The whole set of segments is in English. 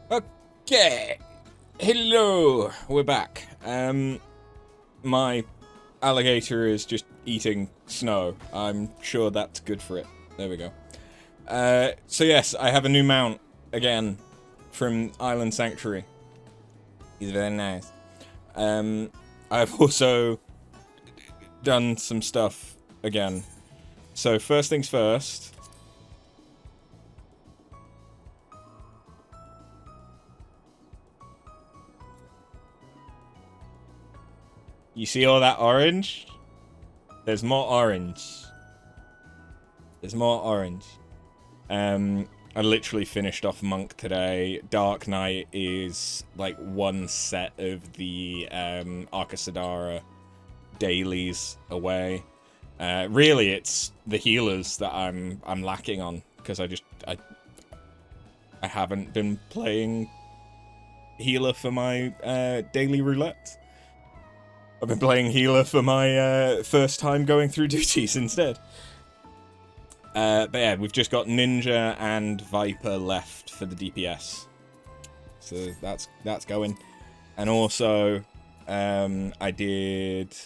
Okay. Hello. We're back. My alligator is just eating snow. I'm sure that's good for it. There we go. So yes, I have a new mount again from Island Sanctuary. He's very nice. I've also done some stuff again. So first things first. You see all that orange? There's more orange. There's more orange. I literally finished off Monk today. Dark Knight is like one set of the Arcasadara dailies away. Really, it's the healers that I'm lacking on because I haven't been playing healer for my daily roulette. I've been playing healer for my first time going through duties instead. But yeah, we've just got Ninja and Viper left for the DPS. So that's going. And also, I did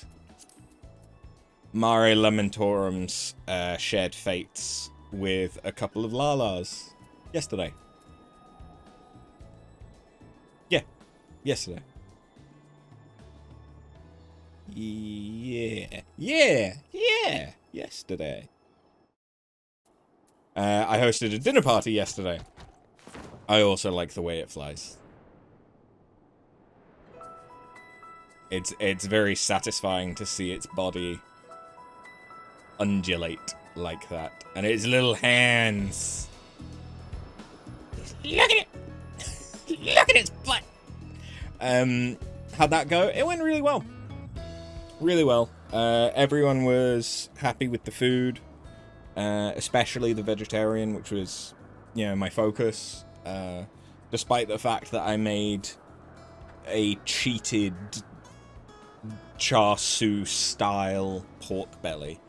Mare Lamentorum's Shared Fates with a couple of Lalas yesterday. Yeah, yesterday. Yeah, yesterday. I hosted a dinner party yesterday. I also like the way it flies. It's very satisfying to see its body undulate like that. And its little hands. Look at it! Look at its butt! How'd that go? It went really well. Really well. Everyone was happy with the food. Especially the vegetarian, which was, you know, my focus. Despite the fact that I made a cheated char siu style pork belly,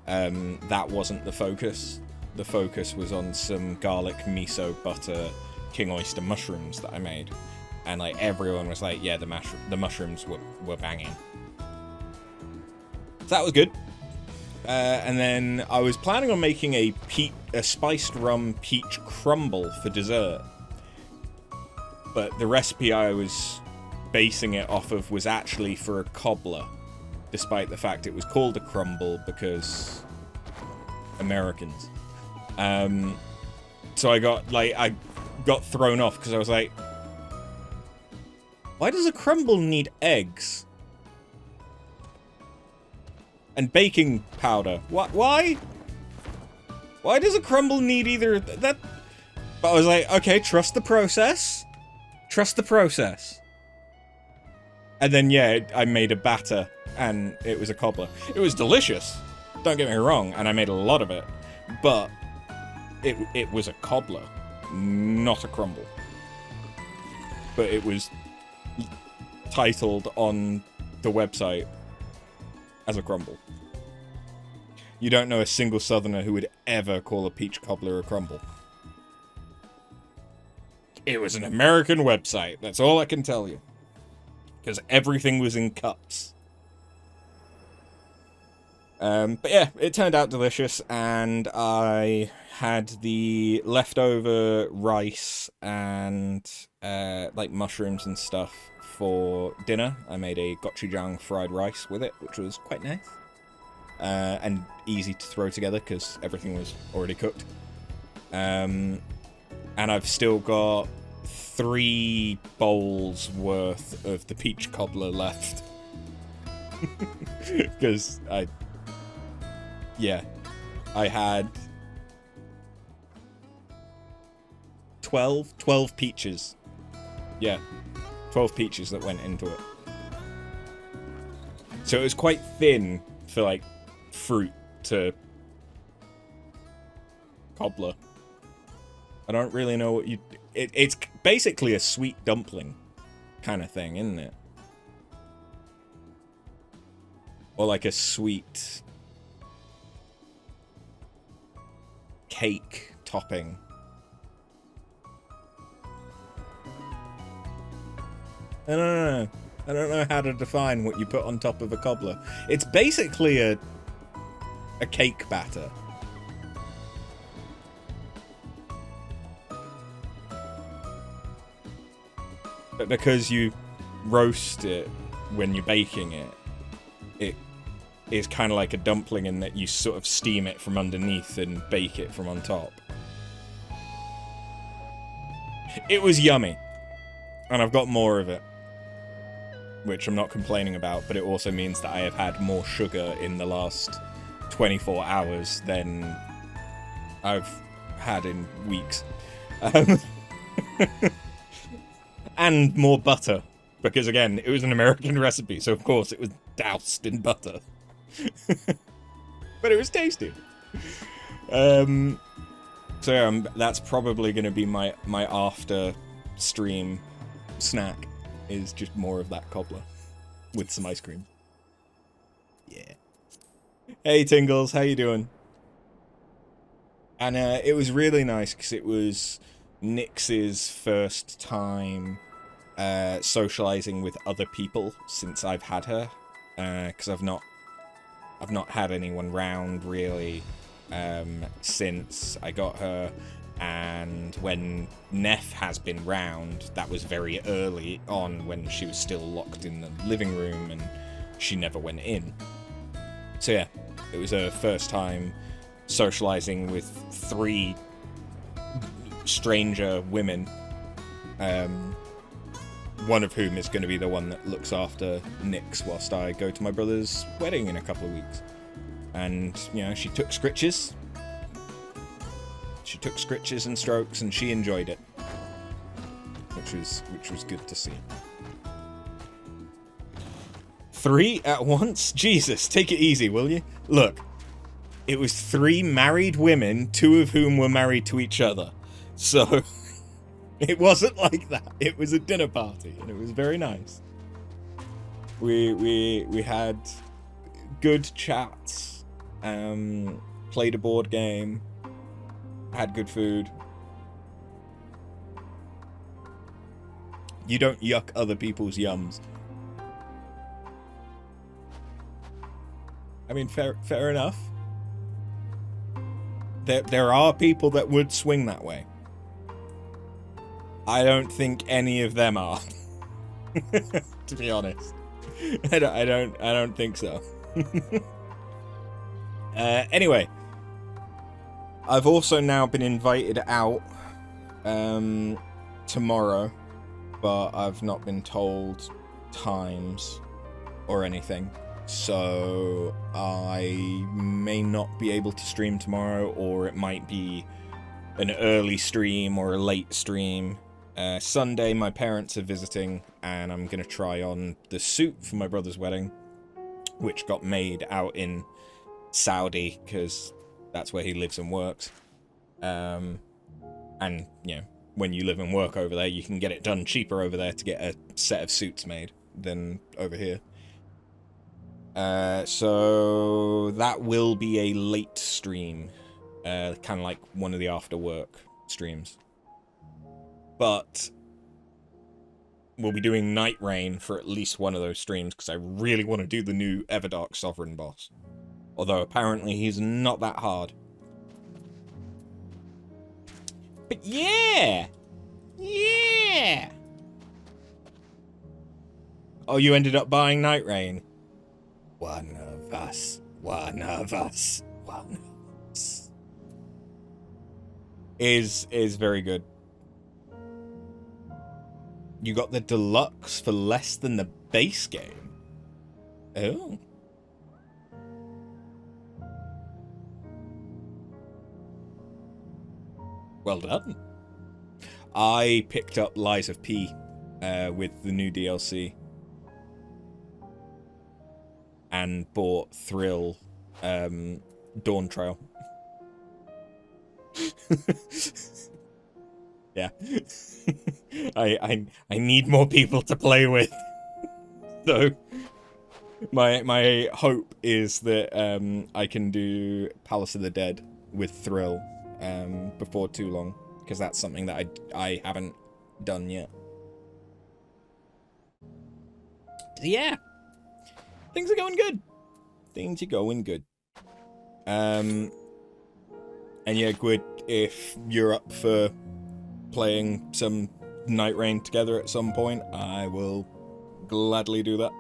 that wasn't the focus. The focus was on some garlic miso butter king oyster mushrooms that I made, and like everyone was like, yeah, the mushrooms were banging. So that was good. And then I was planning on making a spiced rum peach crumble for dessert. But the recipe I was basing it off of was actually for a cobbler. Despite the fact it was called a crumble because Americans. So I got thrown off because I was like, why does a crumble need eggs? And baking powder. What? Why? Why does a crumble need either that? But I was like, okay, trust the process. Trust the process. And then, yeah, I made a batter, and it was a cobbler. It was delicious. Don't get me wrong, and I made a lot of it. But it was a cobbler, not a crumble. But it was titled on the website as a crumble. You don't know a single southerner who would ever call a peach cobbler a crumble. It was an American website, that's all I can tell you. Because everything was in cups. But yeah, it turned out delicious, and I had the leftover rice and like mushrooms and stuff for dinner. I made a gochujang fried rice with it, which was quite nice. And easy to throw together because everything was already cooked. And I've still got 3 bowls worth of the peach cobbler left. Because I had 12 peaches. Yeah, 12 peaches that went into it. So it was quite thin for, like, fruit to cobbler. I don't really know what you... It's basically a sweet dumpling kind of thing, isn't it? Or like a sweet cake topping. I don't know. I don't know how to define what you put on top of a cobbler. It's basically a cake batter. But because you roast it when you're baking it, it is kind of like a dumpling in that you sort of steam it from underneath and bake it from on top. It was yummy. And I've got more of it. Which I'm not complaining about, but it also means that I have had more sugar in the last 24 hours than I've had in weeks. And more butter. Because again, it was an American recipe, so of course it was doused in butter. But it was tasty. So yeah, that's probably going to be my after stream snack, is just more of that cobbler with some ice cream. Yeah. Hey Tingles, how you doing? And it was really nice because it was Nyx's first time socializing with other people since I've had her, because I've not had anyone round really since I got her. And when Neff has been round, that was very early on when she was still locked in the living room and she never went in. So yeah, it was her first time socializing with 3 stranger women, one of whom is going to be the one that looks after Nyx whilst I go to my brother's wedding in a couple of weeks. And, you know, she took scritches. She took scritches and strokes, and she enjoyed it, which was good to see. 3 at once? Jesus, take it easy, will you? Look, it was 3 married women, 2 of whom were married to each other. So, it wasn't like that. It was a dinner party, and it was very nice. We had good chats, played a board game, had good food. You don't yuck other people's yums. I mean, fair enough. There are people that would swing that way. I don't think any of them are. To be honest. I don't think so. Anyway, I've also now been invited out tomorrow, but I've not been told times or anything. So I may not be able to stream tomorrow, or it might be an early stream or a late stream. Sunday, my parents are visiting, and I'm going to try on the suit for my brother's wedding, which got made out in Saudi, because that's where he lives and works. And, you know, when you live and work over there, you can get it done cheaper over there to get a set of suits made than over here. So that will be a late stream, kind of like one of the after work streams. But we'll be doing Night Rain for at least one of those streams, because I really want to do the new Everdark Sovereign boss. Although apparently he's not that hard. But yeah! Yeah! Oh, you ended up buying Night Rain? One of us. One of us. One of us. Is very good. You got the deluxe for less than the base game. Oh. Well done. I picked up Lies of P with the new DLC. And bought Thrill Dawn Trail. Yeah. I need more people to play with. So my hope is that I can do Palace of the Dead with Thrill before too long, because that's something that I haven't done yet. yeah, things are going good. Things are going good. And yeah, Gwyd, if you're up for playing some Night Rain together at some point, I will gladly do that.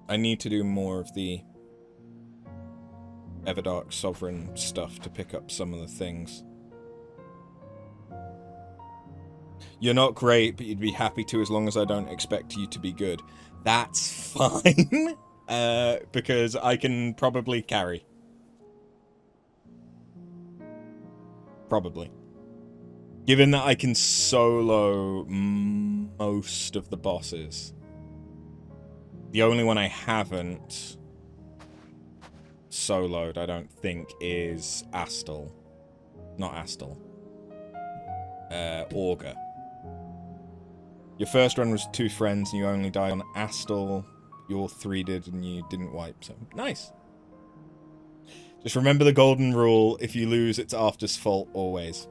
I need to do more of the Everdark Sovereign stuff to pick up some of the things. You're not great, but you'd be happy to as long as I don't expect you to be good. That's fine, because I can probably carry. Probably. Given that I can solo most of the bosses. The only one I haven't soloed, I don't think, is Astal. Not Astal. Augur. Your first run was 2 friends and you only died on Astal. Your 3 did and you didn't wipe, so nice. Just remember the golden rule, if you lose, it's After's fault always.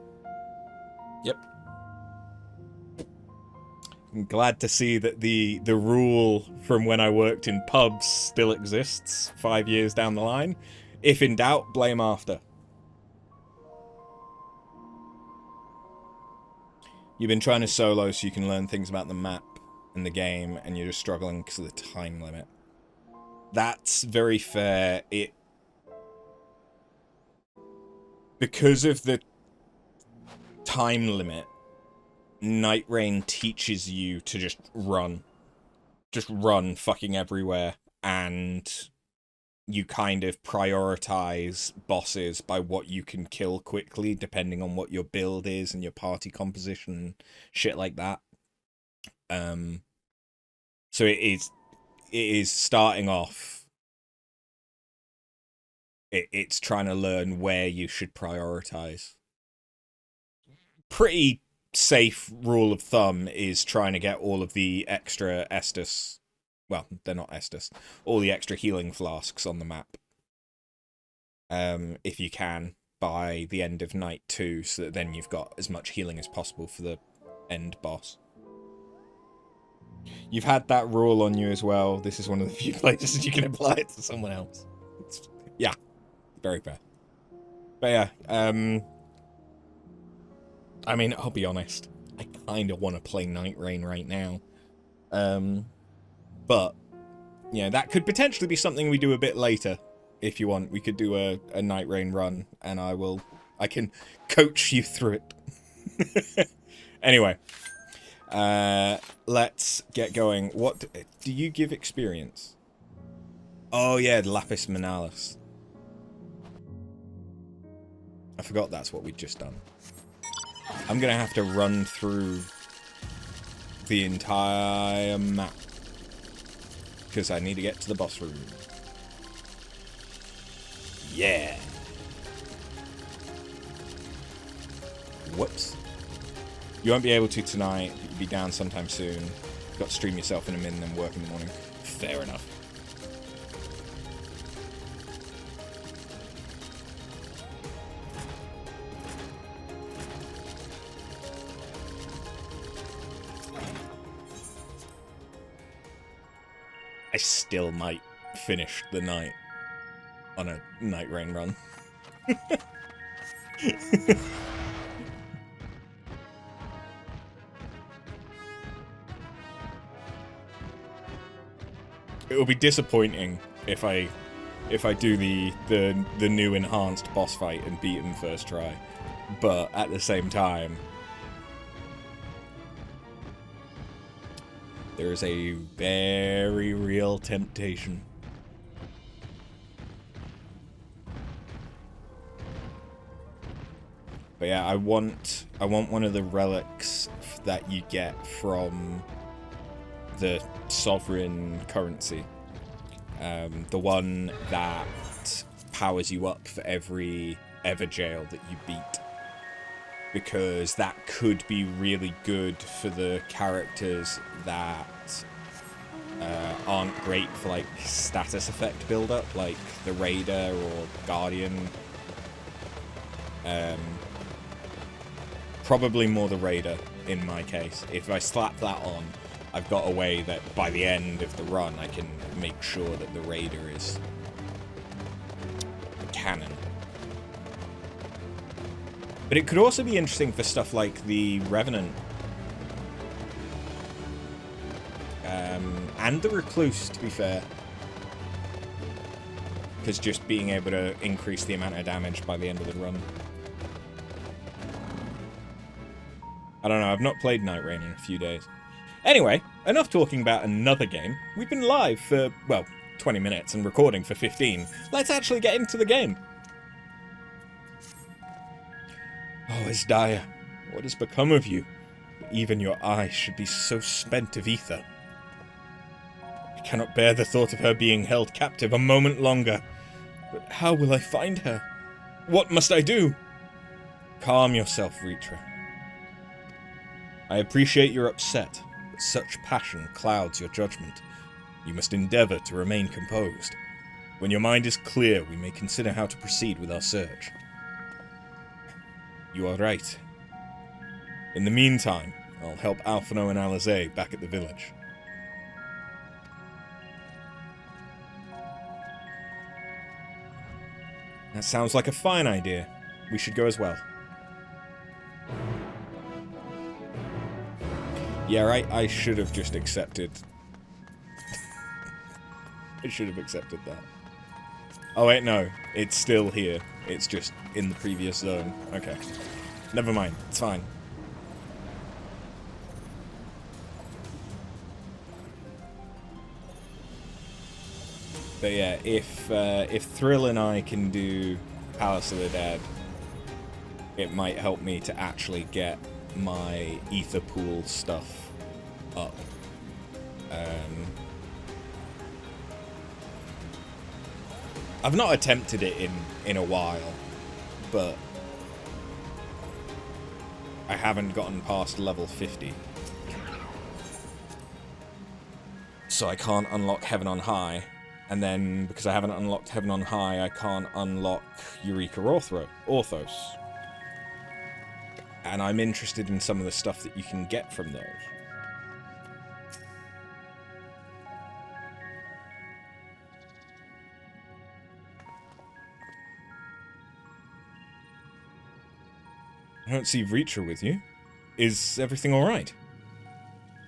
Yep. I'm glad to see that the rule from when I worked in pubs still exists 5 years down the line. If in doubt, blame After. You've been trying to solo so you can learn things about the map and the game, and you're just struggling because of the time limit. That's very fair. Because of the time limit, Night Rain teaches you to just run. Just run fucking everywhere, and you kind of prioritize bosses by what you can kill quickly, depending on what your build is and your party composition, shit like that. So it is starting off. It's trying to learn where you should prioritize. Pretty safe rule of thumb is trying to get all of the extra Estus. Well, they're not Estus. All the extra healing flasks on the map. If you can, by the end of night 2, so that then you've got as much healing as possible for the end boss. You've had that rule on you as well. This is one of the few places you can apply it to someone else. Yeah, very fair. But yeah, I mean, I'll be honest. I kind of want to play Night Rain right now. But, yeah, that could potentially be something we do a bit later, if you want. We could do a Night Rain run, and I can coach you through it. Anyway, let's get going. What do you give experience? Oh yeah, Lapis Manalis. I forgot that's what we'd just done. I'm gonna have to run through the entire map because I need to get to the boss room. Yeah. Whoops. You won't be able to tonight. You'll be down sometime soon. You've got to stream yourself in a minute and then work in the morning. Fair enough. I still might finish the night on a Night Rain run. It will be disappointing if I do the new enhanced boss fight and beat him first try, but at the same time, there is a very real temptation. But yeah, I want one of the relics that you get from the sovereign currency. The one that powers you up for every Everjail that you beat. Because that could be really good for the characters that aren't great for like status effect build-up, like the Raider or Guardian. Probably more the Raider, in my case. If I slap that on, I've got a way that by the end of the run, I can make sure that the Raider is canon. But it could also be interesting for stuff like the Revenant. And the Recluse, to be fair. Because just being able to increase the amount of damage by the end of the run. I don't know, I've not played Night Rain in a few days. Anyway, enough talking about another game. We've been live for, well, 20 minutes and recording for 15. Let's actually get into the game. Oh, Isdaya, what has become of you? Even your eyes should be so spent of ether. I cannot bear the thought of her being held captive a moment longer. But how will I find her? What must I do? Calm yourself, Ritra. I appreciate you're upset, but such passion clouds your judgment. You must endeavor to remain composed. When your mind is clear, we may consider how to proceed with our search. You are right. In the meantime, I'll help Alphino and Alizé back at the village. That sounds like a fine idea. We should go as well. Yeah, right, I should have just accepted. I should have accepted that. Oh wait, no. It's still here. It's just in the previous zone. Okay. Never mind. It's fine. But yeah, if Thrill and I can do Palace of the Dead, it might help me to actually get my ether pool stuff up. I've not attempted it in a while, but I haven't gotten past level 50. So I can't unlock Heaven on High. And then, because I haven't unlocked Heaven on High, I can't unlock Eureka Orthos. And I'm interested in some of the stuff that you can get from those. I don't see Reacher with you. Is everything alright?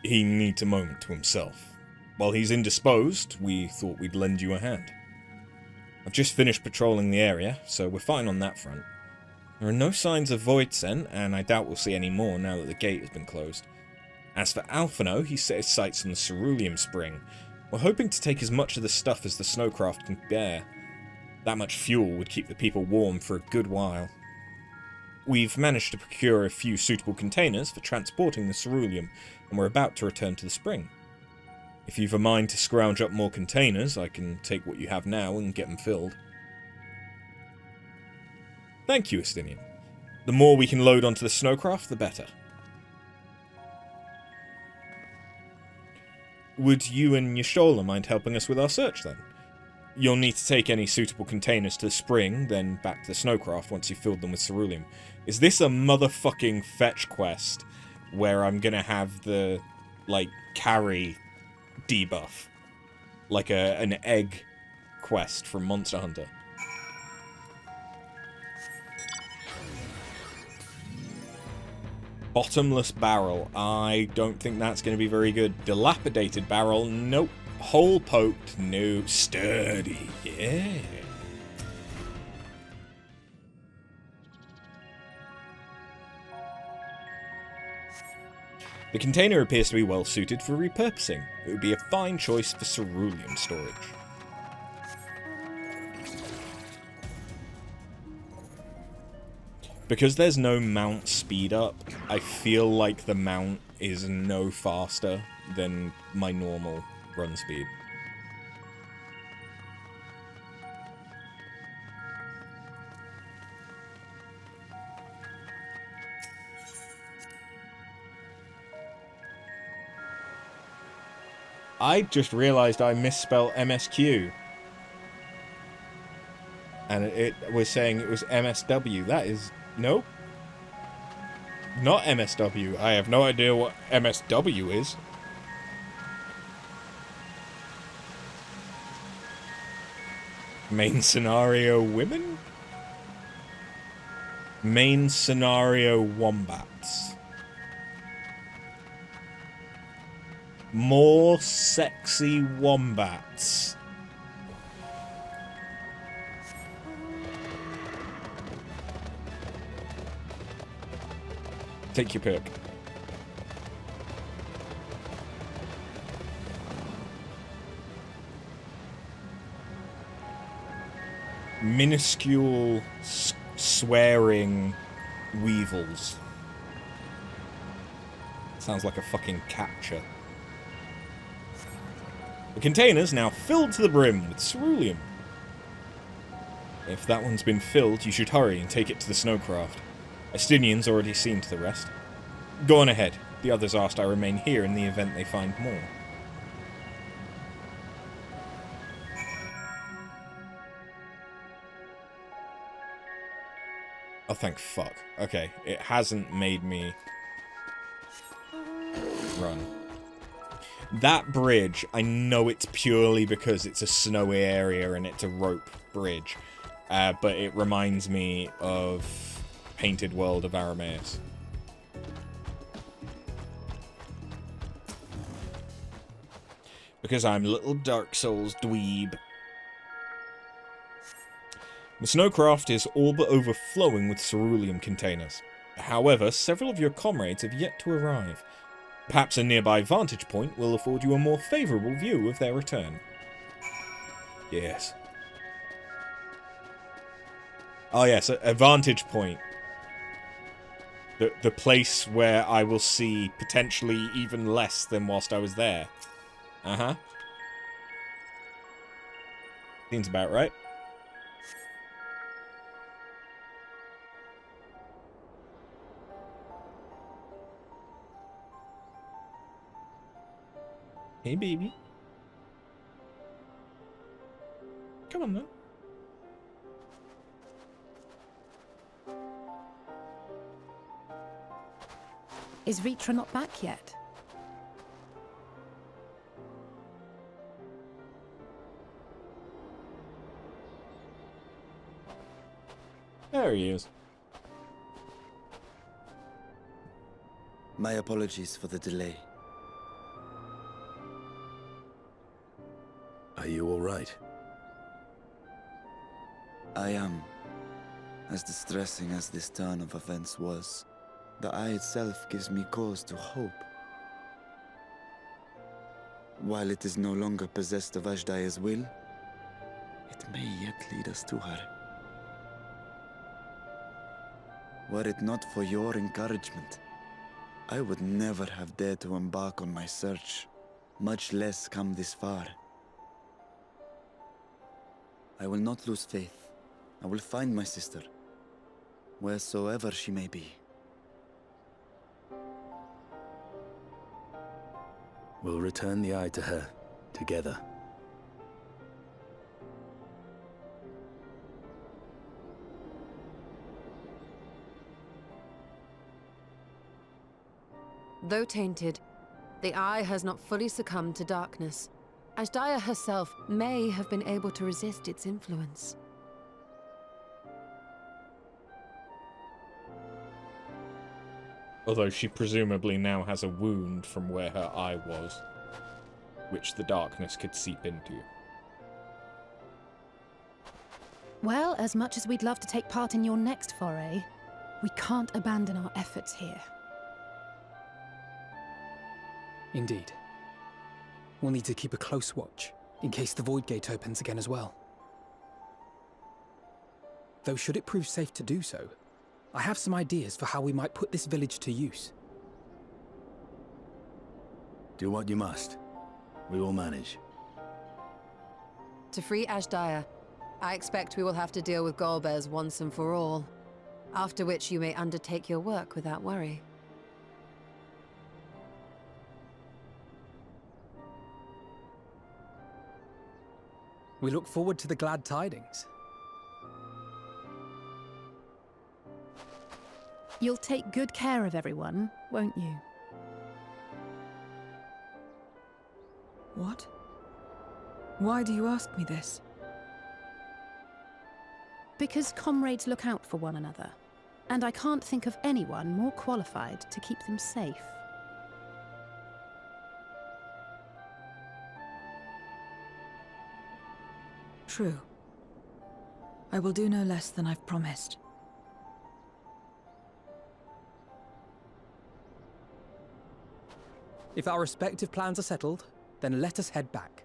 He needs a moment to himself. While he's indisposed, we thought we'd lend you a hand. I've just finished patrolling the area, so we're fine on that front. There are no signs of Voidsent, and I doubt we'll see any more now that the gate has been closed. As for Alphino, he set his sights on the Cerulean Spring. We're hoping to take as much of the stuff as the snowcraft can bear. That much fuel would keep the people warm for a good while. We've managed to procure a few suitable containers for transporting the Ceruleum, and we're about to return to the spring. If you've a mind to scrounge up more containers, I can take what you have now and get them filled. Thank you, Estinian. The more we can load onto the snowcraft, the better. Would you and Yashola mind helping us with our search, then? You'll need to take any suitable containers to the spring, then back to the snowcraft once you've filled them with ceruleum. Is this a motherfucking fetch quest where I'm gonna have the, like, carry debuff? Like an egg quest from Monster Hunter. Bottomless barrel. I don't think that's going to be very good. Dilapidated barrel. Nope. Hole poked. No. Sturdy. Yeah. The container appears to be well suited for repurposing. It would be a fine choice for ceruleum storage. Because there's no mount speed up, I feel like the mount is no faster than my normal run speed. I just realized I misspelled MSQ. And it was saying it was MSW. That is... Nope. Not MSW. I have no idea what MSW is. Main scenario women? Main scenario wombats. More sexy wombats. Take your pick. Minuscule swearing weevils. Sounds like a fucking capture. The container's now filled to the brim with ceruleum. If that one's been filled, you should hurry and take it to the snowcraft. Estinian's already seen to the rest. Go on ahead. The others asked I remain here in the event they find more. Oh, thank fuck. Okay, it hasn't made me run. That bridge, I know it's purely because it's a snowy area and it's a rope bridge, but it reminds me of Painted World of Arameus. Because I'm a little Dark Souls dweeb. The snowcraft is all but overflowing with ceruleum containers. However, several of your comrades have yet to arrive. Perhaps a nearby vantage point will afford you a more favourable view of their return. Yes. Oh yes, a vantage point. The place where I will see potentially even less than whilst I was there. Uh-huh. Seems about right. Hey, baby. Come on, then. Is Ritra not back yet? There he is. My apologies for the delay. Are you all right? I am. As distressing as this turn of events was, the eye itself gives me cause to hope. While it is no longer possessed of Ashdaya's will, it may yet lead us to her. Were it not for your encouragement, I would never have dared to embark on my search, much less come this far. I will not lose faith. I will find my sister, wheresoever she may be. We'll return the eye to her, together. Though tainted, the eye has not fully succumbed to darkness. Ashdaya herself may have been able to resist its influence. Although she presumably now has a wound from where her eye was, which the darkness could seep into. Well, as much as we'd love to take part in your next foray, we can't abandon our efforts here. Indeed. We'll need to keep a close watch, in case the Void Gate opens again as well. Though should it prove safe to do so, I have some ideas for how we might put this village to use. Do what you must. We will manage. To free Ashdaya, I expect we will have to deal with Golbez once and for all. After which you may undertake your work without worry. We look forward to the glad tidings. You'll take good care of everyone, won't you? What? Why do you ask me this? Because comrades look out for one another, and I can't think of anyone more qualified to keep them safe. True. I will do no less than I've promised. If our respective plans are settled, then let us head back.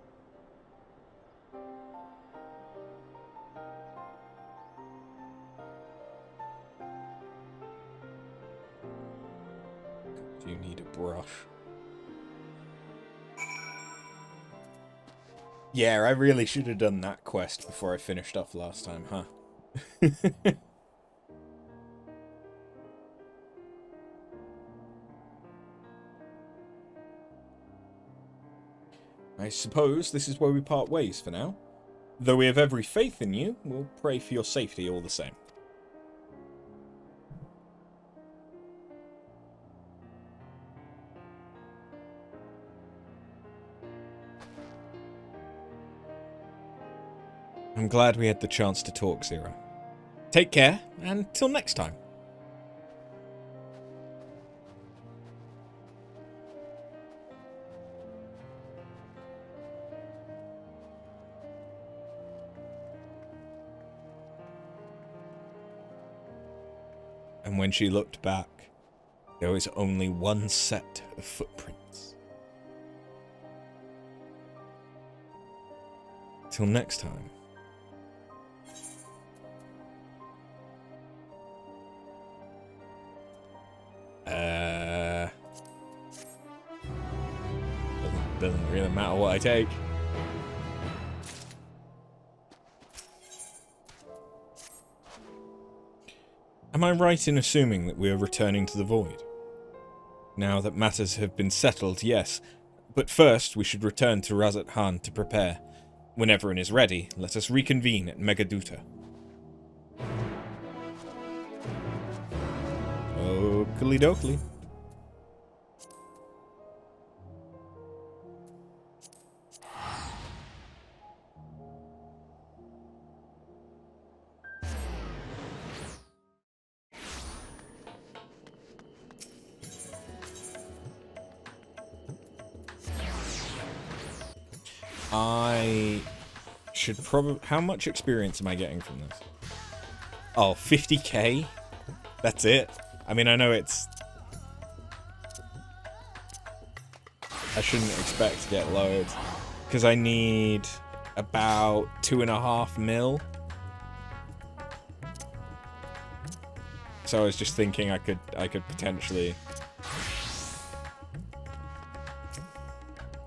Do you need a brush? Yeah, I really should have done that quest before I finished off last time, huh? I suppose this is where we part ways for now. Though we have every faith in you, we'll pray for your safety all the same. I'm glad we had the chance to talk, Zero. Take care, and till next time. And when she looked back, there was only one set of footprints. Till next time. Doesn't really matter what I take. Am I right in assuming that we are returning to the Void? Now that matters have been settled, yes. But first, we should return to Razat Han to prepare. When everyone is ready, let us reconvene at Megaduta. Oakley dokley. I should probably... How much experience am I getting from this? Oh, 50k? That's it? I mean, I know it's... I shouldn't expect to get loads. Because I need about 2.5 mil. So I was just thinking I could potentially...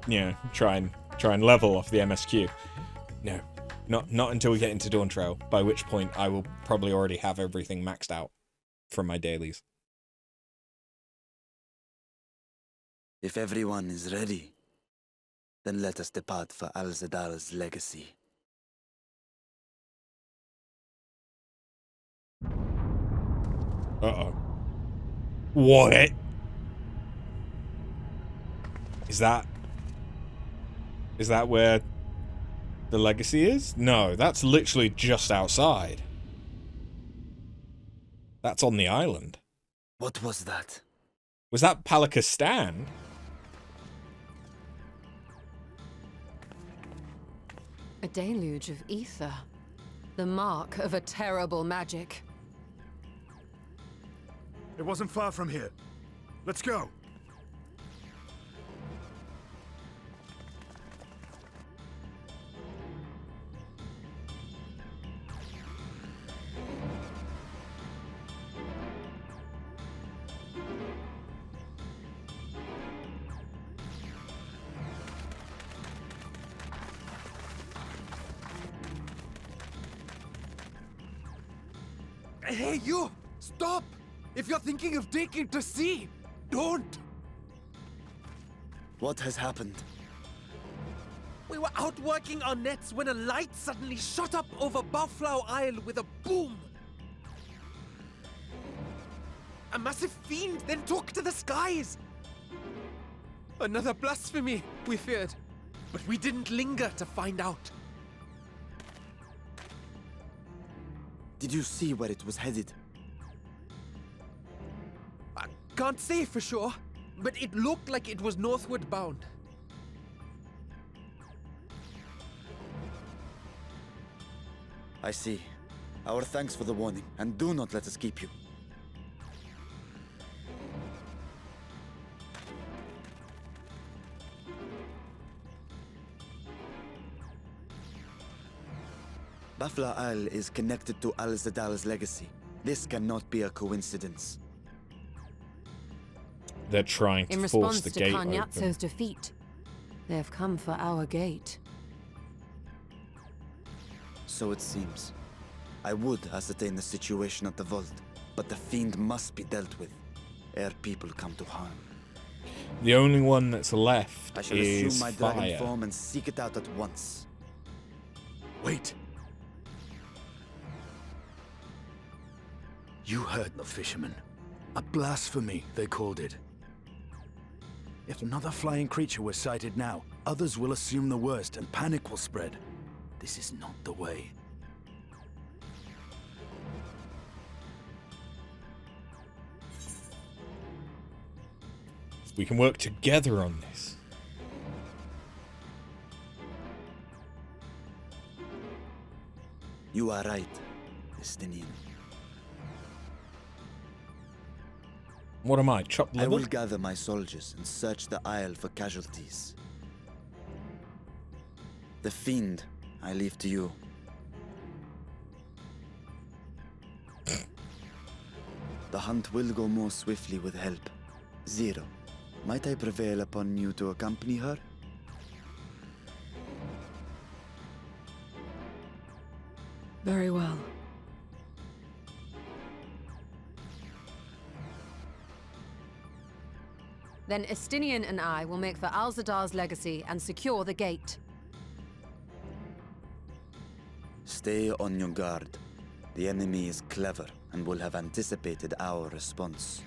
Yeah, try and level off the MSQ. No, not until we get into Dawn Trail, by which point I will probably already have everything maxed out from my dailies. If everyone is ready, then let us depart for Al-Zadar's legacy. Uh-oh. What? Is that where the legacy is? No, that's literally just outside. That's on the island. What was that? Was that Palika's stand? A deluge of ether. The mark of a terrible magic. It wasn't far from here. Let's go. Hey, you! Stop! If you're thinking of taking to sea, don't! What has happened? We were out working our nets when a light suddenly shot up over Buffalo Isle with a boom! A massive fiend then took to the skies. Another blasphemy, we feared. But we didn't linger to find out. Did you see where it was headed? I can't say for sure, but it looked like it was northward bound. I see. Our thanks for the warning, and do not let us keep you. Bafla Isle is connected to Al-Zadal's legacy. This cannot be a coincidence. They're trying to In force response the to gate Kanyatso's open. defeat, they have come for our gate. So it seems. I would ascertain the situation at the vault, but the fiend must be dealt with, ere people come to harm. The only one that's left I shall is assume my dragon fire. form and seek it out at once. Wait. You heard the fisherman. A blasphemy, they called it. If another flying creature was sighted now, others will assume the worst and panic will spread. This is not the way. We can work together on this. You are right, Estinian. What am I, chopped I liver? will gather my soldiers and search the isle for casualties. The fiend, I leave to you. The hunt will go more swiftly with help. Zero, might I prevail upon you to accompany her? Very well. Then Estinian and I will make for Al-Zadar's legacy and secure the gate. Stay on your guard. The enemy is clever and will have anticipated our response.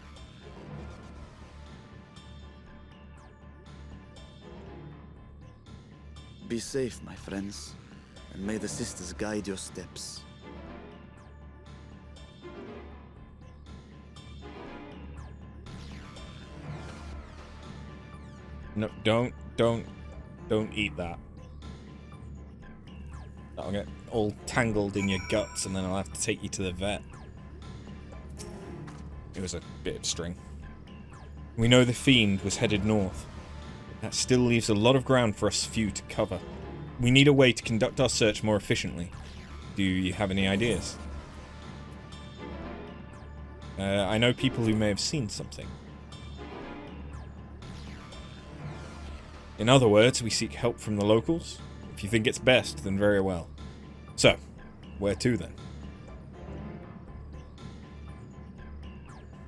Be safe, my friends, and may the sisters guide your steps. No, don't eat that. That'll get all tangled in your guts and then I'll have to take you to the vet. It was a bit of string. We know the fiend was headed north. That still leaves a lot of ground for us few to cover. We need a way to conduct our search more efficiently. Do you have any ideas? I know people who may have seen something. In other words, we seek help from the locals. If you think it's best, then very well. So, where to then?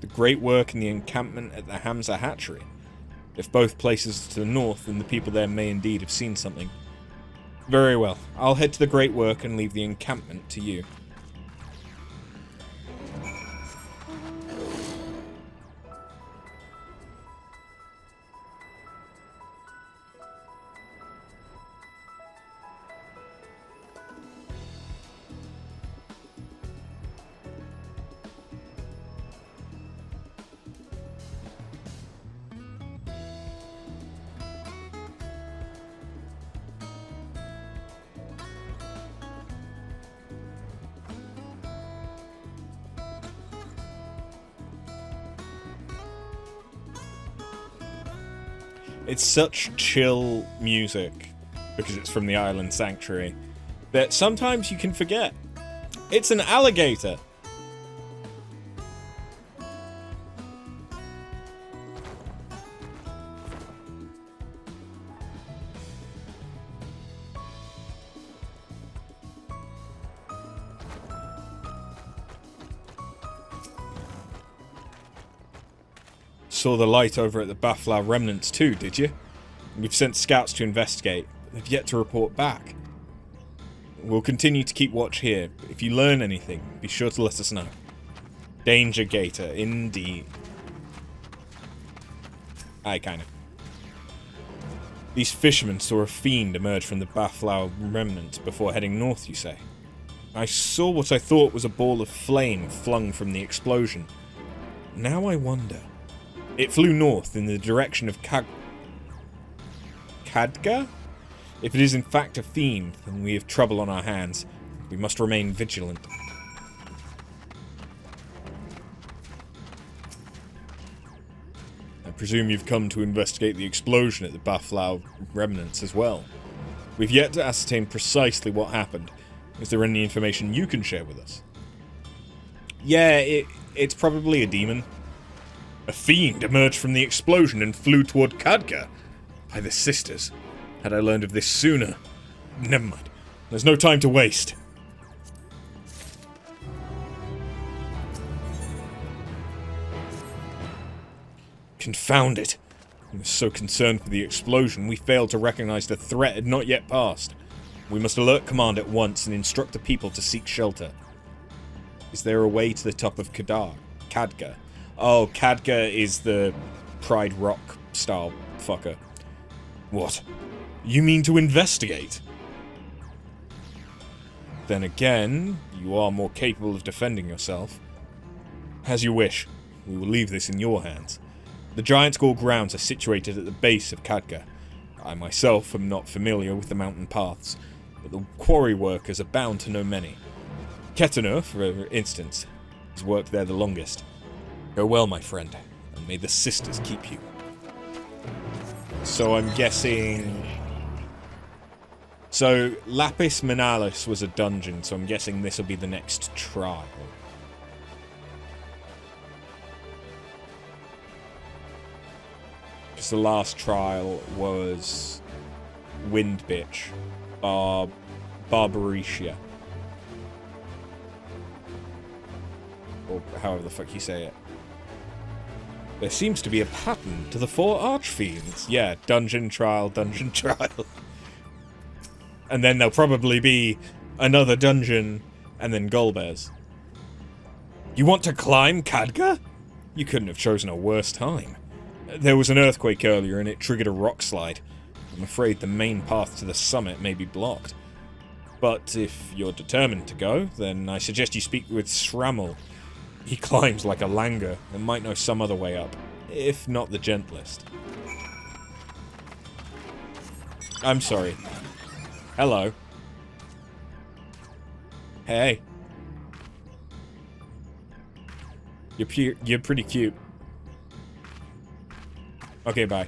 The great work in the encampment at the Hamza hatchery. If both places are to the north, then the people there may indeed have seen something. Very well. I'll head to the great work and leave the encampment to you. It's such chill music, because it's from the Island Sanctuary, that sometimes you can forget. It's an alligator! Saw the light over at the Bafla remnants too, did you? We've sent scouts to investigate, but they've yet to report back. We'll continue to keep watch here, but if you learn anything, be sure to let us know. Danger Gator, indeed. Aye, kinda. These fishermen saw a fiend emerge from the Baflau remnant before heading north, you say? I saw what I thought was a ball of flame flung from the explosion. Now I wonder. It flew north in the direction of Khadga? If it is in fact a fiend, then we have trouble on our hands. We must remain vigilant. I presume you've come to investigate the explosion at the Baflau remnants as well. We've yet to ascertain precisely what happened. Is there any information you can share with us? Yeah, it's probably a demon. A fiend emerged from the explosion and flew toward Khadga. By the sisters. Had I learned of this sooner. Never mind. There's no time to waste. Confound it. I was so concerned for the explosion, we failed to recognize the threat had not yet passed. We must alert command at once and instruct the people to seek shelter. Is there a way to the top of Khadga? Oh, Khadga is the Pride Rock style fucker. What? You mean to investigate? Then again, you are more capable of defending yourself. As you wish. We will leave this in your hands. The Giant's Gore grounds are situated at the base of Khadga. I myself am not familiar with the mountain paths, but the quarry workers are bound to know many. Ketanur, for instance, has worked there the longest. Go well, my friend, and may the sisters keep you. So I'm guessing... So, Lapis Manalis was a dungeon, so I'm guessing this will be the next trial. Because the last trial was... Wind Bitch. Barbaretia. Or however the fuck you say it. There seems to be a pattern to the 4 Archfiends. Yeah, dungeon trial, dungeon trial. And then there'll probably be another dungeon, and then Golbears. You want to climb Khadga? You couldn't have chosen a worse time. There was an earthquake earlier and it triggered a rock slide. I'm afraid the main path to the summit may be blocked. But if you're determined to go, then I suggest you speak with Shrammel. He climbs like a langur and might know some other way up, if not the gentlest. I'm sorry. Hello. Hey. You're pretty cute. Okay, bye.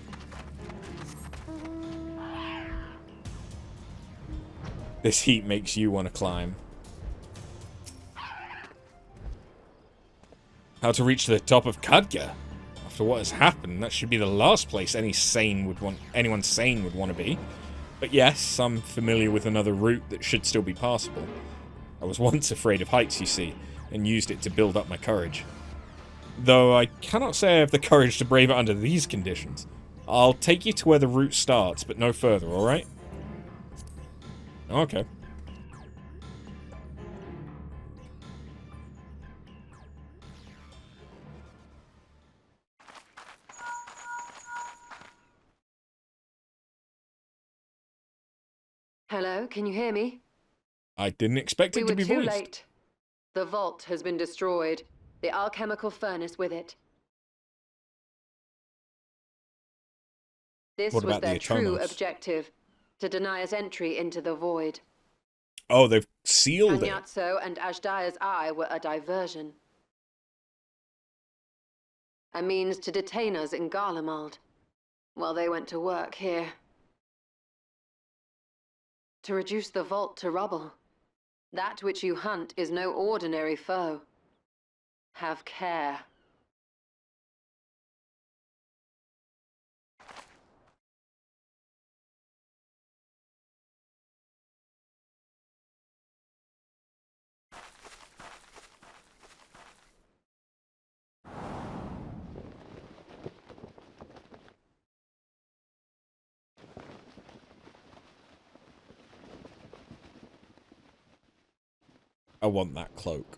This heat makes you want to climb. How to reach the top of Khadga? After what has happened, that should be the last place anyone sane would want to be. But yes, I'm familiar with another route that should still be passable. I was once afraid of heights, you see, and used it to build up my courage. Though I cannot say I have the courage to brave it under these conditions. I'll take you to where the route starts, but no further, alright? Okay. Hello, can you hear me? I didn't expect it to be voiced. We were too late. The vault has been destroyed. The alchemical furnace with it. This What was about their the true Atomos? objective, to deny us entry into the void. Oh, they've sealed it. Kanyatso and Ashdaya's eye were a diversion. A means to detain us in Garlemald, while they went to work here. To reduce the vault to rubble. That which you hunt is no ordinary foe. Have care. I want that cloak.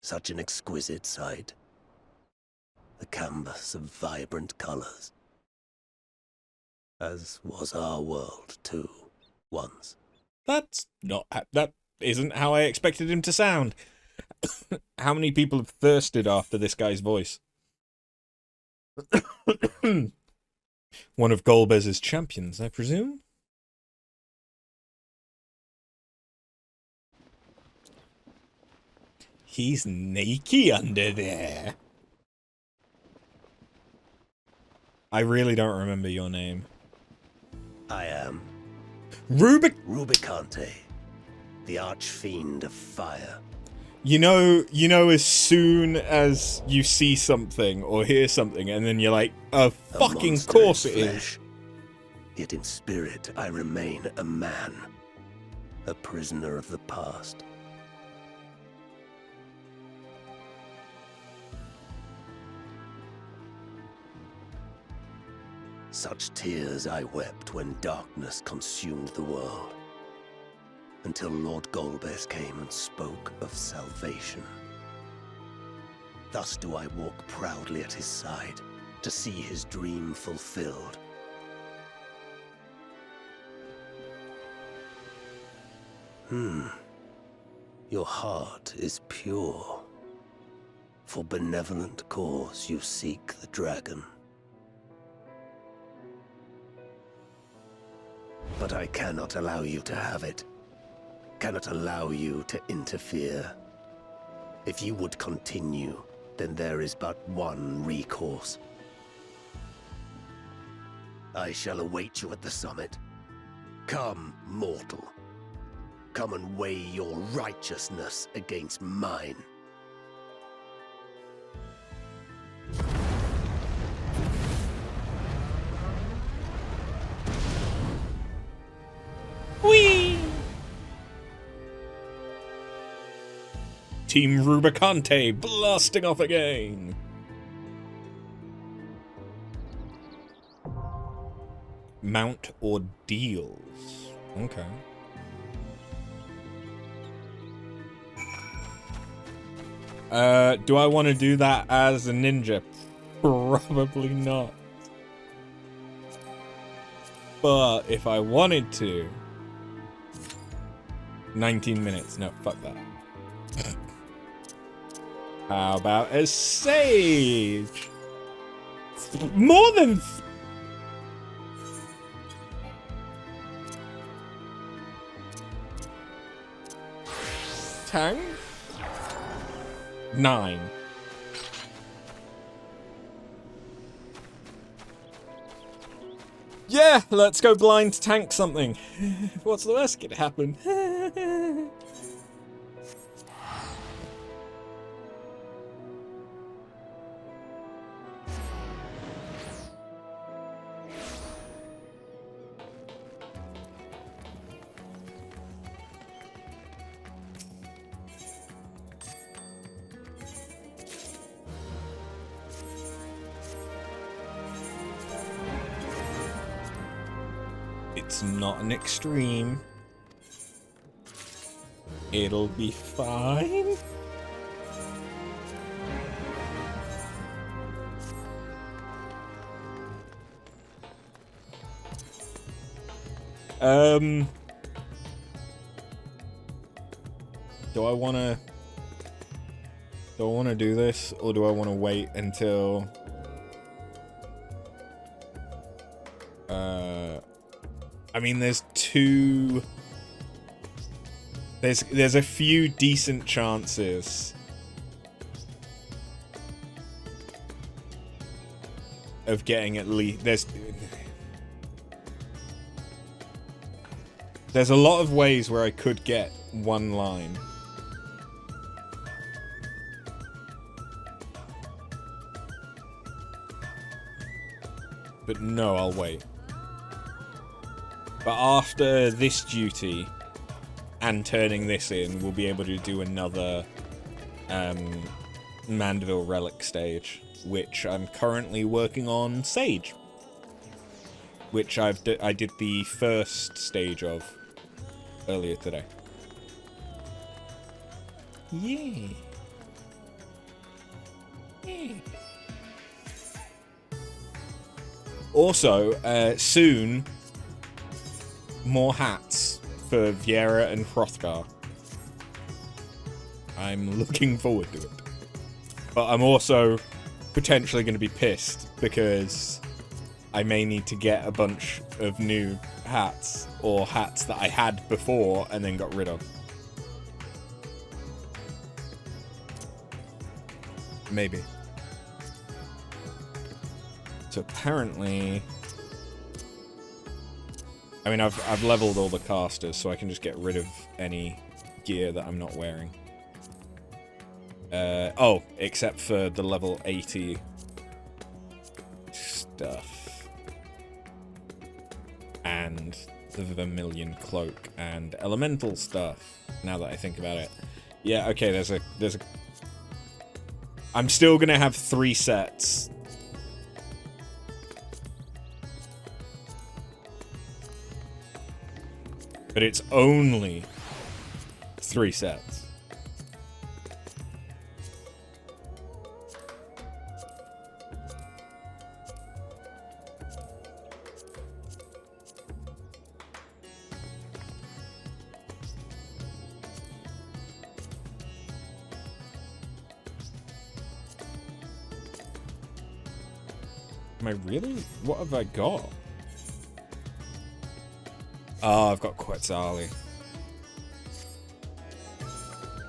Such an exquisite sight. A canvas of vibrant colors. As was our world, too, once. That isn't how I expected him to sound. How many people have thirsted after this guy's voice? One of Golbez's champions, I presume? He's naked under there. I really don't remember your name. I am Rubicante, the archfiend of fire. You know, as soon as you see something or hear something, and then you're like, "Oh, fucking monster course in it is." flesh. Yet in spirit, I remain a man, a prisoner of the past. Such tears I wept when darkness consumed the world, until Lord Golbez came and spoke of salvation. Thus do I walk proudly at his side, to see his dream fulfilled. Your heart is pure. For benevolent cause you seek the dragon. But I cannot allow you to have it. Cannot allow you to interfere. If you would continue, then there is but one recourse. I shall await you at the summit. Come, mortal. Come and weigh your righteousness against mine. Whee! Team Rubicante blasting off again. Mount ordeals. Okay. Do I want to do that as a ninja? Probably not. But if I wanted to... 19 minutes. No, fuck that. How about a sage? More than... Tank? 9. Yeah, let's go blind tank something. What's the worst that could happen? It's not an extreme. It'll be fine. Do I wanna do this, or do I wanna wait until I mean, there's a few decent chances of getting at least there's a lot of ways where I could get one line. But no, I'll wait. But after this duty and turning this in, we'll be able to do another Mandeville Relic stage, which I'm currently working on Sage, which I did the first stage of earlier today. Yeah. Also, soon, more hats for Viera and Hrothgar. I'm looking forward to it. But I'm also potentially going to be pissed because I may need to get a bunch of new hats or hats that I had before and then got rid of. Maybe. So apparently, I mean, I've leveled all the casters, so I can just get rid of any gear that I'm not wearing. Oh, except for the level 80 stuff. And the Vermilion Cloak and Elemental stuff, now that I think about it. Yeah, okay, there's a... I'm still gonna have 3 sets. But it's only 3 sets. Am I really? What have I got? Oh, I've got Quetzali.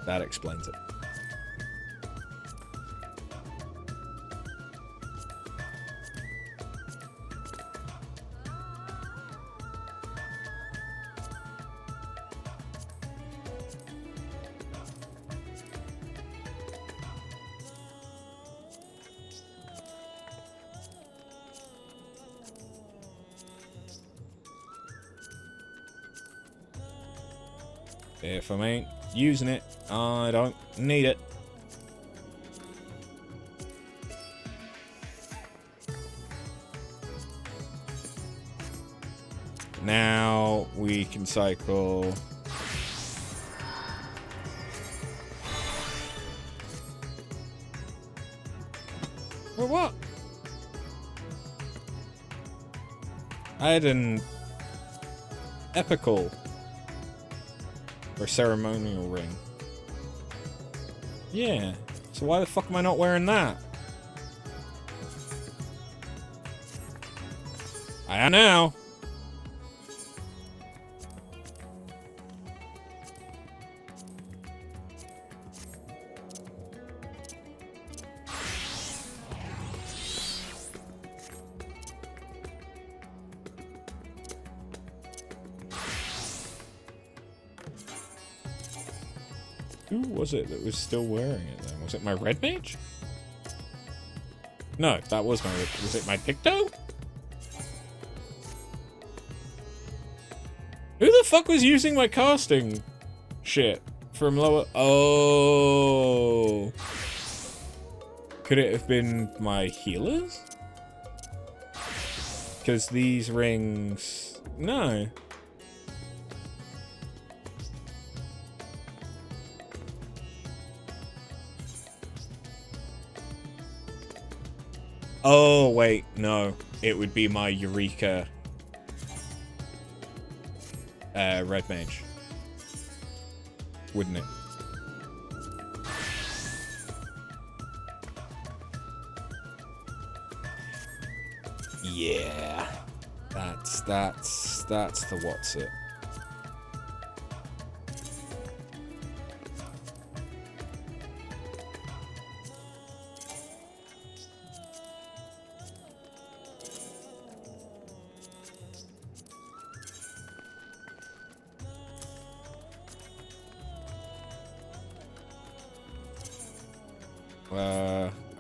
That explains it. If I ain't using it, I don't need it. Now we can cycle. For what? I had an epical or ceremonial ring. Yeah. So why the fuck am I not wearing that? I am now. Who was it that was still wearing it then? Was it my red mage? No, that was my... Was it my Picto? Who the fuck was using my casting shit from lower... Oh... Could it have been my healers? Because these rings... No. Oh, wait, no. It would be my Eureka red mage. Wouldn't it? Yeah. That's the what's it.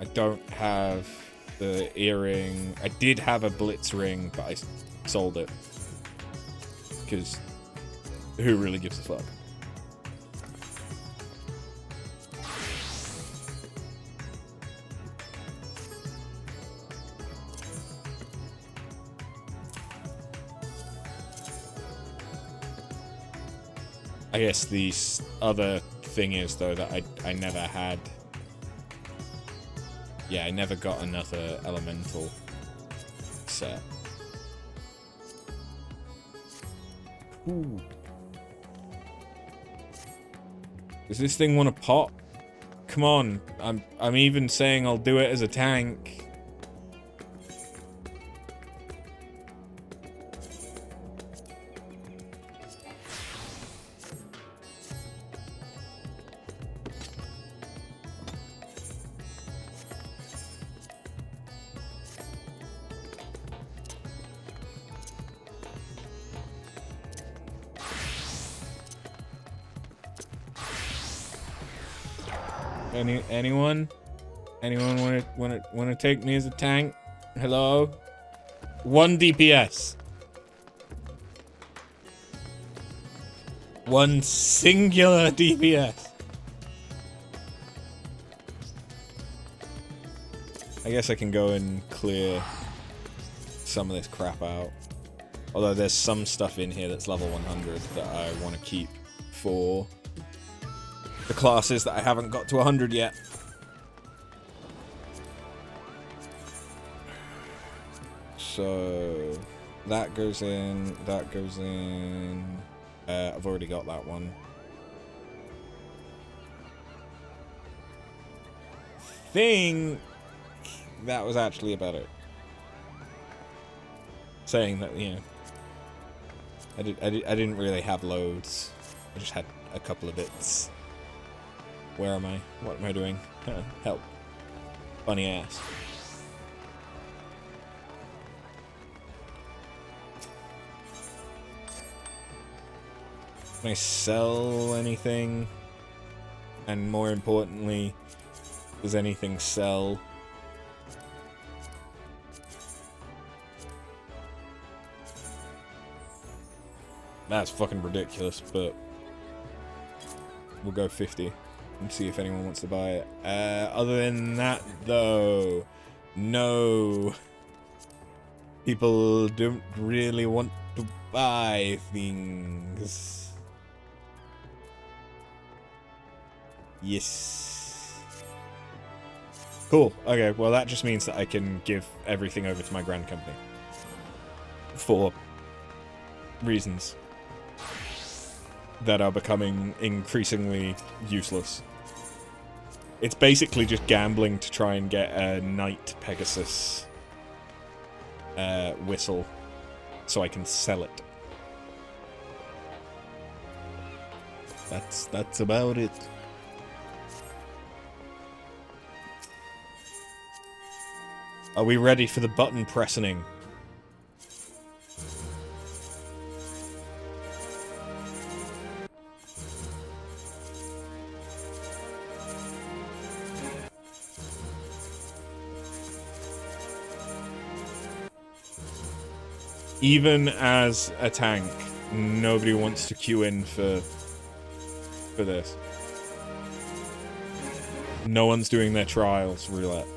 I don't have the earring. I did have a blitz ring, but I sold it. Because who really gives a fuck? I guess the other thing is, though, that I never had Yeah, I never got another elemental set. Ooh. Does this thing want to pop? Come on, I'm even saying I'll do it as a tank. Anyone? Anyone wanna take me as a tank? Hello? 1 DPS. 1 singular DPS. I guess I can go and clear some of this crap out. Although there's some stuff in here that's level 100 that I want to keep for the classes that I haven't got to 100 yet. So that goes in, that goes in. I've already got that one. Think that was actually about it. Saying that, you know, I didn't really have loads. I just had a couple of bits. Where am I? What am I doing? Help. Funny ass. Can I sell anything? And more importantly, does anything sell? That's fucking ridiculous, but we'll go 50 and see if anyone wants to buy it. Other than that, though, no. People don't really want to buy things. Yes. Cool. Okay, well that just means that I can give everything over to my grand company. For reasons that are becoming increasingly useless. It's basically just gambling to try and get a Knight Pegasus whistle so I can sell it. That's about it. Are we ready for the button pressing? Even as a tank, nobody wants to queue in for this. No one's doing their trials roulette.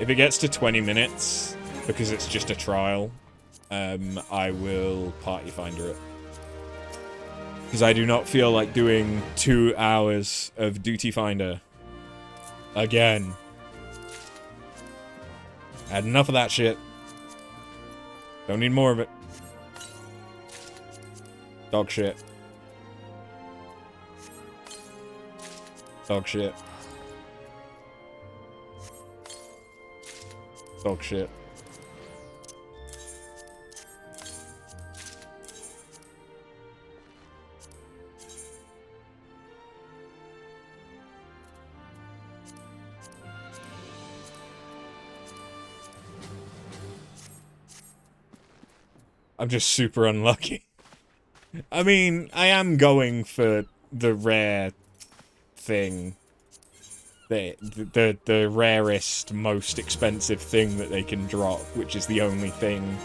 If it gets to 20 minutes, because it's just a trial, I will party finder it. Because I do not feel like doing 2 hours of duty finder again. I had enough of that shit. Don't need more of it. Dog shit. Dog shit. Dog shit. I'm just super unlucky. I mean, I am going for the rare thing. The rarest, most expensive thing that they can drop, which is the only thing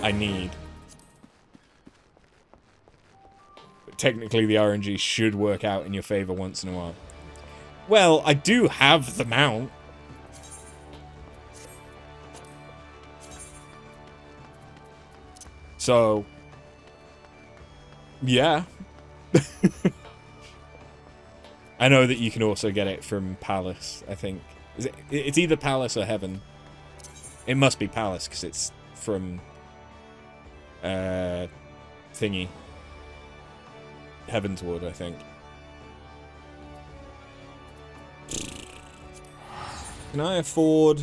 I need. But technically, the RNG should work out in your favor once in a while. Well, I do have the mount. So, yeah. I know that you can also get it from Palace, I think. It's either Palace or Heaven. It must be Palace, because it's from... thingy. Heavensward, I think. Can I afford...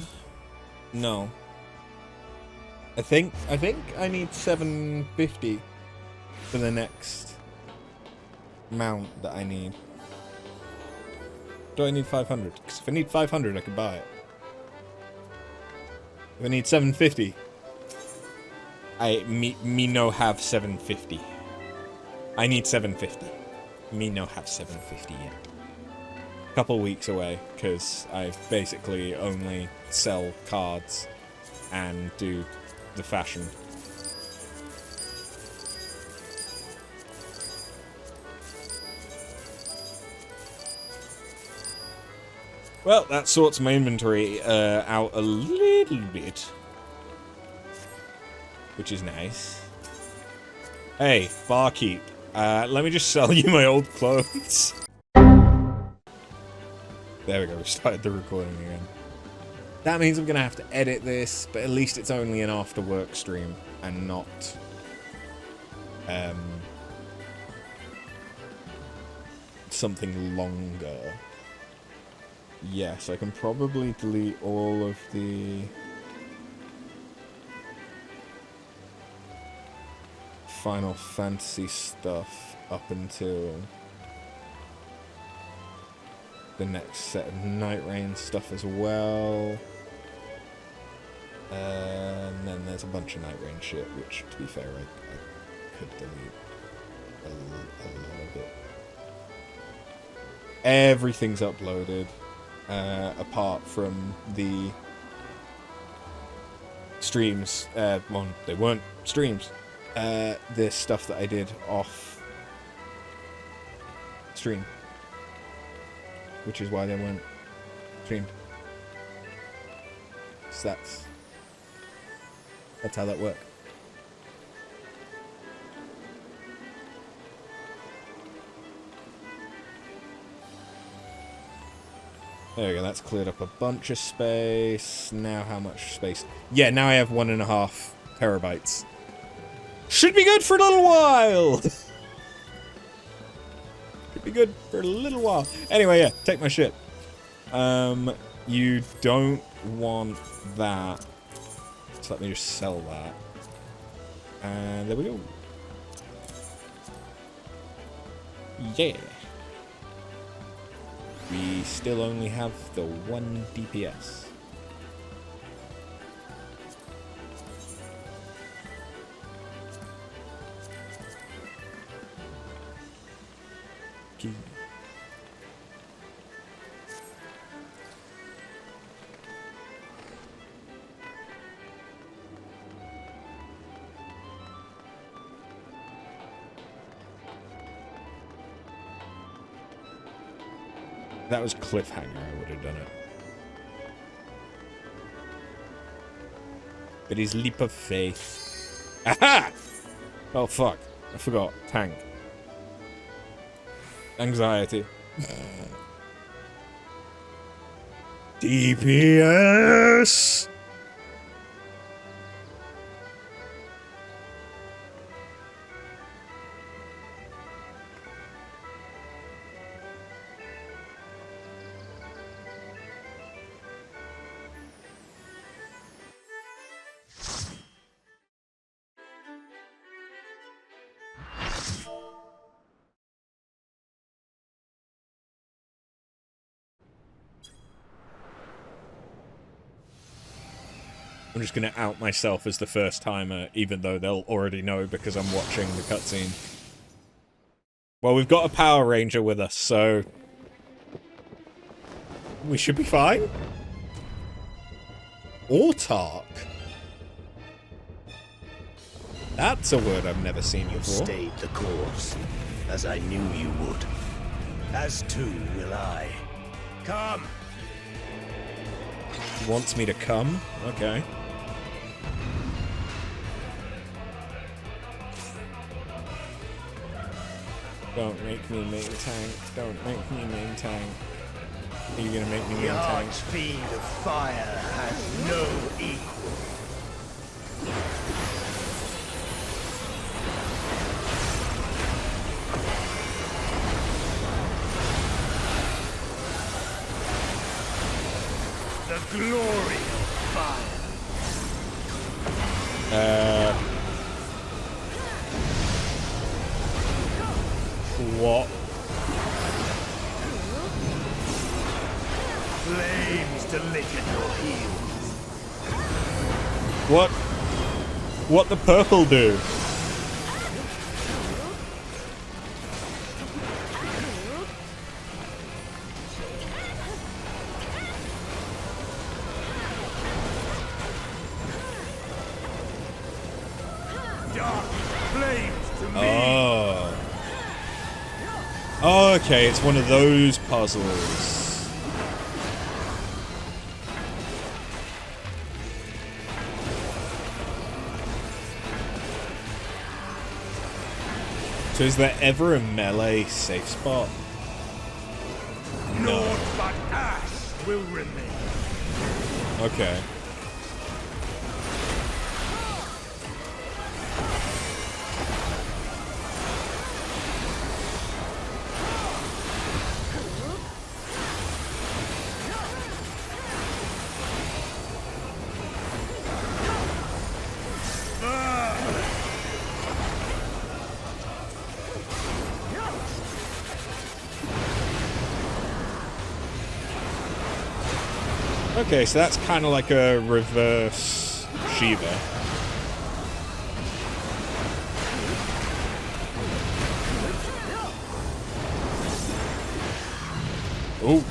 No. I think I need 750 for the next mount that I need. Do I need 500? Because if I need 500, I could buy it. If I need 750, me no have 750. I need 750. Me no have 750 yet. Couple weeks away, because I basically only sell cards and do the fashion. Well, that sorts my inventory out a little bit, which is nice. Hey, barkeep, let me just sell you my old clothes. There we go, we started the recording again. That means I'm going to have to edit this, but at least it's only an after-work stream, and not... something longer. Yes, I can probably delete all of the... Final Fantasy stuff up until... the next set of Night Rain stuff as well. And then there's a bunch of Night Rain shit, which, to be fair, I could delete a lot of it. Everything's uploaded, apart from the streams. Well, they weren't streams. The stuff that I did off stream. Which is why they weren't streamed. So that's how that worked. There we go, that's cleared up a bunch of space. Now how much space? Yeah, now I have 1.5 terabytes. Should be good for a little while! Be good for a little while. Anyway, yeah, take my shit. You don't want that. So let me just sell that. And there we go. Yeah. We still only have the 1 DPS. Key. That was cliffhanger, I would have done it. But his leap of faith. Aha! Oh fuck. I forgot. Tank. Anxiety. DPS! I'm just going to out myself as the first timer, even though they'll already know because I'm watching the cutscene. Well, we've got a Power Ranger with us, so... we should be fine? Autark? That's a word I've never seen before. You stayed the course, as I knew you would. As too will I. Come! He wants me to come? Okay. Don't make me main tank. Don't make me main tank. Are you gonna make me main The tank? archfiend of fire has no equal. The glory of fire. What? Flames to lick at your heels. What the purple do? Dark flames to me. Oh. Oh, okay, it's one of those puzzles. So is there ever a melee safe spot? Naught but ash will remain. Okay. Okay, so that's kind of like a reverse Shiva. Oh.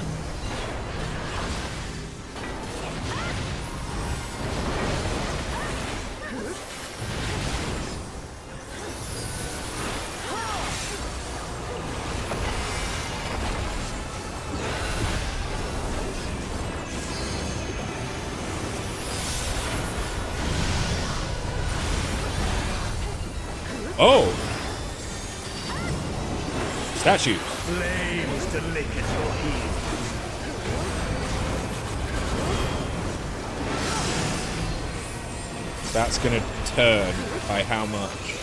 Oh! Statues. Flames to lick at your heels. That's gonna turn by how much?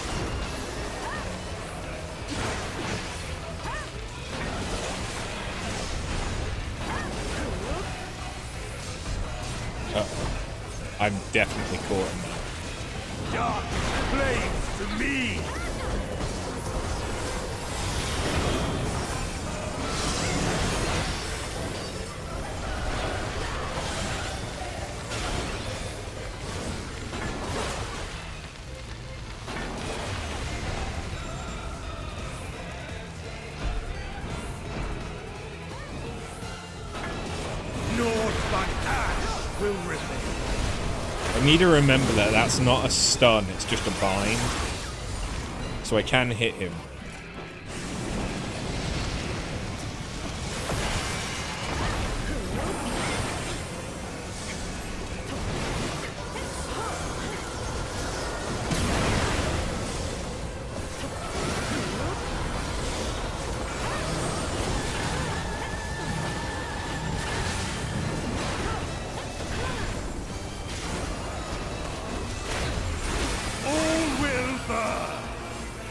Uh-oh. I'm definitely caught in that. Dark flames to me. Naught but ash will remain. I need to remember that that's not a stun, it's just a bind. So I can hit him.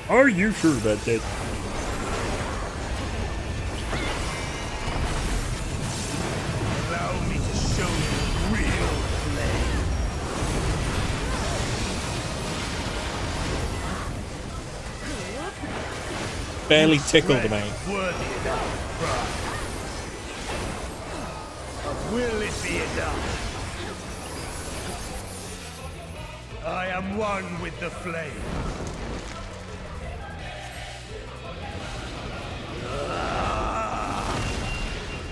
Are you sure about that? Allow me to show you real flame. Barely tickled me. Worthy enough, pride. But will it be enough? I am one with the flame.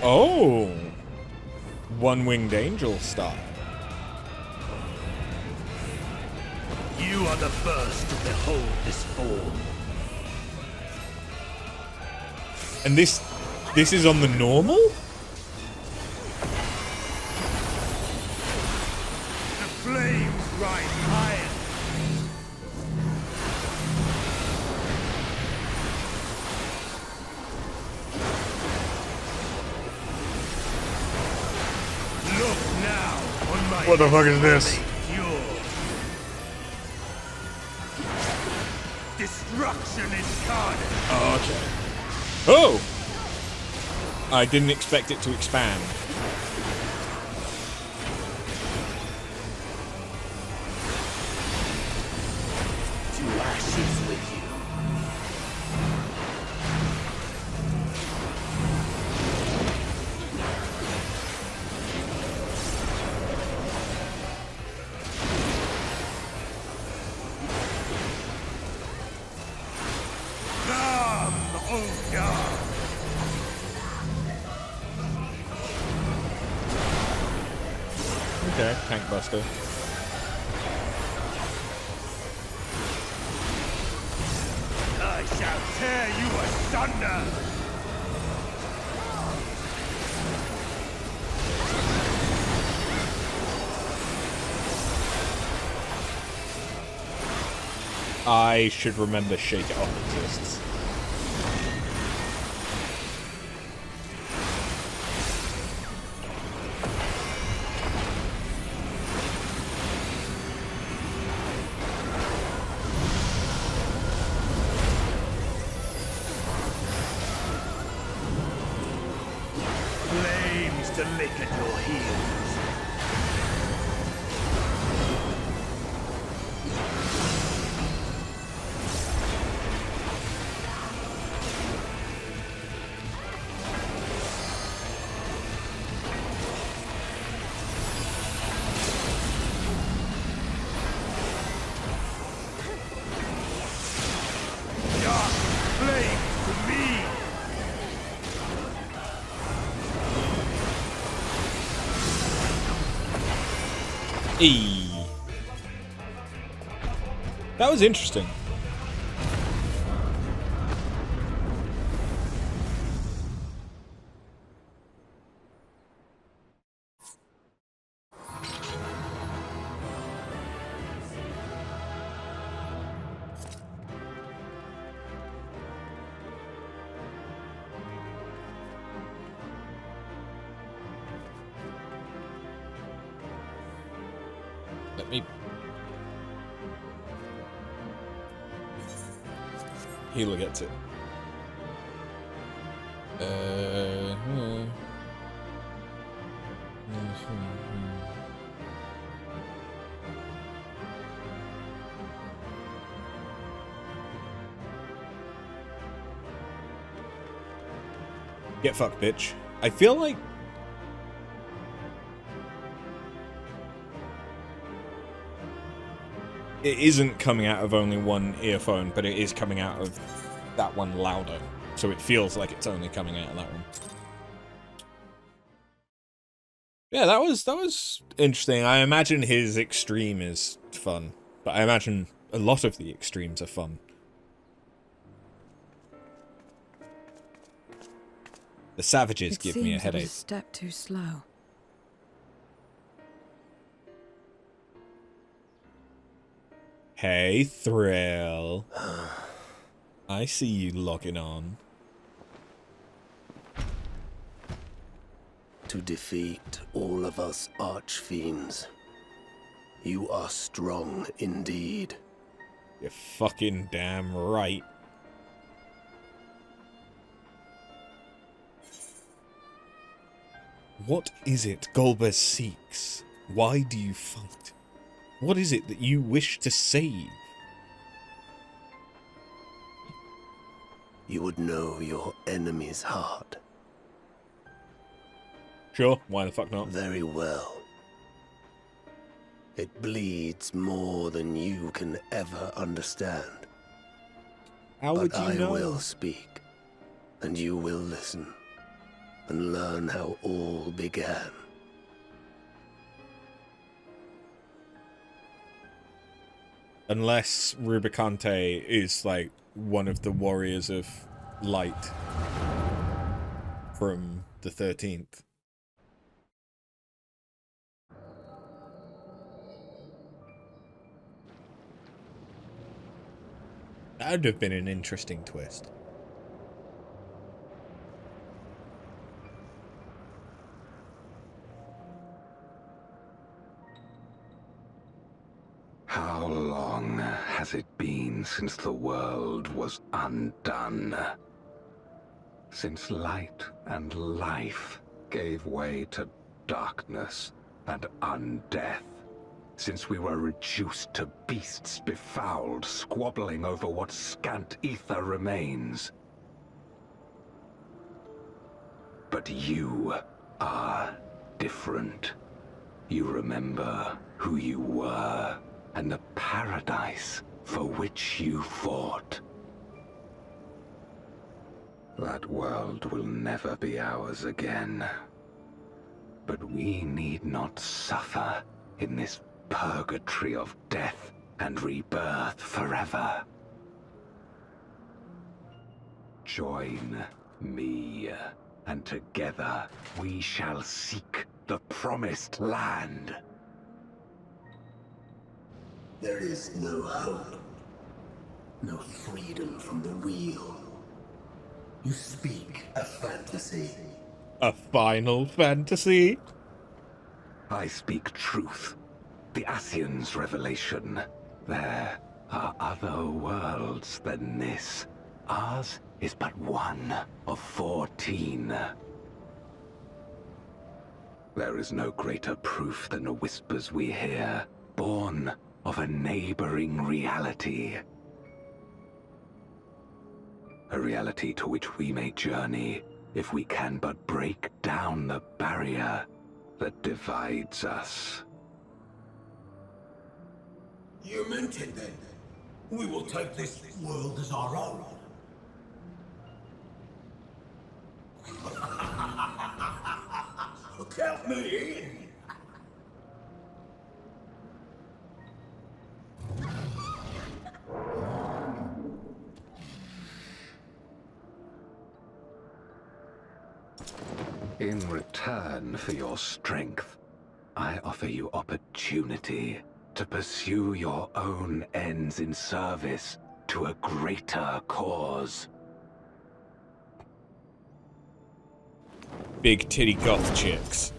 Oh! One-winged angel style. You are the first to behold this form. And this is on the normal? The flames rise higher. What the fuck is this? Destruction incarnate. Oh, okay. Oh! I didn't expect it to expand. To ashes with you. Okay, tank buster. I shall tear you asunder! I should remember Shake It Off exists. Flames to lick at your heels. Dark flames to me. E. That was interesting. Let me healer gets it. Get fucked, bitch. I feel like it isn't coming out of only one earphone, but it is coming out of that one louder. So it feels like it's only coming out of that one. Yeah, that was interesting. I imagine his extreme is fun, but I imagine a lot of the extremes are fun. The savages give me a headache. It seems a step too slow. Hey, Thrill. I see you logging on. To defeat all of us archfiends, you are strong indeed. You're fucking damn right. What is it Golbez seeks? Why do you fight? What is it that you wish to save? You would know your enemy's heart. Sure, why the fuck not? Very well. It bleeds more than you can ever understand. How would But you know? I will speak, and you will listen, and learn how all began. Unless Rubicante is like one of the warriors of light from the 13th. That would have been an interesting twist. has it been since the world was undone? Since light and life gave way to darkness and undeath? Since we were reduced to beasts befouled, squabbling over what scant ether remains? But you are different. You remember who you were, and the paradise for which you fought. That world will never be ours again. But we need not suffer in this purgatory of death and rebirth forever. Join me, and together we shall seek the promised land. There is no hope, no freedom from the wheel. You speak a fantasy. A Final Fantasy? I speak truth. The Ascian's revelation. There are other worlds than this. Ours is but one of 14. There is no greater proof than the whispers we hear, born of a neighboring reality. A reality to which we may journey if we can but break down the barrier that divides us. You meant it then. We will take this world as our own. Count me in. In return for your strength, I offer you opportunity to pursue your own ends in service to a greater cause. Big titty goth chicks.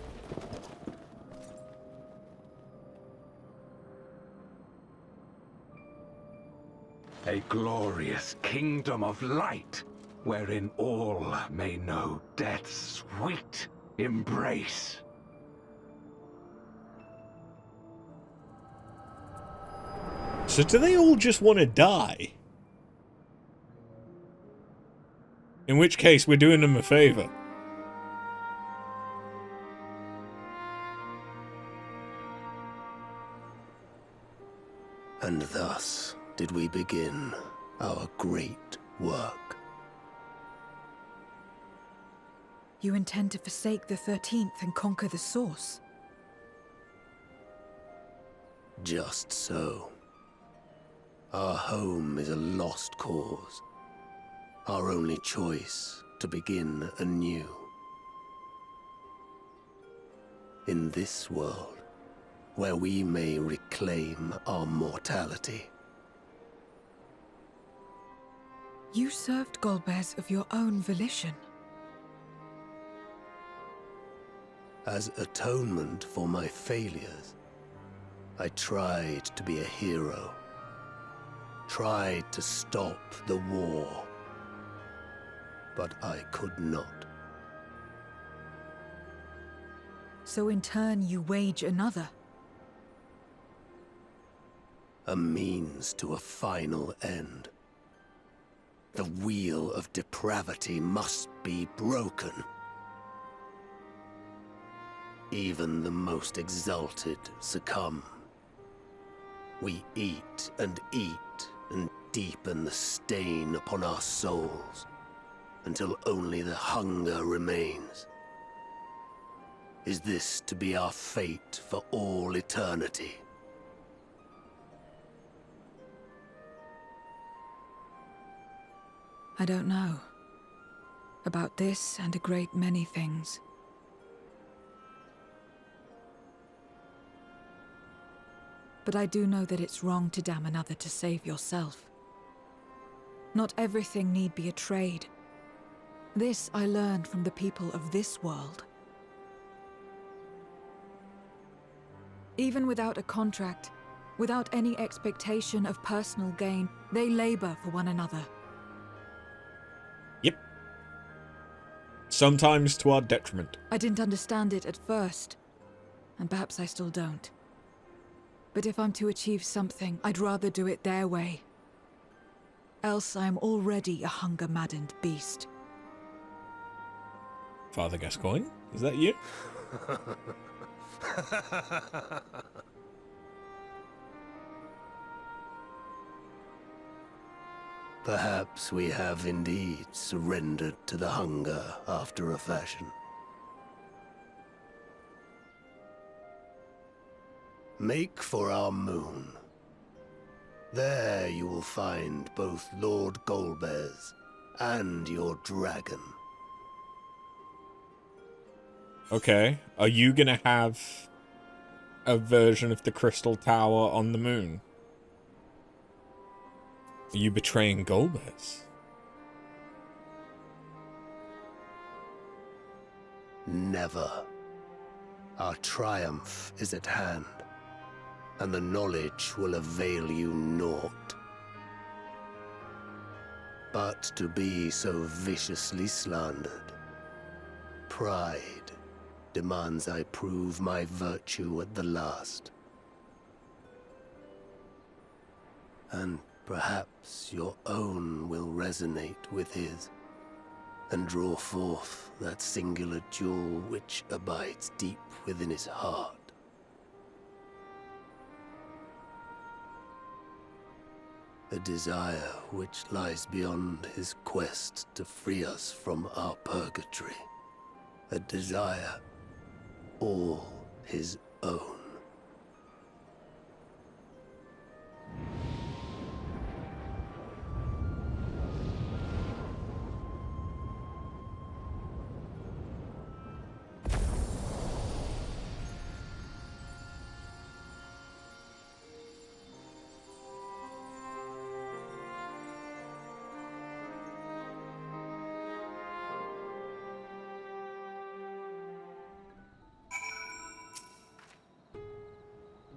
A glorious kingdom of light, wherein all may know death's sweet embrace. So do they all just want to die? In which case, we're doing them a favor. And thus did we begin our great work. You intend to forsake the 13th and conquer the Source? Just so. Our home is a lost cause. Our only choice to begin anew. In this world, where we may reclaim our mortality. You served Golbez of your own volition. As atonement for my failures, I tried to be a hero. Tried to stop the war. But I could not. So in turn you wage another. A means to a final end. The wheel of depravity must be broken. Even the most exalted succumb. We eat and deepen the stain upon our souls, until only the hunger remains. Is this to be our fate for all eternity? I don't know. About this and a great many things. But I do know that it's wrong to damn another to save yourself. Not everything need be a trade. This I learned from the people of this world. Even without a contract, Without any expectation of personal gain, they labor for one another. Yep. Sometimes to our detriment. I didn't understand it at first, and perhaps I still don't. But if I'm to achieve something, I'd rather do it their way. Else I'm already a hunger-maddened beast. Father Gascoigne, is that you? Perhaps we have indeed surrendered to the hunger after a fashion. Make for our moon. There you will find both Lord Golbez and your dragon. Okay. Are you gonna have a version of the Crystal Tower on the moon? Are you betraying Golbez? Never. Our triumph is at hand, and the knowledge will avail you naught. But to be so viciously slandered, pride demands I prove my virtue at the last. And perhaps your own will resonate with his, and draw forth that singular jewel which abides deep within his heart. A desire which lies beyond his quest to free us from our purgatory. A desire all his own.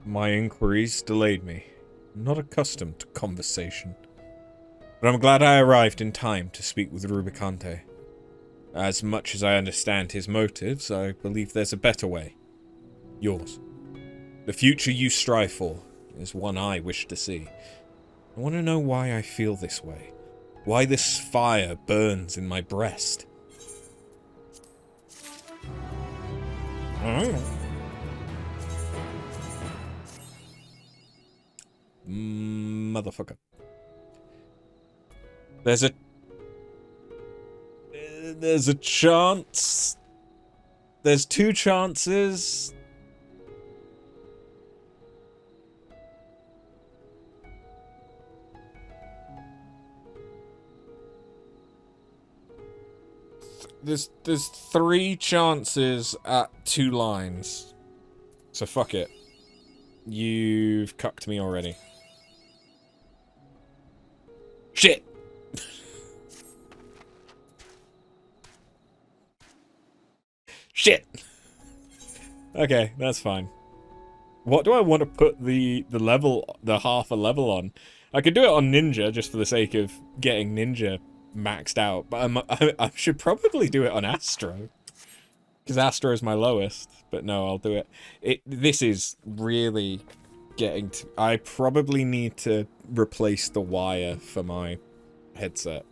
My inquiries delayed me. I'm not accustomed to conversation. But I'm glad I arrived in time to speak with Rubicante. As much as I understand his motives, I believe there's a better way. Yours. The future you strive for is one I wish to see. I want to know why I feel this way. Why this fire burns in my breast. Motherfucker. There's a chance. There's two chances. There's three chances at two lines. So fuck it. You've cucked me already. Shit! Shit! Okay, that's fine. What do I want to put the half a level on? I could do it on Ninja, just for the sake of getting Ninja maxed out, but I should probably do it on Astro. Because Astro is my lowest, but no, I'll do it. This is really getting to... I probably need to replace the wire for my headset.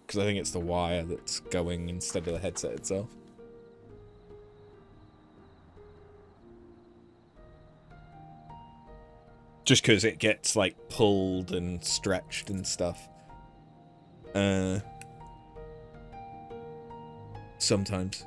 Because I think it's the wire that's going instead of the headset itself. Just because it gets, like, pulled and stretched and stuff. Sometimes.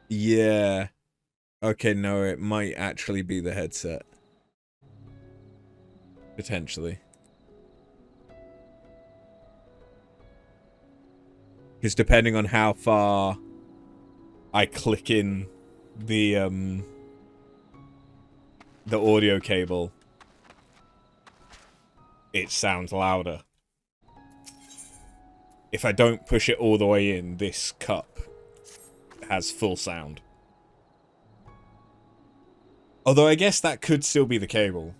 Yeah. Okay, no, it might actually be the headset. Potentially. Because depending on how far I click in the audio cable, it sounds louder. If I don't push it all the way in, this cup has full sound. Although I guess that could still be the cable.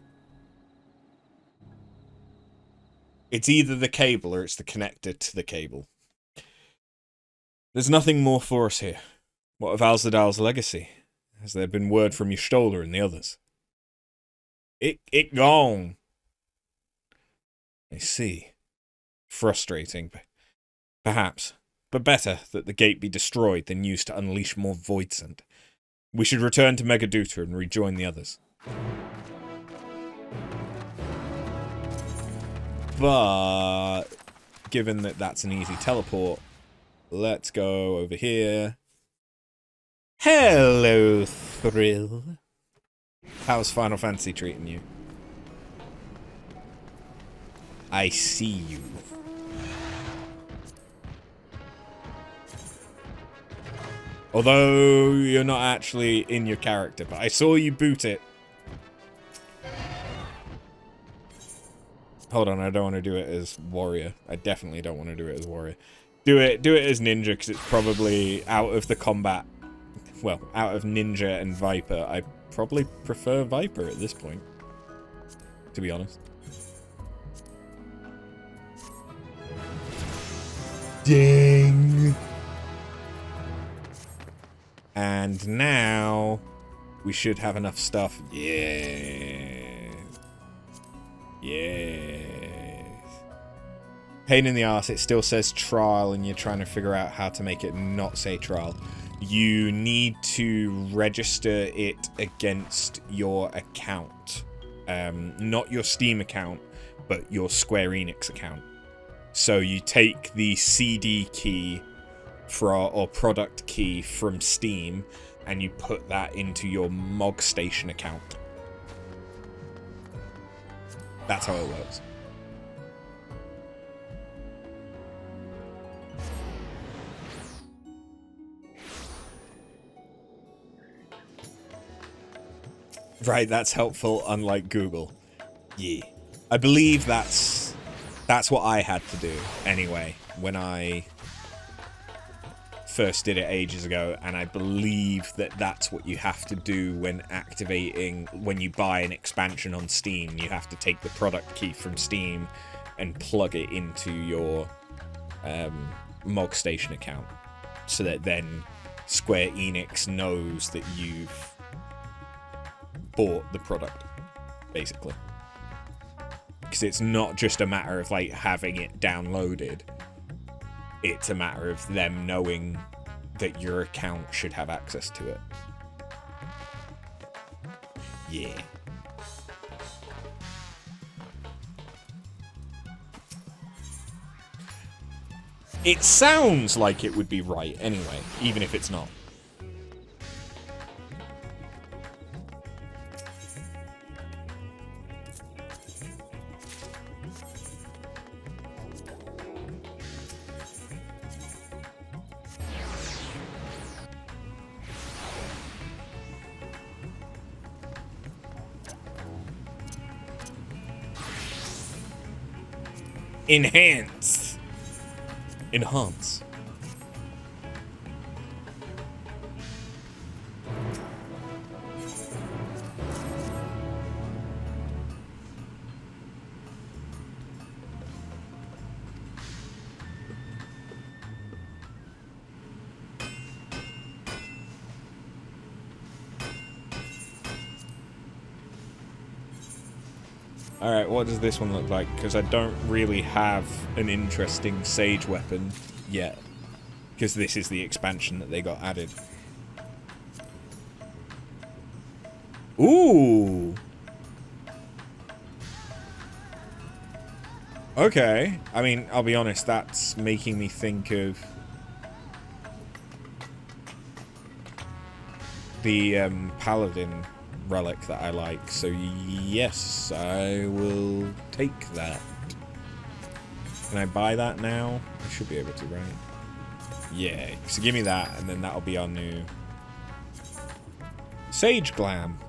It's either the cable or it's the connector to the cable. There's nothing more for us here. What of Alzadal's legacy? Has there been word from Y'shtola and the others? It gone. I see. Frustrating, perhaps. But better that the gate be destroyed than used to unleash more Voidsent. We should return to Megaduta and rejoin the others. But given that that's an easy teleport, let's go over here. Hello, Thrill. How's Final Fantasy treating you? I see you. Although you're not actually in your character, but I saw you boot it. Hold on, I don't want to do it as warrior. I definitely don't want to do it as warrior. Do it as ninja, because it's probably out of the combat. Well, out of ninja and Viper, I probably prefer Viper at this point, to be honest. Ding! And now we should have enough stuff. Yeah. Yes. Pain in the ass, it still says trial and you're trying to figure out how to make it not say trial. You need to register it against your account. Not your Steam account, but your Square Enix account. So you take the CD key or product key from Steam and you put that into your MogStation account. That's how it works. Right, that's helpful, unlike Google. Yeah. I believe that's what I had to do, anyway, when I first did it ages ago, and I believe that that's what you have to do when when you buy an expansion on Steam. You have to take the product key from Steam and plug it into your MogStation account, so that then Square Enix knows that you've bought the product, basically. Because it's not just a matter of like having it downloaded, it's a matter of them knowing that your account should have access to it. Yeah. It sounds like it would be right anyway, even if it's not. Enhance. Alright, what does this one look like? Because I don't really have an interesting Sage weapon yet. Because this is the expansion that they got added. Ooh! Okay. I mean, I'll be honest, that's making me think of the paladin relic that I like, so yes, I will take that. Can I buy that now? I should be able to, right? Yeah, so give me that, and then that'll be our new Sage Glam.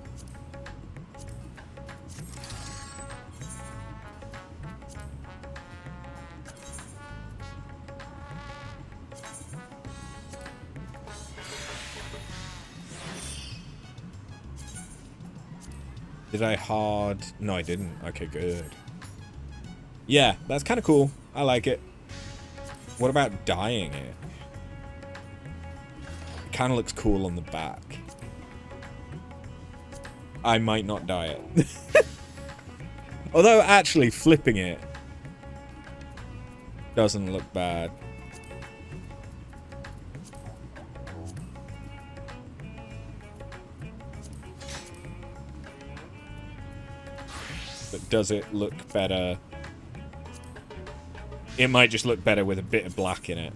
Did I hard? No, I didn't. Okay, good. Yeah, that's kind of cool. I like it. What about dyeing it? It kind of looks cool on the back. I might not dye it. Although, actually, flipping it doesn't look bad. But does it look better? It might just look better with a bit of black in it.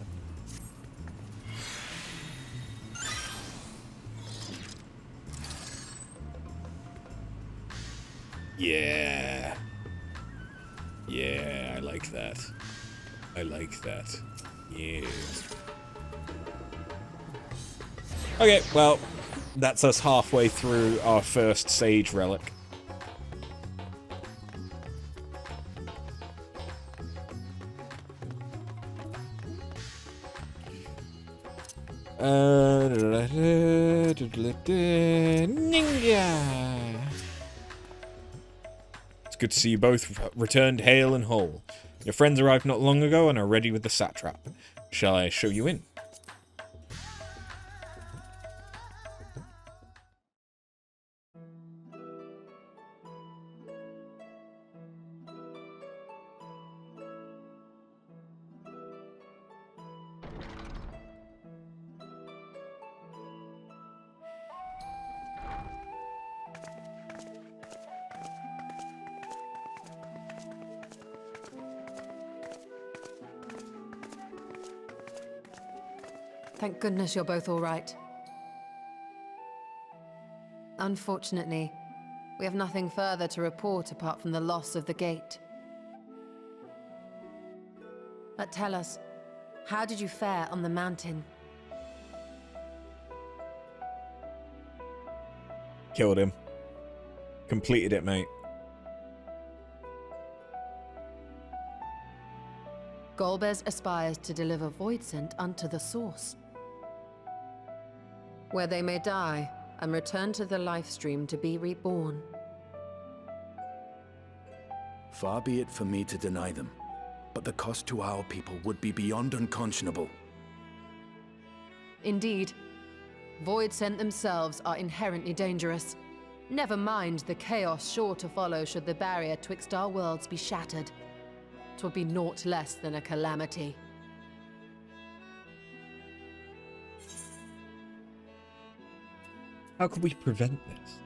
Yeah. Yeah, I like that. I like that. Yeah. Okay, well, that's us halfway through our first Sage Relic. It's good to see you both returned hale and whole. Your friends arrived not long ago and are ready with the satrap. Shall I show you in? Thank goodness you're both all right. Unfortunately, we have nothing further to report apart from the loss of the gate. But tell us, how did you fare on the mountain? Killed him. Completed it, mate. Golbez aspires to deliver Voidsent unto the source, where they may die and return to the lifestream to be reborn. Far be it for me to deny them, but the cost to our people would be beyond unconscionable. Indeed, Voidsent themselves are inherently dangerous. Never mind the chaos sure to follow should the barrier twixt our worlds be shattered. 'Twould be naught less than a calamity. How could we prevent this?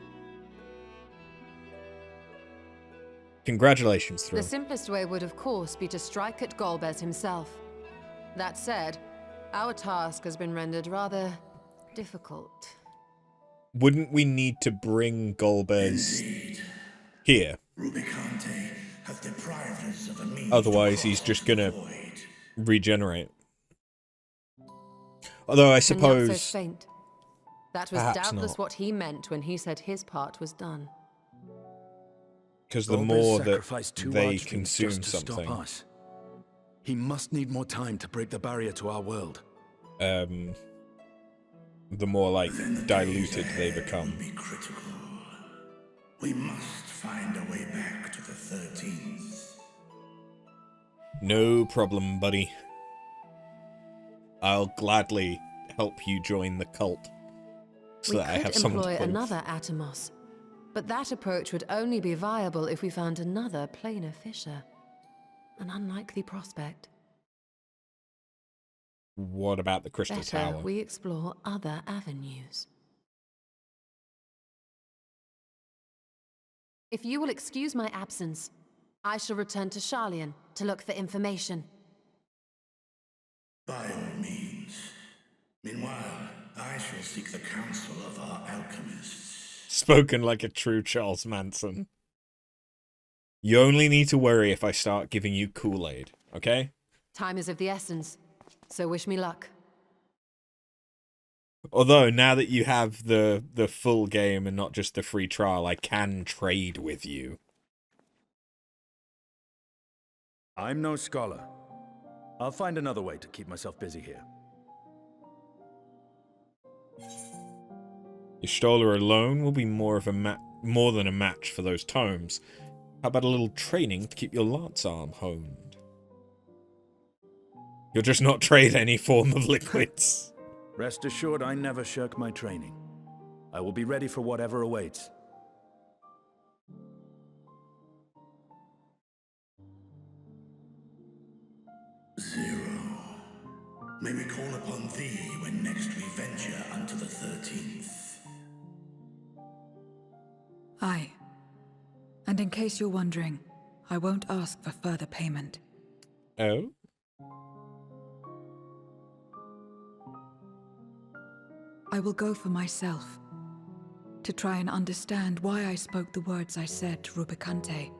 Congratulations, Thrill. The simplest way would, of course, be to strike at Golbez himself. That said, our task has been rendered rather difficult. Wouldn't we need to bring Golbez here? Rubicante has deprived us of a means. Otherwise, he's just gonna regenerate. Although I suppose... And not so faint. That was doubtless not. what he meant when he said his part was done. Because the more that they consume something... He must need more time to break the barrier to our world. The more, like, diluted they become. Be critical. We must find a way back to the 13th. No problem, buddy. I'll gladly help you join the cult. So that I have someone to We could prove. employ another Atomos, but that approach would only be viable if we found another planar fissure. An unlikely prospect. What about the Crystal Better Tower? we explore other avenues. If you will excuse my absence, I shall return to Sharlayan to look for information. By all means. Meanwhile, I shall seek the counsel of our alchemists. Spoken like a true Charles Manson. You only need to worry if I start giving you Kool-Aid, okay? Time is of the essence, so wish me luck. Although, now that you have the full game and not just the free trial, I can trade with you. I'm no scholar. I'll find another way to keep myself busy here. Your Stoller alone will be more than a match for those tomes. How about a little training to keep your lance arm honed? You'll just not trade any form of liquids. Rest assured, I never shirk my training. I will be ready for whatever awaits. Zero. May we call upon thee when next we venture unto the 13th? Aye. And in case you're wondering, I won't ask for further payment. Oh? I will go for myself, to try and understand why I spoke the words I said to Rubicante.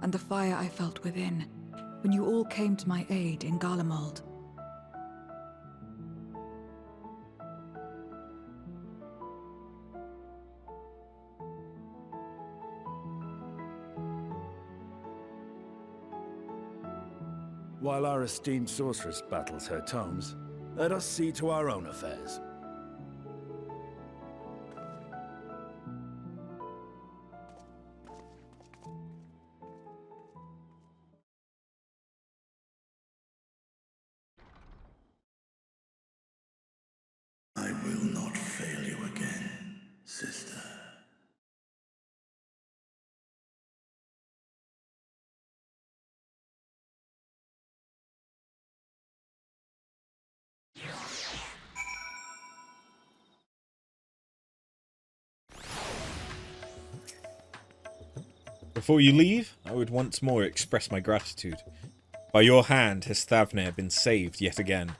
And the fire I felt within, when you all came to my aid in Garlemald. While our esteemed sorceress battles her tomes, let us see to our own affairs. I will not fail you again, sister. Before you leave, I would once more express my gratitude. By your hand has Thavnair been saved yet again.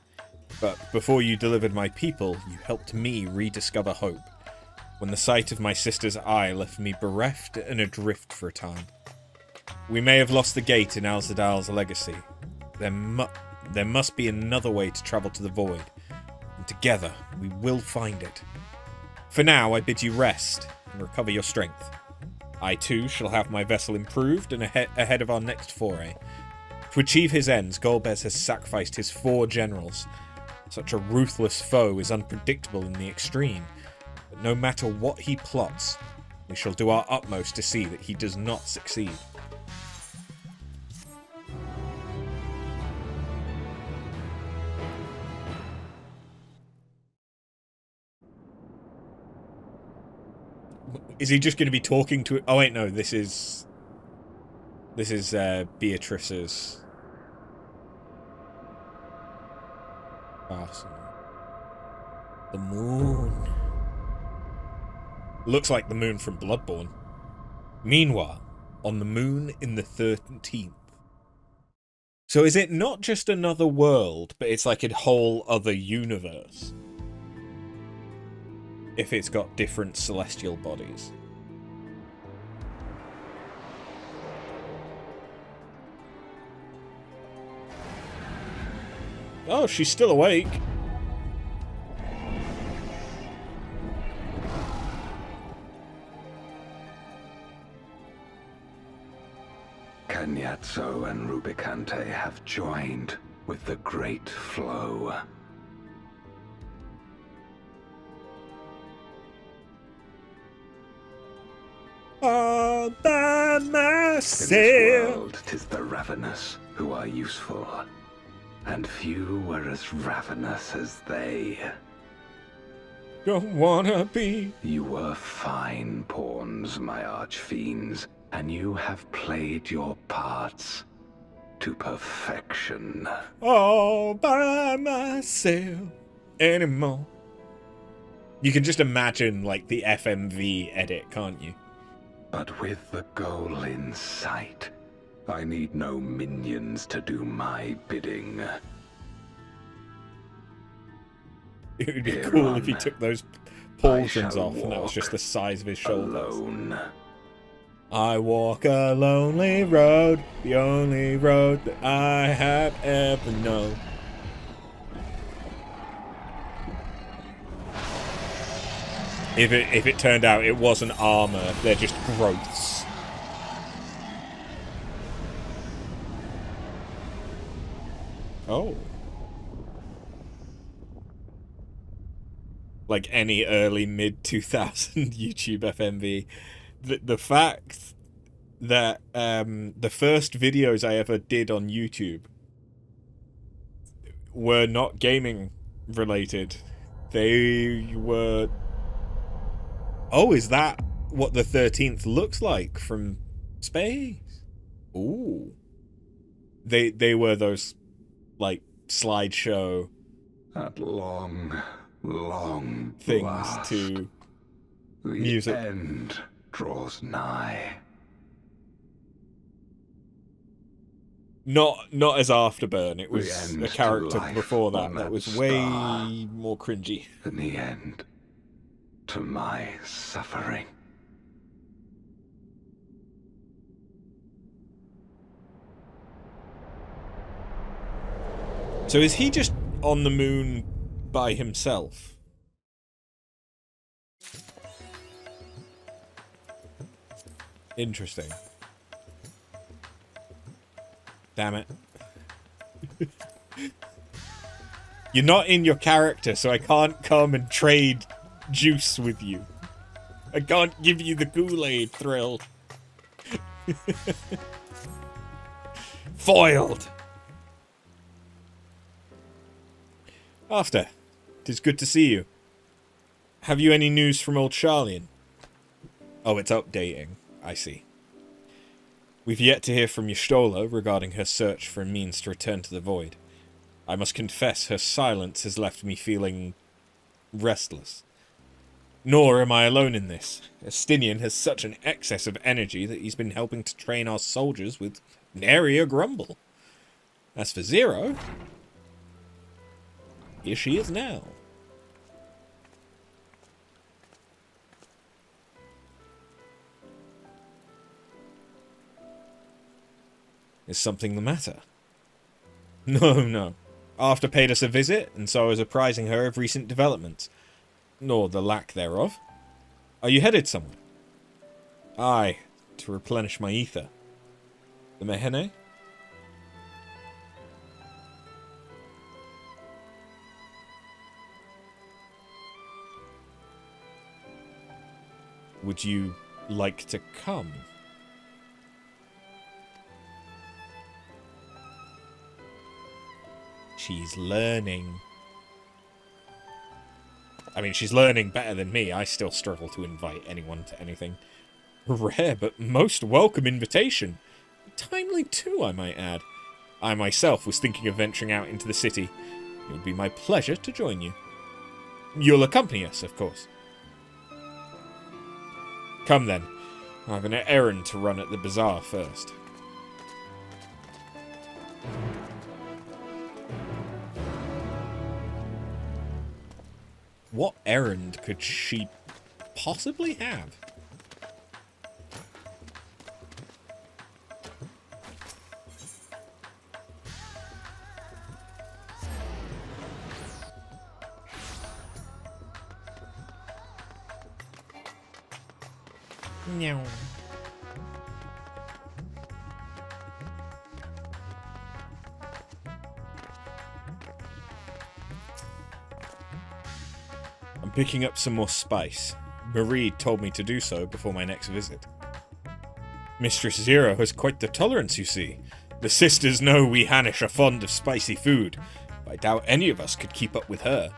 But before you delivered my people, you helped me rediscover hope, when the sight of my sister's eye left me bereft and adrift for a time. We may have lost the gate in Alzadal's legacy. There must be another way to travel to the Void, and together we will find it. For now, I bid you rest and recover your strength. I too shall have my vessel improved and ahead of our next foray. To achieve his ends, Golbez has sacrificed his 4 generals. Such a ruthless foe is unpredictable in the extreme, but no matter what he plots, we shall do our utmost to see that he does not succeed. Is he just going to be talking to... Oh wait, no, this is Beatrice's castle. The moon. Looks like the moon from Bloodborne. Meanwhile, on the moon in the 13th. So is it not just another world, but it's like a whole other universe? If it's got different celestial bodies. Oh, she's still awake. Cagnazzo and Rubicante have joined with the Great Flow. All by myself. In this world, 'tis the ravenous who are useful, and few were as ravenous as they. Don't wanna be. You were fine pawns, my archfiends, and you have played your parts to perfection. All by myself anymore. You can just imagine, like, the FMV edit, can't you? But with the goal in sight, I need no minions to do my bidding. It would be Here cool if he on, took those I pauldrons shall off and that was just the size of his shoulders. alone. I walk a lonely road, the only road that I have ever known. If it turned out it wasn't armor, they're just growths. Oh. Like any early mid-2000 YouTube FMV. The fact that the first videos I ever did on YouTube were not gaming related. They were... Oh, is that what the 13th looks like from space? Ooh. They were those, like, slideshow... At long things last, to the music. end draws nigh. Not as Afterburn. It was end a to character life before that on that that was star. way more cringy. In the end, to my suffering. So is he just on the moon by himself? Interesting. Damn it. You're not in your character, so I can't come and trade juice with you. I can't give you the Kool-Aid thrill. Foiled! After, it is good to see you. Have you any news from old Charlian? Oh, it's updating. I see. We've yet to hear from Y'shtola regarding her search for a means to return to the Void. I must confess her silence has left me feeling restless. Nor am I alone in this. Estinian has such an excess of energy that he's been helping to train our soldiers with nary a grumble. As for Zero, here she is now. Is something the matter? No. After paid us a visit, and so I was apprising her of recent developments. Nor the lack thereof. Are you headed somewhere? Aye, to replenish my ether. The Mehene? Would you like to come? She's learning. I mean, she's learning better than me. I still struggle to invite anyone to anything. Rare, but most welcome invitation. Timely too, I might add. I myself was thinking of venturing out into the city. It would be my pleasure to join you. You'll accompany us, of course. Come then. I have an errand to run at the bazaar first. What errand could she possibly have? Meow. I'm picking up some more spice. Marie told me to do so before my next visit. Mistress Zero has quite the tolerance, you see. The sisters know we Hanish are fond of spicy food, but I doubt any of us could keep up with her.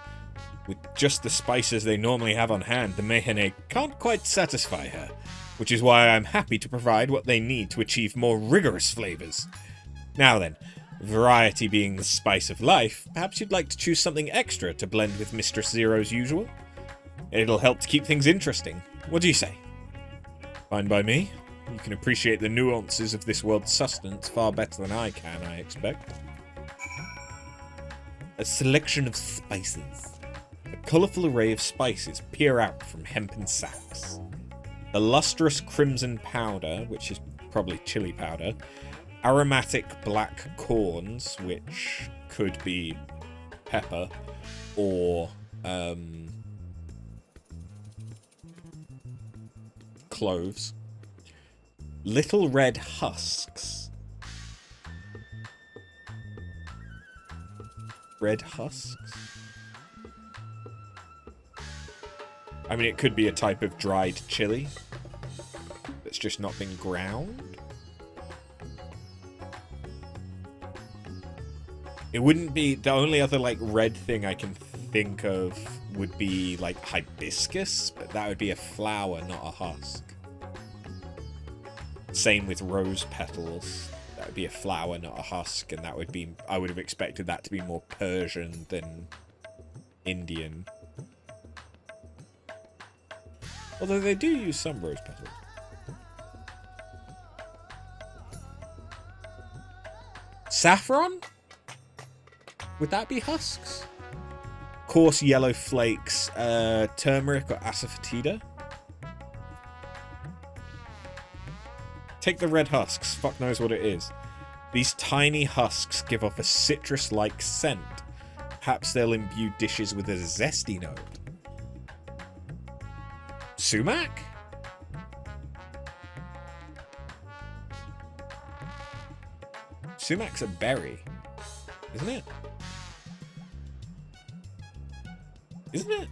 With just the spices they normally have on hand, the Mehene can't quite satisfy her, which is why I'm happy to provide what they need to achieve more rigorous flavors. Now then, variety being the spice of life, perhaps you'd like to choose something extra to blend with Mistress Zero's usual? It'll help to keep things interesting. What do you say? Fine by me. You can appreciate the nuances of this world's sustenance far better than I can, I expect. A selection of spices. A colourful array of spices peer out from hempen sacks. The lustrous crimson powder, which is probably chili powder, aromatic black corns, which could be pepper, or cloves. Little red husks. Red husks? I mean, it could be a type of dried chili that's just not been ground. It wouldn't be... The only other, like, red thing I can think of would be, like, hibiscus, but that would be a flower, not a husk. Same with rose petals. That would be a flower, not a husk, and that would be... I would have expected that to be more Persian than Indian. Although they do use some rose petals. Saffron? Would that be husks? Coarse yellow flakes, turmeric or asafoetida? Take the red husks. Fuck knows what it is. These tiny husks give off a citrus-like scent. Perhaps they'll imbue dishes with a zesty note. Sumac? Sumac's a berry, isn't it? Isn't it?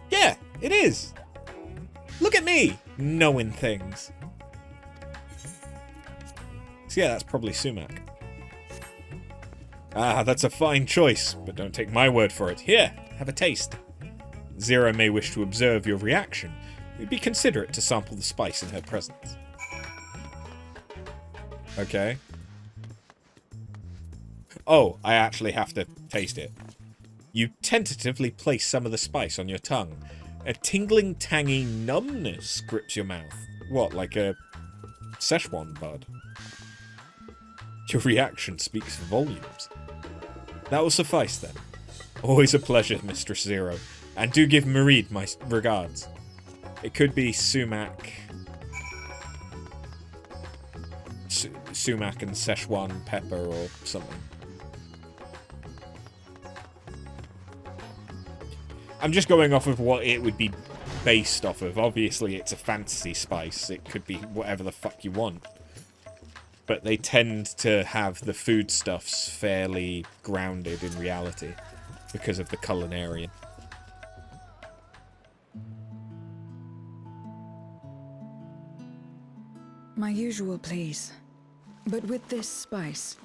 Yeah, it is. Look at me, knowing things. So yeah, that's probably sumac. Ah, that's a fine choice, but don't take my word for it. Here, have a taste. Zero may wish to observe your reaction. It'd be considerate to sample the spice in her presence. Okay. Oh, I actually have to taste it. You tentatively place some of the spice on your tongue. A tingling, tangy numbness grips your mouth. What, like a Szechuan bud? Your reaction speaks volumes. That will suffice then. Always a pleasure, Mistress Zero. And do give Marid my regards. It could be sumac. Sumac and Szechuan pepper or something. I'm just going off of what it would be based off of. Obviously, it's a fantasy spice. It could be whatever the fuck you want. But they tend to have the foodstuffs fairly grounded in reality because of the culinarian. My usual, please. But with this spice.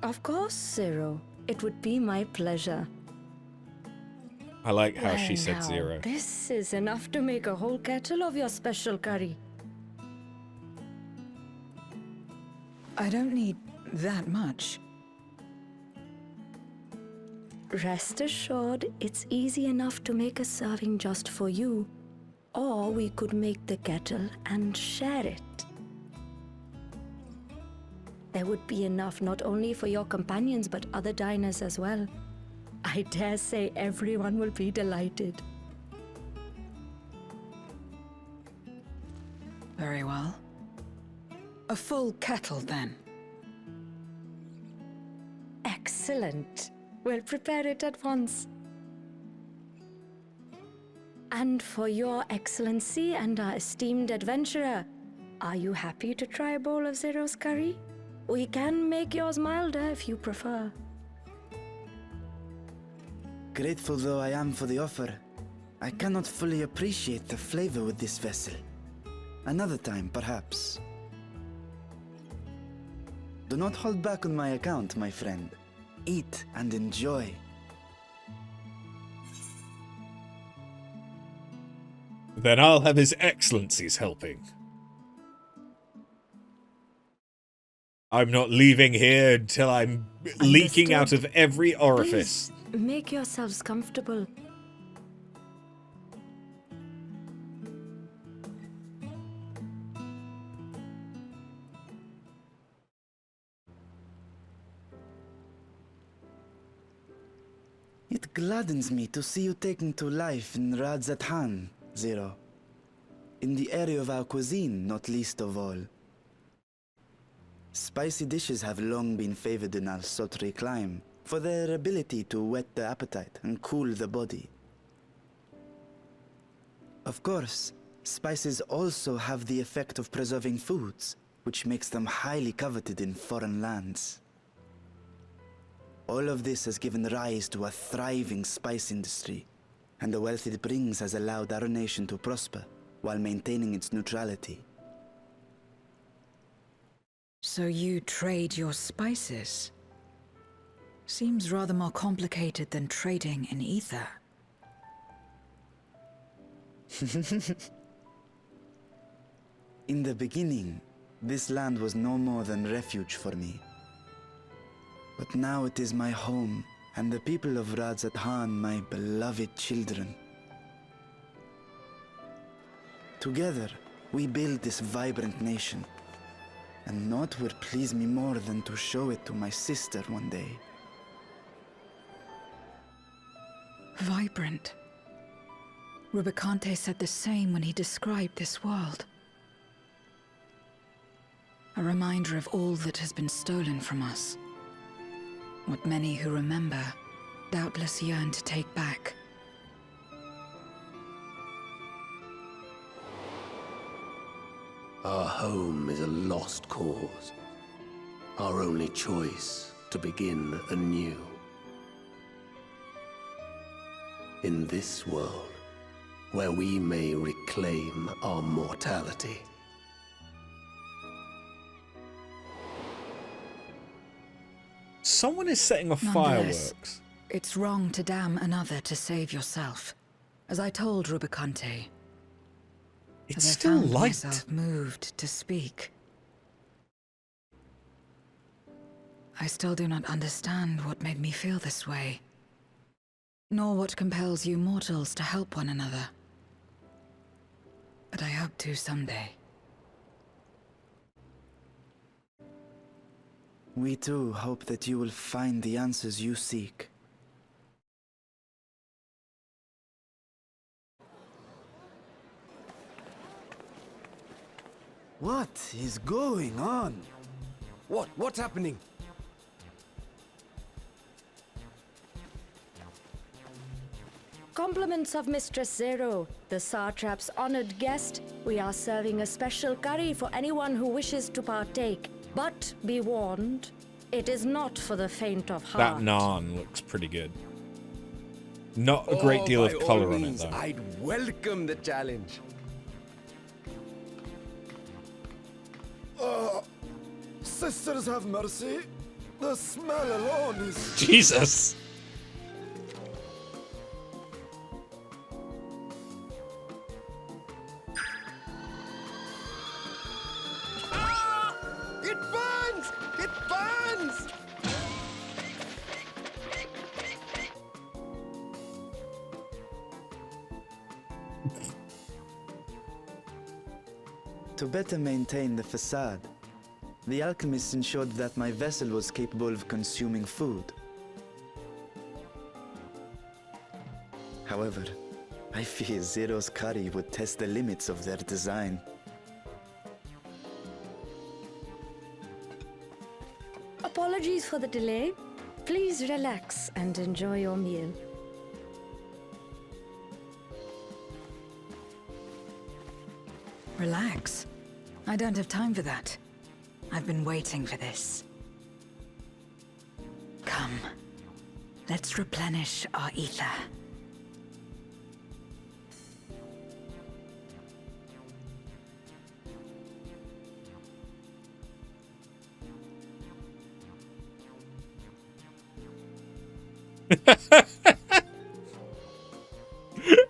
Of course, Zero. It would be my pleasure. I like how she Well, said now, zero. This is enough to make a whole kettle of your special curry. I don't need that much. Rest assured, it's easy enough to make a serving just for you. Or we could make the kettle and share it. There would be enough not only for your companions but other diners as well. I dare say everyone will be delighted. Very well. A full kettle, then. Excellent. We'll prepare it at once. And for your excellency and our esteemed adventurer, are you happy to try a bowl of Zero's curry? We can make yours milder if you prefer. Grateful though I am for the offer, I cannot fully appreciate the flavor with this vessel. Another time, perhaps. Do not hold back on my account, my friend. Eat and enjoy. Then I'll have His Excellency's helping. I'm not leaving here until I'm leaking out of every orifice. Make yourselves comfortable. It gladdens me to see you taking to life in Radzatan, Zero. In the area of our cuisine, not least of all. Spicy dishes have long been favored in our sultry clime for their ability to whet the appetite and cool the body. Of course, spices also have the effect of preserving foods, which makes them highly coveted in foreign lands. All of this has given rise to a thriving spice industry, and the wealth it brings has allowed our nation to prosper while maintaining its neutrality. So you trade your spices? Seems rather more complicated than trading in ether. In the beginning, this land was no more than refuge for me. But now it is my home, and the people of Radzatan my beloved children. Together, we build this vibrant nation, and naught would please me more than to show it to my sister one day. Vibrant. Rubicante said the same when he described this world. A reminder of all that has been stolen from us. What many who remember doubtless yearn to take back. Our home is a lost cause. Our only choice to begin anew. In this world, where we may reclaim our mortality. Someone is setting off Nonetheless, fireworks. It's wrong to damn another to save yourself, as I told Rubicante. It's as I still found light. myself moved to speak. I still do not understand what made me feel this way, nor what compels you mortals to help one another. But I hope to someday. We too hope that you will find the answers you seek. What is going on? What's happening? Compliments of Mistress Zero, the Satrap's honored guest. We are serving a special curry for anyone who wishes to partake. But be warned, it is not for the faint of heart. That naan looks pretty good. Not a great deal of colour on it, though. I'd welcome the challenge. Sisters have mercy. The smell alone is... Jesus! It burns! It burns! To better maintain the facade, the alchemists ensured that my vessel was capable of consuming food. However, I fear Zero's curry would test the limits of their design. Apologies for the delay. Please relax and enjoy your meal. Relax. I don't have time for that. I've been waiting for this. Come. Let's replenish our ether.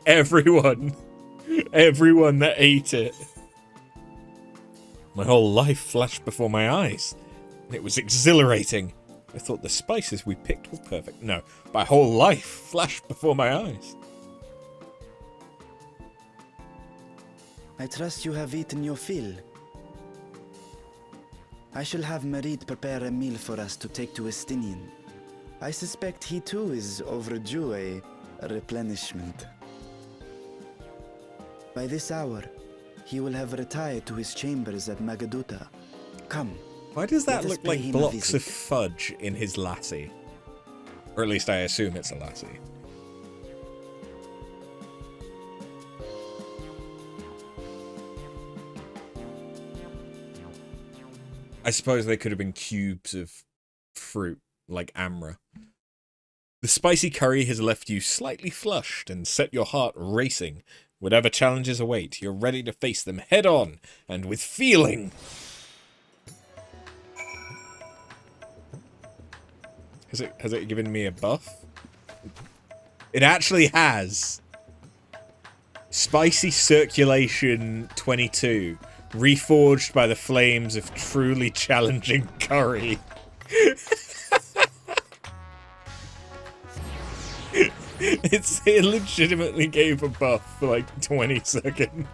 Everyone that ate it. My whole life flashed before my eyes. It was exhilarating. I thought the spices we picked were perfect. No, my whole life flashed before my eyes. I trust you have eaten your fill. I shall have Merit prepare a meal for us to take to Estinian. I suspect he too is overdue a replenishment. By this hour, he will have retired to his chambers at Magaduta. Come. Why does that let us look pay like him a blocks visit. of fudge in his lassie? Or at least I assume it's a lassie. I suppose they could have been cubes of fruit, like Amra. The spicy curry has left you slightly flushed and set your heart racing. Whatever challenges await, you're ready to face them head on and with feeling. Has it given me a buff? It actually has. Spicy Circulation 22. Reforged by the flames of truly challenging curry. It legitimately gave a buff for like 20 seconds.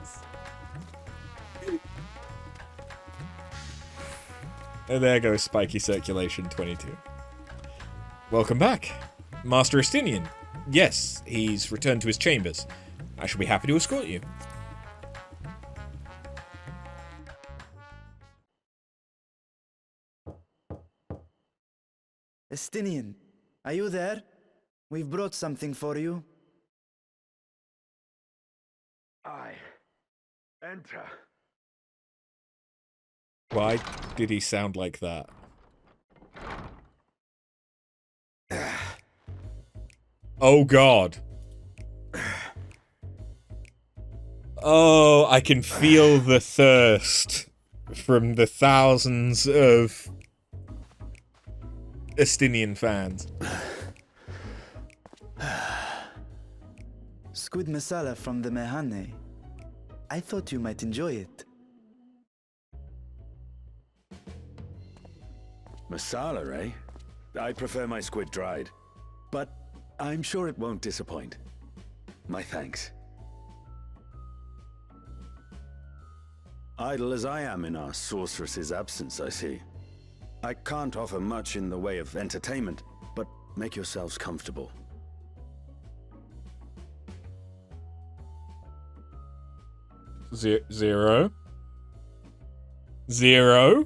And there goes Spiky Circulation 22. Welcome back. Master Estinian. Yes, he's returned to his chambers. I shall be happy to escort you. Estinian, are you there? We've brought something for you. Enter. Why did he sound like that? Oh god. Oh, I can feel the thirst from the thousands of Estinian fans. Squid masala from the Mehane. I thought you might enjoy it. Masala, eh? I prefer my squid dried. But I'm sure it won't disappoint. My thanks. Idle as I am in our sorceress's absence, I see. I can't offer much in the way of entertainment, but make yourselves comfortable. Zero. Zero.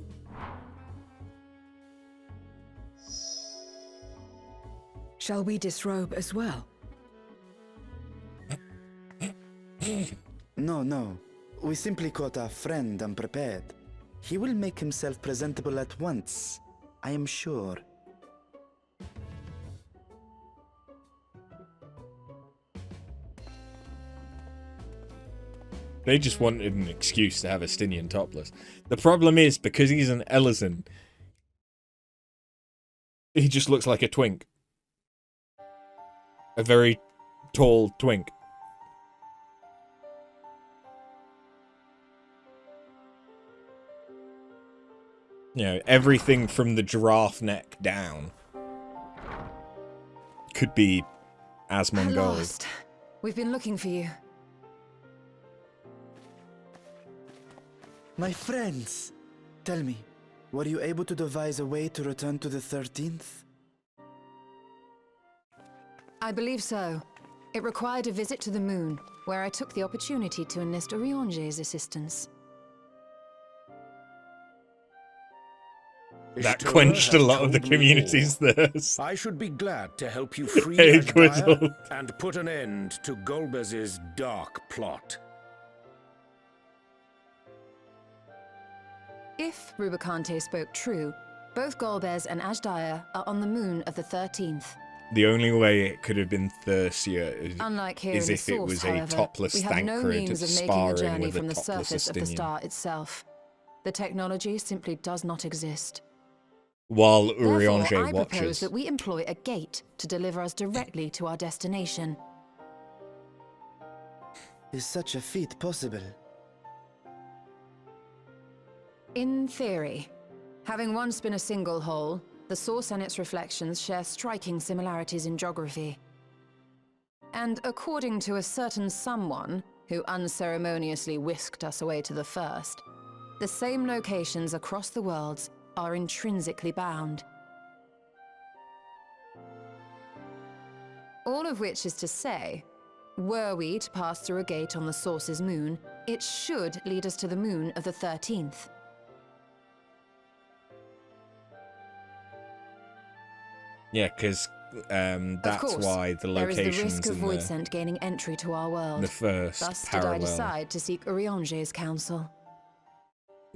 Shall we disrobe as well? No. We simply caught our friend unprepared. He will make himself presentable at once, I am sure. They just wanted an excuse to have Estinian topless. The problem is, because he's an Ellison, he just looks like a twink. A very tall twink. You know, everything from the giraffe neck down could be Asmongold. Lost. We've been looking for you. My friends, tell me, were you able to devise a way to return to the 13th? I believe so. It required a visit to the moon, where I took the opportunity to enlist Orionge's assistance. That quenched a lot of the community's thirst. I should be glad to help you free Hey, Ashdaya Quizzle. and put an end to Golbez's dark plot. If Rubicante spoke true, both Golbez and Ashdaya are on the moon of the 13th. The only way it could have been thirstier Unlike here is in the if it source, was a however, topless we have no Thancred means of making the sparring journey with a from the topless surface of the Estinian. star itself. The technology simply does not exist. While Therefore, Urianger I propose watches. that we employ a gate to deliver us directly to our destination. Is such a feat possible? In theory, having once been a single hole, The source and its reflections share striking similarities in geography. And according to a certain someone who unceremoniously whisked us away to the first, the same locations across the worlds are intrinsically bound. All of which is to say, were we to pass through a gate on the source's moon, it should lead us to the moon of the 13th. Yeah, because that's why the there is locations the risk of in Voidsent gaining entry to our world. the first Thus parallel did I decide to seek Urianger's counsel.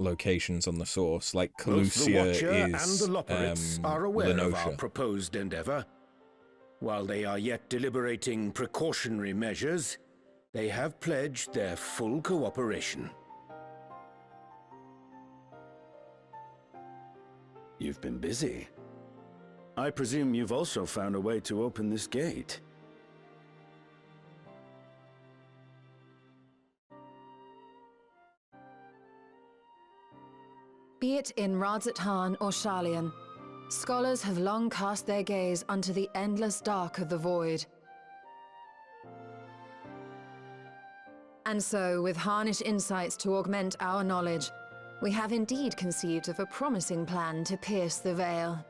locations on the source, like Both the Calusia Watcher and is the Loporrits are aware of our Lenosha. proposed endeavor. While they are yet deliberating precautionary measures, they have pledged their full cooperation. You've been busy. I presume you've also found a way to open this gate. Be it in Radzat-Han or Sharlayan, scholars have long cast their gaze unto the endless dark of the void. And so, with harnish insights to augment our knowledge, we have indeed conceived of a promising plan to pierce the veil.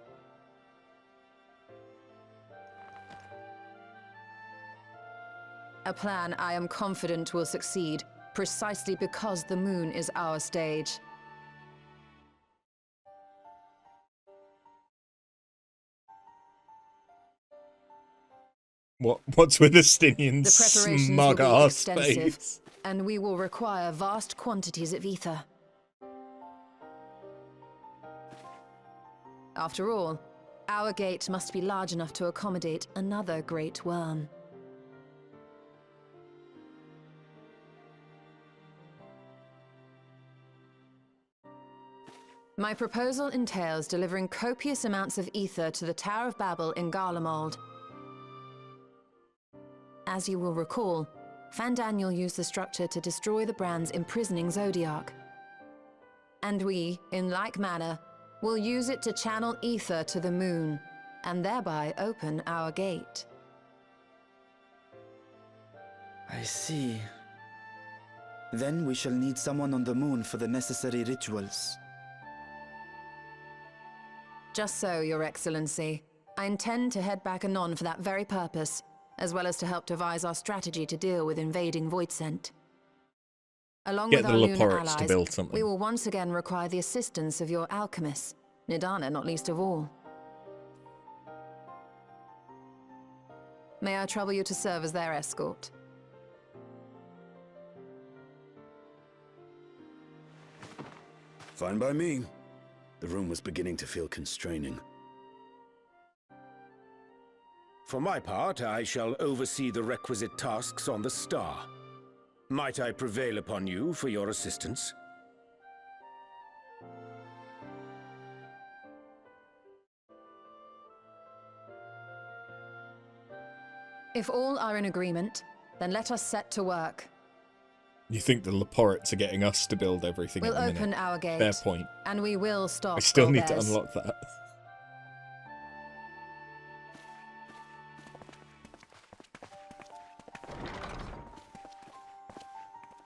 A plan I am confident will succeed, precisely because the moon is our stage. What's with Estinian's The preparations will smug be ass extensive, face? and we will require vast quantities of ether. After all, our gate must be large enough to accommodate another great worm. My proposal entails delivering copious amounts of ether to the Tower of Babel in Garlemald. As you will recall, Fandaniel used the structure to destroy the Brand's imprisoning Zodiac. And we, in like manner, will use it to channel ether to the moon, and thereby open our gate. I see. Then we shall need someone on the moon for the necessary rituals. Just so, Your Excellency. I intend to head back anon for that very purpose, as well as to help devise our strategy to deal with invading Voidsent. Along with our lunar allies, we will once again require the assistance of your alchemists, Nidana not least of all. May I trouble you to serve as their escort? Fine by me. The room was beginning to feel constraining. For my part, I shall oversee the requisite tasks on the Star. Might I prevail upon you for your assistance? If all are in agreement, then let us set to work. You think the Leporrits are getting us to build everything We'll at the open minute? our gate. Fair point. And we will stop I still need to Golbez. unlock that.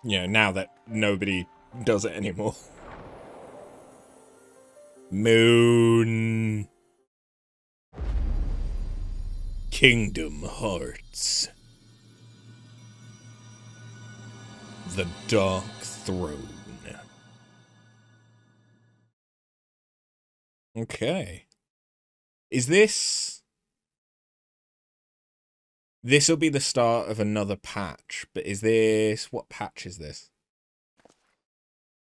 Now that nobody does it anymore. Moon. Kingdom Hearts. The Dark Throne. Okay. Is this... This'll be the start of another patch, but is this... What patch is this?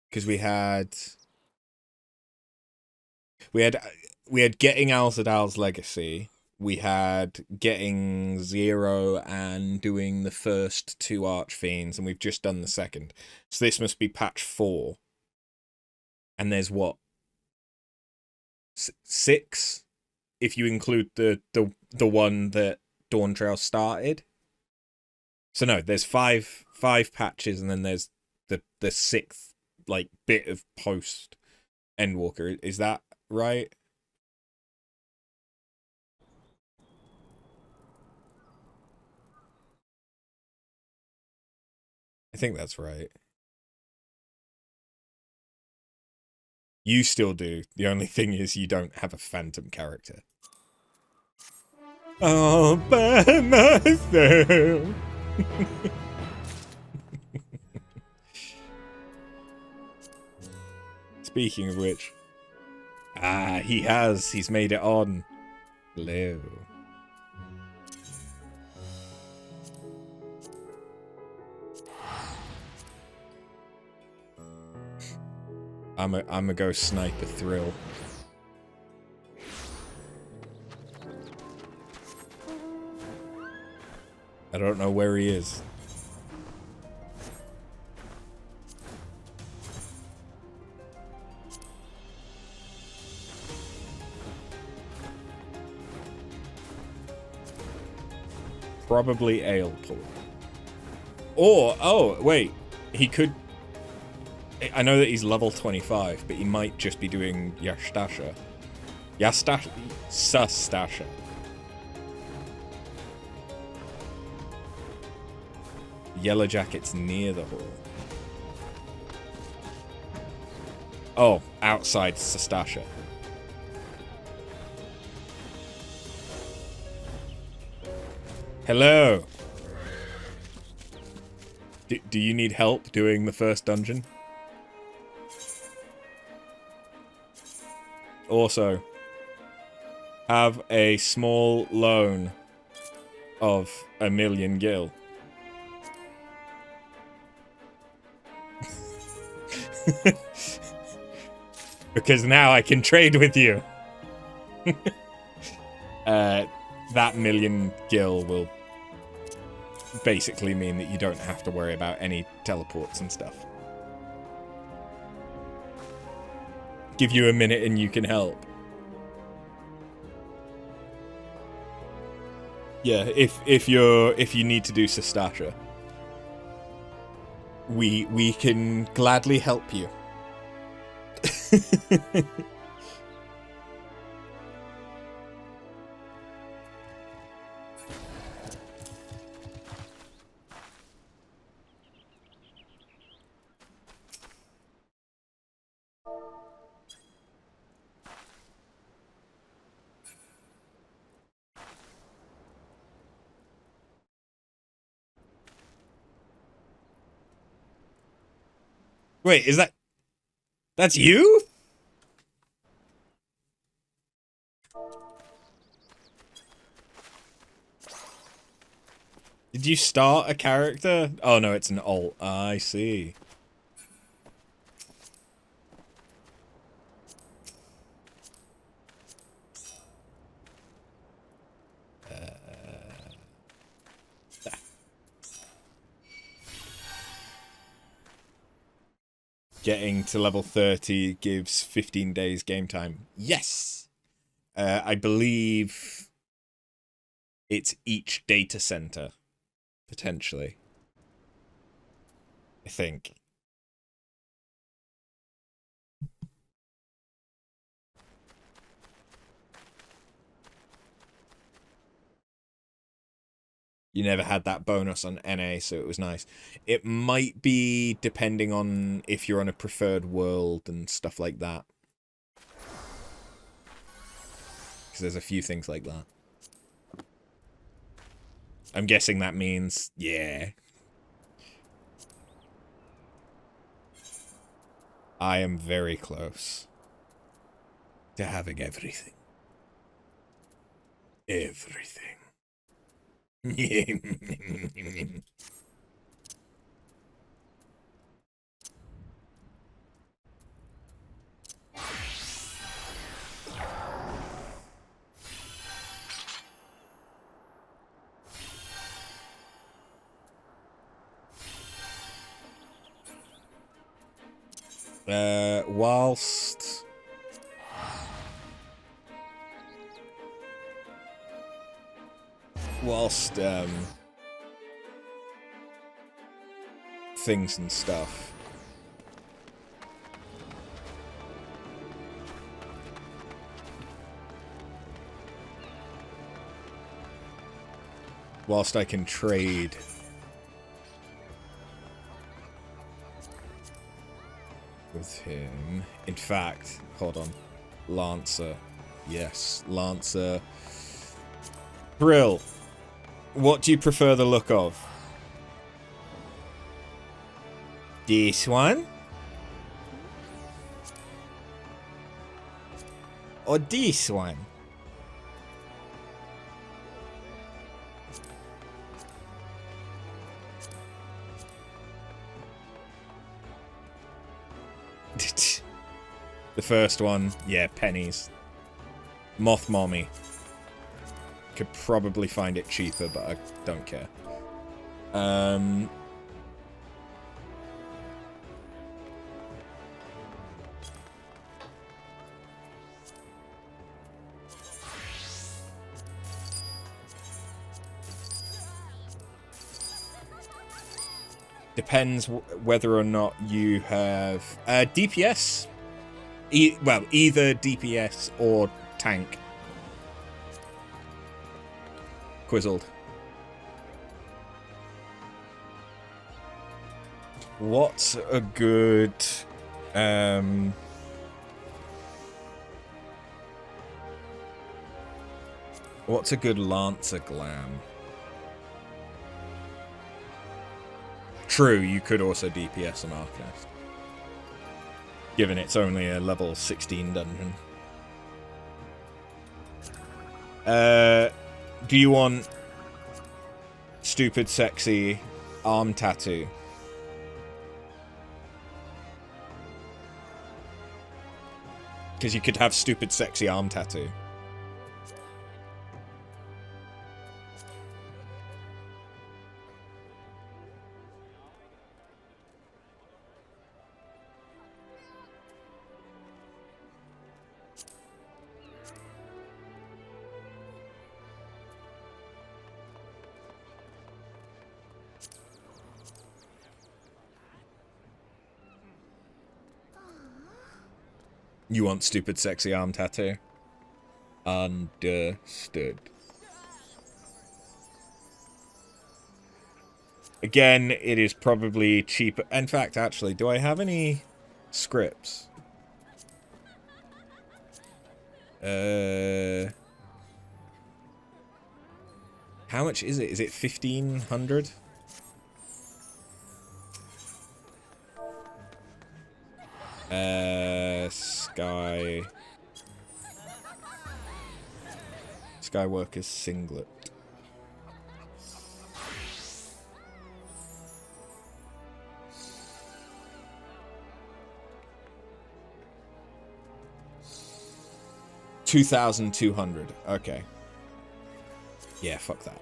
Because we had getting Al-Zadal's Legacy, we had getting Zero and doing the first two Archfiends, and we've just done the second. So this must be patch 4. And there's what? 6? If you include the one that Dawn Trail started. So no, there's five patches, and then there's the 6th like bit of post Endwalker. Is that right? I think that's right. You still do. The only thing is you don't have a phantom character. All by myself. Speaking of which. Ah, he's made it on. Hello. I'm a go snipe a thrill. I don't know where he is. Probably ale pool. Or, oh, wait. He could... I know that he's level 25, but he might just be doing Yastasha. Sustasha. Yellow Jacket's near the hall. Oh, outside Sustasha. Hello. Do you need help doing the first dungeon? Also, have a small loan of 1,000,000 gil. Because now I can trade with you. That 1,000,000 gil will basically mean that you don't have to worry about any teleports and stuff. Give you a minute and you can help. Yeah, if you need to do Sustasha, we can gladly help you. Wait, is that's you? Did you start a character? Oh no, it's an alt. I see. Getting to level 30 gives 15 days game time. Yes! I believe it's each data center, potentially. I think. You never had that bonus on NA, so it was nice. It might be depending on if you're on a preferred world and stuff like that. Because there's a few things like that. I'm guessing that means, yeah. I am very close to having everything. Everything. Whilst things and stuff. Whilst I can trade with him. In fact, hold on. Lancer. Yes, Lancer. Brill. What do you prefer the look of? This one? Or this one? The first one, yeah, pennies. Moth Mommy. Could probably find it cheaper, but I don't care. Depends whether or not you have DPS. Well, either DPS or tank. Quizzled. What's a good what's a good Lancer glam? True, you could also DPS an Arcanist, given it's only a level 16 dungeon. Do you want stupid sexy arm tattoo? Because you could have stupid sexy arm tattoo. You want stupid sexy arm tattoo? Understood. Again, it is probably cheaper. In fact, actually, do I have any scripts? How much is it? Is it 1,500? Skywalker's singlet. $2,200. Okay. Yeah, fuck that.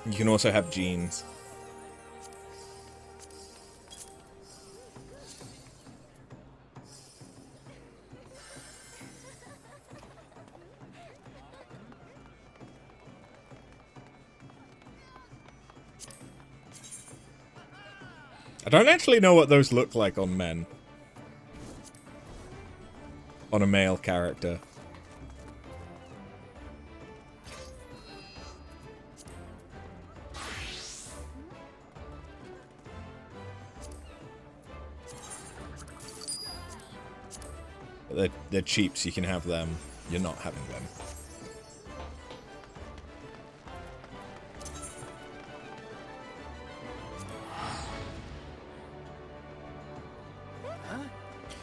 You can also have jeans. I don't actually know what those look like on men. On a male character. They're cheap, so you can have them. You're not having them.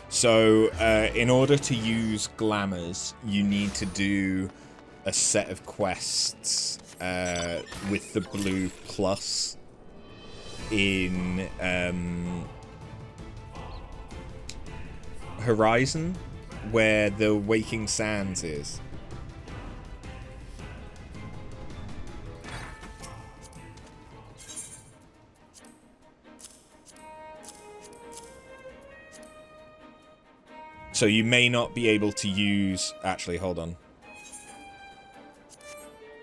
So, in order to use glamours, you need to do a set of quests with the blue plus in Horizon, where the Waking Sands is. So you may not be able to use... Actually, hold on.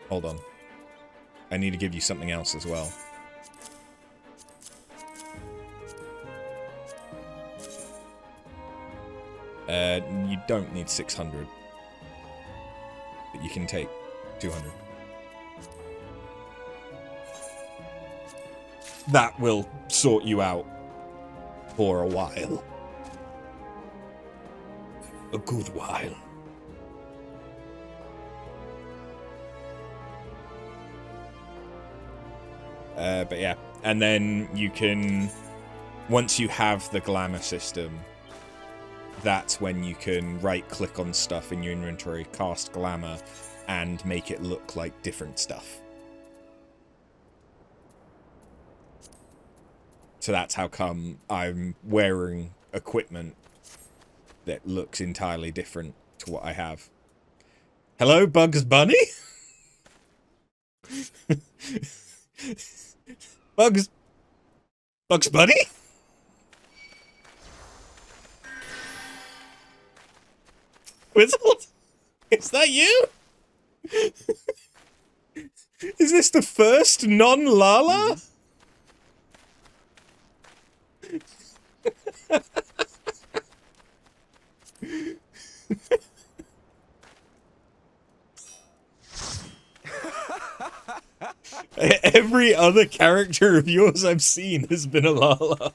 Hold on. I need to give you something else as well. You don't need 600. But you can take 200. that will sort you out for a while. A good while. But yeah, and then you can, once you have the glamour system, that's when you can right-click on stuff in your inventory, cast glamour, and make it look like different stuff. So that's how come I'm wearing equipment that looks entirely different to what I have. Hello, Bugs Bunny? Bugs Bunny? Whistle? Is that you? Is this the first non-Lala? Every other character of yours I've seen has been a Lala.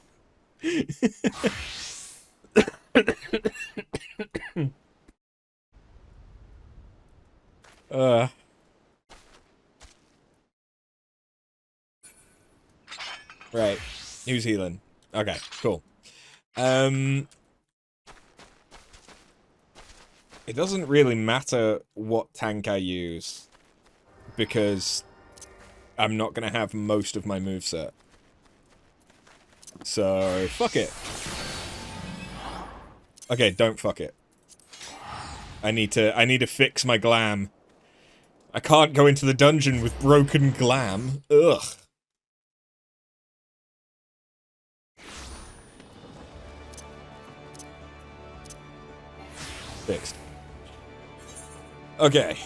Right. Who's healing? Okay, cool. It doesn't really matter what tank I use, because I'm not going to have most of my moveset. So, fuck it. Okay, don't fuck it. I need to fix my glam. I can't go into the dungeon with broken glam. Ugh. Fixed. Okay.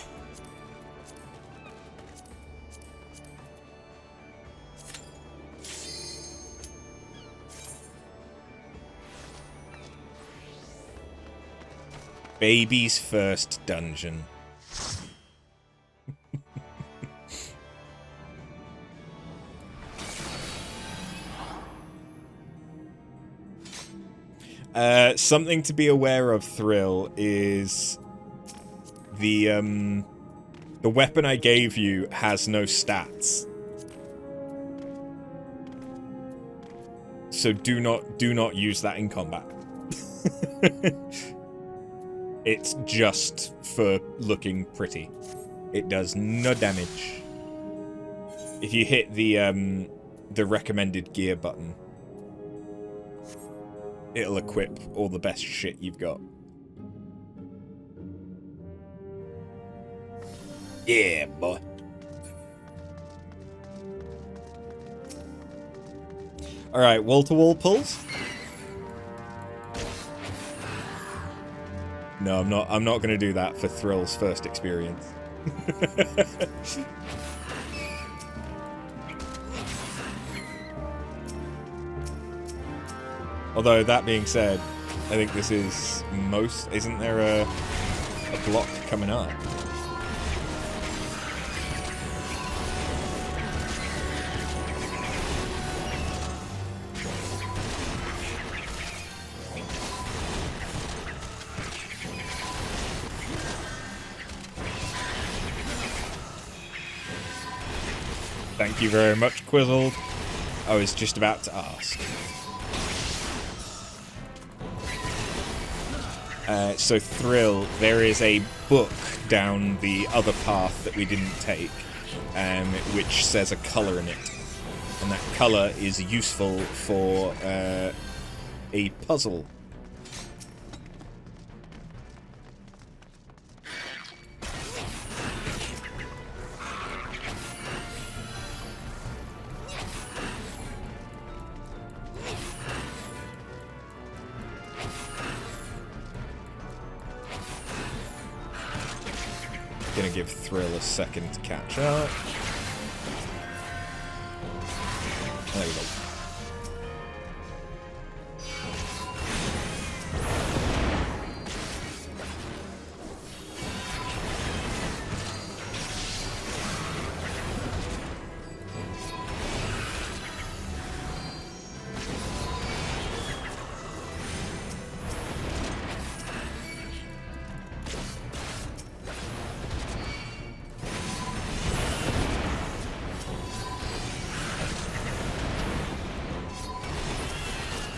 Baby's first dungeon. Something to be aware of, Thrill, is the weapon I gave you has no stats. So do not use that in combat. It's just for looking pretty. It does no damage. If you hit the recommended gear button, it'll equip all the best shit you've got. Yeah, boy. Alright, wall-to-wall pulls? No, I'm not gonna do that for Thrill's first experience. Although, that being said, I think this is most... Isn't there a block coming up? Thank you very much, Quizzled. I was just about to ask. So Thrill, there is a book down the other path that we didn't take, which says a colour in it. And that colour is useful for a puzzle. Gonna give Thrill a second to catch up. There we go.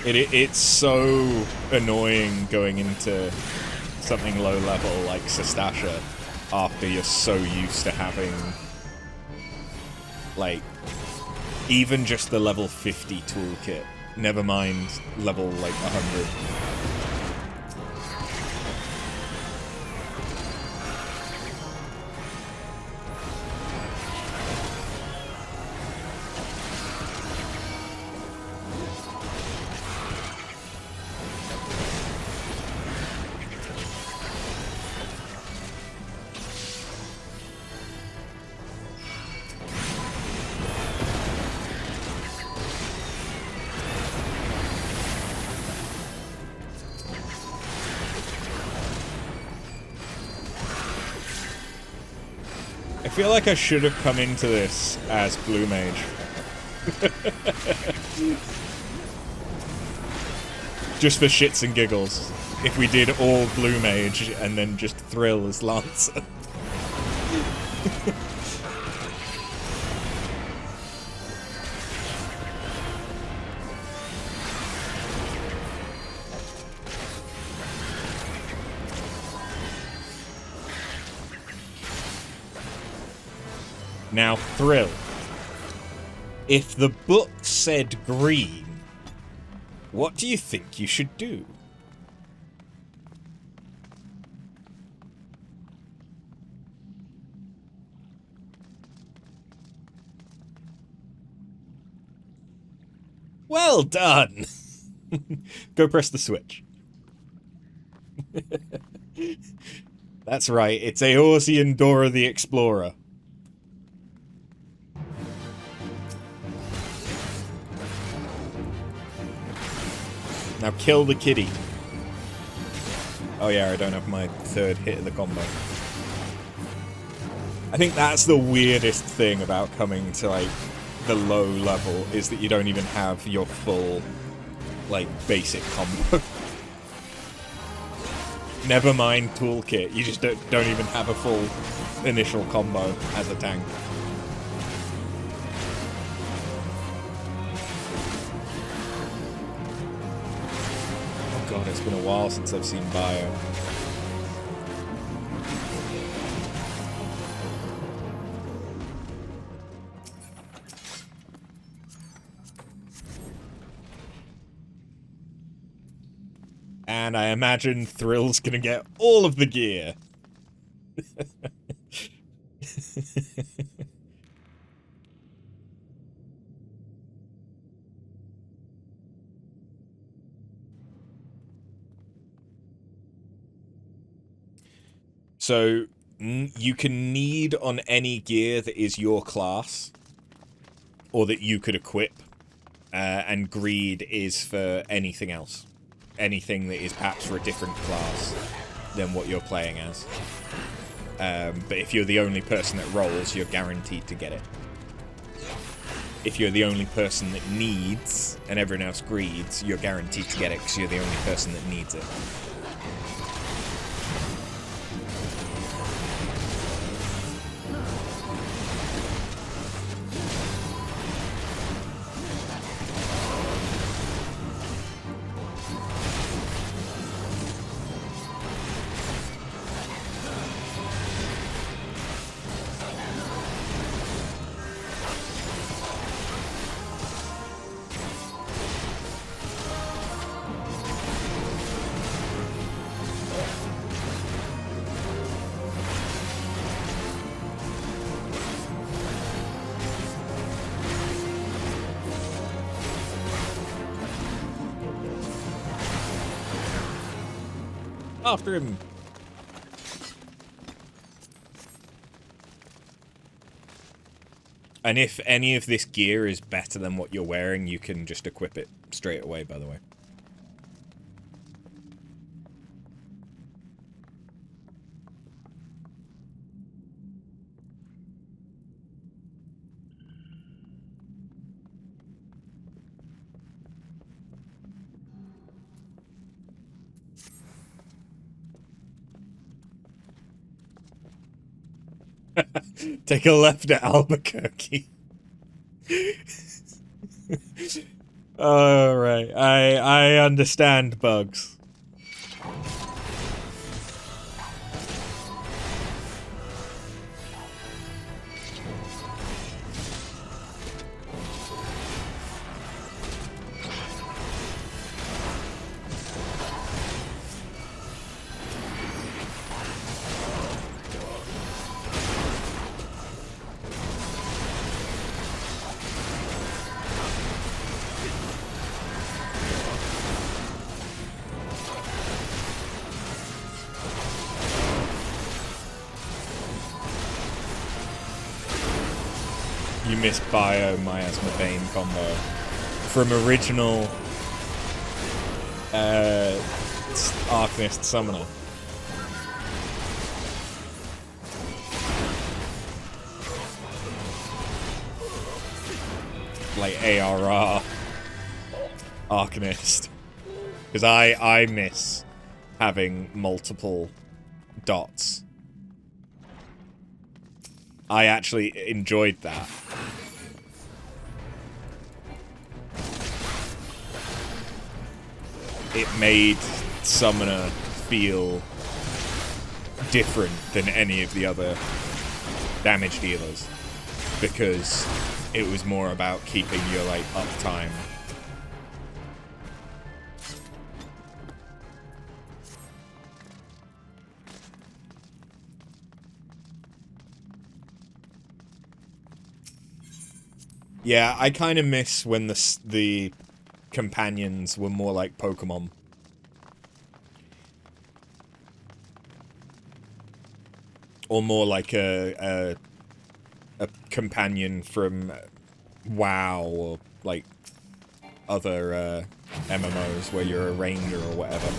It's so annoying going into something low level like Sestasha after you're so used to having, like, even just the level 50 toolkit, never mind level, like, 100. I feel like I should have come into this as Blue Mage. Just for shits and giggles. If we did all Blue Mage and then just Thrill as Lancer. Now, Thrill. If the book said green, what do you think you should do? Well done! Go press the switch. That's right, it's Eorzean Dora the Explorer. Now kill the kitty. Oh yeah, I don't have my third hit of the combo. I think that's the weirdest thing about coming to, like, the low level, is that you don't even have your full, like, basic combo. Never mind toolkit, you just don't even have a full initial combo as a tank. God, it's been a while since I've seen Bio. And I imagine Thrill's gonna get all of the gear. So, you can need on any gear that is your class, or that you could equip, and greed is for anything else. Anything that is perhaps for a different class than what you're playing as. But if you're the only person that rolls, you're guaranteed to get it. If you're the only person that needs, and everyone else greeds, you're guaranteed to get it because you're the only person that needs it. After him. And if any of this gear is better than what you're wearing, you can just equip it straight away, by the way. Take a left at Albuquerque. Oh, right. I understand, Bugs. You missed Bio Miasma Bane combo from original Arcanist Summoner. Like ARR Arcanist. Because I miss having multiple dots. I actually enjoyed that. It made Summoner feel different than any of the other damage dealers, because it was more about keeping your, like, uptime. Yeah, I kind of miss when the companions were more like Pokemon. Or more like a companion from WoW or like other MMOs where you're a ranger or whatever.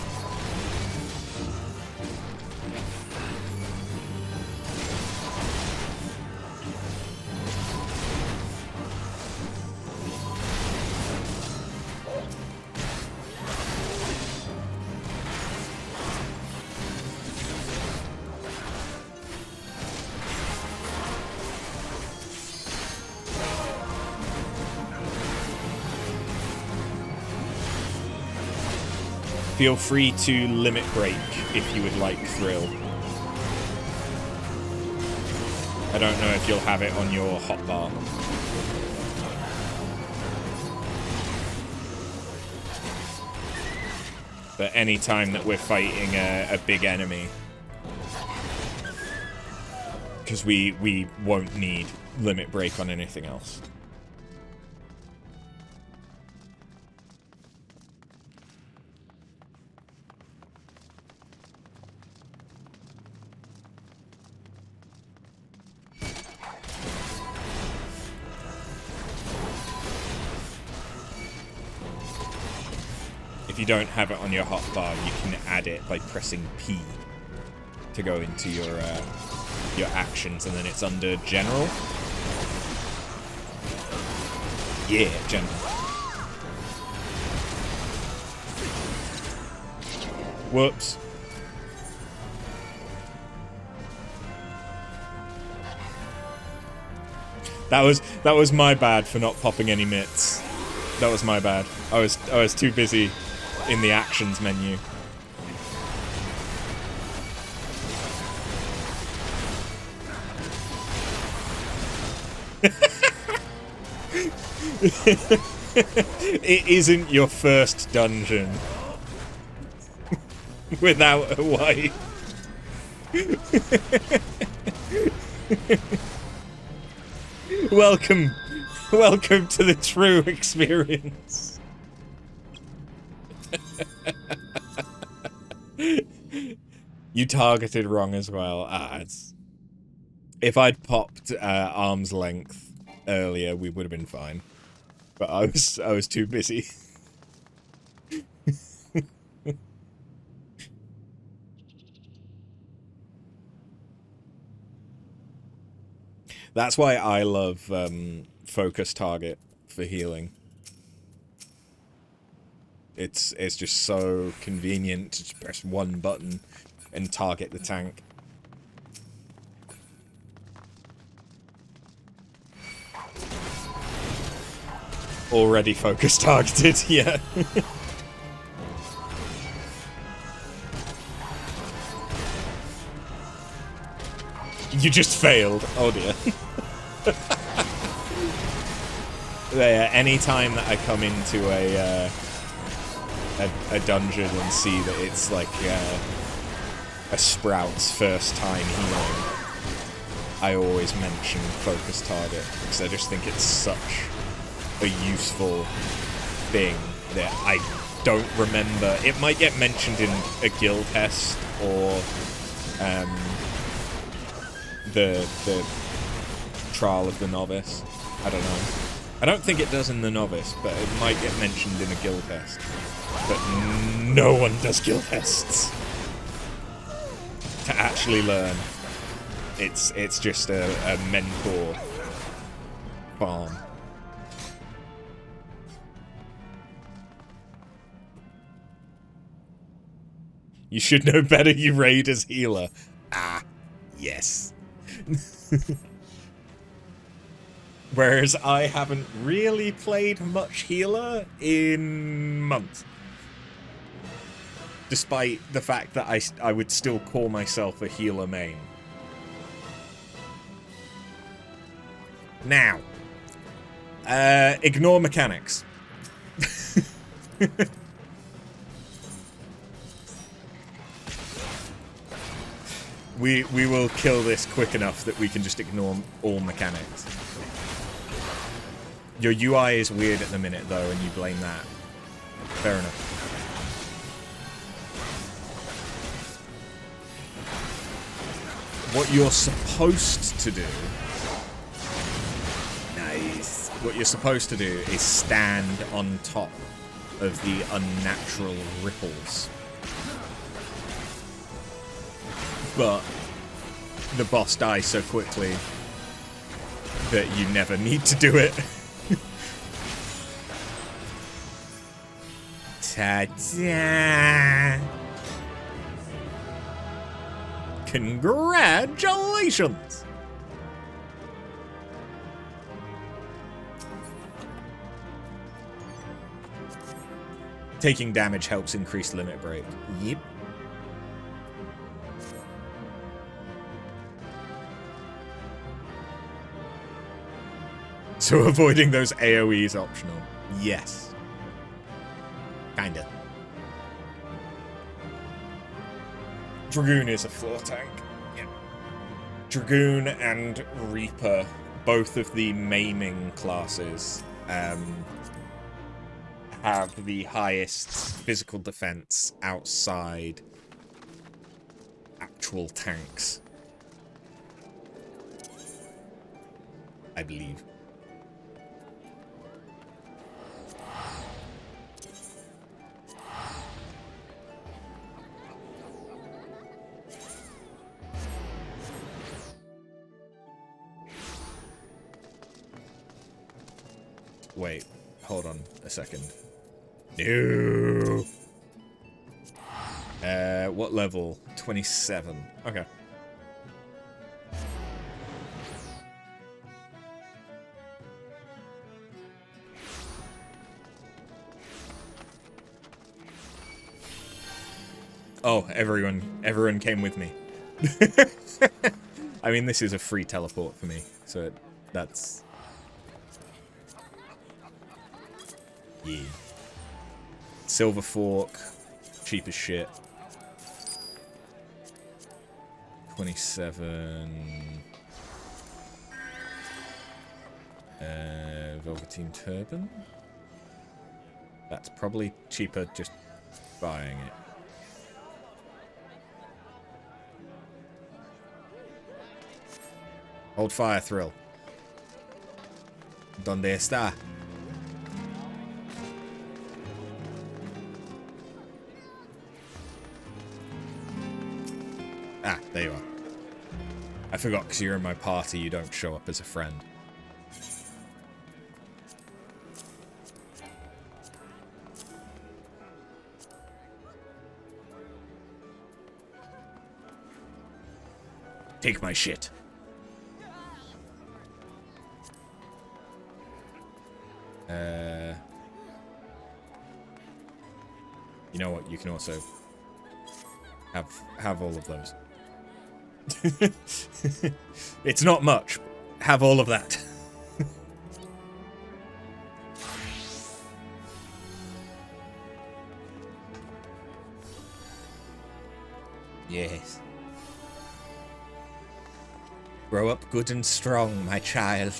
Feel free to limit break if you would like Thrill. I don't know if you'll have it on your hotbar. But any time that we're fighting a big enemy, because we won't need limit break on anything else. If you don't have it on your hotbar, you can add it by pressing P to go into your actions, and then it's under General. Yeah, General. Whoops. That was my bad for not popping any mitts. That was my bad. I was too busy in the actions menu. It isn't your first dungeon without a wife. Welcome to the true experience. You targeted wrong as well. If I'd popped arm's length earlier, we would have been fine. But I was too busy. That's why I love focus target for healing. It's just so convenient to just press one button and target the tank. already focus targeted, yeah. You just failed. Oh dear. Yeah, any time that I come into a dungeon and see that it's like a Sprout's first time healing, I always mention focus target because I just think it's such a useful thing that I don't remember. It might get mentioned in a guild test or the trial of the novice. I don't know. I don't think it does in the novice, but it might get mentioned in a guild test. But no one does guild tests to actually learn. It's just a mentor farm. You should know better, you raid as healer. Ah, yes. Whereas I haven't really played much healer in months. Despite the fact that I would still call myself a healer main. Now, ignore mechanics. We will kill this quick enough that we can just ignore all mechanics. Your UI is weird at the minute, though, and you blame that. Fair enough. What you're supposed to do... Nice. What you're supposed to do is stand on top of the unnatural ripples. But the boss dies so quickly that you never need to do it. Ta-da! Congratulations! Taking damage helps increase limit break. Yep. So avoiding those AoE is optional. Yes. Kinda. Dragoon is a floor tank. Yeah. Dragoon and Reaper, both of the maiming classes, have the highest physical defense outside actual tanks. I believe. Wait, hold on a second. No. What level? 27. Okay. Oh, everyone came with me. I mean, this is a free teleport for me, so that's... Yeah. Silver Fork, cheap as shit. 27. Velveteen Turban. That's probably cheaper just buying it. Old Fire Thrill. ¿Dónde está? Ah, there you are. I forgot because you're in my party, you don't show up as a friend. Take my shit. You know what? You can also have all of those. It's not much. Have all of that. Yes. Grow up good and strong, my child.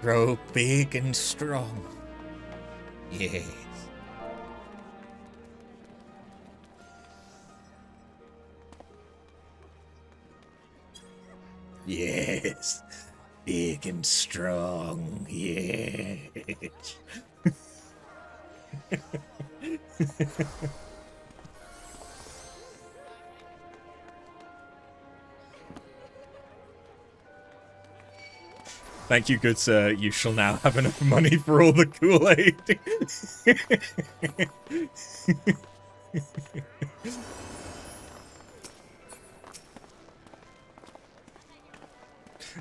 Grow big and strong. Yes. Yes. Big and strong. Yes. Thank you, good sir. You shall now have enough money for all the Kool-Aid.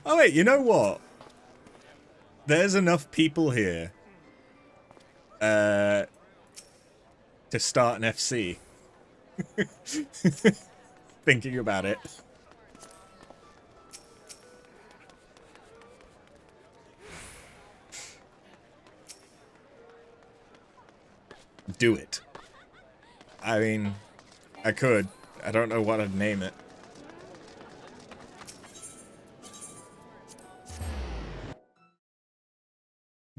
Oh wait, you know what? There's enough people here to start an FC. Thinking about it. Do it. I mean, I could. I don't know what I'd name it.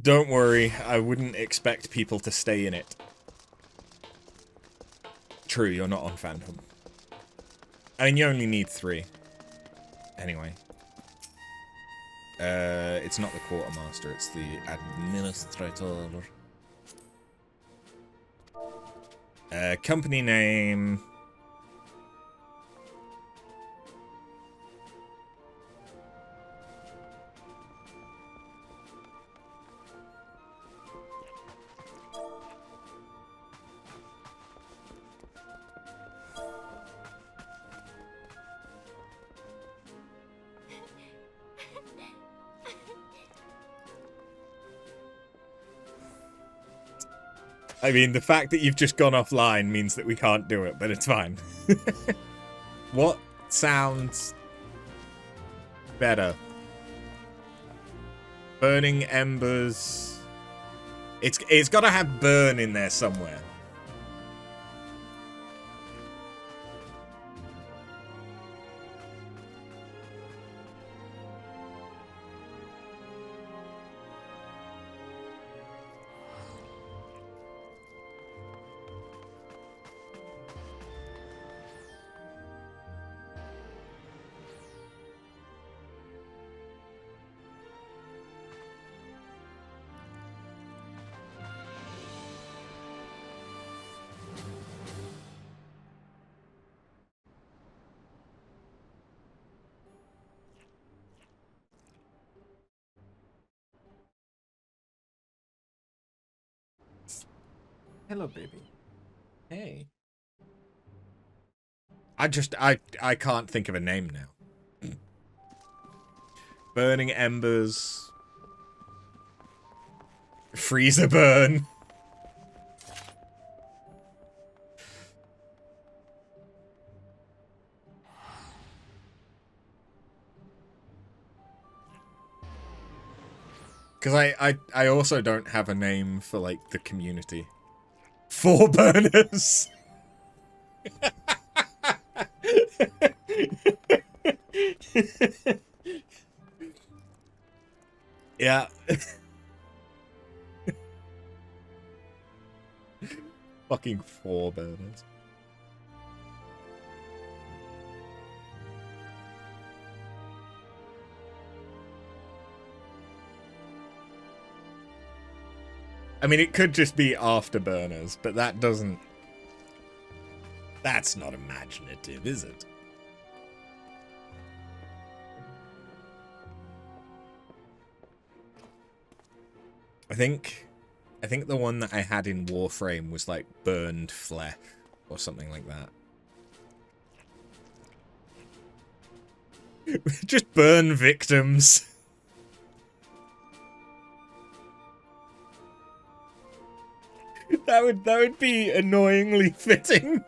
Don't worry, I wouldn't expect people to stay in it. True, you're not on Phantom. I mean, you only need 3. Anyway. It's not the Quartermaster, it's the Administrator. Company name... I mean, the fact that you've just gone offline means that we can't do it, but it's fine. What sounds better? Burning Embers. It's got to have burn in there somewhere. Hello, baby. Hey. I can't think of a name now. Burning Embers. Freezer Burn. Because I also don't have a name for, like, the community. 4 burners! Yeah. Fucking 4 burners. I mean, it could just be afterburners, but that doesn't... That's not imaginative, is it? I think the one that I had in Warframe was like Burned Flesh or something like that. Just burn victims. That would be annoyingly fitting.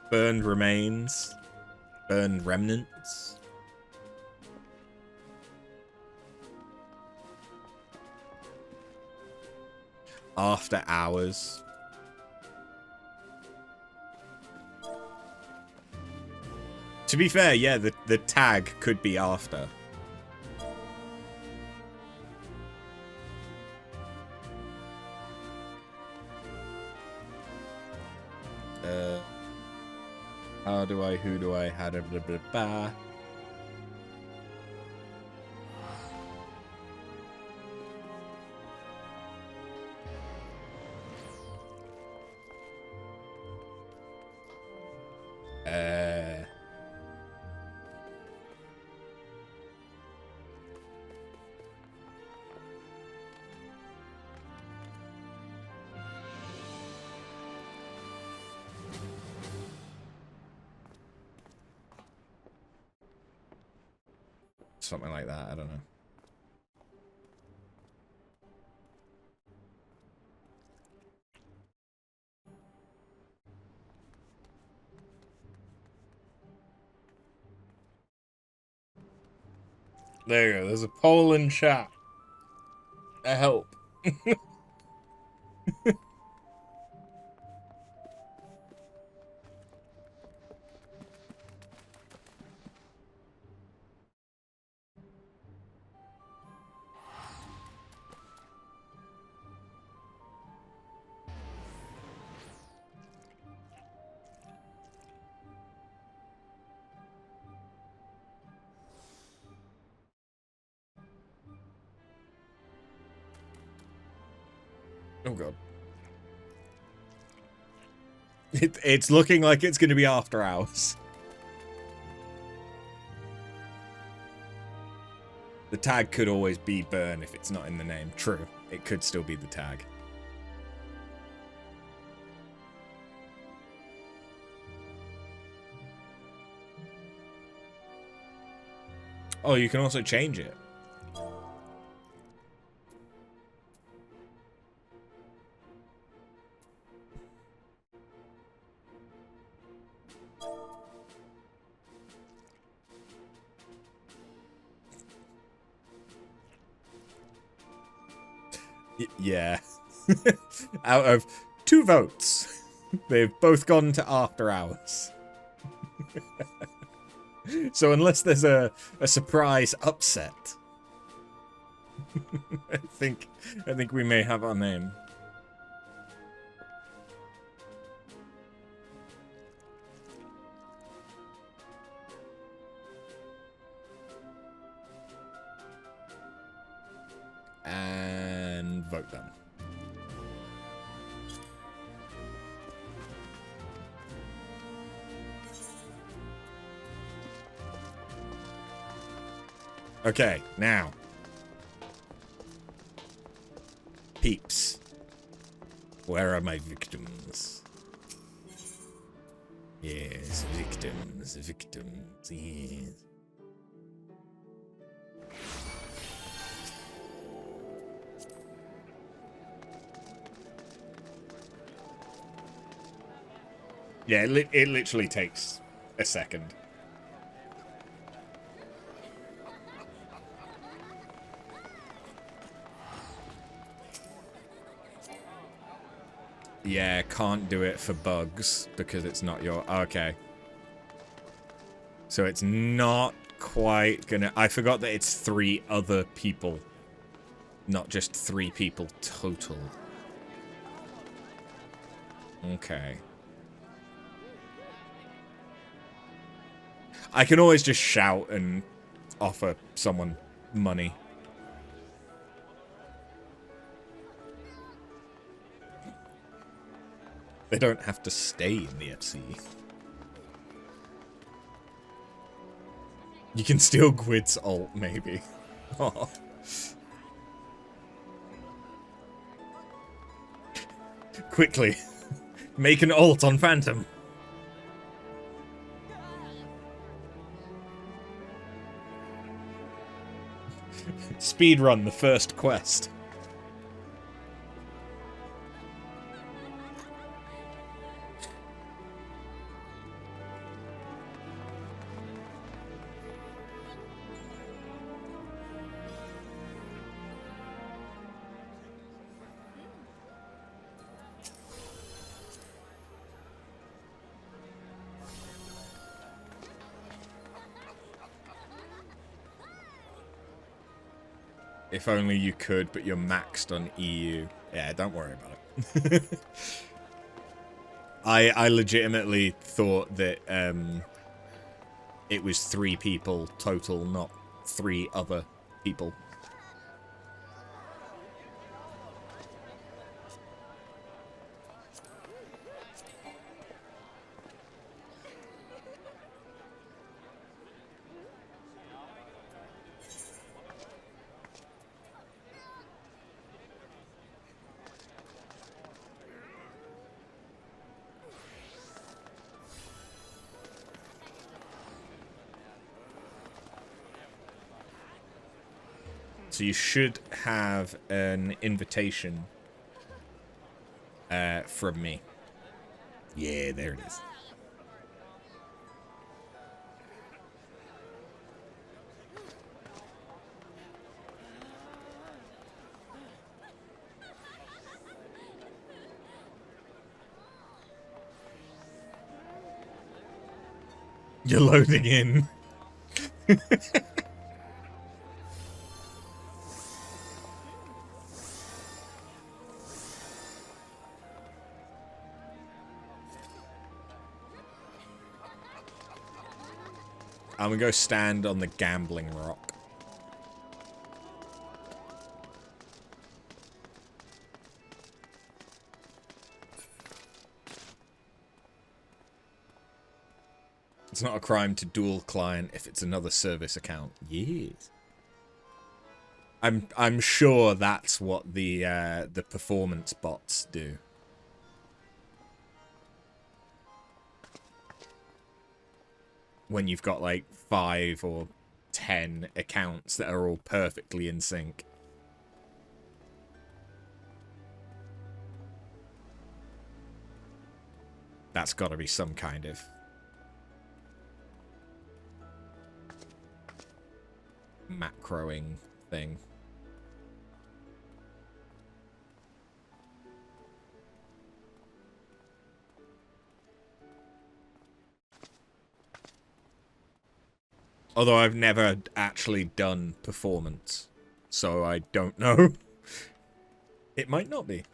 Burned remains. Burned remnants. After hours. To be fair, yeah, the tag could be after. Who do I, how do blah blah blah. Something like that, I don't know. There you go, there's a poll in chat. I help. Oh god. It's looking like it's going to be after hours. The tag could always be burn if it's not in the name. True. It could still be the tag. Oh, you can also change it. Yeah. Out of 2 votes, they've both gone to after hours. So unless there's a surprise upset, I think we may have our name. And vote them. Okay, now. Peeps. Where are my victims? Yes, victims, yes. Yeah, it literally takes a second. Yeah, can't do it for bugs because it's not your... Okay. So it's not quite gonna... I forgot that it's 3 other people. Not just 3 people total. Okay. I can always just shout and offer someone money. They don't have to stay in the FC. You can steal Gwyd's ult, maybe. Oh. Quickly. Make an ult on Phantom. Speedrun the first quest. If only you could, but you're maxed on EU. Yeah, don't worry about it. I legitimately thought that it was 3 people total, not 3 other people. So you should have an invitation from me. Yeah, there it is. You're loading in. I'm gonna go stand on the gambling rock. It's not a crime to dual client if it's another service account. Yes. I'm sure that's what the performance bots do. When you've got like 5 or 10 accounts that are all perfectly in sync. That's got to be some kind of macroing thing. Although I've never actually done performance, so I don't know. It might not be.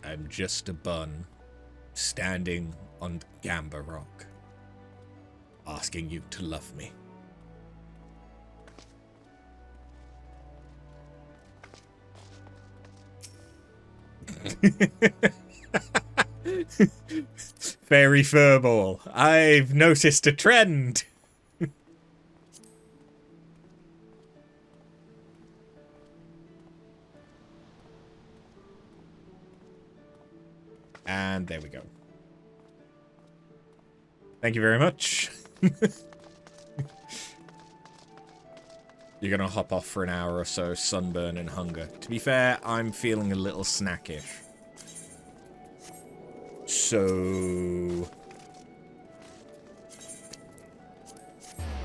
I'm just a bun, standing on Gamba Rock, asking you to love me. Fairy Furball, I've noticed a trend. And there we go. Thank you very much. You're gonna hop off for an hour or so, sunburn and hunger. To be fair, I'm feeling a little snackish. So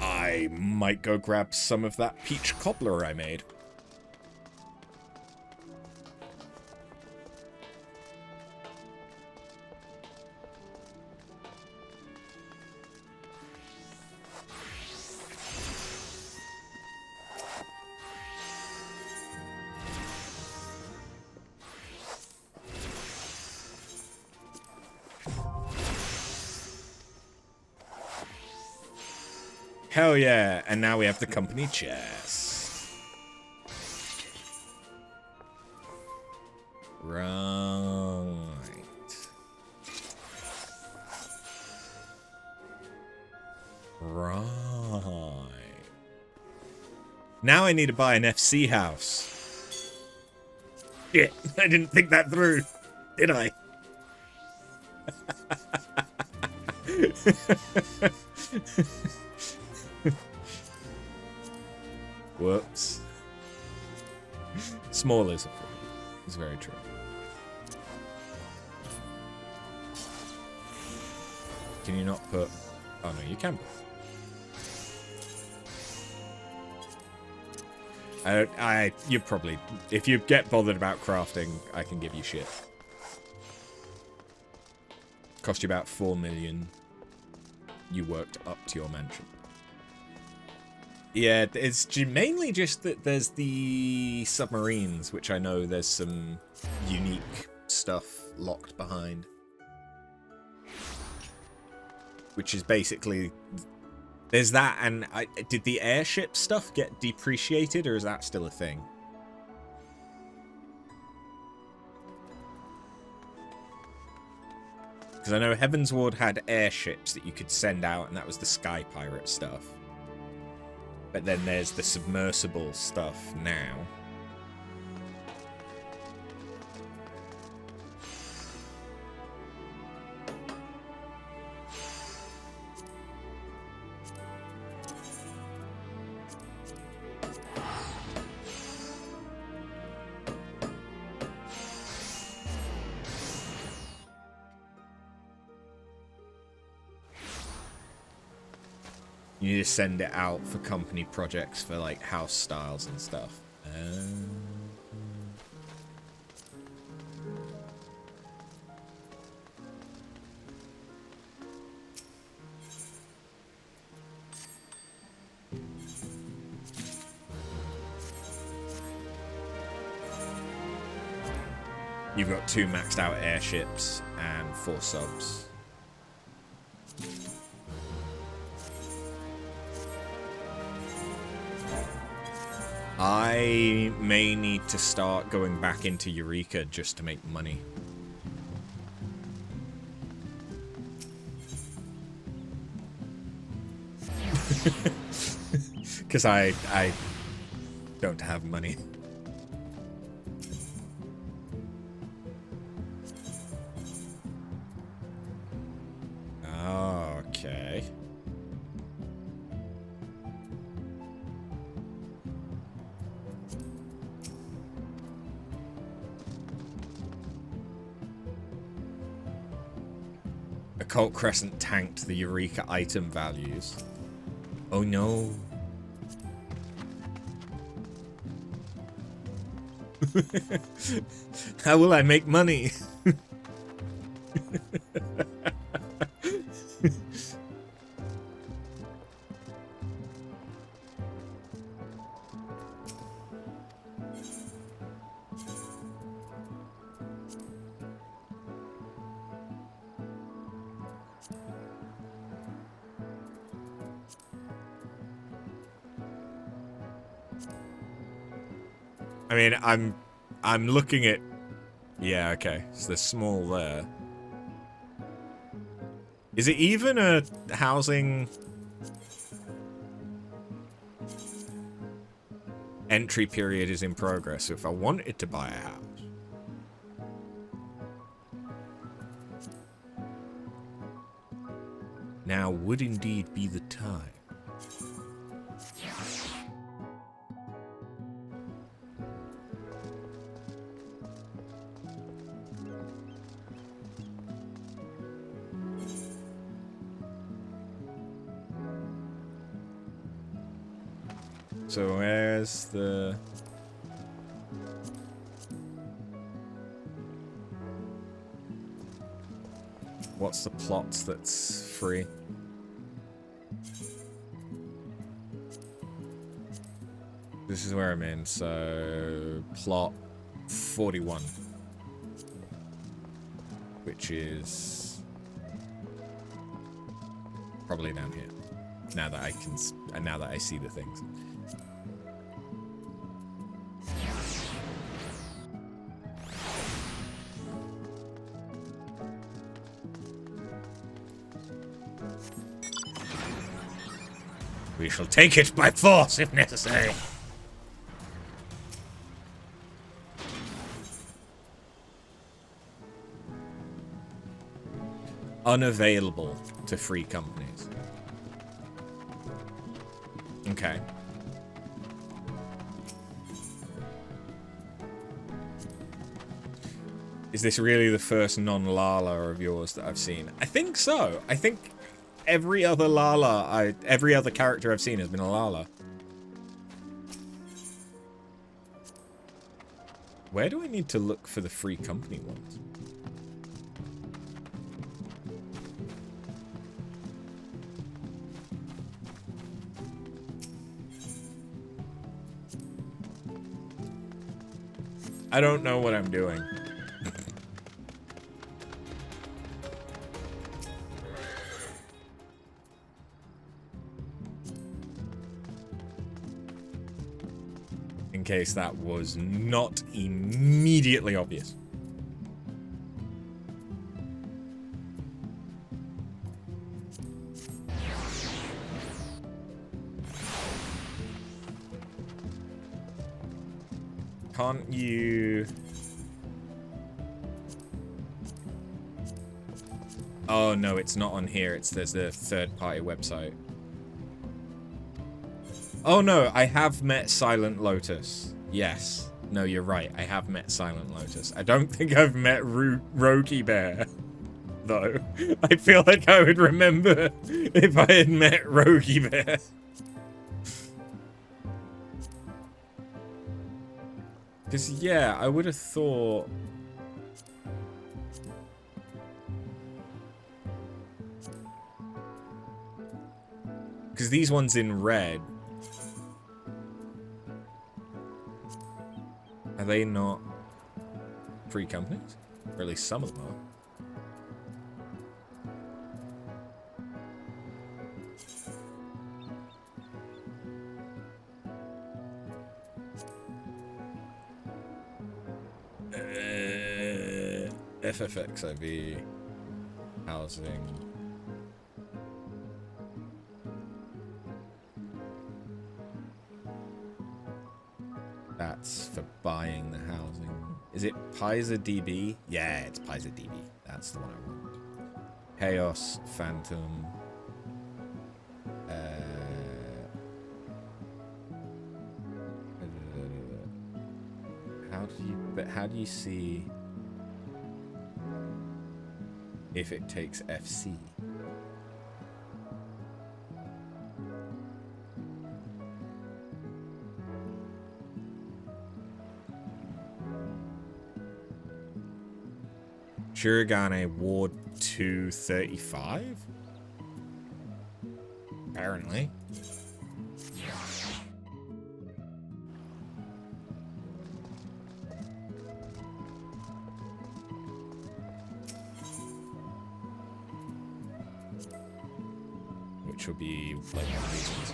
I might go grab some of that peach cobbler I made. Hell yeah, and now we have the company chest. Right. Right. Now I need to buy an FC house. Shit, I didn't think that through, did I? Whoops. Small is a problem. It's very true. Can you not put... Oh no, you can put. You probably... If you get bothered about crafting, I can give you shit. Cost you about 4 million. You worked up to your mansion. Yeah, it's mainly just that there's the submarines, which I know there's some unique stuff locked behind. Which is basically... There's that, and did the airship stuff get depreciated, or is that still a thing? Because I know Heavensward had airships that you could send out, and that was the Sky Pirate stuff. But then there's the submersible stuff now. You need to send it out for company projects for like house styles and stuff. You've got 2 maxed out airships and 4 subs. I may need to start going back into Eureka just to make money. Because I don't have money. Okay. Occult Crescent tanked the Eureka item values. Oh no. How will I make money? I mean, I'm looking at... Yeah, okay. So there's small there. Is it even a housing... Entry period is in progress, so if I wanted to buy a house... Now would indeed be the time. So where's the... What's the plots that's free? This is where I'm in, so... Plot 41. Which is... probably down here. Now that I can... now that I see the things. We shall take it by force if necessary. Unavailable to free companies. Okay. Is this really the first non-Lala of yours that I've seen? I think so. I think every other Lala, every other character I've seen has been a Lala. Where do I need to look for the free company ones? I don't know what I'm doing. In case that was not immediately obvious. Can't you... Oh no, it's not on here. There's a third-party website. Oh no, I have met Silent Lotus. Yes. No, you're right. I have met Silent Lotus. I don't think I've met Rogi Bear, though. I feel like I would remember if I had met Rogi Bear. Because, yeah, I would have thought... Because these ones in red... Are they not free companies? Or at least some of them are. FFXIV, housing. That's for buying the housing. Is it PaisaDB? Yeah, it's PaisaDB. That's the one I want. Chaos, Phantom. How do you see if it takes FC? Shirogane Ward 235? Apparently. Which will be like one of these ones.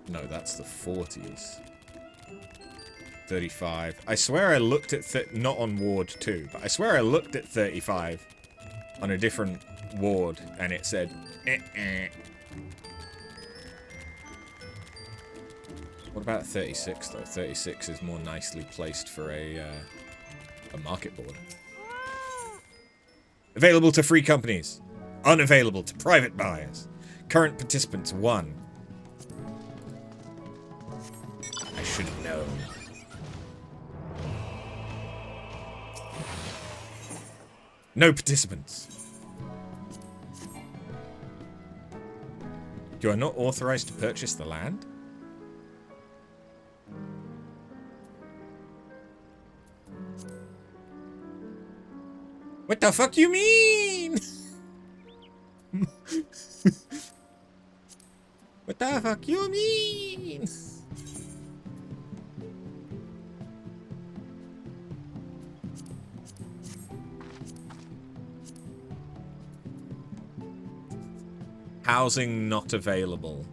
No, that's the 40s. 35. I swear I looked at... not on Ward 2, but I swear I looked at 35 on a different ward, and it said... What about 36, though? 36 is more nicely placed for a market board. Available to free companies. Unavailable to private buyers. Current participants, 1. I should have known. No participants. You are not authorized to purchase the land? What the fuck you mean? What the fuck you mean? Housing not available.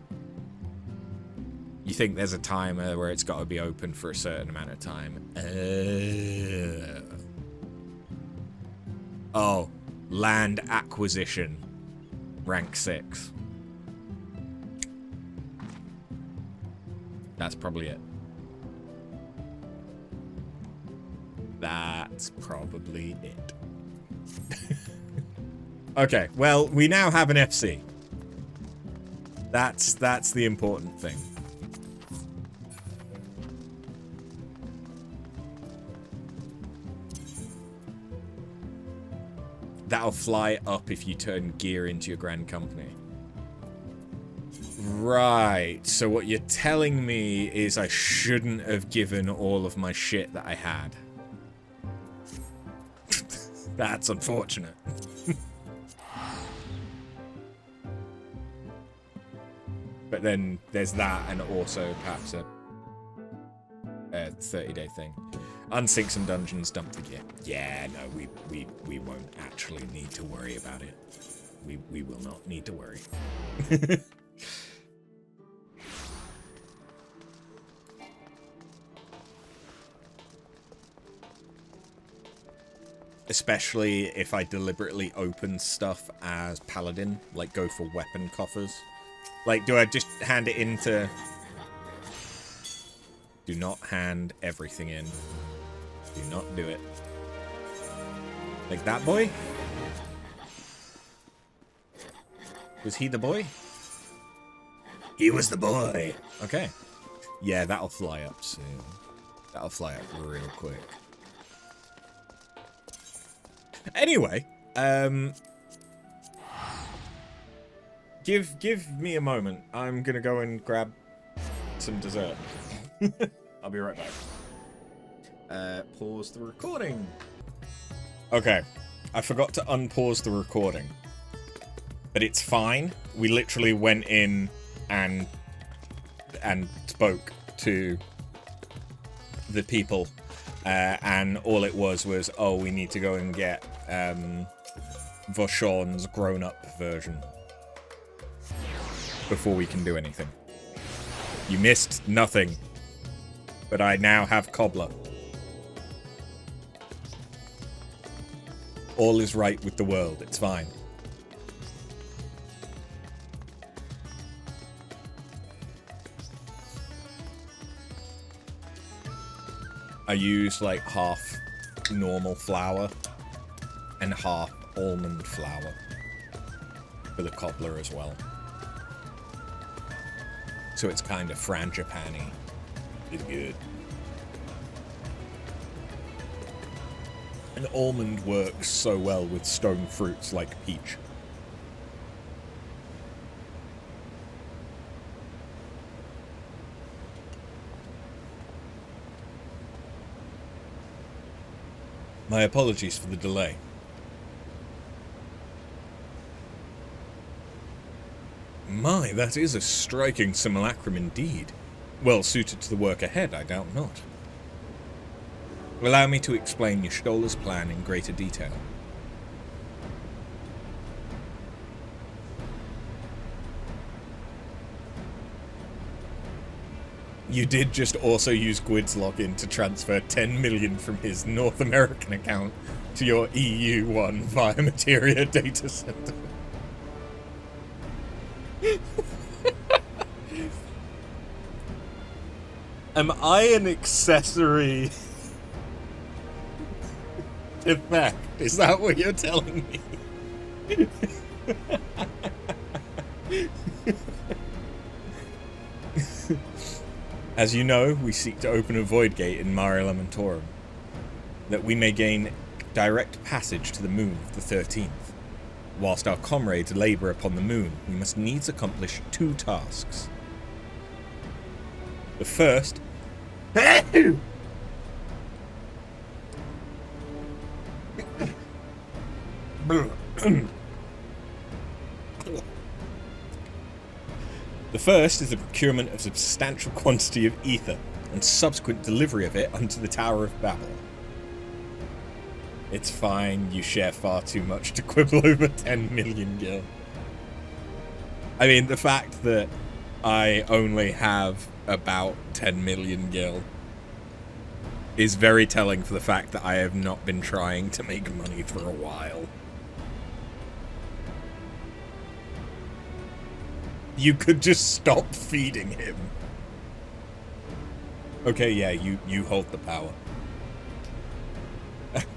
You think there's a timer where it's got to be open for a certain amount of time. Oh, land acquisition. Rank 6. That's probably it. That's probably it. Okay, well, we now have an FC. That's the important thing. That'll fly up if you turn gear into your Grand Company. Right, so what you're telling me is I shouldn't have given all of my shit that I had. That's unfortunate. But then there's that, and also perhaps a 30-day thing. Unsync some dungeons, dump the gear. Yeah, no, we won't actually need to worry about it. We will not need to worry. Especially if I deliberately open stuff as Paladin, like go for weapon coffers. Like, do I just hand it into... Do not hand everything in. Do not do it. Like that boy? Was he the boy? He was the boy. Okay. Yeah, that'll fly up soon. That'll fly up real quick. Anyway, give me a moment. I'm gonna go and grab some dessert. I'll be right back. Pause the recording. Okay, I forgot to unpause the recording, but it's fine. We literally went in and spoke to the people, and all it was, oh, we need to go and get Vauchon's grown-up version before we can do anything. You missed nothing, but I now have Cobbler. All is right with the world. It's fine. I use like half normal flour and half almond flour for the cobbler as well. So it's kind of frangipani. It's good. And almond works so well with stone fruits like peach. My apologies for the delay. My, that is a striking simulacrum indeed. Well suited to the work ahead, I doubt not. Allow me to explain Yshtola's plan in greater detail. You did just also use Gwyd's login to transfer 10 million from his North American account to your EU one via Materia data center. Am I an accessory effect? Is that what you're telling me? As you know, we seek to open a void gate in Mare Lamentorum, that we may gain direct passage to the moon of the 13th. Whilst our comrades labour upon the moon, we must needs accomplish 2 tasks. The first... The first is the procurement of a substantial quantity of ether, and subsequent delivery of it unto the Tower of Babel. It's fine, you share far too much to quibble over 10 million gil. I mean, the fact that I only have about 10 million gil is very telling for the fact that I have not been trying to make money for a while. You could just stop feeding him. Okay, yeah, you hold the power.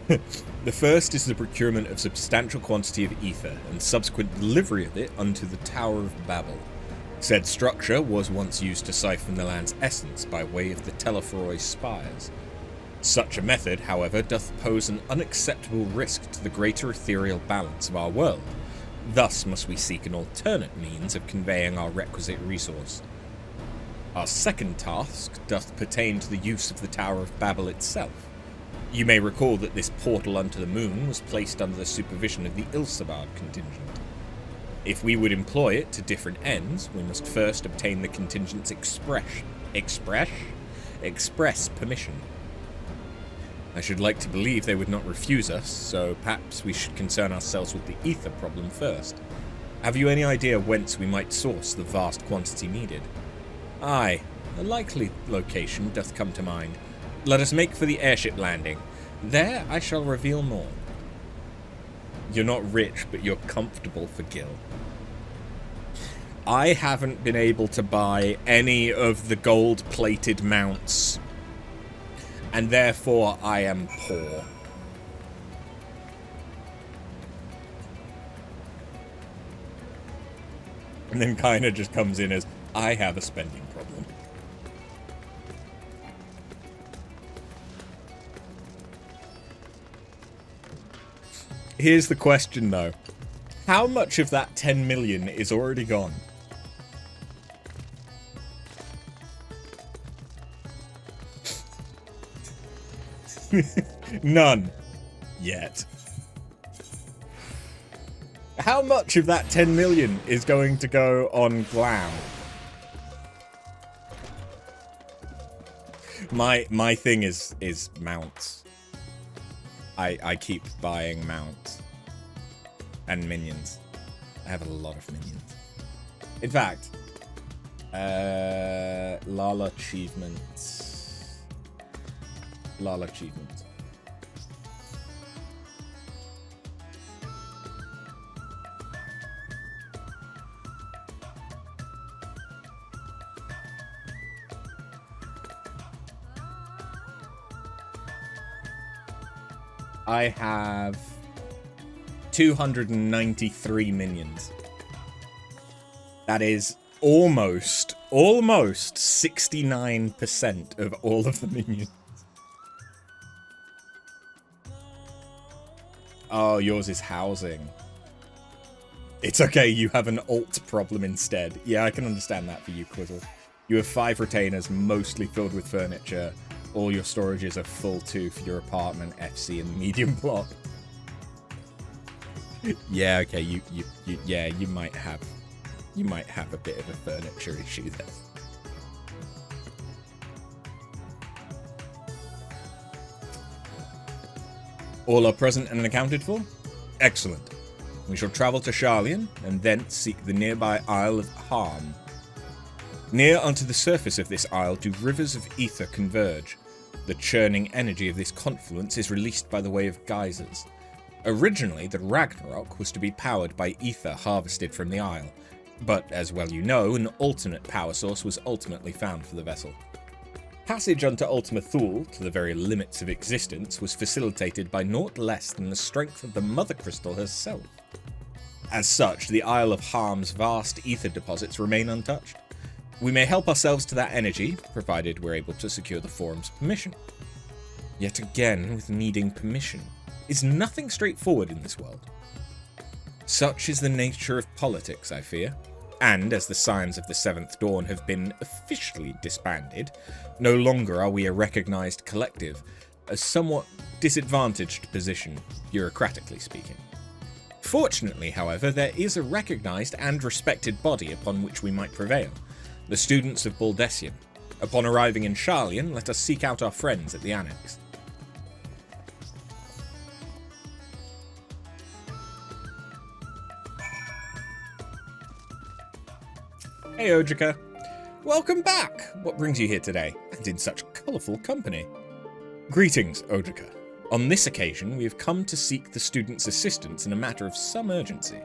The first is the procurement of substantial quantity of ether and subsequent delivery of it unto the Tower of Babel. Said structure was once used to siphon the land's essence by way of the Telephoroi spires. Such a method, however, doth pose an unacceptable risk to the greater ethereal balance of our world. Thus must we seek an alternate means of conveying our requisite resource. Our second task doth pertain to the use of the Tower of Babel itself. You may recall that this portal unto the moon was placed under the supervision of the Ilsabard contingent. If we would employ it to different ends, we must first obtain the contingent's express permission. I should like to believe they would not refuse us, so perhaps we should concern ourselves with the ether problem first. Have you any idea whence we might source the vast quantity needed? Aye, a likely location doth come to mind. Let us make for the airship landing. There I shall reveal more. You're not rich, but you're comfortable for Gil. I haven't been able to buy any of the gold-plated mounts, and therefore I am poor. And then kinda just comes in as, I have a spending problem. Here's the question, though. How much of that 10 million is already gone? None. Yet. How much of that 10 million is going to go on glam? My thing is mounts. I keep buying mounts. And minions. I have a lot of minions. In fact, Lala achievements. Lala achievements. I have 293 minions. That is almost 69% of all of the minions. Oh, yours is housing. It's okay, you have an alt problem instead. Yeah, I can understand that for you, Quizzle. You have 5 retainers, mostly filled with furniture. All your storages are full too for your apartment, FC, and medium block. Yeah, okay, you might have a bit of a furniture issue there. All are present and accounted for? Excellent. We shall travel to Sharlayan, and thence seek the nearby Isle of Harm. Near unto the surface of this isle do rivers of ether converge. The churning energy of this confluence is released by the way of geysers. Originally, the Ragnarok was to be powered by ether harvested from the isle, but as well you know, an alternate power source was ultimately found for the vessel. Passage unto Ultima Thule, to the very limits of existence, was facilitated by naught less than the strength of the Mother Crystal herself. As such, the Isle of Harm's vast ether deposits remain untouched. We may help ourselves to that energy, provided we're able to secure the Forum's permission. Yet again, with needing permission, is nothing straightforward in this world. Such is the nature of politics, I fear, and as the Scions of the Seventh Dawn have been officially disbanded, no longer are we a recognised collective, a somewhat disadvantaged position, bureaucratically speaking. Fortunately, however, there is a recognised and respected body upon which we might prevail. The students of Baldessian. Upon arriving in Sharlayan, let us seek out our friends at the Annex. Hey Ojika. Welcome back! What brings you here today, and in such colourful company? Greetings, Ojika. On this occasion, we have come to seek the students' assistance in a matter of some urgency.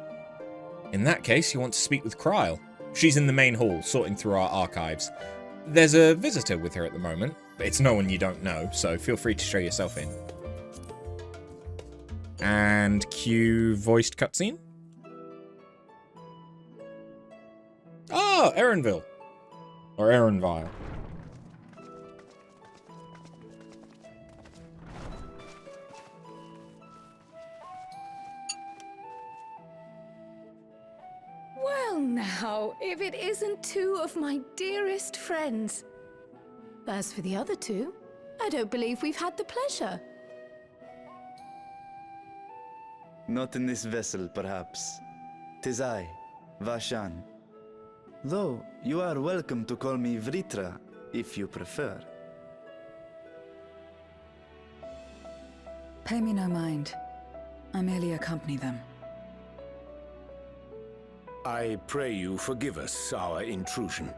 In that case, you want to speak with Kryle. She's in the main hall, sorting through our archives. There's a visitor with her at the moment, but it's no one you don't know, so feel free to show yourself in. And cue voiced cutscene. Oh, Erenville. Or Erenville. Well now, if it isn't two of my dearest friends. As for the other two, I don't believe we've had the pleasure. Not in this vessel, perhaps. 'Tis I, Vashan. Though, you are welcome to call me Vritra, if you prefer. Pay me no mind. I merely accompany them. I pray you forgive us our intrusion.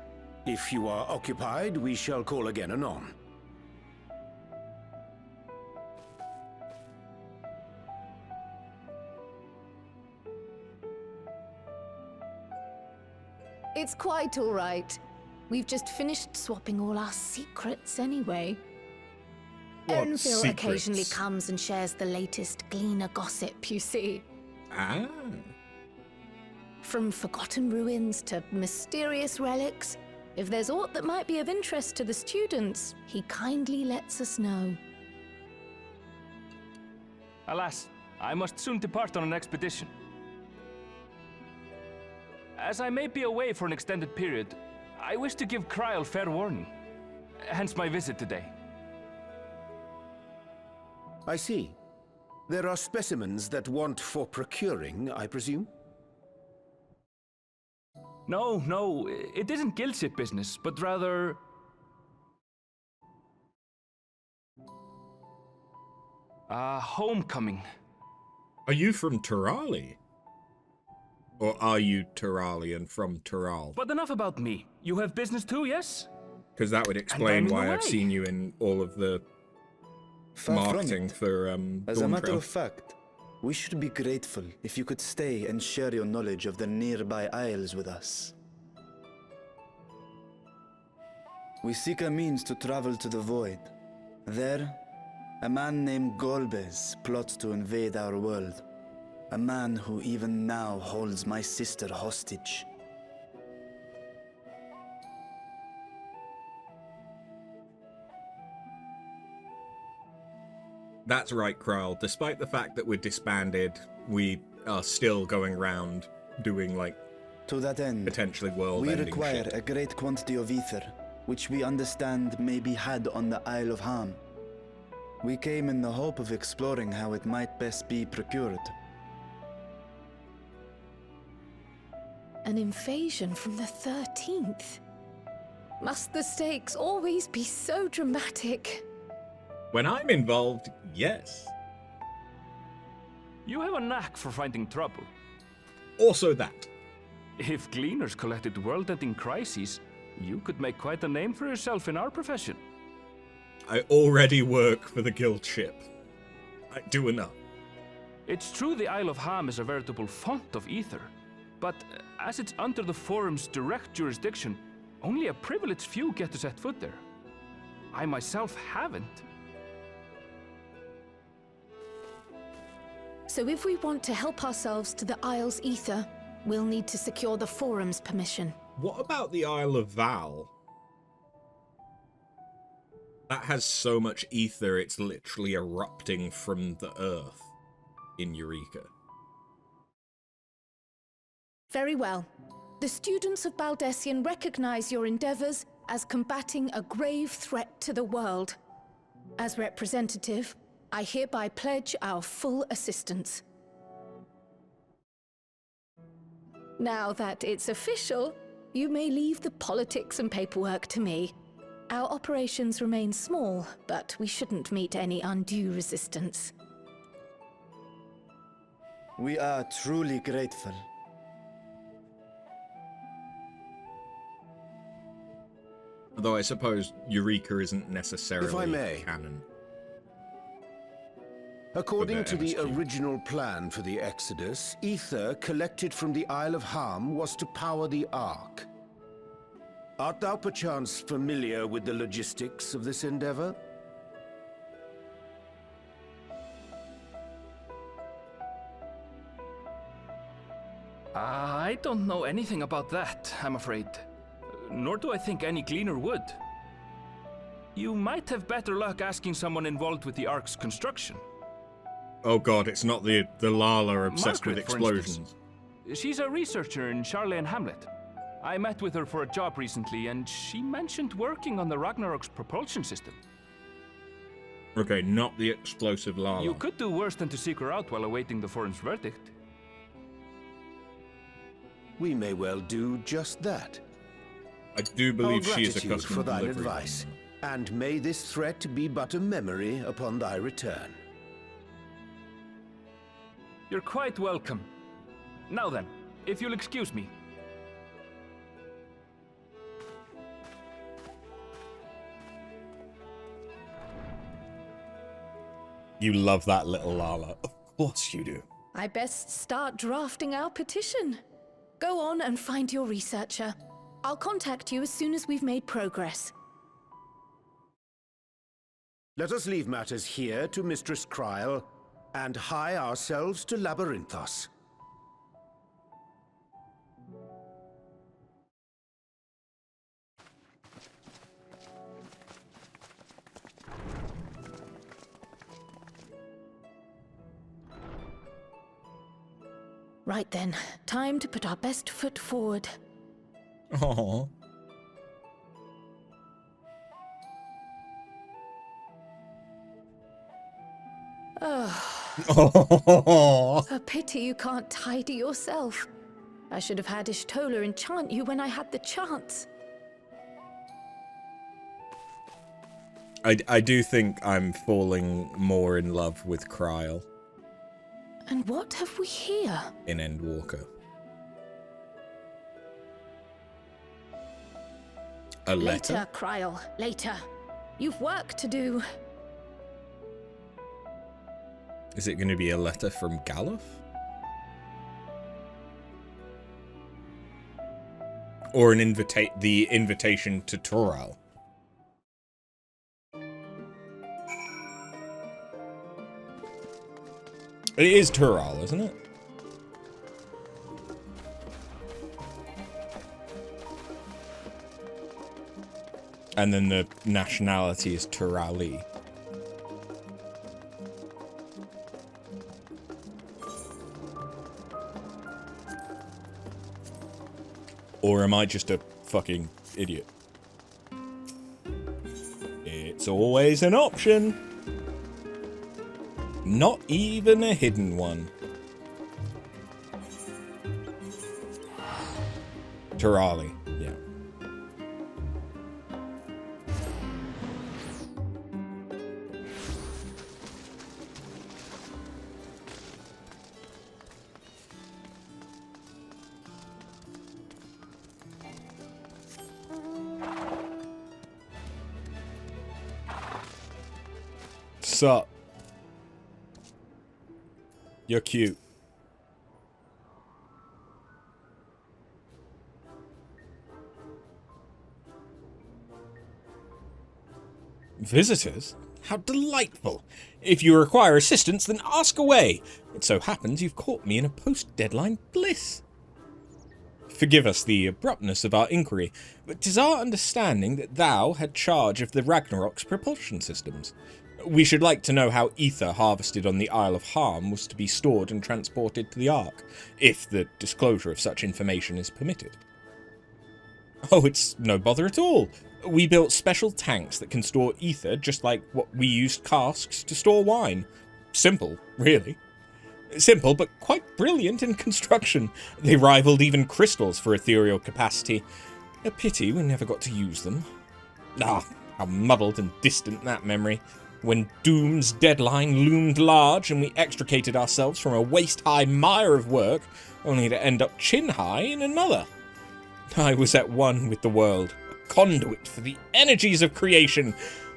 If you are occupied, we shall call again anon. It's quite all right. We've just finished swapping all our secrets anyway. What Erenville secrets? occasionally comes and shares the latest Gleaner gossip, you see. Ah. From forgotten ruins to mysterious relics, if there's aught that might be of interest to the students, he kindly lets us know. Alas, I must soon depart on an expedition. As I may be away for an extended period, I wish to give Kryl fair warning. Hence my visit today. I see. There are specimens that want for procuring, I presume? No, it isn't guild ship business, but rather... homecoming. Are you from Tirali? Or are you Tirali and from Tiral? But enough about me. You have business too, yes? Because that would explain why I've seen you in all of the marketing for As a matter Dawntrail. of fact, we should be grateful if you could stay and share your knowledge of the nearby isles with us. We seek a means to travel to the Void. There, a man named Golbez plots to invade our world. A man who even now holds my sister hostage. That's right, Kral. Despite the fact that we're disbanded, we are still going around doing, like, to that end, potentially world-ending we require shit. a great quantity of ether, which we understand may be had on the Isle of Ham. We came in the hope of exploring how it might best be procured. An invasion from the 13th? Must the stakes always be so dramatic? When I'm involved, yes. You have a knack for finding trouble. Also that. If Gleaners collected world-ending crises, you could make quite a name for yourself in our profession. I already work for the guild ship. I do enough. It's true the Isle of Ham is a veritable font of ether, but as it's under the Forum's direct jurisdiction, only a privileged few get to set foot there. I myself haven't. So if we want to help ourselves to the Isle's ether, we'll need to secure the Forum's permission. What about the Isle of Val? That has so much ether, it's literally erupting from the earth in Eureka. Very well. The students of Baldessian recognize your endeavors as combating a grave threat to the world. As representative, I hereby pledge our full assistance. Now that it's official, you may leave the politics and paperwork to me. Our operations remain small, but we shouldn't meet any undue resistance. We are truly grateful. Although I suppose Eureka isn't necessarily If I may. canon. According With to their the MSQ. original plan for the Exodus, ether collected from the Isle of Ham was to power the Ark. Art thou perchance familiar with the logistics of this endeavor? I don't know anything about that, I'm afraid. Nor do I think any gleaner would. You might have better luck asking someone involved with the Ark's construction. Oh god, it's not the Lala obsessed Margaret, with for explosions. instance. She's a researcher in Charley and Hamlet. I met with her for a job recently, and she mentioned working on the Ragnarok's propulsion system. Okay, not the explosive Lala. You could do worse than to seek her out while awaiting the forum's verdict. We may well do just that. I do believe Our she is a gratitude customer for thine delivery. advice, and may this threat be but a memory upon thy return. You're quite welcome. Now then, if you'll excuse me. You love that little Lala. Of course you do. I best start drafting our petition. Go on and find your researcher. I'll contact you as soon as we've made progress. Let us leave matters here to Mistress Kryl, and hie ourselves to Labyrinthos. Right then, time to put our best foot forward. Aww. Oh. A pity you can't tidy yourself. I should have had Ishtola enchant you when I had the chance. I do think I'm falling more in love with Kryl And what have we here? in Endwalker. A letter? Later, Kryl, later. You've work to do. Is it going to be a letter from Galuf? Or an the invitation to Toral? It is Toral, isn't it? And then the nationality is Turali. Or am I just a fucking idiot? It's always an option. Not even a hidden one. Turali, yeah. Sup? You're cute. Visitors? How delightful. If you require assistance, then ask away. It so happens you've caught me in a post-deadline bliss. Forgive us the abruptness of our inquiry, but 'tis our understanding that thou had charge of the Ragnarok's propulsion systems. We should like to know how ether harvested on the Isle of Harm was to be stored and transported to the Ark, if the disclosure of such information is permitted. Oh, it's no bother at all. We built special tanks that can store ether just like what we used casks to store wine. Simple, really. Simple, but quite brilliant in construction. They rivaled even crystals for ethereal capacity. A pity we never got to use them. Ah, how muddled and distant that memory. When Doom's deadline loomed large and we extricated ourselves from a waist-high mire of work, only to end up chin-high in another. I was at one with the world, a conduit for the energies of creation.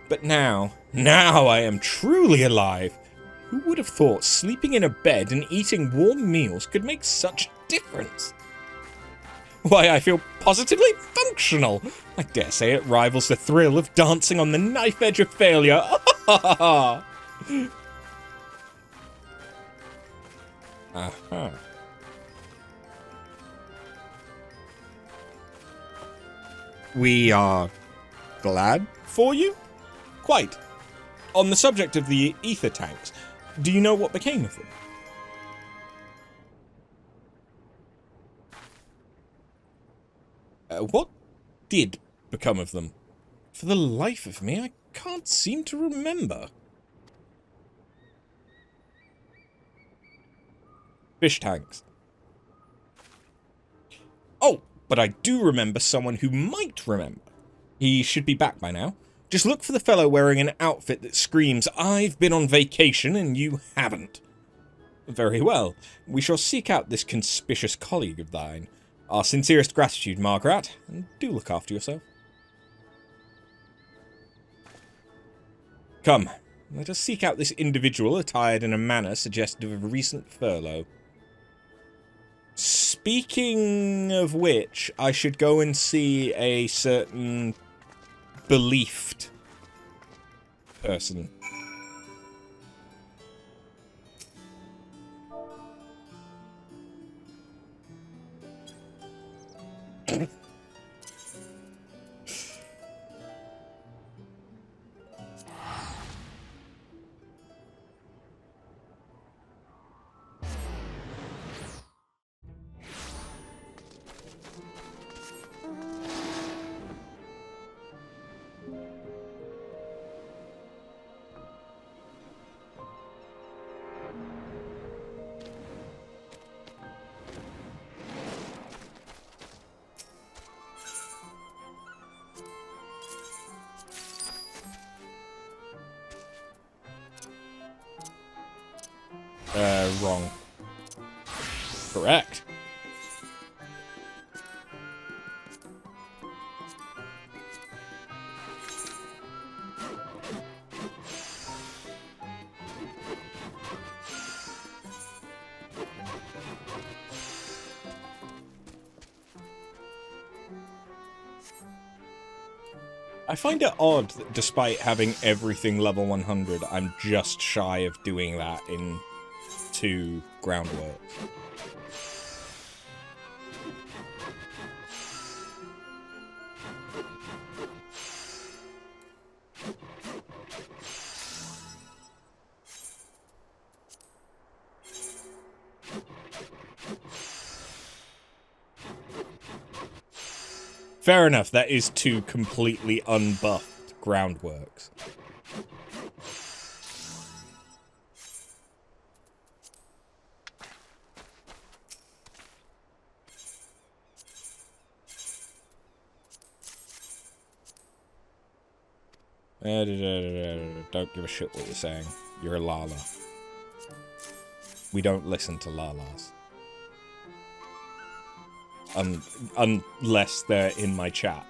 But now I am truly alive. Who would have thought sleeping in a bed and eating warm meals could make such a difference? Why, I feel positively functional. I dare say it rivals the thrill of dancing on the knife edge of failure. Aha. We are glad for you? Quite. On the subject of the ether tanks, do you know what became of them? What did become of them? For the life of me, I can't seem to remember. Fish tanks. Oh, but I do remember someone who might remember. He should be back by now. Just look for the fellow wearing an outfit that screams, "I've been on vacation and you haven't." Very well. We shall seek out this conspicuous colleague of thine. Our sincerest gratitude, Margaret, and do look after yourself. Come, let us seek out this individual attired in a manner suggestive of a recent furlough. Speaking of which, I should go and see a certain believed person. Wrong. Correct. I find it odd that despite having everything level 100, I'm just shy of doing that in 2 groundwork. Fair enough, that is 2 completely unbuffed groundworks. Don't give a shit what you're saying. You're a Lala. We don't listen to Lalas. Unless they're in my chat.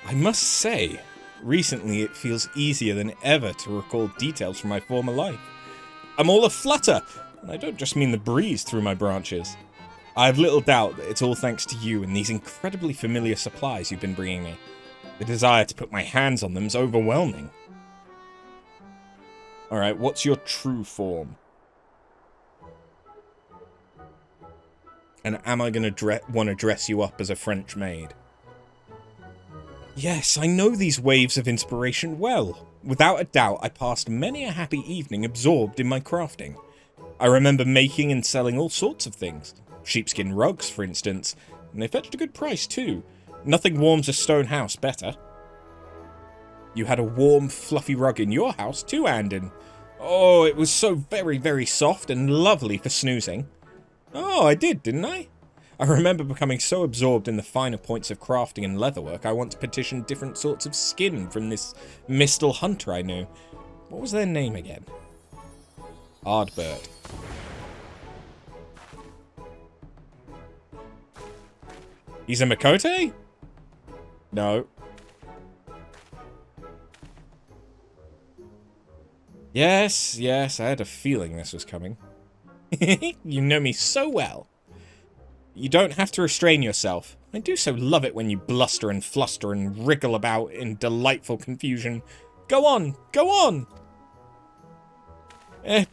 I must say, recently it feels easier than ever to recall details from my former life. I'm all aflutter, and I don't just mean the breeze through my branches. I have little doubt that it's all thanks to you and these incredibly familiar supplies you've been bringing me. The desire to put my hands on them is overwhelming. Alright, what's your true form? And am I going to want to dress you up as a French maid? Yes, I know these waves of inspiration well. Without a doubt, I passed many a happy evening absorbed in my crafting. I remember making and selling all sorts of things. Sheepskin rugs, for instance, and they fetched a good price too. Nothing warms a stone house better. You had a warm, fluffy rug in your house too, Andon. Oh, it was so very, very soft and lovely for snoozing. Oh, I did, didn't I? I remember becoming so absorbed in the finer points of crafting and leatherwork, I once petitioned different sorts of skin from this Mistal hunter I knew. What was their name again? Ardbert. He's a Makote? No. Yes, I had a feeling this was coming. You know me so well. You don't have to restrain yourself. I do so love it when you bluster and fluster and wriggle about in delightful confusion. Go on, go on!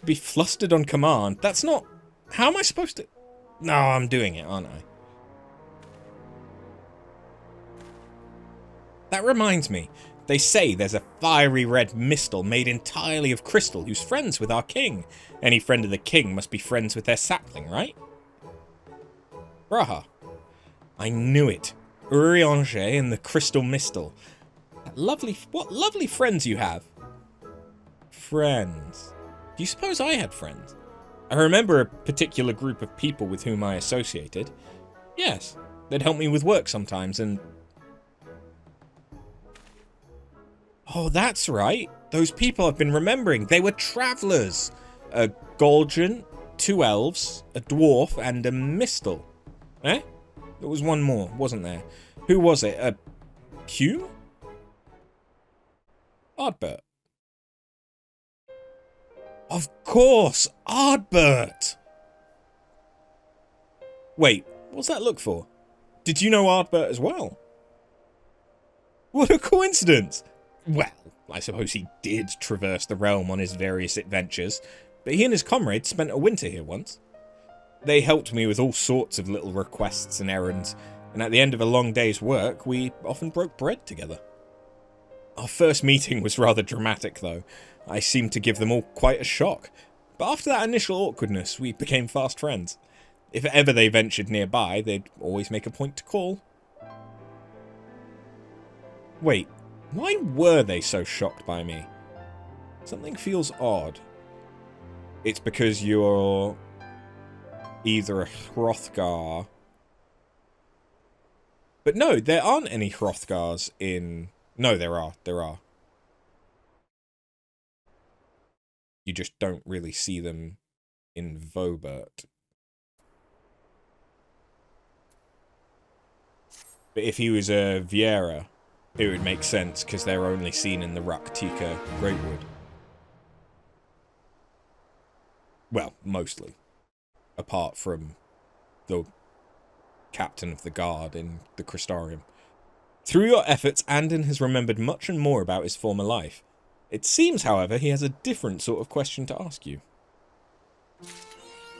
Be flustered on command. That's not... How am I supposed to... No, I'm doing it, aren't I? That reminds me. They say there's a fiery red mistle made entirely of crystal who's friends with our king. Any friend of the king must be friends with their sapling, right? Raha. I knew it. Urianger and the crystal mistle. What lovely friends you have. Friends. Do you suppose I had friends? I remember a particular group of people with whom I associated. Yes, they'd help me with work sometimes, and... Oh, that's right. Those people I've been remembering. They were travellers. A Golgian, 2 elves, a dwarf, and a mistle. Eh? There was one more, wasn't there? Who was it? A Hugh? Ardbert. Of course, Ardbert! Wait, what's that look for? Did you know Ardbert as well? What a coincidence! Well, I suppose he did traverse the realm on his various adventures, but he and his comrades spent a winter here once. They helped me with all sorts of little requests and errands, and at the end of a long day's work, we often broke bread together. Our first meeting was rather dramatic, though. I seemed to give them all quite a shock. But after that initial awkwardness, we became fast friends. If ever they ventured nearby, they'd always make a point to call. Wait, why were they so shocked by me? Something feels odd. It's because you're either a Hrothgar... But no, there aren't any Hrothgars in... No, there are. You just don't really see them in Vobert. But if he was a Viera, it would make sense, because they're only seen in the Raktika Greatwood. Well, mostly. Apart from the captain of the guard in the Crystarium. Through your efforts, Andon has remembered much and more about his former life. It seems, however, he has a different sort of question to ask you.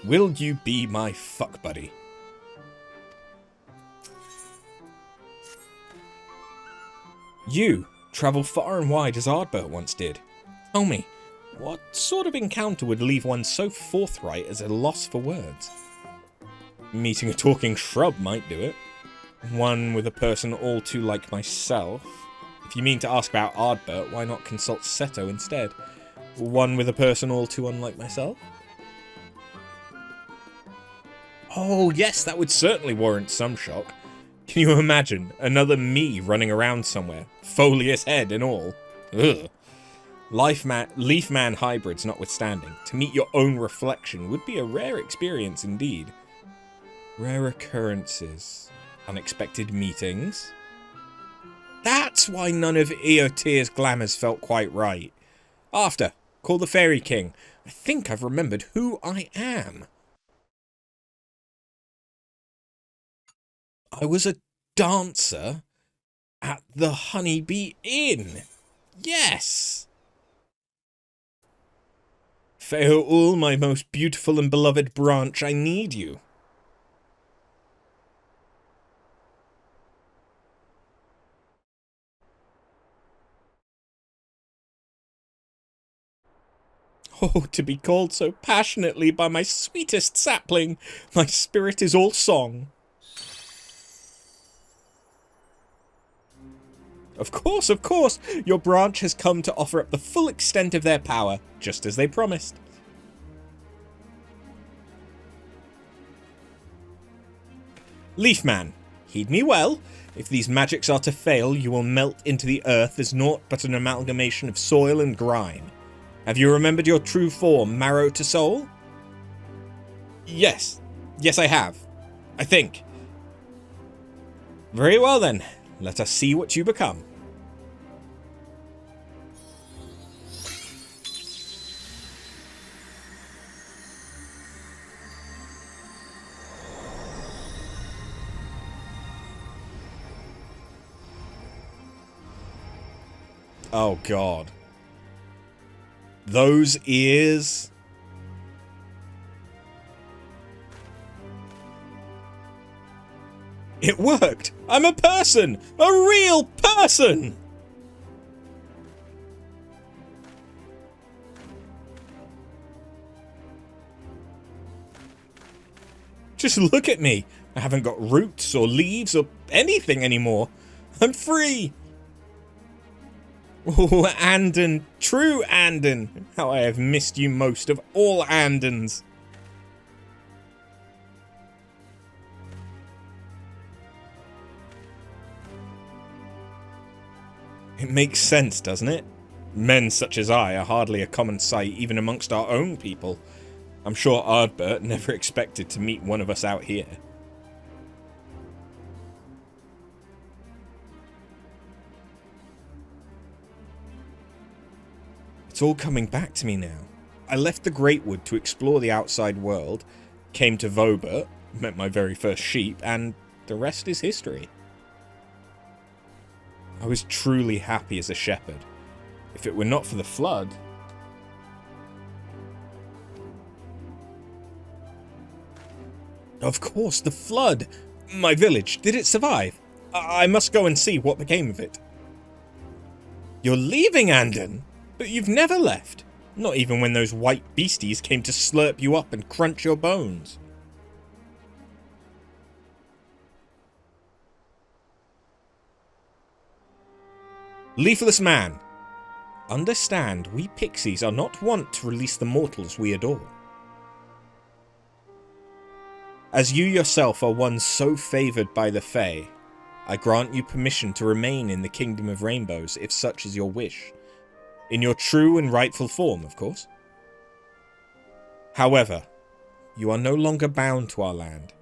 Will you be my fuck buddy? You travel far and wide as Ardbert once did. Tell me, what sort of encounter would leave one so forthright as a loss for words? Meeting a talking shrub might do it. One with a person all too like myself. If you mean to ask about Ardbert, why not consult Seto instead? One with a person all too unlike myself? Oh yes, that would certainly warrant some shock. Can you imagine another me running around somewhere, folious head and all? Ugh. Leafman hybrids notwithstanding, to meet your own reflection would be a rare experience indeed. Rare occurrences. Unexpected meetings. That's why none of Eotir's glamours felt quite right. After, call the Fairy King. I think I've remembered who I am. I was a dancer at the Honeybee Inn. Yes! Feoul, my most beautiful and beloved branch, I need you. Oh, to be called so passionately by my sweetest sapling. My spirit is all song. Of course, of course. Your branch has come to offer up the full extent of their power, just as they promised. Leafman, heed me well. If these magics are to fail, you will melt into the earth as naught but an amalgamation of soil and grime. Have you remembered your true form, marrow to soul? Yes. Yes, I have. I think. Very well then. Let us see what you become. Oh God. Those ears. It worked! I'm a person! A real person! Just look at me. I haven't got roots or leaves or anything anymore. I'm free. Oh, Andon. True Andon. How I have missed you most of all Andons. It makes sense, doesn't it? Men such as I are hardly a common sight even amongst our own people. I'm sure Ardbert never expected to meet one of us out here. It's all coming back to me now. I left the Greatwood to explore the outside world, came to Vobert, met my very first sheep, and the rest is history. I was truly happy as a shepherd. If it were not for the flood... Of course, the flood! My village, did it survive? I must go and see what became of it. You're leaving, Andon? But you've never left. Not even when those white beasties came to slurp you up and crunch your bones. Leafless man. Understand, we pixies are not wont to release the mortals we adore. As you yourself are one so favoured by the Fae, I grant you permission to remain in the Kingdom of Rainbows if such is your wish. In your true and rightful form, of course. However, you are no longer bound to our land.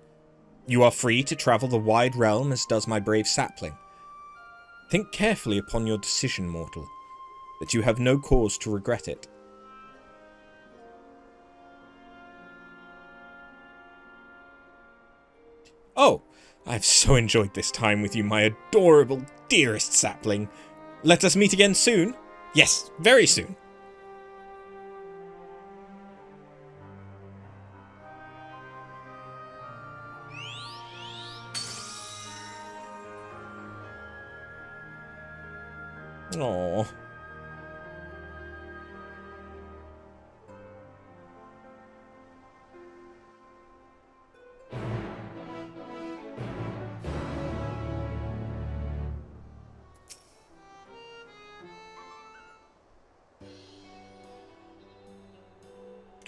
You are free to travel the wide realm as does my brave sapling. Think carefully upon your decision, mortal, that you have no cause to regret it. Oh, I have so enjoyed this time with you, my adorable, dearest sapling. Let us meet again soon. Yes, very soon. Aww.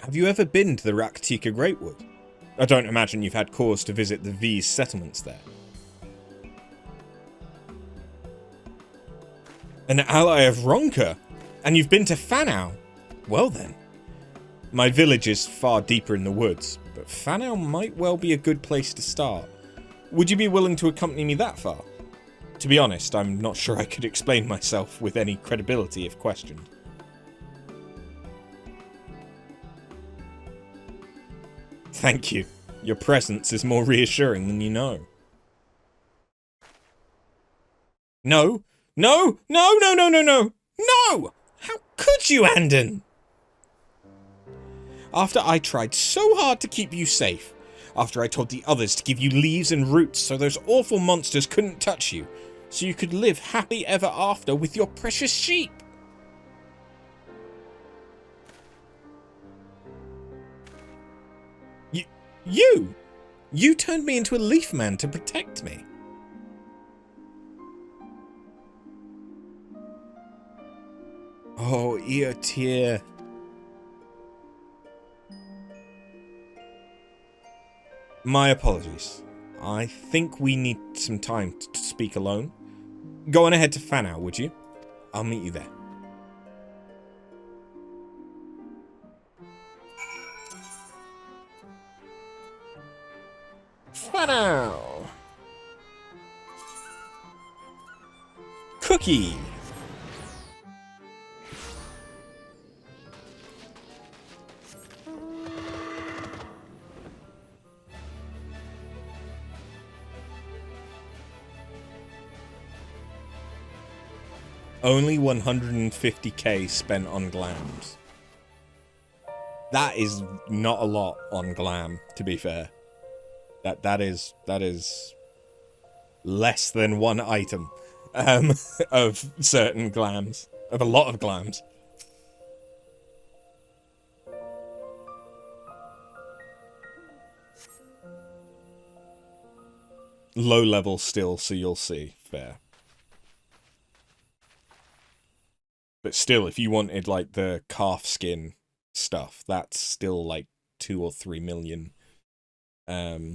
Have you ever been to the Raktika Greatwood? I don't imagine you've had cause to visit the V's settlements there. An ally of Ronka? And you've been to Fanau? Well then. My village is far deeper in the woods, but Fanau might well be a good place to start. Would you be willing to accompany me that far? To be honest, I'm not sure I could explain myself with any credibility if questioned. Thank you. Your presence is more reassuring than you know. No! No! No! No! No! No! No! No! How could you, Andon? After I tried so hard to keep you safe, after I told the others to give you leaves and roots so those awful monsters couldn't touch you, so you could live happily ever after with your precious sheep. You turned me into a leaf man to protect me. Oh, Eotir. My apologies. I think we need some time to speak alone. Go on ahead to Fanau, would you? I'll meet you there. Fanau! Cookie! Only 150k spent on glams. That is not a lot on glam, to be fair. That is less than one item of certain glams, of a lot of glams. Low level still, so you'll see. Fair. But still, if you wanted, like, the calf skin stuff, that's still, like, 2 or 3 million. For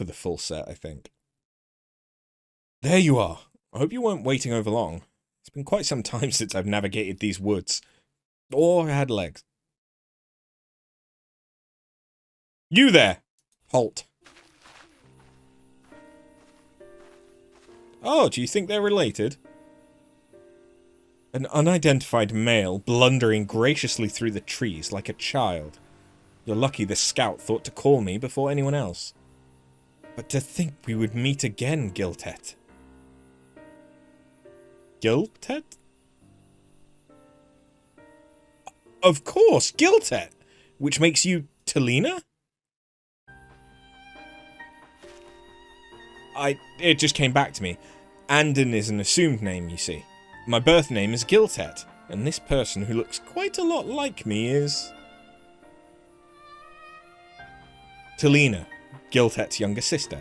the full set, I think. There you are. I hope you weren't waiting over long. It's been quite some time since I've navigated these woods. Or had legs. You there! Halt. Oh, do you think they're related? An unidentified male blundering graciously through the trees like a child. You're lucky this scout thought to call me before anyone else. But to think we would meet again, Giltet. Giltet? Of course, Giltet! Which makes you Talina? It just came back to me. Andon is an assumed name, you see. My birth name is Giltet, and this person who looks quite a lot like me is... Talina, Giltet's younger sister.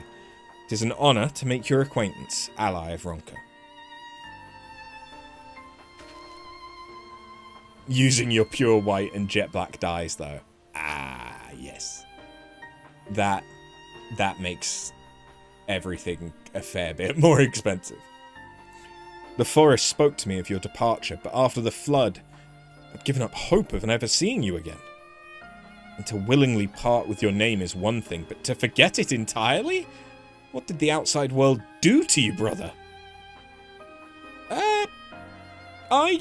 It is an honour to make your acquaintance, ally of Ronka. Using your pure white and jet black dyes, though. Ah, yes. That makes everything a fair bit more expensive. The forest spoke to me of your departure, but after the flood, I'd given up hope of ever seeing you again. And to willingly part with your name is one thing, but to forget it entirely? What did the outside world do to you, brother? I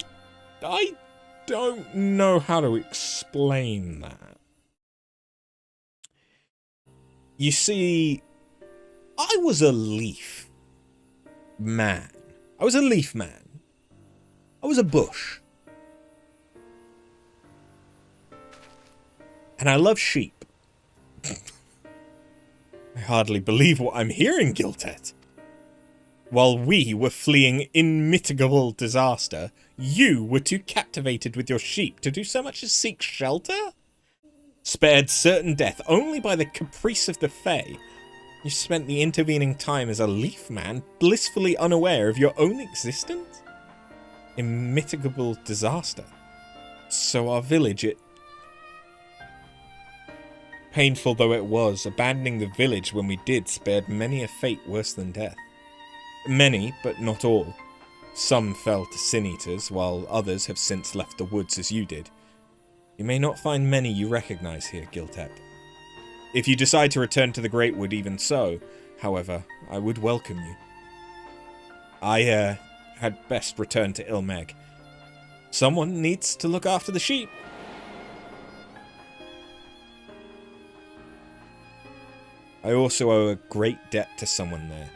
don't know how to explain that. You see, I was a leaf man. I was a leaf man. I was a bush. And I love sheep. I hardly believe what I'm hearing, Giltet. While we were fleeing immitigable disaster, you were too captivated with your sheep to do so much as seek shelter? Spared certain death only by the caprice of the Fae, you spent the intervening time as a leaf man, blissfully unaware of your own existence? Immitigable disaster. So our village, painful though it was, abandoning the village when we did spared many a fate worse than death. Many, but not all. Some fell to sin-eaters, while others have since left the woods as you did. You may not find many you recognize here, Giltet. If you decide to return to the Great Wood even so, however, I would welcome you. I, had best return to Ilmeg. Someone needs to look after the sheep. I also owe a great debt to someone there.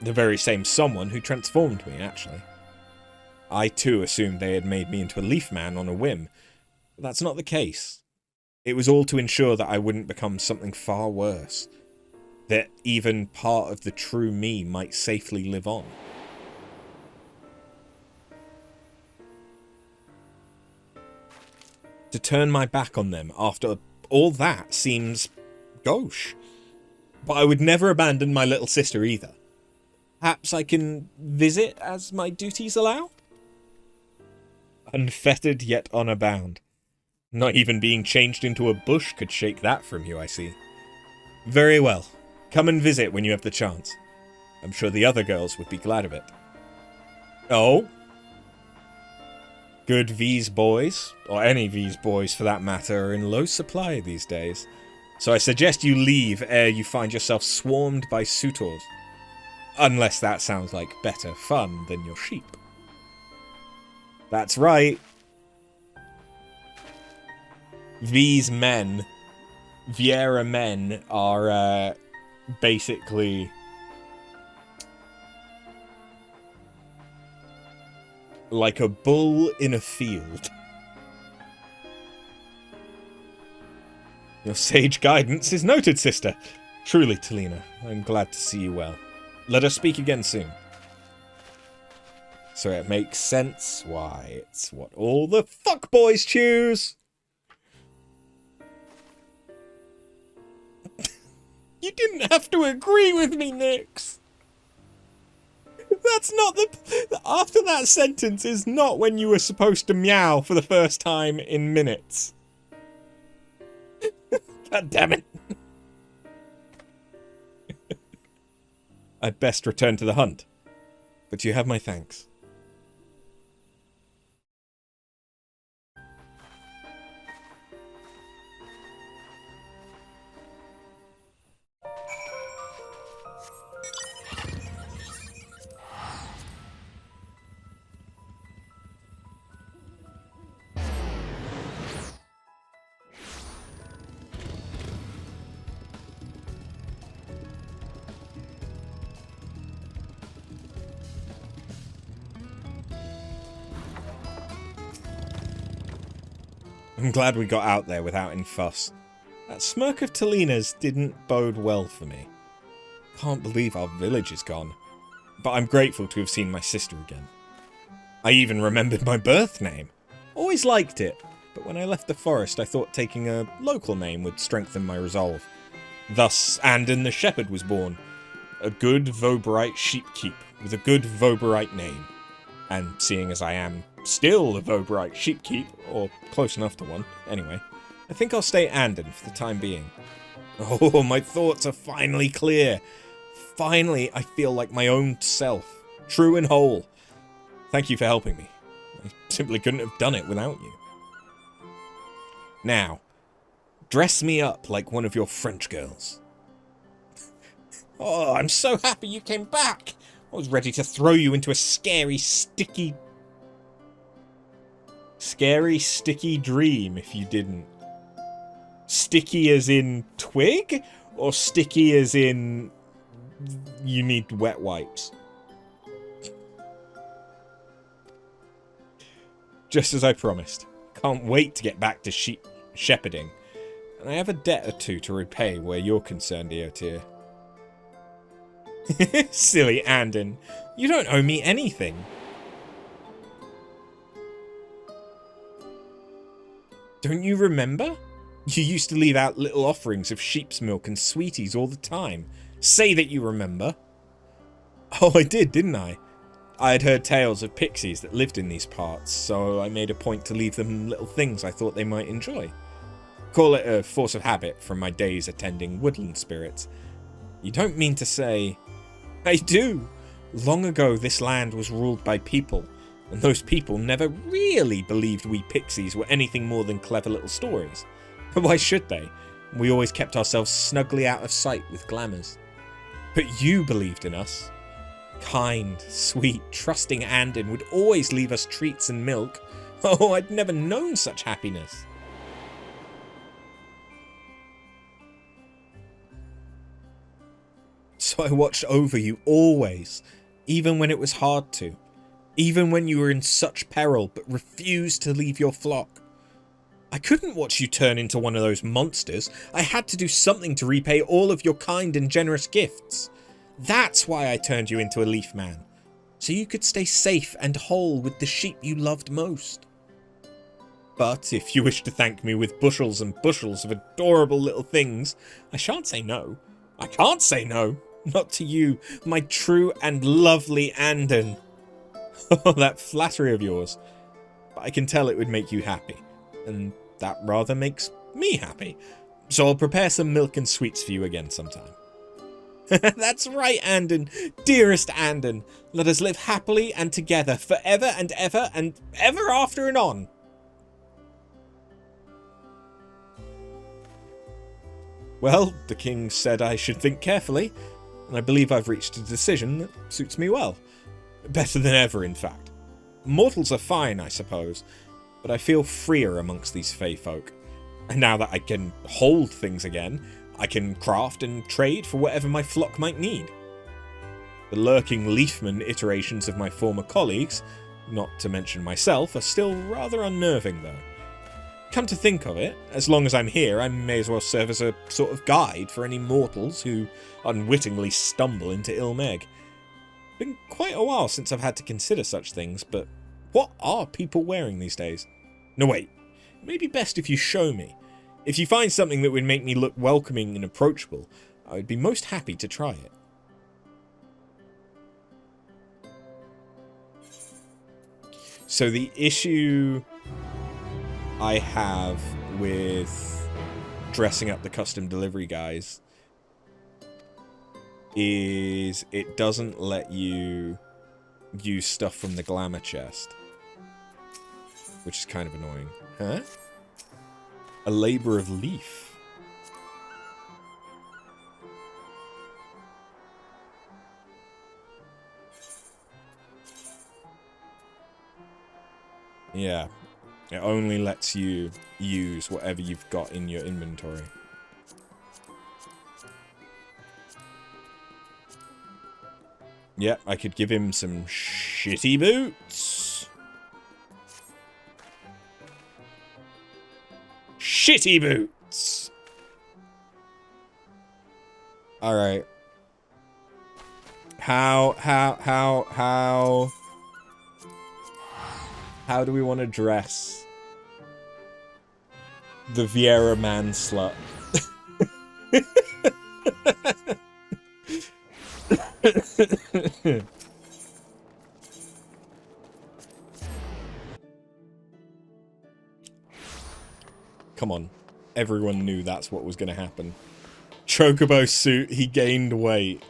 The very same someone who transformed me, actually. I too assumed they had made me into a leaf man on a whim, but that's not the case. It was all to ensure that I wouldn't become something far worse. That even part of the true me might safely live on. To turn my back on them after all that seems gauche. But I would never abandon my little sister either. Perhaps I can visit as my duties allow? Unfettered yet honor bound. Not even being changed into a bush could shake that from you, I see. Very well. Come and visit when you have the chance. I'm sure the other girls would be glad of it. Oh? Good V's boys, or any V's boys for that matter, are in low supply these days. So I suggest you leave ere you find yourself swarmed by suitors. Unless that sounds like better fun than your sheep. That's right. These men, Viera men, are basically like a bull in a field. Your sage guidance is noted, sister. Truly, Talina, I'm glad to see you well. Let us speak again soon. So it makes sense why it's what all the fuckboys choose. You didn't have to agree with me, Nix. That's not the... After that sentence is not when you were supposed to meow for the first time in minutes. God damn it. I'd best return to the hunt. But you have my thanks. I'm glad we got out there without any fuss. That smirk of Talina's didn't bode well for me. Can't believe our village is gone. But I'm grateful to have seen my sister again. I even remembered my birth name. Always liked it, but when I left the forest I thought taking a local name would strengthen my resolve. Thus Andon the Shepherd was born. A good Voberite sheepkeep with a good Voberite name. And seeing as I am still a Voberite sheepkeep, or close enough to one, anyway, I think I'll stay Andon for the time being. Oh, my thoughts are finally clear. Finally, I feel like my own self, true and whole. Thank you for helping me. I simply couldn't have done it without you. Now, dress me up like one of your French girls. Oh, I'm so happy you came back. I was ready to throw you into a scary, sticky dream if you didn't. Sticky as in twig? Or sticky as in you need wet wipes? Just as I promised. Can't wait to get back to shepherding. And I have a debt or two to repay where you're concerned, Eotir. Silly Andon. You don't owe me anything. Don't you remember? You used to leave out little offerings of sheep's milk and sweeties all the time. Say that you remember. Oh, I did, didn't I? I had heard tales of pixies that lived in these parts, so I made a point to leave them little things I thought they might enjoy. Call it a force of habit from my days attending woodland spirits. You don't mean to say... I do! Long ago this land was ruled by people, and those people never really believed we pixies were anything more than clever little stories. Why should they? We always kept ourselves snugly out of sight with glamours. But you believed in us. Kind, sweet, trusting Andon would always leave us treats and milk. Oh, I'd never known such happiness. So I watched over you always, even when it was hard to. Even when you were in such peril, but refused to leave your flock. I couldn't watch you turn into one of those monsters. I had to do something to repay all of your kind and generous gifts. That's why I turned you into a leaf man. So you could stay safe and whole with the sheep you loved most. But if you wish to thank me with bushels and bushels of adorable little things, I shan't say no. I can't say no. Not to you, my true and lovely Andon. Oh, that flattery of yours. But I can tell it would make you happy. And that rather makes me happy. So I'll prepare some milk and sweets for you again sometime. That's right, Andon. Dearest Andon. Let us live happily and together forever and ever after and on. Well, the king said I should think carefully, and I believe I've reached a decision that suits me well. Better than ever, in fact. Mortals are fine, I suppose, but I feel freer amongst these fey folk. And now that I can hold things again, I can craft and trade for whatever my flock might need. The lurking leafman iterations of my former colleagues, not to mention myself, are still rather unnerving though. come to think of it, as long as I'm here, I may as well serve as a sort of guide for any mortals who unwittingly stumble into Ilmeg. Been quite a while since I've had to consider such things, but what are people wearing these days? No, wait. It may be best if you show me. If you find something that would make me look welcoming and approachable, I would be most happy to try it. So the issue I have with dressing up the custom delivery guys is it doesn't let you use stuff from the glamour chest, which is kind of annoying. Huh? A labor of leaf. Yeah. It only lets you use whatever you've got in your inventory. Yep, I could give him some shitty boots. Shitty boots! Alright. How do we want to dress the Viera man slut? Come on. Everyone knew that's what was going to happen. Chocobo suit, he gained weight.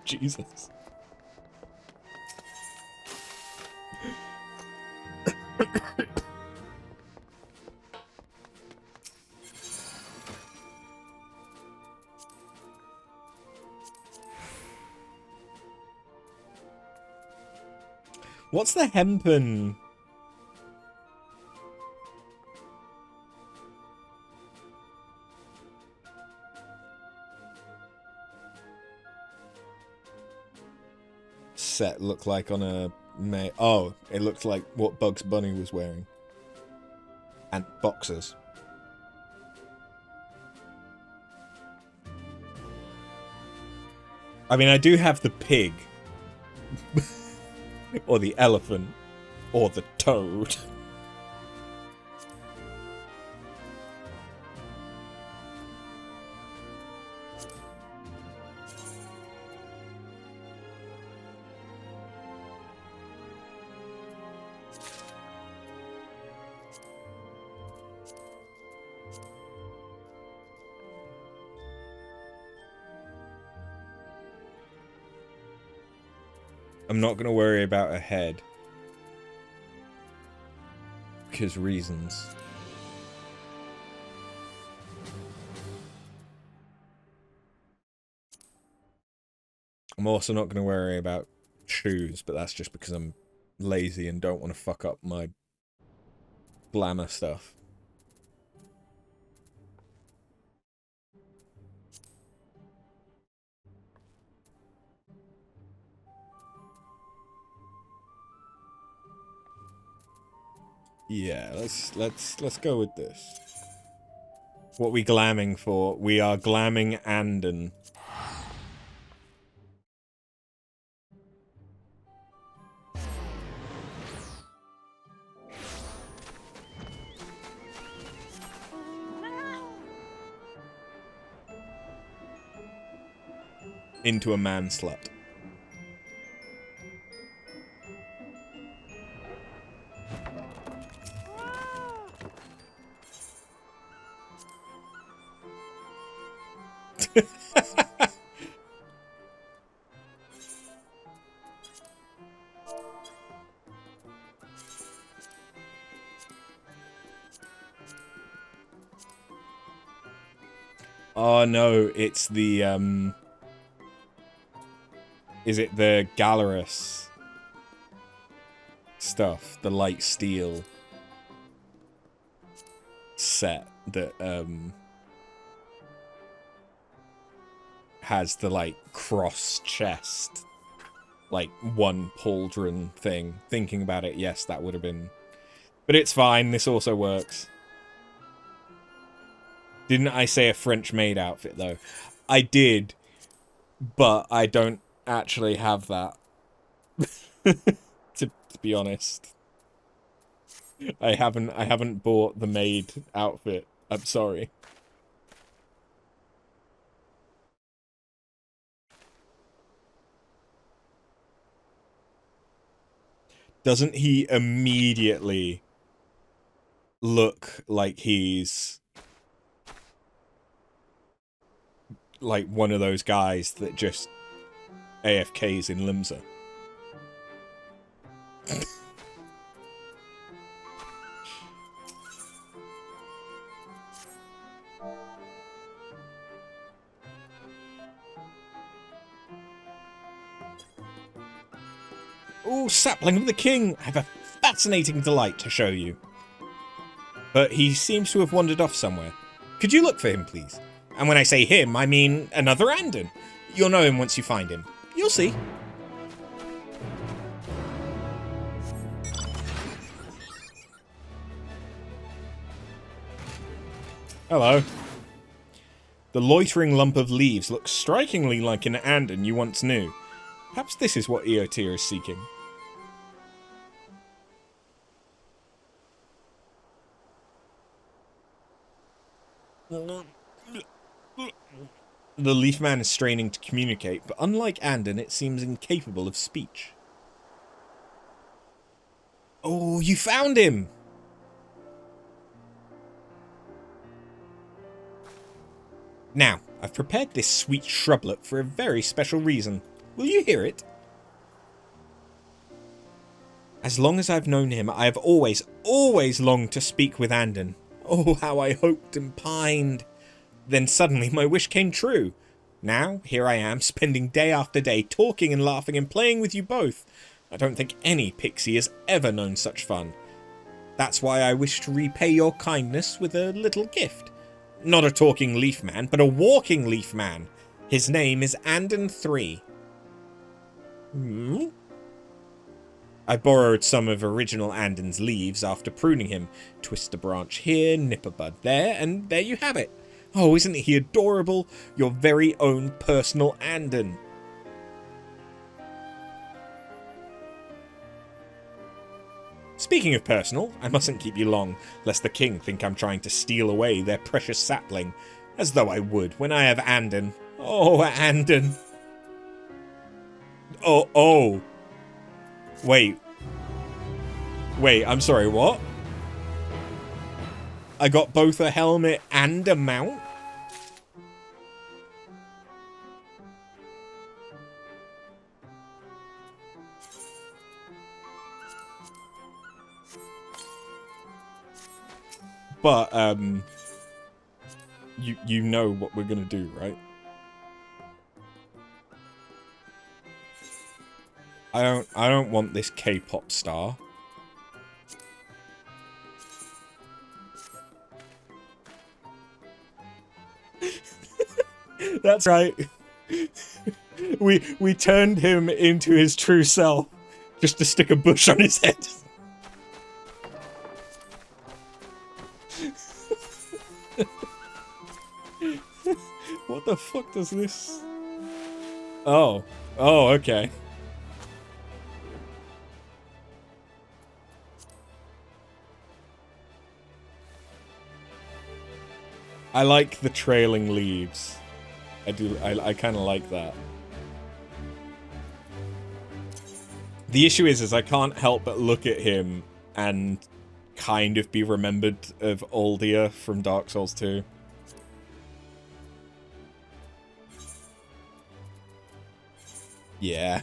Jesus. What's the hempen? Set look like on a oh, it looked like what Bugs Bunny was wearing. And boxers. I mean, I do have the pig. Or the elephant. Or the toad. I'm not going to worry about a head. Because reasons. I'm also not going to worry about shoes, but that's just because I'm lazy and don't want to fuck up my glamour stuff. Yeah, let's go with this. What we glamming for? We are glamming Anden. Into a man slut. Oh no, it's the is it the Gallerus stuff, the light steel set that has the like cross chest, like one pauldron thing. Thinking about it, yes, that would have been But it's fine, this also works. Didn't I say a French-made outfit, though? I did, but I don't actually have that. to be honest. I haven't bought the maid outfit. I'm sorry. Doesn't he immediately look like he's like one of those guys that just AFKs in Limsa? Oh, sapling of the king! I have a fascinating delight to show you. But he seems to have wandered off somewhere. Could you look for him, please? And when I say him, I mean another Andon. You'll know him once you find him. You'll see. Hello. The loitering lump of leaves looks strikingly like an Andon you once knew. Perhaps this is what Eotir is seeking. The leaf man is straining to communicate, but unlike Andon, it seems incapable of speech. Oh, you found him! Now, I've prepared this sweet shrublet for a very special reason. Will you hear it? As long as I've known him, I have always longed to speak with Andon. Oh, how I hoped and pined. Then suddenly my wish came true. Now, here I am, spending day after day talking and laughing and playing with you both. I don't think any pixie has ever known such fun. That's why I wish to repay your kindness with a little gift. Not a talking leaf man, but a walking leaf man. His name is Andon 3. I borrowed some of original Andon's leaves after pruning him. Twist a branch here, nip a bud there, and there you have it. Oh, isn't he adorable? Your very own personal Andon. Speaking of personal, I mustn't keep you long, lest the king think I'm trying to steal away their precious sapling, as though I would when I have Andon. Oh, Andon. Oh. Wait, I'm sorry, what? I got both a helmet and a mount? But, you know what we're gonna do, right? I don't want this K-pop star. That's right. We turned him into his true self just to stick a bush on his head. What the fuck does this? Oh, okay. I like the trailing leaves. I kind of like that. The issue is I can't help but look at him and kind of be remembered of Aldia from Dark Souls 2. Yeah.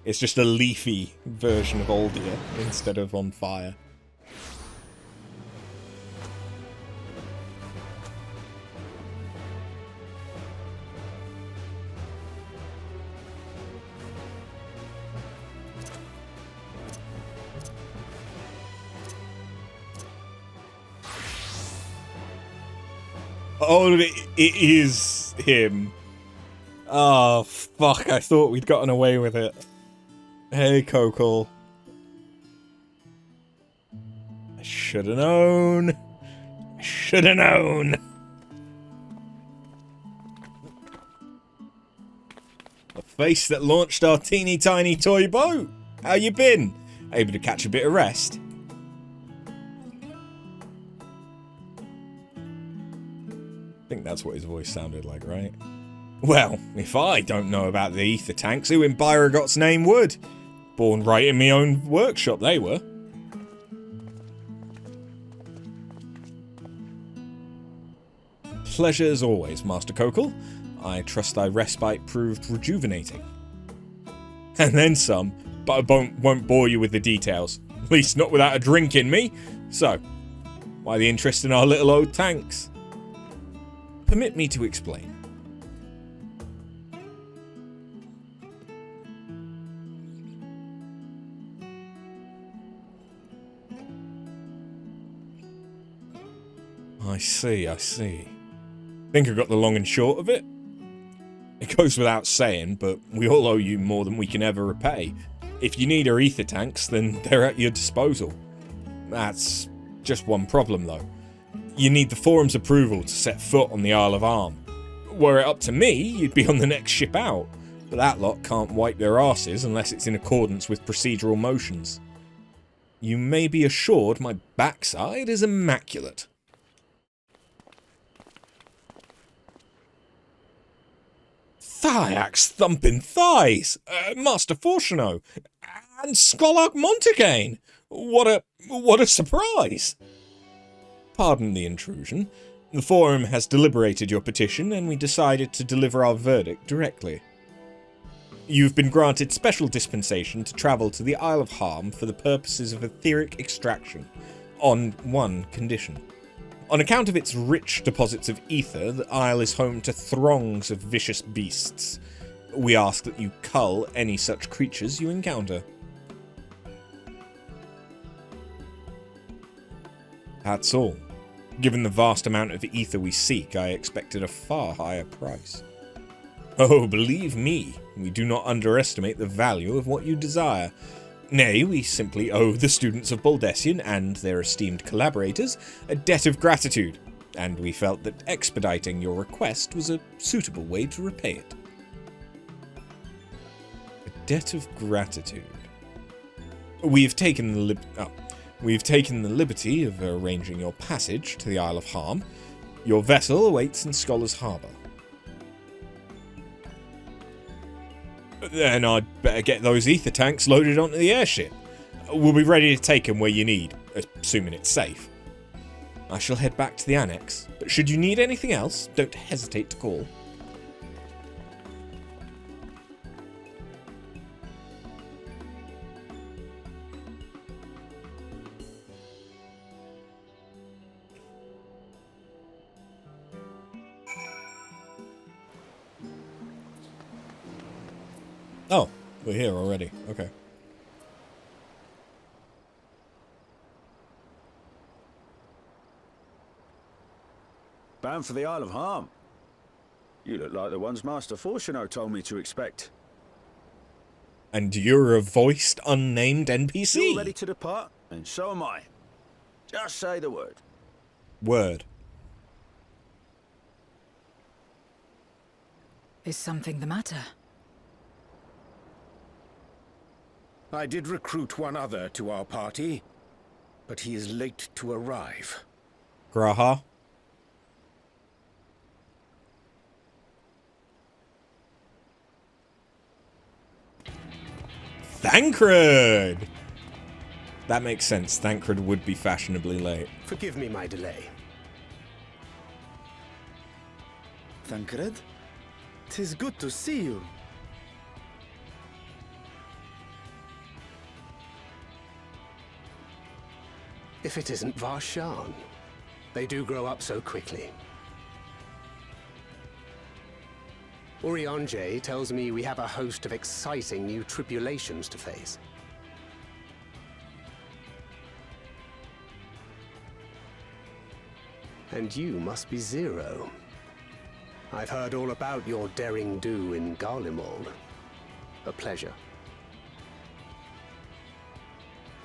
It's just a leafy version of Aldia instead of on fire. Oh, it is him. Oh, fuck, I thought we'd gotten away with it. Hey, Kokol. I should have known. I should have known. The face that launched our teeny tiny toy boat. How you been? Able to catch a bit of rest? I think that's what his voice sounded like, right? Well, if I don't know about the ether tanks, who in Byrogot's name would? Born right in my own workshop, they were. Pleasure as always, Master Kokol. I trust thy respite proved rejuvenating. And then some, but I won't bore you with the details. At least not without a drink in me. So, why the interest in our little old tanks? Permit me to explain. I see. Think I got the long and short of it? It goes without saying, but we all owe you more than we can ever repay. If you need our ether tanks, then they're at your disposal. That's just one problem, though. You need the forum's approval to set foot on the Isle of Arm. Were it up to me, you'd be on the next ship out, but that lot can't wipe their asses unless it's in accordance with procedural motions. You may be assured my backside is immaculate. Thyax thumping thighs, Master Fortuno, and Skolark Montagain. What a surprise! Pardon the intrusion. The forum has deliberated your petition, and we decided to deliver our verdict directly. You've been granted special dispensation to travel to the Isle of Harm for the purposes of etheric extraction, on one condition. On account of its rich deposits of ether, the Isle is home to throngs of vicious beasts. We ask that you cull any such creatures you encounter. That's all. Given the vast amount of ether we seek, I expected a far higher price. Oh, believe me, we do not underestimate the value of what you desire. Nay, we simply owe the students of Baldessian and their esteemed collaborators a debt of gratitude, and we felt that expediting your request was a suitable way to repay it. A debt of gratitude. We've taken the liberty of arranging your passage to the Isle of Harm. Your vessel awaits in Scholar's Harbour. Then I'd better get those ether tanks loaded onto the airship. We'll be ready to take them where you need, assuming it's safe. I shall head back to the annex, but should you need anything else, don't hesitate to call. Oh, we're here already. Okay. Bound for the Isle of Harm. You look like the ones Master Fortuno told me to expect. And you're a voiced, unnamed NPC. You're ready to depart, and so am I. Just say the word. Word. Is something the matter? I did recruit one other to our party, but he is late to arrive. Graha. Thancred! That makes sense. Thancred would be fashionably late. Forgive me my delay. Thancred? 'Tis good to see you. If it isn't Varshan. They do grow up so quickly. Urianger tells me we have a host of exciting new tribulations to face. And you must be Zero. I've heard all about your daring do in Garlemald. A pleasure.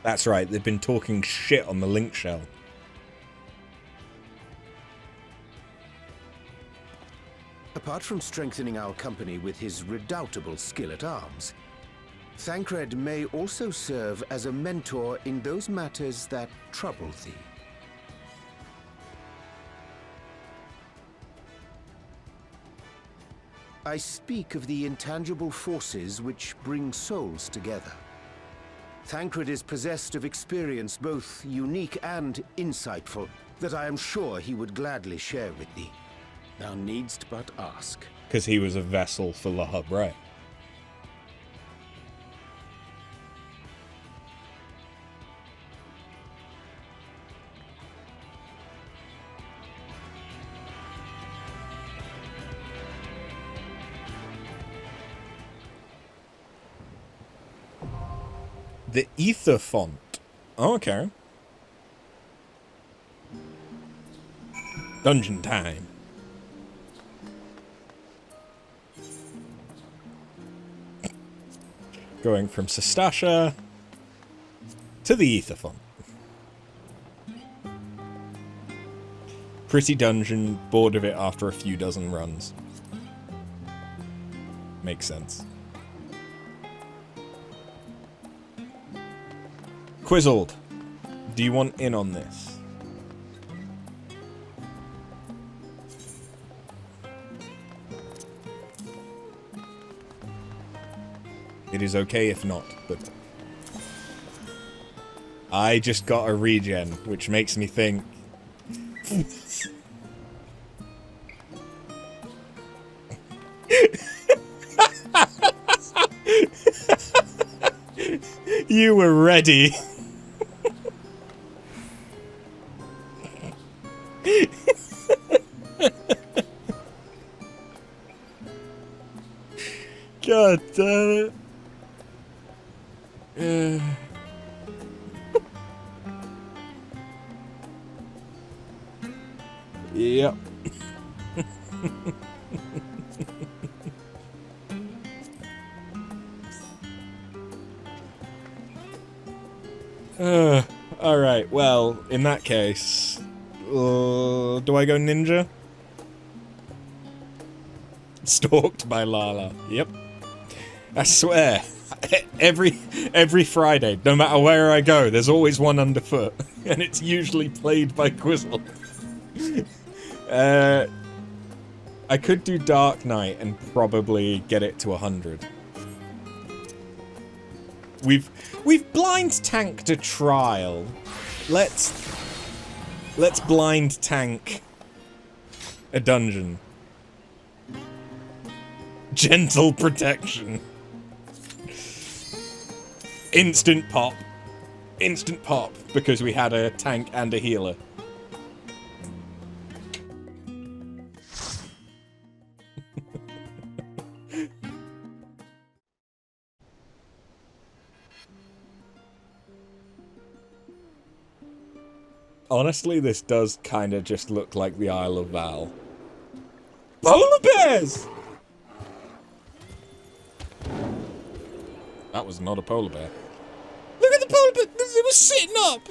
That's right, they've been talking shit on the link shell. Apart from strengthening our company with his redoubtable skill at arms, Thancred may also serve as a mentor in those matters that trouble thee. I speak of the intangible forces which bring souls together. Thancred is possessed of experience both unique and insightful that I am sure he would gladly share with thee. Thou needst but ask. Because he was a vessel for the hub, right? The Ether font. Oh, okay. Dungeon time. Going from Sestasha to the Ether font. Pretty dungeon, bored of it after a few dozen runs. Makes sense. Quizzled, do you want in on this? It is okay if not, but I just got a regen, which makes me think you were ready. God damn it. Yep. Alright, well, in that case, do I go ninja? Stalked by Lala. Yep. I swear, every Friday, no matter where I go, there's always one underfoot, and it's usually played by Quizzle. I could do Dark Knight and probably get it to 100. We've blind tanked a trial. Let's blind tank a dungeon. Gentle protection. Instant pop. Instant pop, because we had a tank and a healer. Honestly, this does kind of just look like the Isle of Val. Polar bears! That was not a polar bear. Look at the polar bear! It was sitting up!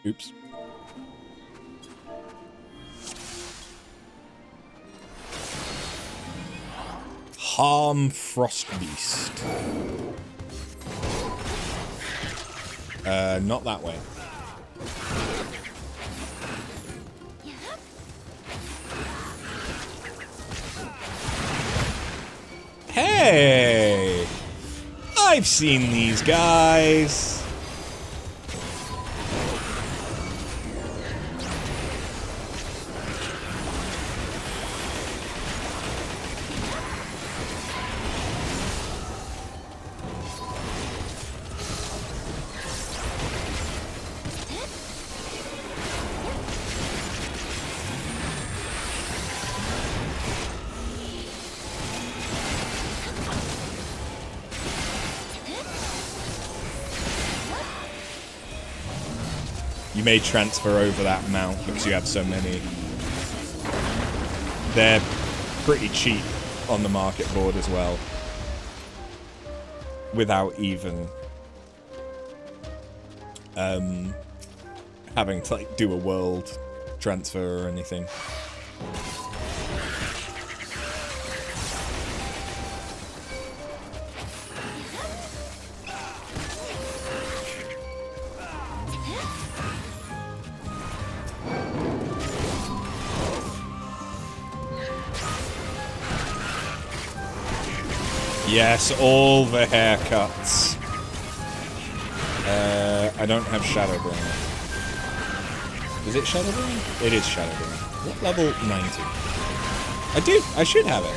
Oops. Harm Frostbeast. Not that way. Hey! I've seen these guys. You may transfer over that amount because you have so many. They're pretty cheap on the market board as well. Without even having to like do a world transfer or anything. Yes, all the haircuts. I don't have Shadowbringer. Is it Shadowbringer? It is Shadowbringer. What level? 90. I do. I should have it.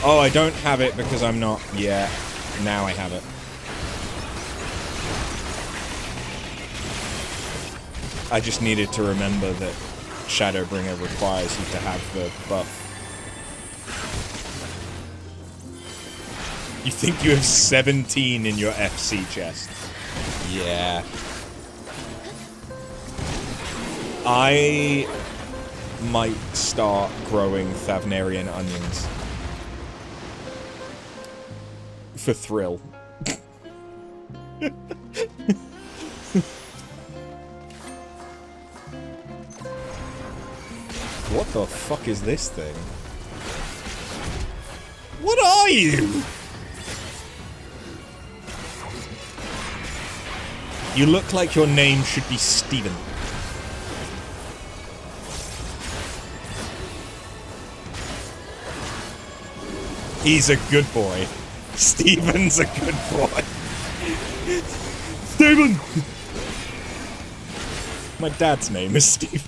Oh, I don't have it because I'm not. Yeah. Now I have it. I just needed to remember that Shadowbringer requires you to have the buff. You think you have 17 in your FC chest? Yeah. I might start growing Thavnarian onions. For thrill. What the fuck is this thing? What are you? You look like your name should be Steven. He's a good boy. Steven's a good boy. Steven! My dad's name is Steven.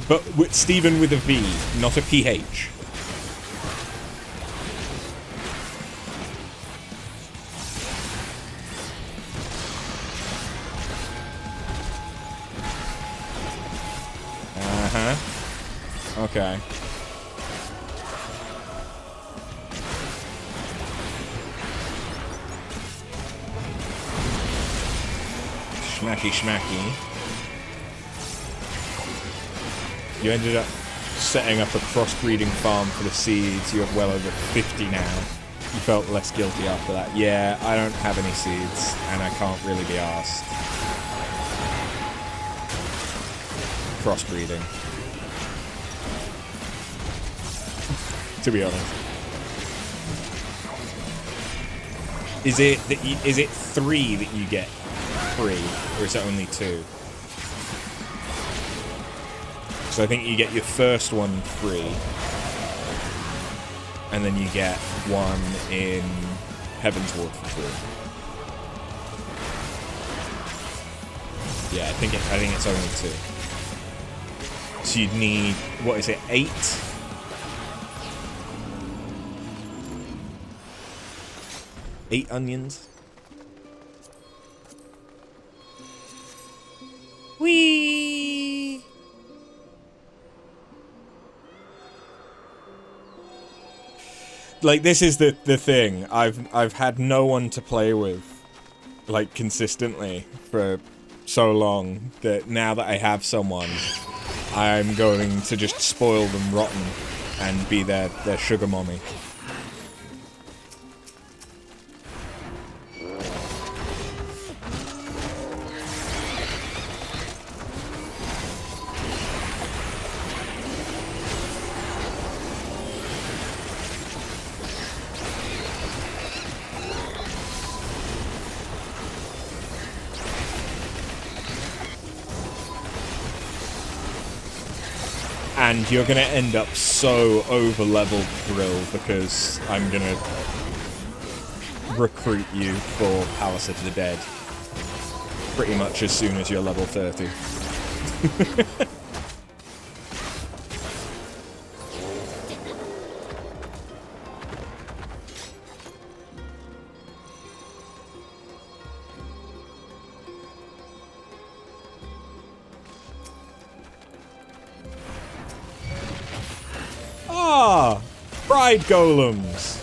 But with Steven with a V, not a PH. Okay. Schmacky schmacky. You ended up setting up a crossbreeding farm for the seeds. You have well over 50 now. You felt less guilty after that. Yeah, I don't have any seeds, and I can't really be arsed. Crossbreeding. To be honest. Is it 3 that you get free, or is it only 2? So I think you get your first one free, and then you get one in Heavensward for free. Yeah, I think it's only 2. So you'd need, what is it, 8? Eight onions. Whee! Like, this is the thing. I've had no one to play with, like, consistently for so long that now that I have someone, I'm going to just spoil them rotten and be their sugar mommy. And you're going to end up so over-leveled, Brill, because I'm going to recruit you for Palace of the Dead pretty much as soon as you're level 30. Pride golems.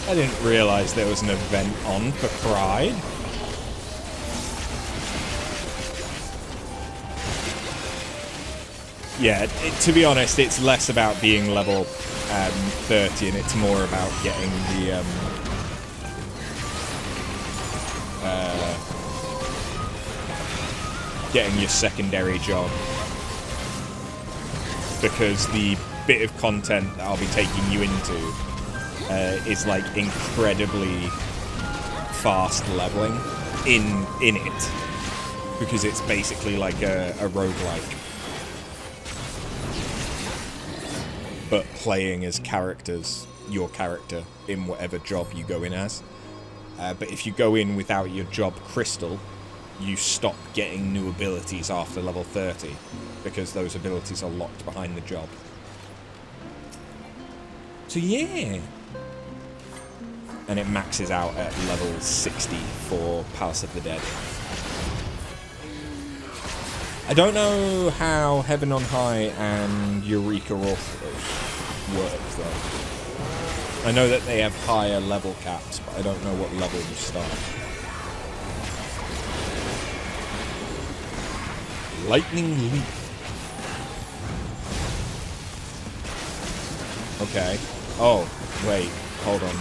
I didn't realize there was an event on for Pride. Yeah, to be honest, it's less about being level 30 and it's more about getting the getting your secondary job, because the bit of content that I'll be taking you into is like incredibly fast leveling in it, because it's basically like a roguelike, but playing as characters, your character in whatever job you go in as. But if you go in without your job crystal, you stop getting new abilities after level 30, because those abilities are locked behind the job. So yeah. And it maxes out at level 60 for Palace of the Dead. I don't know how Heaven on High and Eureka Orpheus work, though. I know that they have higher level caps, but I don't know what level you start. Lightning Leap. Okay. Oh, wait. Hold on.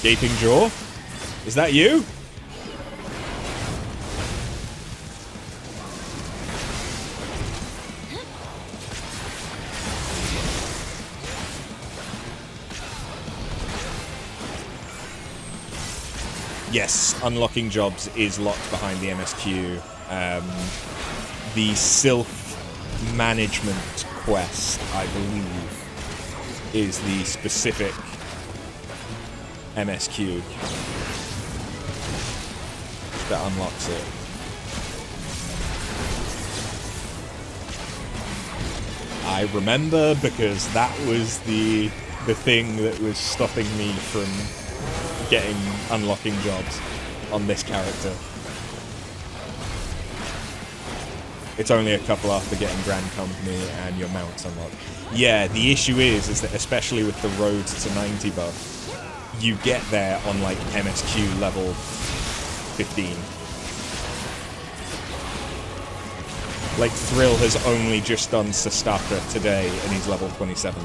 Gaping Jaw? Is that you? Yes, unlocking jobs is locked behind the MSQ. The Sylph management quest, I believe, is the specific MSQ that unlocks it. I remember, because that was the thing that was stopping me from unlocking jobs on this character. It's only a couple after getting Grand Company and your mounts unlocked. Yeah, the issue is that especially with the Roads to 90 buff, you get there on like MSQ level 15. Like Thrill has only just done Sastaka today and he's level 27.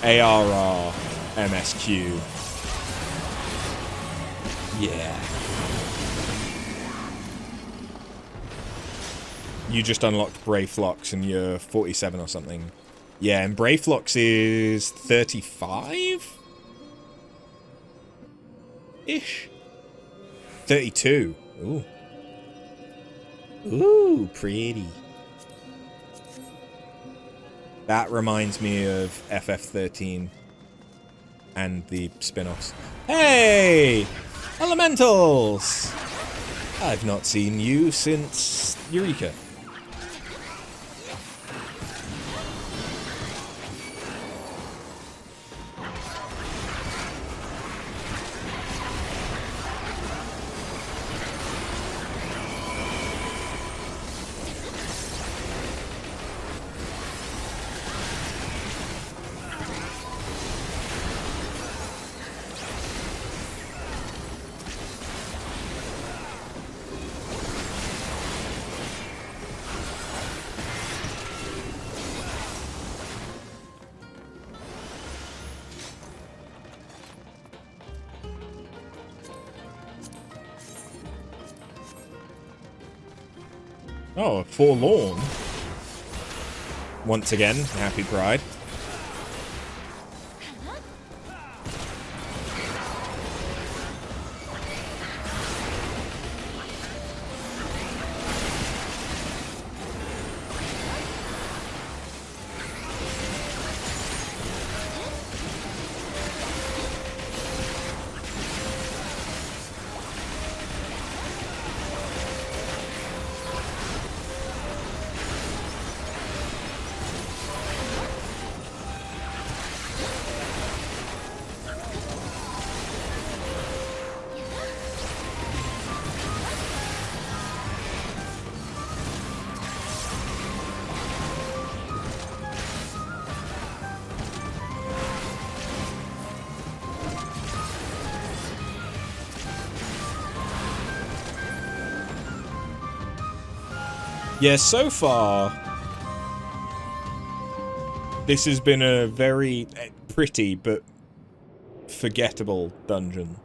ARR MSQ. Yeah. You just unlocked Brayflox and you're 47 or something. Yeah, and Brayflox is 35? Ish. 32. Ooh. Ooh, pretty. That reminds me of FF13 and the spin-offs. Hey! Elementals! I've not seen you since Eureka. Oh, Forlorn. Once again, happy Pride. Yeah, so far, this has been a very pretty but forgettable dungeon.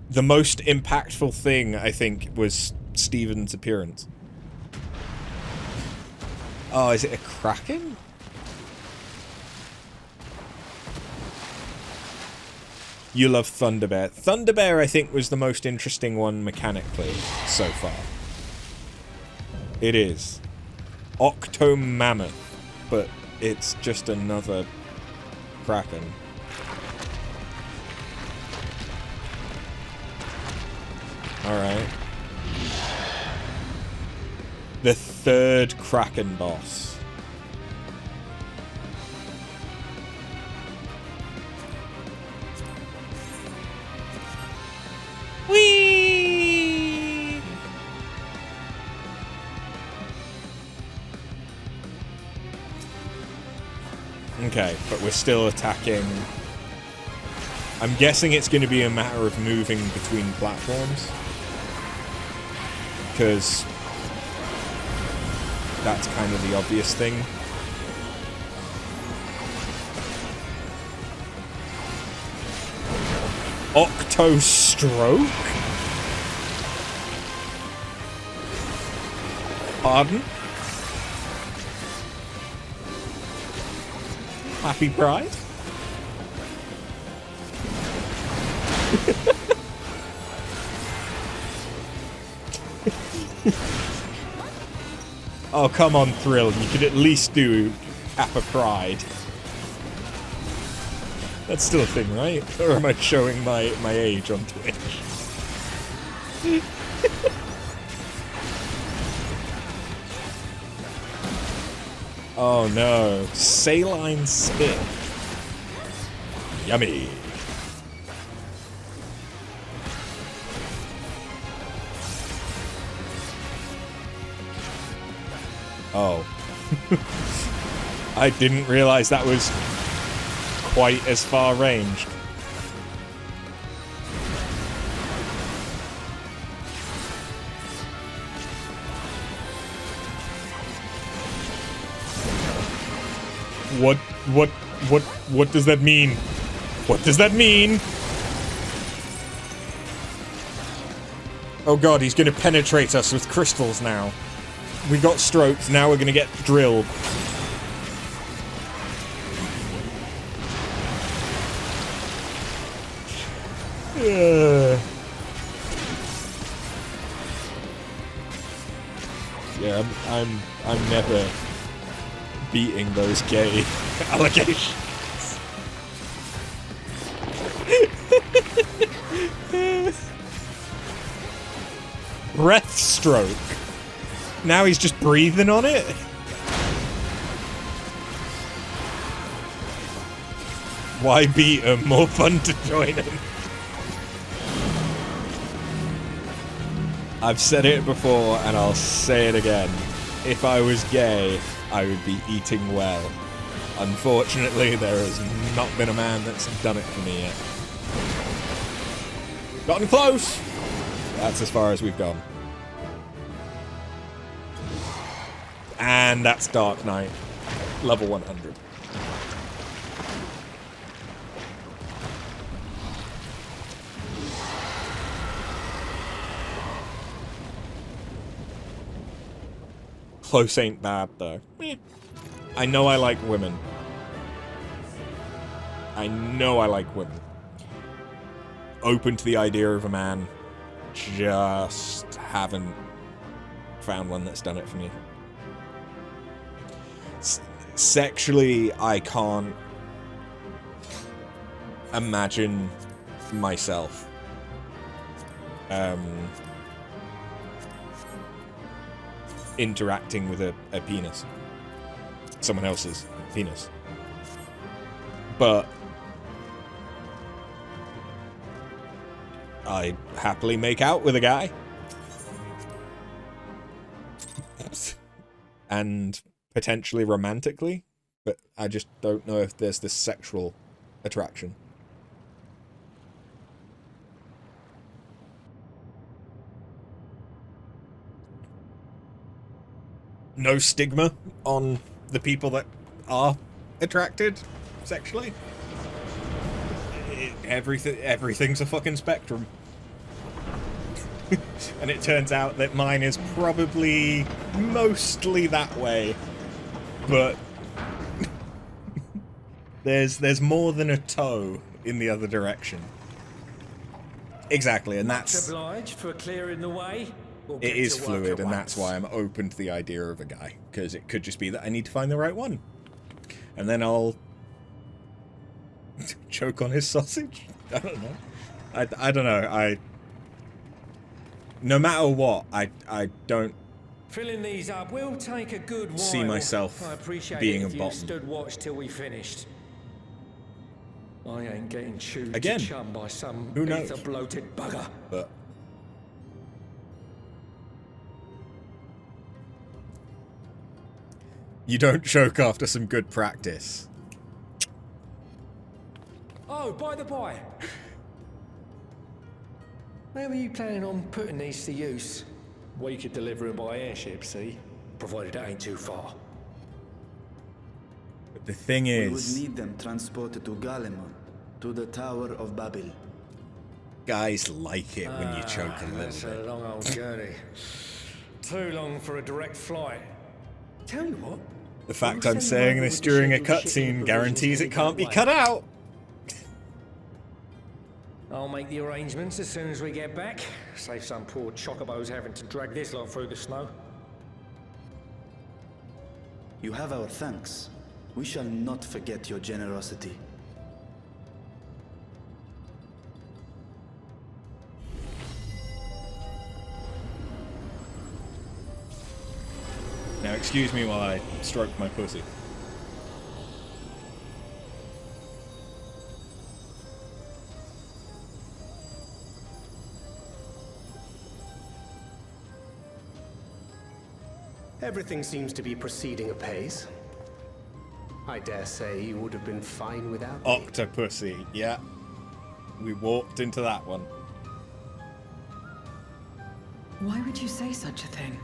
The most impactful thing, I think, was Steven's appearance. Oh, is it a kraken? You love Thunderbear. Thunderbear, I think, was the most interesting one mechanically so far. It is. Octomammoth, but it's just another kraken. Alright. The third kraken boss. Whee! Okay, but we're still attacking. I'm guessing it's going to be a matter of moving between platforms, because that's kind of the obvious thing. Octo Stroke? Pardon? Happy Pride? Oh, come on, Thrill. You could at least do Kappa Pride. That's still a thing, right? Or am I showing my age on Twitch? Oh no. Saline Spit. Yummy. Oh. I didn't realize that was quite as far ranged. What does that mean? What does that mean? Oh god, he's gonna penetrate us with crystals now. We got stroked, now we're gonna get drilled. Yeah, I'm never beating those gay allegations. Breath stroke. Now he's just breathing on it. Why beat him? More fun to join him. I've said it before and I'll say it again. If I was gay, I would be eating well. Unfortunately, there has not been a man that's done it for me yet. Gotten close! That's as far as we've gone. And that's Dark Knight. Level 100. Close ain't bad, though. I know I like women. I know I like women. Open to the idea of a man. Just haven't found one that's done it for me. Sexually, I can't imagine myself interacting with a penis. Someone else's penis. But I happily make out with a guy. And potentially romantically, but I just don't know if there's this sexual attraction. no stigma on the people that are attracted sexually. Everything's a fucking spectrum. And it turns out that mine is probably mostly that way, but there's more than a toe in the other direction. Exactly, and that's... obliged for clearing the way. It is fluid, and that's why I'm open to the idea of a guy, because it could just be that I need to find the right one. And then I'll choke on his sausage? I don't know. I don't know. No matter what, I don't Filling these up will take a good while. see myself I appreciate being it a if you bottom. stood watch till we finished. I ain't getting chewed Again, to chum by some who knows? ether-bloated bugger. But you don't choke after some good practice. Oh, by the by. Where were you planning on putting these to use? We could deliver them by airship, see? Provided it ain't too far. But the thing We would is, need them transported to Galemon, to the Tower of Babel. guys like it when you choke a little That's bit. a long old journey. Too long for a direct flight. Tell you what. The fact I'm saying this during a cutscene guarantees it can't be cut out. I'll make the arrangements as soon as we get back. Save some poor chocobos having to drag this lot through the snow. You have our thanks. We shall not forget your generosity. Now excuse me while I stroke my pussy. Everything seems to be proceeding apace. I dare say you would have been fine without me. Octopussy, yeah. We walked into that one. Why would you say such a thing?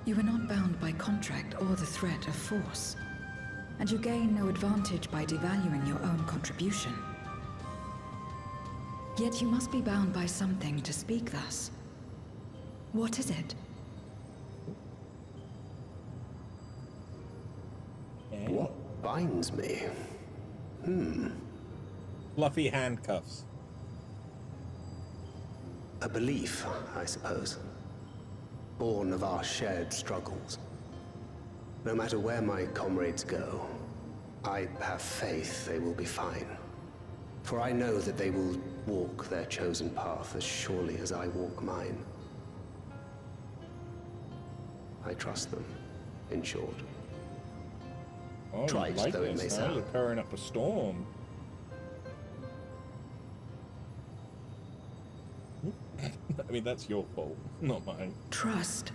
You are not bound by contract or the threat of force, and you gain no advantage by devaluing your own contribution. Yet you must be bound by something to speak thus. What is it? What binds me? Fluffy handcuffs. A belief, I suppose. Born of our shared struggles. No matter where my comrades go, I have faith they will be fine. For I know that they will walk their chosen path as surely as I walk mine. I trust them, in short. Oh, Trite you like though it may this, huh? sound. You're powering up a storm. I mean, that's your fault, not mine. Trust.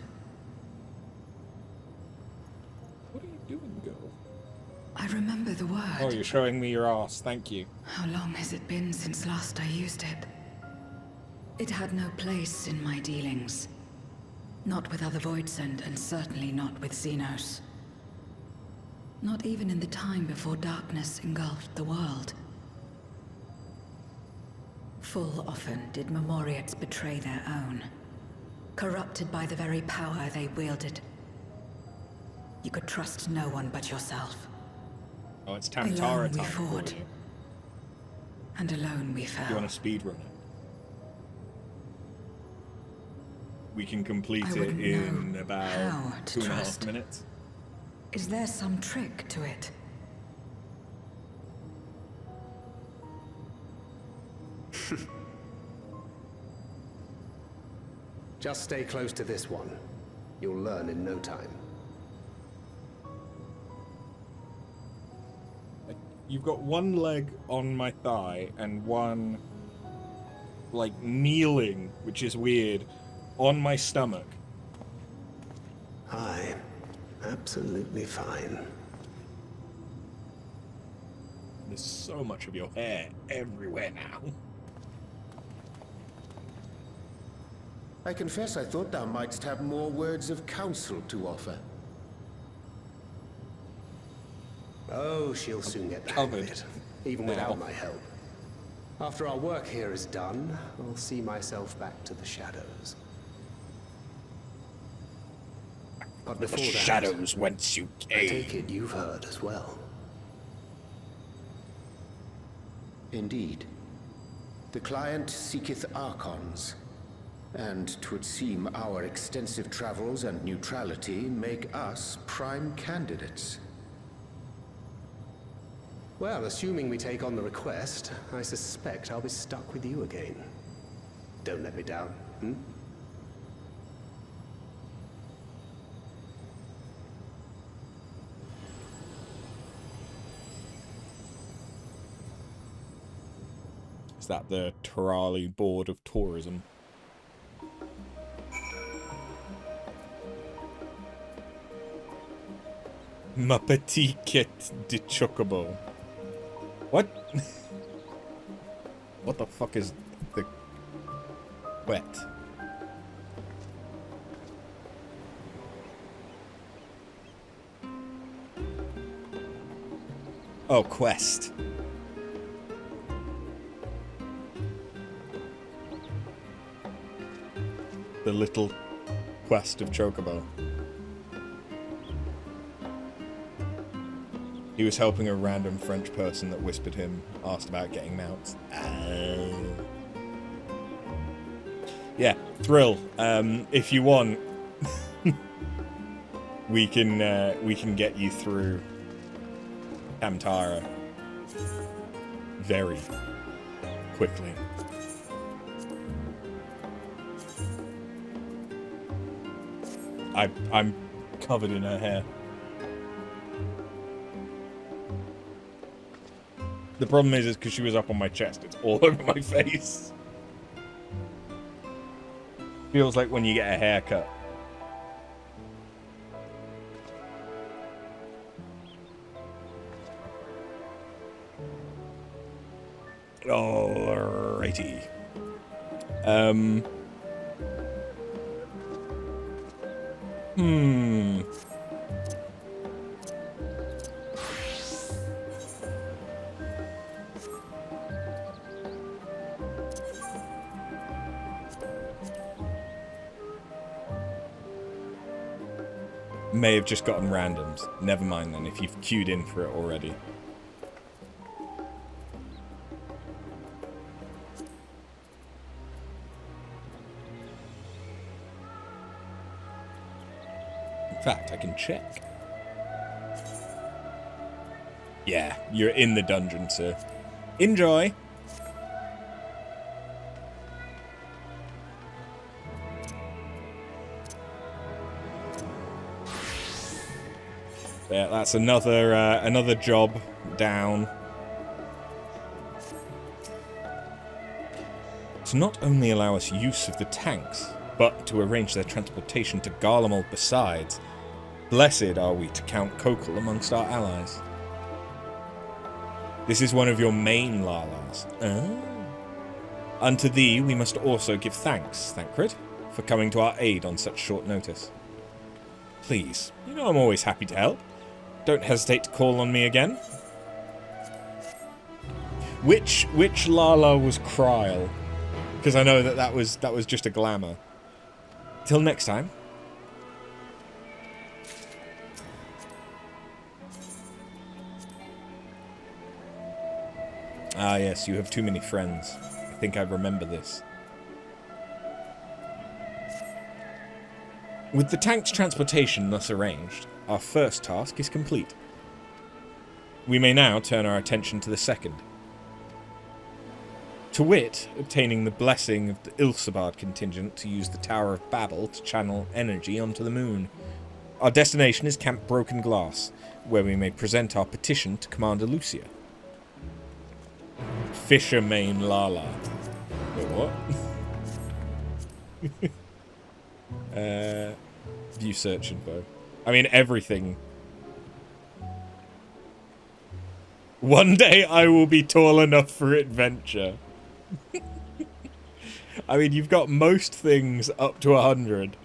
What are you doing, girl? I remember the word. Oh, you're showing me your ass. Thank you. How long has it been since last I used it? It had no place in my dealings. Not with other Voidsent, and certainly not with Xenos. Not even in the time before darkness engulfed the world. Full often did Memoriates betray their own, corrupted by the very power they wielded. You could trust no one but yourself. Oh, it's Alone Tamtara we time for fought, you. and alone we fell. You want a speedrunner? We can complete I it wouldn't in know about how to 2.5 trust. minutes. Is there some trick to it? Just stay close to this one. You'll learn in no time. You've got one leg on my thigh and one, like, kneeling, which is weird, on my stomach. Aye, absolutely fine. There's so much of your hair everywhere now. I confess I thought thou mightst have more words of counsel to offer. Oh, she'll soon get the hang of it, even without my help. After our work here is done, I'll see myself back to the shadows. But before the that, shadows whence you came. I take it you've heard as well. Indeed. The client seeketh Archons, and 'twould seem our extensive travels and neutrality make us prime candidates. Well, assuming we take on the request, I suspect I'll be stuck with you again. Don't let me down, hmm? Is that the Terali Board of Tourism? Ma petite quête de chocobo. What? What the fuck is the wet? Oh, quest. The little quest of Chocobo. He was helping a random French person that whispered him, asked about getting mounts. Yeah, Thrill. If you want, we can get you through Kamtara very quickly. I'm covered in her hair. The problem is because she was up on my chest, it's all over my face. Feels like when you get a haircut. Alrighty. May have just gotten randomed. Never mind then, if you've queued in for it already. In fact, I can check. Yeah, you're in the dungeon, sir. Enjoy! Yeah, that's another job down. To not only allow us use of the tanks, but to arrange their transportation to Garlemald besides. Blessed are we to count Kokol amongst our allies. This is one of your main Lalas. Oh. Unto thee we must also give thanks, Thancred, for coming to our aid on such short notice. Please, you know I'm always happy to help. Don't hesitate to call on me again. Which Lala was Kryl? Because I know that was just a glamour. Till next time. Ah yes, you have too many friends. I think I remember this. With the tank's transportation thus arranged, our first task is complete. We may now turn our attention to the second. To wit, obtaining the blessing of the Ilsabard contingent to use the Tower of Babel to channel energy onto the moon. Our destination is Camp Broken Glass, where we may present our petition to Commander Lucia. Fisher Main Lala. Wait, what? View search info. I mean, everything. One day I will be tall enough for adventure. I mean, you've got most things up to 100.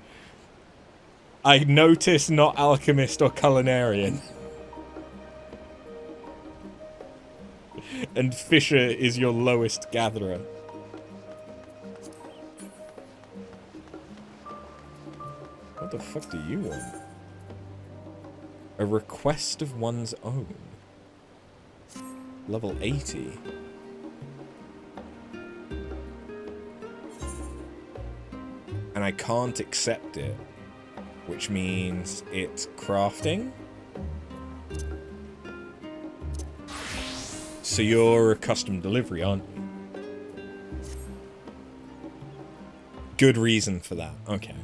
I notice not alchemist or culinarian. And Fisher is your lowest gatherer. What the fuck do you want? A request of one's own. Level 80. And I can't accept it. Which means it's crafting. So you're a custom delivery, aren't you? Good reason for that. Okay.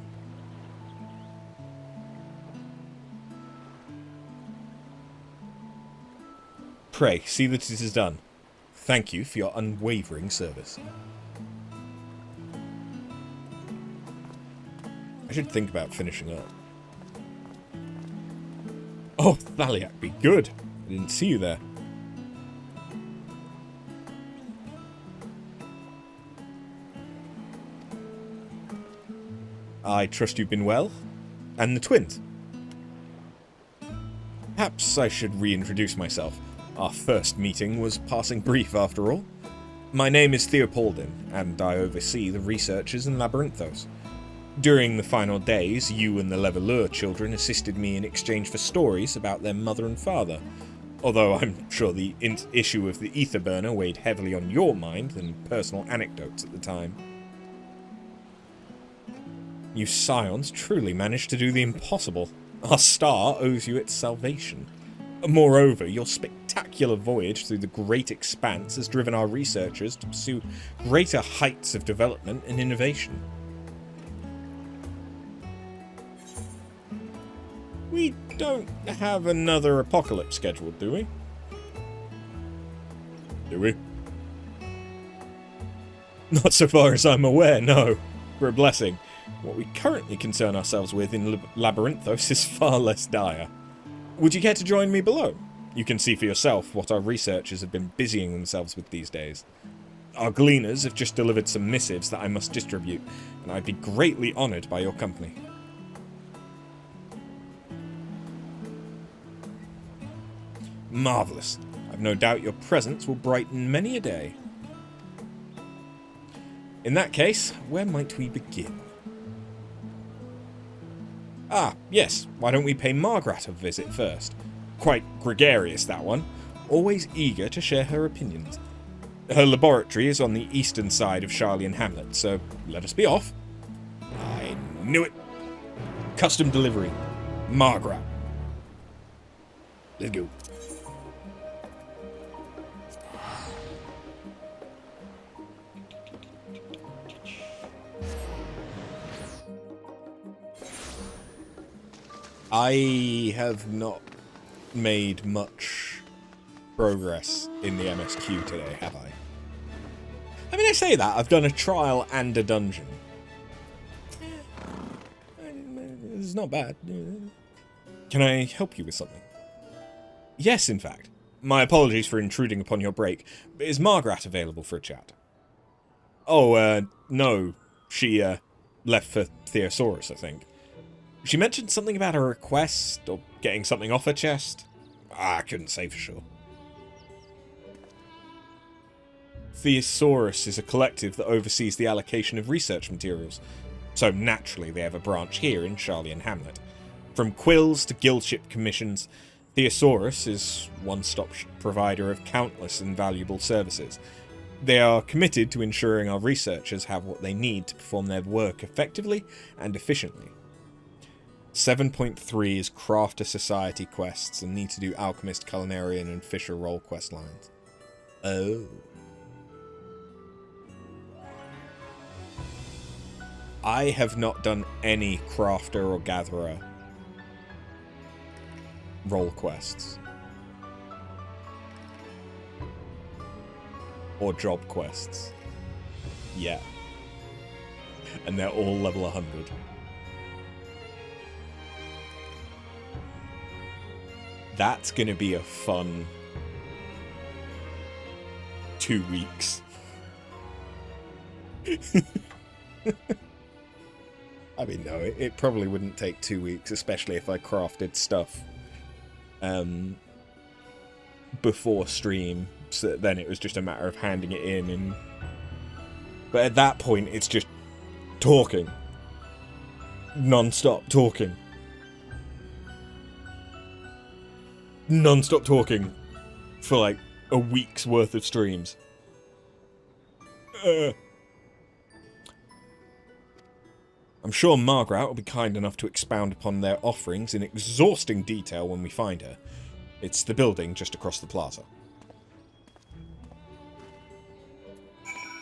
Pray, see that it is done. Thank you for your unwavering service. I should think about finishing up. Oh, Thaliak, be good. I didn't see you there. I trust you've been well. And the twins. Perhaps I should reintroduce myself. Our first meeting was passing brief after all. My name is Theopoldin, and I oversee the researchers in Labyrinthos. During the final days, you and the Levelure children assisted me in exchange for stories about their mother and father. Although I'm sure the issue of the ether burner weighed heavily on your mind than personal anecdotes at the time. You scions truly managed to do the impossible. Our star owes you its salvation. Moreover, your spectacular voyage through the great expanse has driven our researchers to pursue greater heights of development and innovation. We don't have another apocalypse scheduled, do we? Do we? Not so far as I'm aware, no. For a blessing. What we currently concern ourselves with in Labyrinthos is far less dire. Would you care to join me below? You can see for yourself what our researchers have been busying themselves with these days. Our gleaners have just delivered some missives that I must distribute, and I'd be greatly honoured by your company. Marvellous. I've no doubt your presence will brighten many a day. In that case, where might we begin? Ah, yes, why don't we pay Margaret a visit first? Quite gregarious, that one. Always eager to share her opinions. Her laboratory is on the eastern side of Charlian Hamlet, so let us be off. I knew it. Custom delivery. Margaret. Let's go. I have not made much progress in the MSQ today, have I? I mean, I say that. I've done a trial and a dungeon. It's not bad. Can I help you with something? Yes, in fact. My apologies for intruding upon your break. Is Margaret available for a chat? Oh, no. She, left for Theosaurus, I think. She mentioned something about a request, or getting something off her chest. I couldn't say for sure. Theosaurus is a collective that oversees the allocation of research materials, so naturally they have a branch here in Charlian Hamlet. From quills to guildship commissions, Theosaurus is one-stop provider of countless invaluable services. They are committed to ensuring our researchers have what they need to perform their work effectively and efficiently. 7.3 is Crafter Society quests and need to do Alchemist, Culinarian, and Fisher role quest lines. Oh. I have not done any Crafter or Gatherer role quests. Or job quests. Yeah. And they're all level 100. That's going to be a fun 2 weeks. I mean, no, it probably wouldn't take 2 weeks, especially if I crafted stuff before stream. So then it was just a matter of handing it in. But at that point, it's just talking. Non-stop talking. Non-stop talking for like a week's worth of streams. I'm sure Margaret will be kind enough to expound upon their offerings in exhausting detail when we find her. It's the building just across the plaza.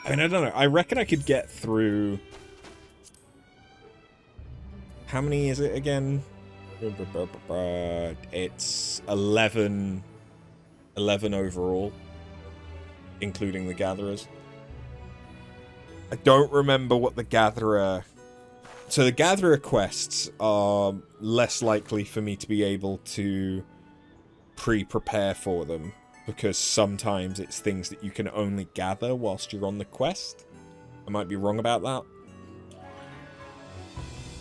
I mean, I don't know. I reckon I could get through... How many is it again? It's 11 overall, including the Gatherers. I don't remember what the Gatherer... So the Gatherer quests are less likely for me to be able to pre-prepare for them, because sometimes it's things that you can only gather whilst you're on the quest. I might be wrong about that.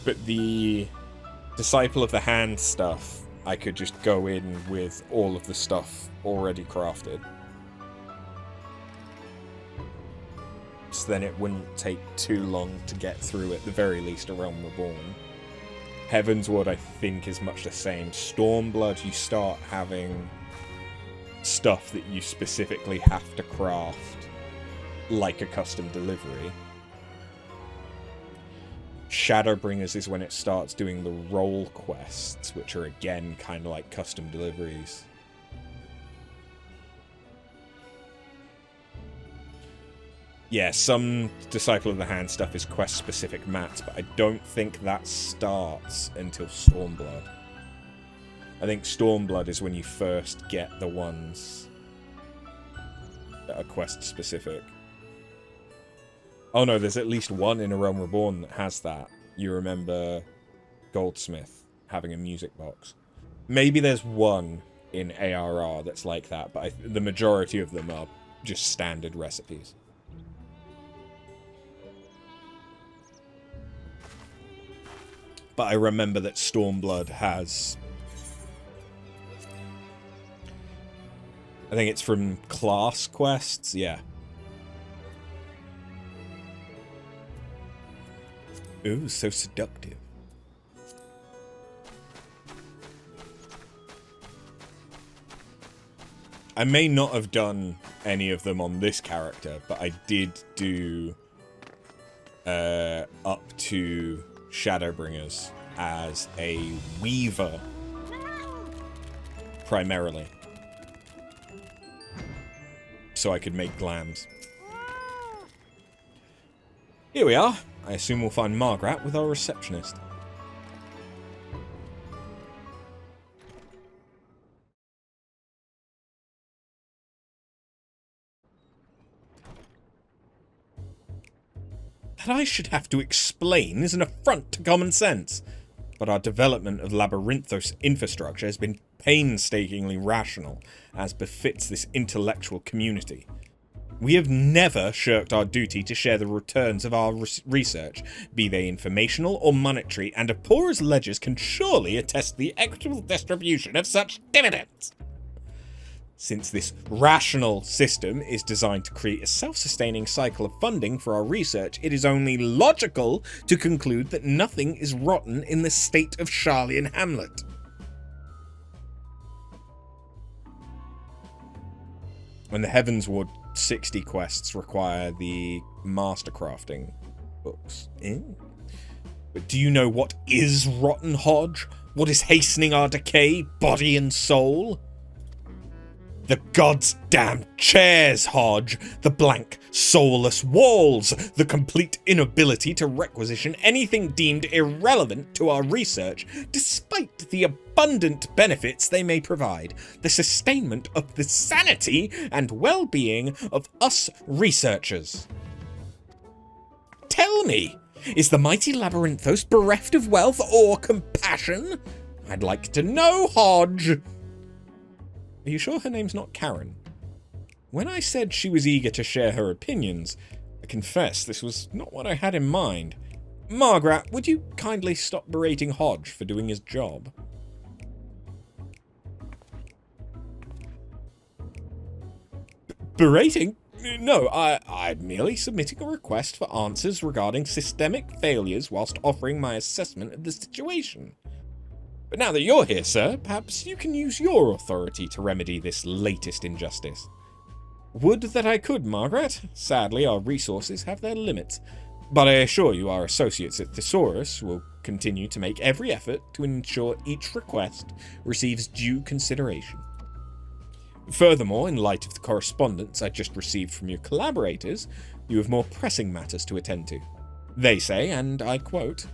But the Disciple of the Hand stuff, I could just go in with all of the stuff already crafted. So then it wouldn't take too long to get through, at the very least, A Realm Reborn. Heavensward, I think, is much the same. Stormblood, you start having stuff that you specifically have to craft, like a custom delivery. Shadowbringers is when it starts doing the role quests, which are, again, kind of like custom deliveries. Yeah, some Disciple of the Hand stuff is quest-specific mats, but I don't think that starts until Stormblood. I think Stormblood is when you first get the ones that are quest-specific. Oh no, there's at least one in A Realm Reborn that has that. You remember Goldsmith having a music box. Maybe there's one in ARR that's like that, but the majority of them are just standard recipes. But I remember that Stormblood has... I think it's from class quests, yeah. Ooh, so seductive. I may not have done any of them on this character, but I did do up to Shadowbringers as a weaver, primarily. So I could make glams. Here we are. I assume we'll find Margaret with our receptionist. That I should have to explain is an affront to common sense. But our development of Labyrinthos infrastructure has been painstakingly rational, as befits this intellectual community. We have never shirked our duty to share the returns of our research, be they informational or monetary, and Apura's ledgers can surely attest to the equitable distribution of such dividends. Since this rational system is designed to create a self-sustaining cycle of funding for our research, it is only logical to conclude that nothing is rotten in the state of Sharlayan Hamlet. When the Heavensward 60 quests require the master crafting books. But do you know what is rotten, Hodge? What is hastening our decay, body and soul? The god's damn chairs, Hodge. The blank, soulless walls. The complete inability to requisition anything deemed irrelevant to our research, despite the abundant benefits they may provide. The sustainment of the sanity and well-being of us researchers. Tell me, is the mighty Labyrinthos bereft of wealth or compassion? I'd like to know, Hodge. Are you sure her name's not Karen? When I said she was eager to share her opinions, I confess this was not what I had in mind. Margaret, would you kindly stop berating Hodge for doing his job? Berating? No, I'm merely submitting a request for answers regarding systemic failures whilst offering my assessment of the situation. But now that you're here, sir, perhaps you can use your authority to remedy this latest injustice. Would that I could, Margaret. Sadly, our resources have their limits. But I assure you our associates at Thesaurus will continue to make every effort to ensure each request receives due consideration. Furthermore, in light of the correspondence I just received from your collaborators, you have more pressing matters to attend to. They say, and I quote,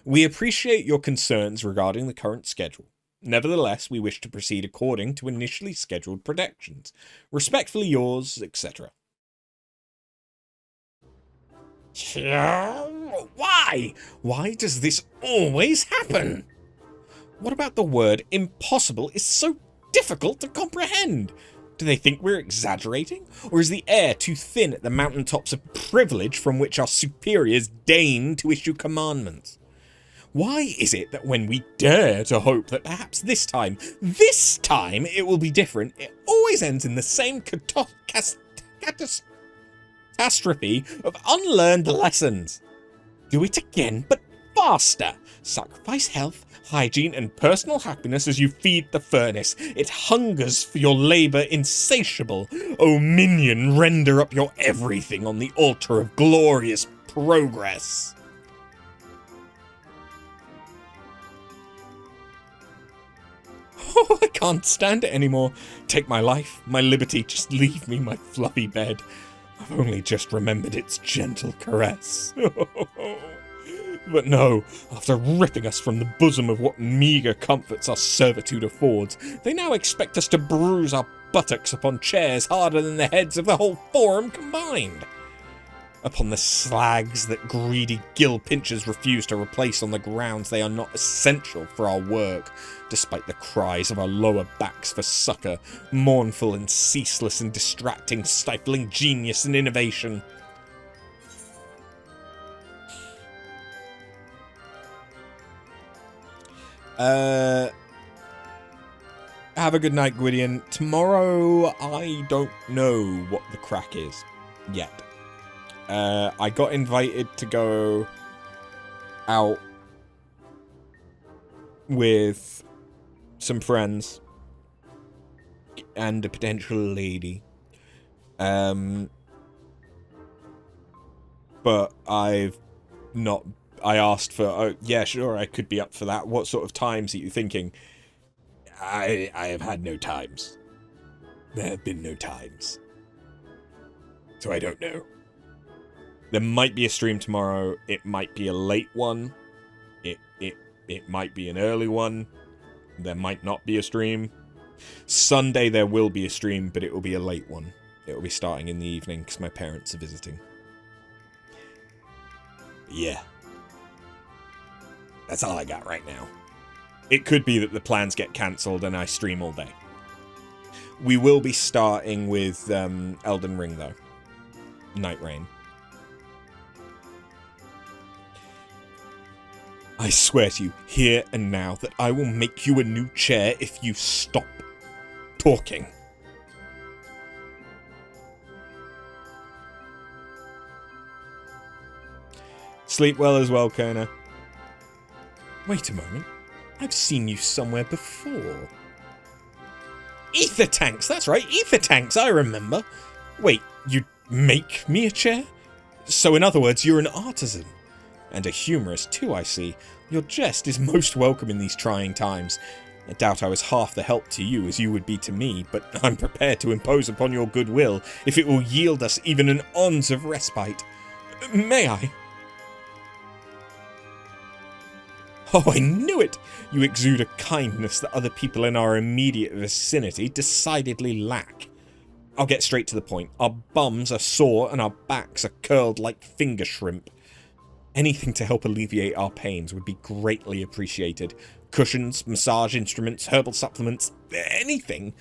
"We appreciate your concerns regarding the current schedule. Nevertheless, we wish to proceed according to initially scheduled predictions. Respectfully yours, etc." Why? Why does this always happen? What about the word impossible is so difficult to comprehend? Do they think we're exaggerating? Or is the air too thin at the mountaintops of privilege from which our superiors deign to issue commandments? Why is it that when we dare to hope that perhaps this time it will be different, it always ends in the same catastrophe of unlearned lessons? Do it again, but faster. Sacrifice health, hygiene, and personal happiness as you feed the furnace. It hungers for your labour insatiable. O minion, render up your everything on the altar of glorious progress. Oh, I can't stand it anymore. Take my life, my liberty, just leave me my fluffy bed. I've only just remembered its gentle caress. But no, after ripping us from the bosom of what meagre comforts our servitude affords, they now expect us to bruise our buttocks upon chairs harder than the heads of the whole forum combined. Upon the slags that greedy gill pinchers refuse to replace on the grounds they are not essential for our work, despite the cries of our lower backs for succour, mournful and ceaseless and distracting, stifling genius and innovation. Have a good night, Gwydion. Tomorrow, I don't know what the crack is yet. I got invited to go out with some friends and a potential lady. But I asked for, oh, yeah, sure, I could be up for that. What sort of times are you thinking? I have had no times. There have been no times. So I don't know. There might be a stream tomorrow. It might be a late one. It might be an early one. There might not be a stream. Sunday there will be a stream, but it will be a late one. It will be starting in the evening because my parents are visiting. Yeah. That's all I got right now. It could be that the plans get cancelled and I stream all day. We will be starting with Elden Ring, though. Night Rain. I swear to you, here and now, that I will make you a new chair if you stop talking. Sleep well as well, Kona. Wait a moment. I've seen you somewhere before. Ether tanks, that's right, ether tanks, I remember. Wait, you'd make me a chair? So in other words, you're an artisan. And a humorist too, I see. Your jest is most welcome in these trying times. I doubt I was half the help to you as you would be to me, but I'm prepared to impose upon your goodwill if it will yield us even an ounce of respite. May I? Oh, I knew it! You exude a kindness that other people in our immediate vicinity decidedly lack. I'll get straight to the point. Our bums are sore and our backs are curled like finger shrimp. Anything to help alleviate our pains would be greatly appreciated. Cushions, massage instruments, herbal supplements, anything.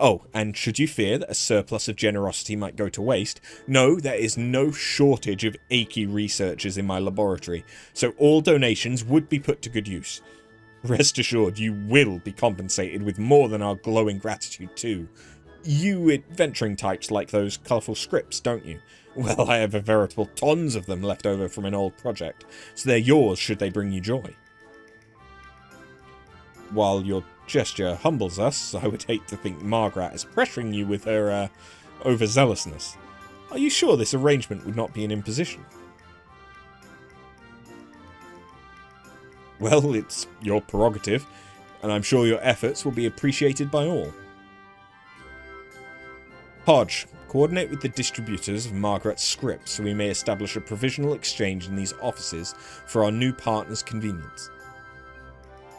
Oh, and should you fear that a surplus of generosity might go to waste, no, there is no shortage of achy researchers in my laboratory, so all donations would be put to good use. Rest assured, you will be compensated with more than our glowing gratitude too. You adventuring types like those colourful scripts, don't you? Well, I have a veritable tons of them left over from an old project, so they're yours should they bring you joy. While your gesture humbles us, I would hate to think Margaret is pressuring you with her overzealousness. Are you sure this arrangement would not be an imposition? Well, it's your prerogative, and I'm sure your efforts will be appreciated by all. Hodge, coordinate with the distributors of Margaret's scripts so we may establish a provisional exchange in these offices for our new partner's convenience.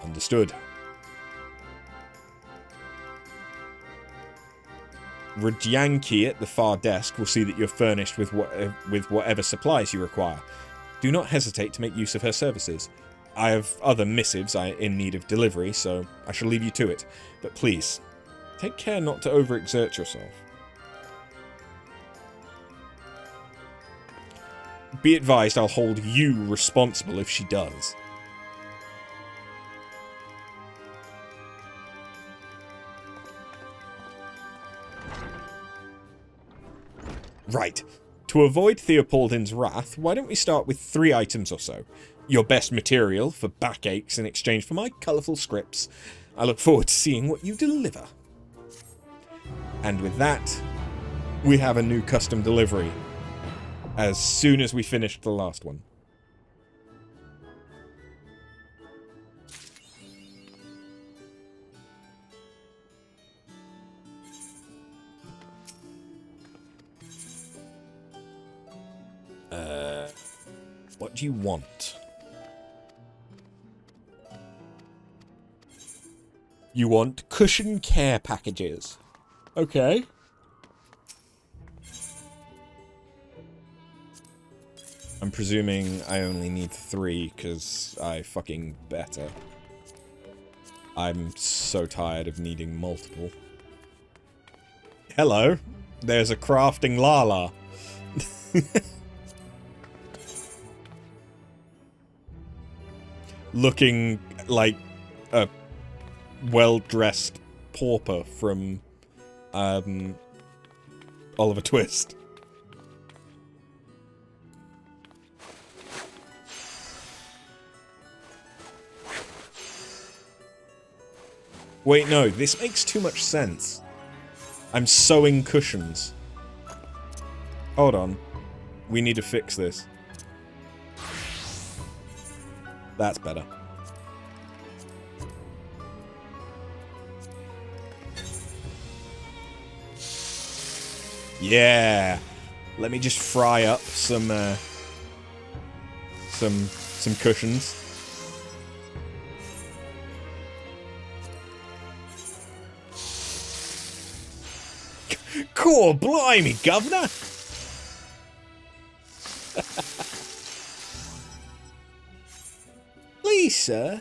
Understood. Rudyanki at the far desk will see that you're furnished with whatever supplies you require. Do not hesitate to make use of her services. I have other missives in need of delivery, so I shall leave you to it. But please, take care not to overexert yourself. Be advised, I'll hold you responsible if she does. Right. To avoid Theopoldin's wrath, why don't we start with 3 items or so? Your best material for backaches in exchange for my colourful scripts. I look forward to seeing what you deliver. And with that, we have a new custom delivery. As soon as we finished the last one. What do you want? You want cushion care packages. Okay. I'm presuming I only need 3 because I fucking better. I'm so tired of needing multiple. Hello. There's a crafting Lala. Looking like a well-dressed pauper from Oliver Twist. Wait, no, this makes too much sense. I'm sewing cushions. Hold on. We need to fix this. That's better. Yeah. Let me just fry up some cushions. Cool, blimey, governor. Please, sir,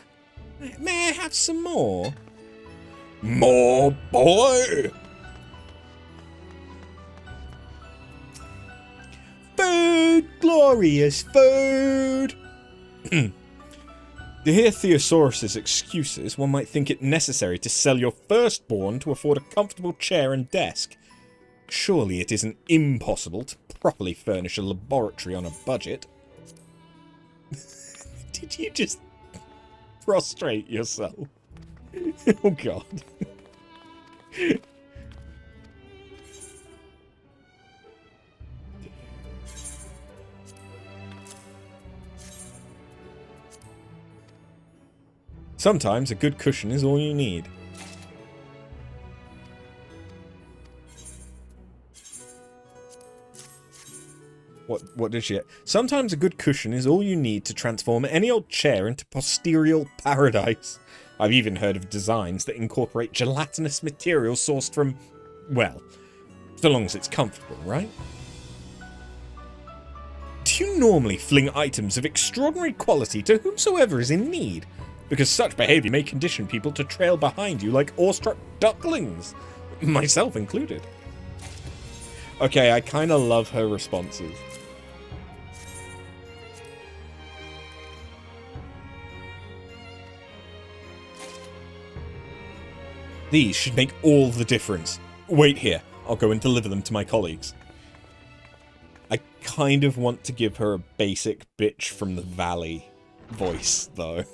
may I have some more? More, boy! Food! Glorious food! To hear Theosaurus's excuses, one might think it necessary to sell your firstborn to afford a comfortable chair and desk. Surely it isn't impossible to properly furnish a laboratory on a budget. Did you just prostrate yourself? Oh god. Sometimes a good cushion is all you need. What did she get? Sometimes a good cushion is all you need to transform any old chair into posterior paradise. I've even heard of designs that incorporate gelatinous material sourced from, well, so long as it's comfortable, right? Do you normally fling items of extraordinary quality to whomsoever is in need? Because such behaviour may condition people to trail behind you like awestruck ducklings. Myself included. Okay, I kind of love her responses. These should make all the difference. Wait here, I'll go and deliver them to my colleagues. I kind of want to give her a basic bitch from the valley voice, though.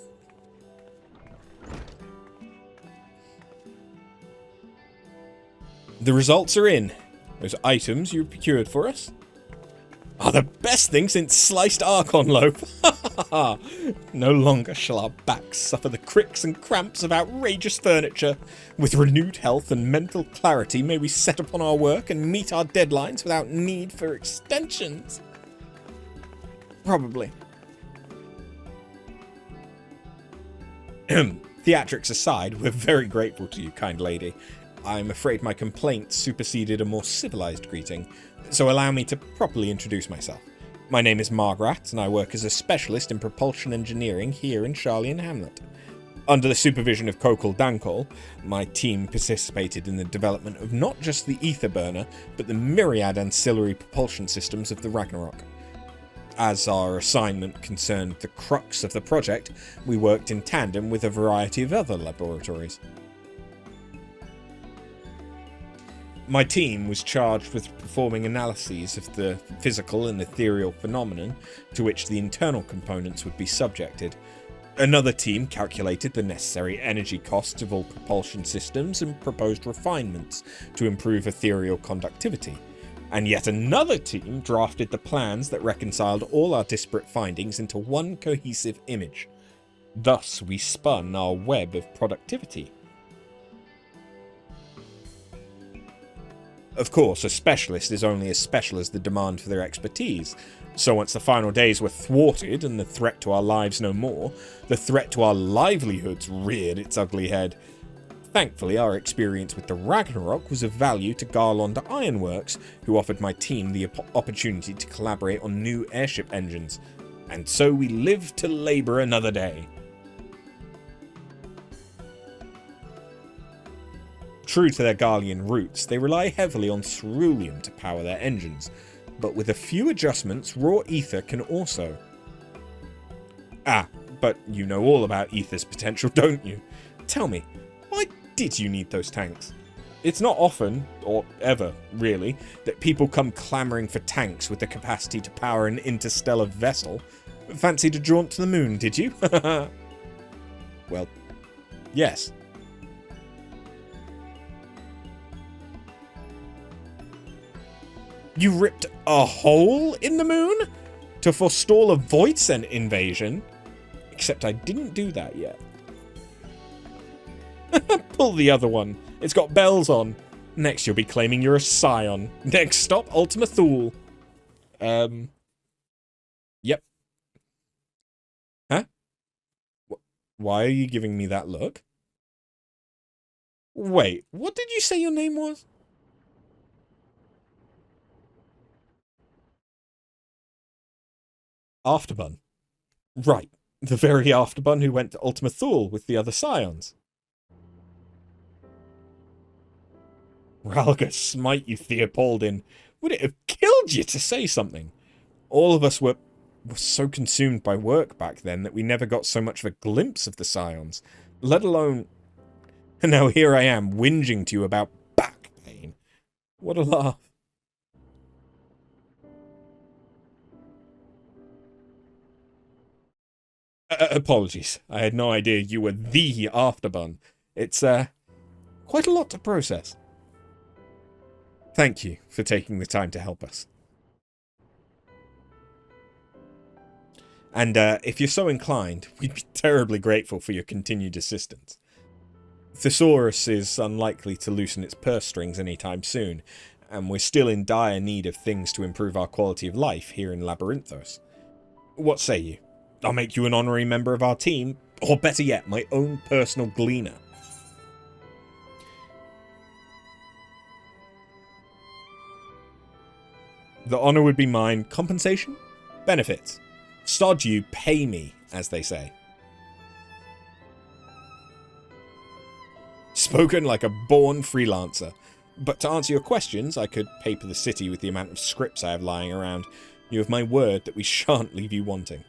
The results are in. Those items you procured for us are the best thing since sliced Archon loaf. No longer shall our backs suffer the cricks and cramps of outrageous furniture. With renewed health and mental clarity may we set upon our work and meet our deadlines without need for extensions. Probably. Theatrics aside, we're very grateful to you, kind lady. I'm afraid my complaint superseded a more civilized greeting, so allow me to properly introduce myself. My name is Margaret, and I work as a specialist in propulsion engineering here in Sharlayan Hamlet. Under the supervision of Kokol Dankol, my team participated in the development of not just the ether burner, but the myriad ancillary propulsion systems of the Ragnarok. As our assignment concerned the crux of the project, we worked in tandem with a variety of other laboratories. My team was charged with performing analyses of the physical and ethereal phenomenon to which the internal components would be subjected. Another team calculated the necessary energy costs of all propulsion systems and proposed refinements to improve ethereal conductivity. And yet another team drafted the plans that reconciled all our disparate findings into one cohesive image. Thus we spun our web of productivity. Of course, a specialist is only as special as the demand for their expertise, so once the final days were thwarted and the threat to our lives no more, the threat to our livelihoods reared its ugly head. Thankfully, our experience with the Ragnarok was of value to Garlonda Ironworks, who offered my team the opportunity to collaborate on new airship engines, and so we lived to labour another day. True to their Garlean roots, they rely heavily on ceruleum to power their engines, but with a few adjustments, raw ether can also. Ah, but you know all about ether's potential, don't you? Tell me, why did you need those tanks? It's not often, or ever, really, that people come clamouring for tanks with the capacity to power an interstellar vessel. Fancied a jaunt to the moon, did you? Well, yes. You ripped a hole in the moon to forestall a Voidsent invasion? Except I didn't do that yet. Pull the other one. It's got bells on. Next you'll be claiming you're a scion. Next stop, Ultima Thule. Yep. Huh? Why are you giving me that look? Wait, what did you say your name was? Afterbun. Right, the very Afterbun who went to Ultima Thule with the other scions. Ralga smite you, Theopoldin. Would it have killed you to say something? All of us were so consumed by work back then that we never got so much of a glimpse of the scions, let alone... And now here I am, whinging to you about back pain. What a laugh. Apologies. I had no idea you were the Afterbun. It's, quite a lot to process. Thank you for taking the time to help us. And, if you're so inclined, we'd be terribly grateful for your continued assistance. Thesaurus is unlikely to loosen its purse strings anytime soon, and we're still in dire need of things to improve our quality of life here in Labyrinthos. What say you? I'll make you an honorary member of our team, or better yet, my own personal gleaner. The honor would be mine. Compensation? Benefits. Sod you, pay me, as they say. Spoken like a born freelancer. But to answer your questions, I could paper the city with the amount of scripts I have lying around. You have my word that we shan't leave you wanting.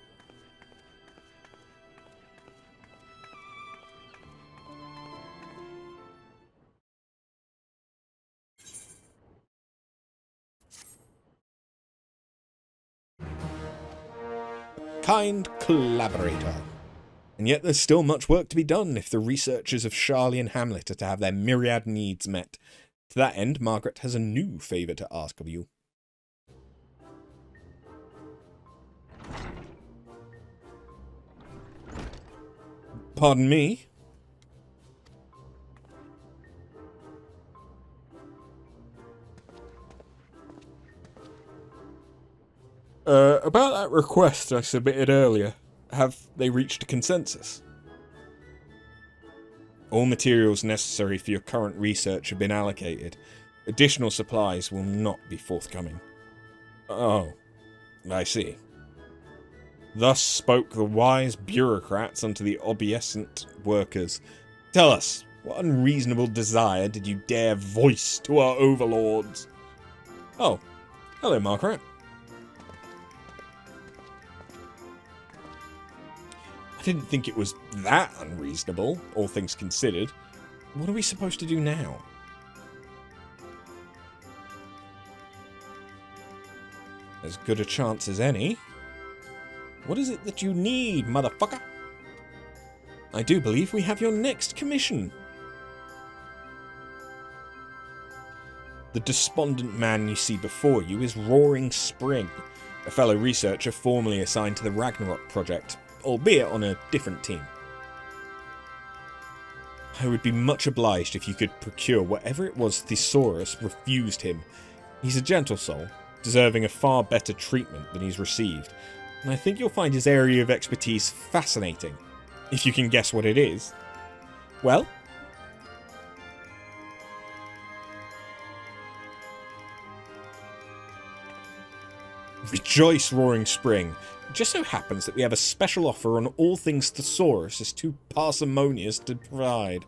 Kind collaborator. And yet there's still much work to be done if the researchers of Charlie and Hamlet are to have their myriad needs met. To that end, Margaret has a new favour to ask of you. Pardon me? About that request I submitted earlier, have they reached a consensus? All materials necessary for your current research have been allocated. Additional supplies will not be forthcoming. Oh, I see. Thus spoke the wise bureaucrats unto the obedient workers. Tell us, what unreasonable desire did you dare voice to our overlords? Oh, hello, Margaret. I didn't think it was that unreasonable, all things considered. What are we supposed to do now? As good a chance as any. What is it that you need, motherfucker? I do believe we have your next commission. The despondent man you see before you is Roaring Spring, a fellow researcher formerly assigned to the Ragnarok project, albeit on a different team. I would be much obliged if you could procure whatever it was Thesaurus refused him. He's a gentle soul, deserving a far better treatment than he's received, and I think you'll find his area of expertise fascinating, if you can guess what it is. Well? Rejoice, Roaring Spring. It just so happens that we have a special offer on all things Thesaurus is too parsimonious to provide.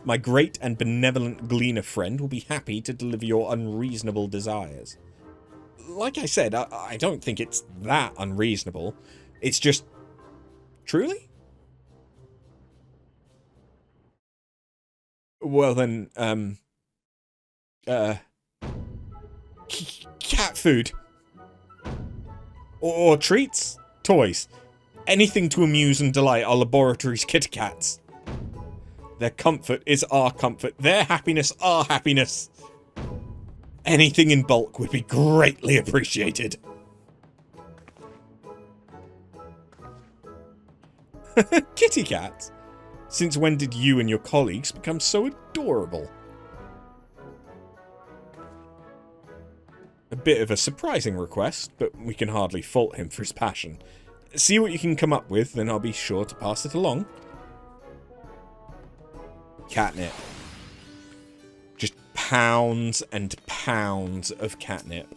My great and benevolent gleaner friend will be happy to deliver your unreasonable desires. Like I said, I don't think it's that unreasonable. It's just... Truly? Well then, cat food. Or treats? Toys. Anything to amuse and delight our laboratory's kitty cats. Their comfort is our comfort. Their happiness, our happiness. Anything in bulk would be greatly appreciated. Kitty cats? Since when did you and your colleagues become so adorable? A bit of a surprising request, but we can hardly fault him for his passion. See what you can come up with, then I'll be sure to pass it along. Catnip. Just pounds and pounds of catnip.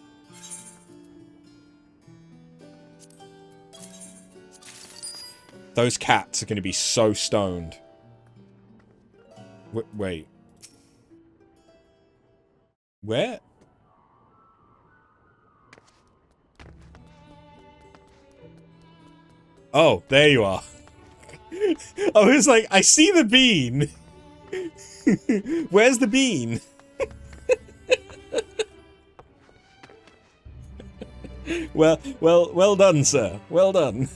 Those cats are going to be so stoned. Wait. Where? Oh, there you are. I was like, I see the bean. Where's the bean? Well done, sir. Well done.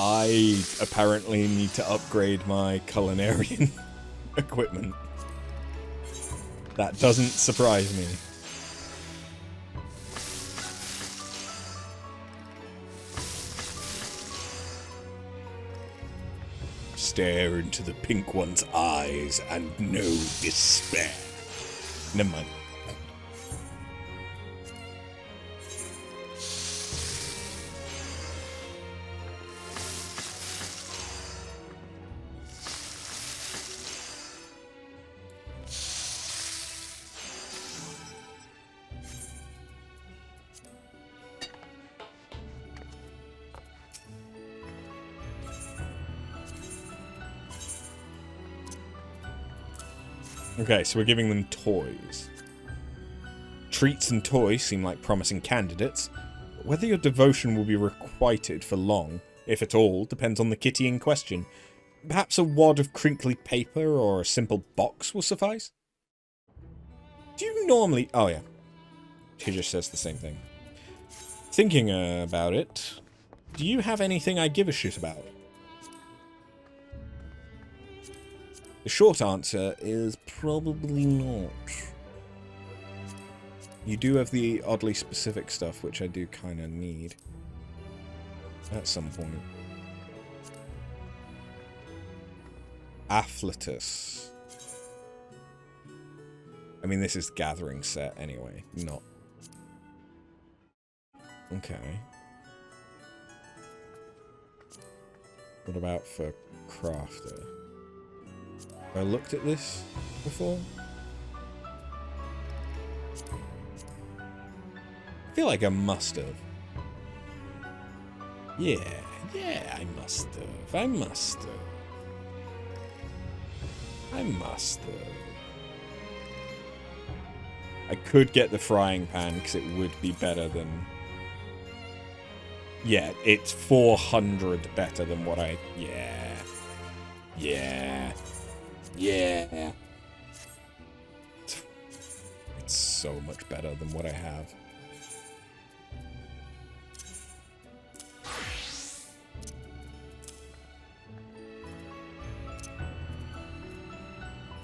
I apparently need to upgrade my culinarian equipment. That doesn't surprise me. Stare into the pink one's eyes and know despair. Never mind. Okay, so we're giving them toys. Treats and toys seem like promising candidates, but whether your devotion will be requited for long, if at all, depends on the kitty in question. Perhaps a wad of crinkly paper or a simple box will suffice? Do you normally... Oh, yeah. She just says the same thing. Thinking about it, do you have anything I give a shit about? The short answer is probably not. You do have the oddly specific stuff, which I do kind of need. At some point. Afflatus. I mean, this is gathering set anyway, not... Okay. What about for crafter? Have I looked at this before? I feel like I must have. Yeah, I must have. I must have. I could get the frying pan because it would be better than... Yeah, it's 400 better than what I... Yeah. It's so much better than what I have.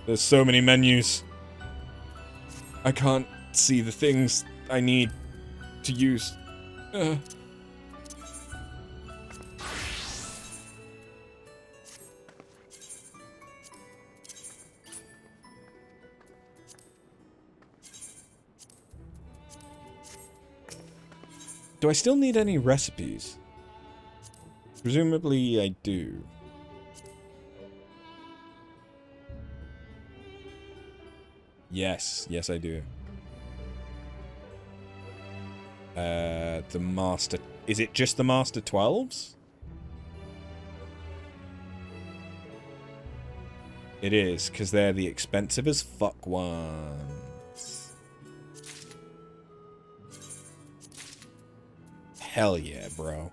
There's so many menus. I can't see the things I need to use. Do I still need any recipes? Presumably I do. Yes, I do. The Master... Is it just the Master 12s? It is, because they're the expensive as fuck ones. Hell yeah, bro.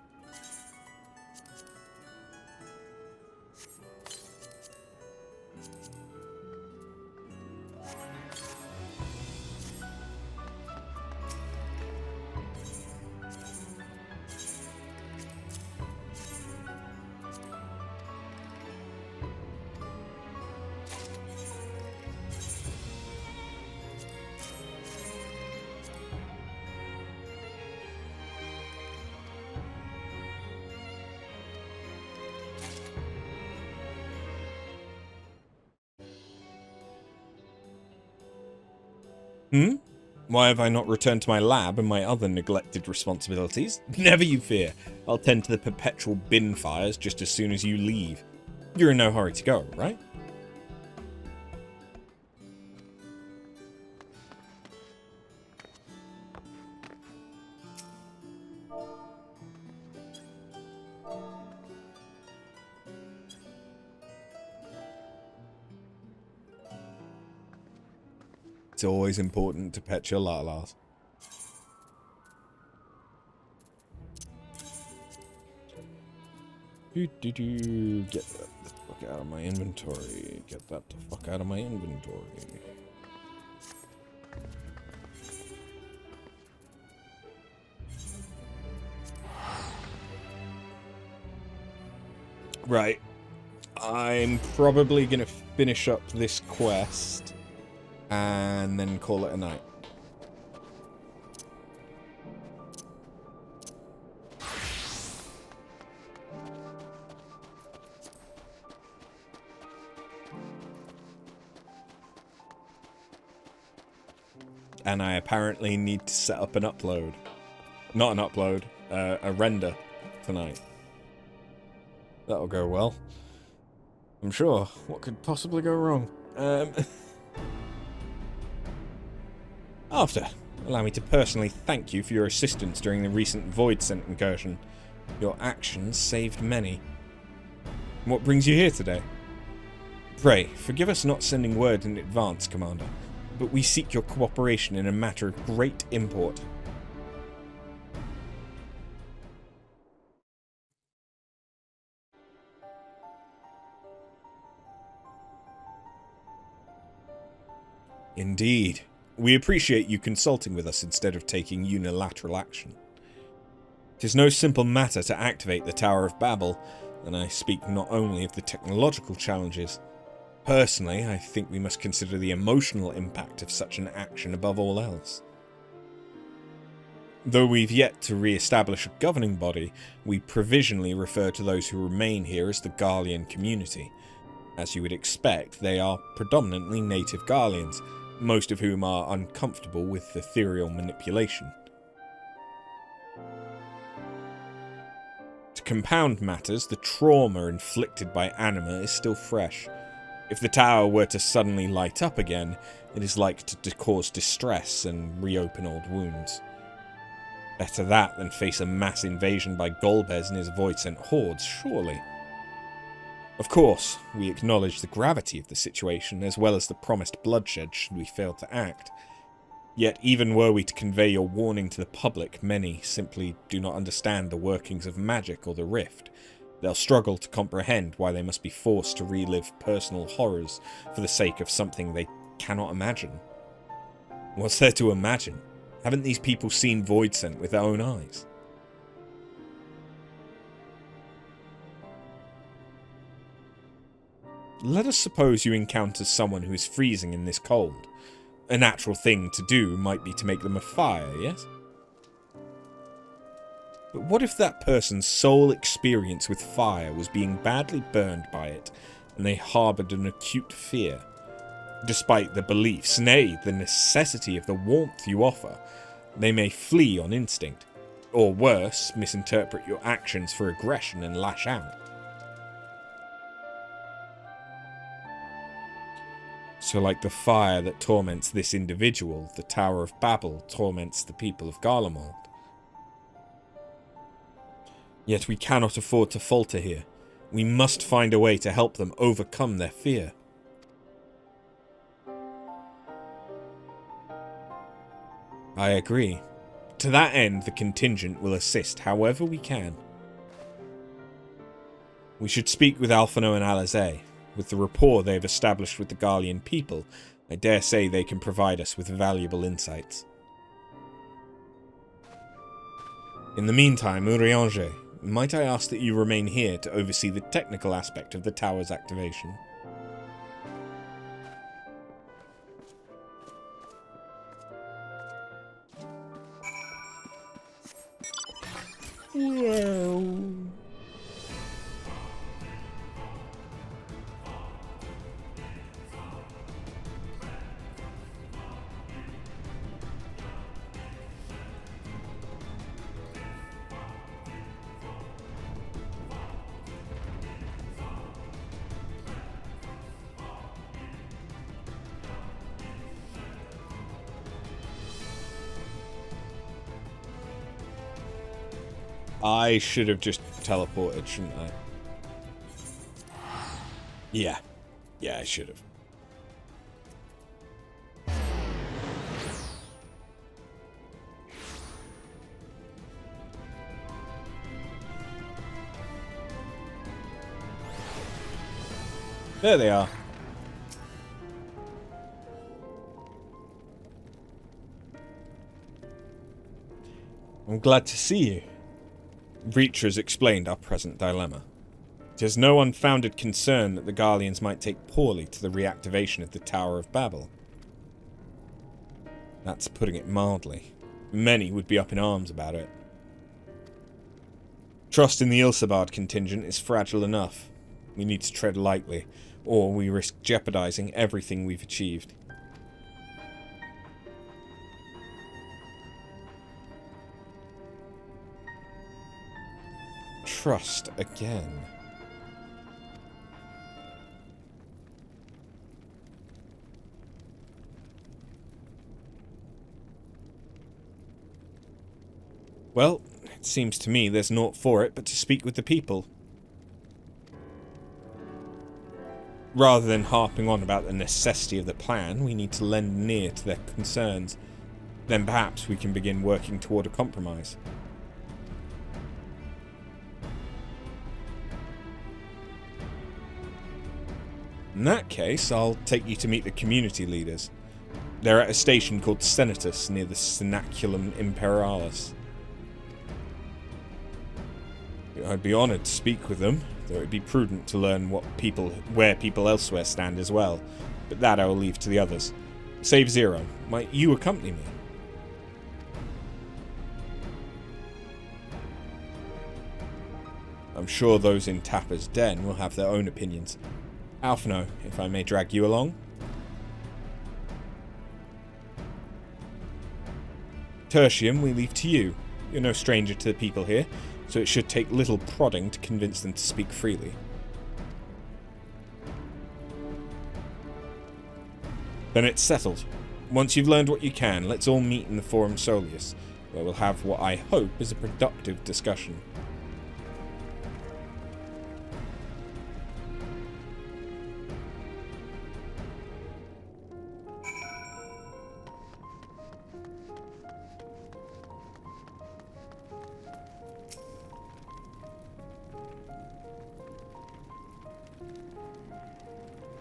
Why have I not returned to my lab and my other neglected responsibilities? Never you fear. I'll tend to the perpetual bin fires just as soon as you leave. You're in no hurry to go, right? It's always important to pet your lalas. Get that the fuck out of my inventory. Get that the fuck out of my inventory. Right. I'm probably gonna finish up this quest and then call it a night. And I apparently need to set up an upload. Not an upload, a render tonight. That'll go well. I'm sure. What could possibly go wrong? After, allow me to personally thank you for your assistance during the recent Void Scent incursion. Your actions saved many. What brings you here today? Pray, forgive us not sending word in advance, Commander, but we seek your cooperation in a matter of great import. Indeed. We appreciate you consulting with us instead of taking unilateral action. It is no simple matter to activate the Tower of Babel, and I speak not only of the technological challenges. Personally, I think we must consider the emotional impact of such an action above all else. Though we've yet to re-establish a governing body, we provisionally refer to those who remain here as the Garlean community. As you would expect, they are predominantly native Garleans, most of whom are uncomfortable with ethereal manipulation. To compound matters, the trauma inflicted by Anima is still fresh. If the tower were to suddenly light up again, it is like to cause distress and reopen old wounds. Better that than face a mass invasion by Golbez and his void-sent hordes, surely. Of course, we acknowledge the gravity of the situation, as well as the promised bloodshed should we fail to act. Yet even were we to convey your warning to the public, many simply do not understand the workings of magic or the rift. They'll struggle to comprehend why they must be forced to relive personal horrors for the sake of something they cannot imagine. What's there to imagine? Haven't these people seen Voidsent with their own eyes? Let us suppose you encounter someone who is freezing in this cold. A natural thing to do might be to make them a fire, yes? But what if that person's sole experience with fire was being badly burned by it, and they harboured an acute fear? Despite the beliefs, nay, the necessity of the warmth you offer, they may flee on instinct, or worse, misinterpret your actions for aggression and lash out. So like the fire that torments this individual, the Tower of Babel torments the people of Garlemald. Yet we cannot afford to falter here. We must find a way to help them overcome their fear. I agree. To that end, the contingent will assist however we can. We should speak with Alphino and Alizé. With the rapport they have established with the Garlean people, I dare say they can provide us with valuable insights. In the meantime, Urianger, might I ask that you remain here to oversee the technical aspect of the tower's activation? Well... I should have just teleported, shouldn't I? Yeah. Yeah, I should have. There they are. I'm glad to see you. Reacher has explained our present dilemma. It is no unfounded concern that the Garleans might take poorly to the reactivation of the Tower of Babel. That's putting it mildly. Many would be up in arms about it. Trust in the Ilsabard contingent is fragile enough. We need to tread lightly, or we risk jeopardizing everything we've achieved. Trust again. Well, it seems to me there's naught for it but to speak with the people. Rather than harping on about the necessity of the plan, we need to lend an ear to their concerns. Then perhaps we can begin working toward a compromise. In that case, I'll take you to meet the community leaders. They're at a station called Senatus near the Synaculum Imperialis. I'd be honoured to speak with them, though it'd be prudent to learn where people elsewhere stand as well, but that I will leave to the others. Save Zero, might you accompany me? I'm sure those in Tapper's Den will have their own opinions. Alphino, if I may drag you along? Tertium, we leave to you. You're no stranger to the people here, so it should take little prodding to convince them to speak freely. Then it's settled. Once you've learned what you can, let's all meet in the Forum Solius, where we'll have what I hope is a productive discussion.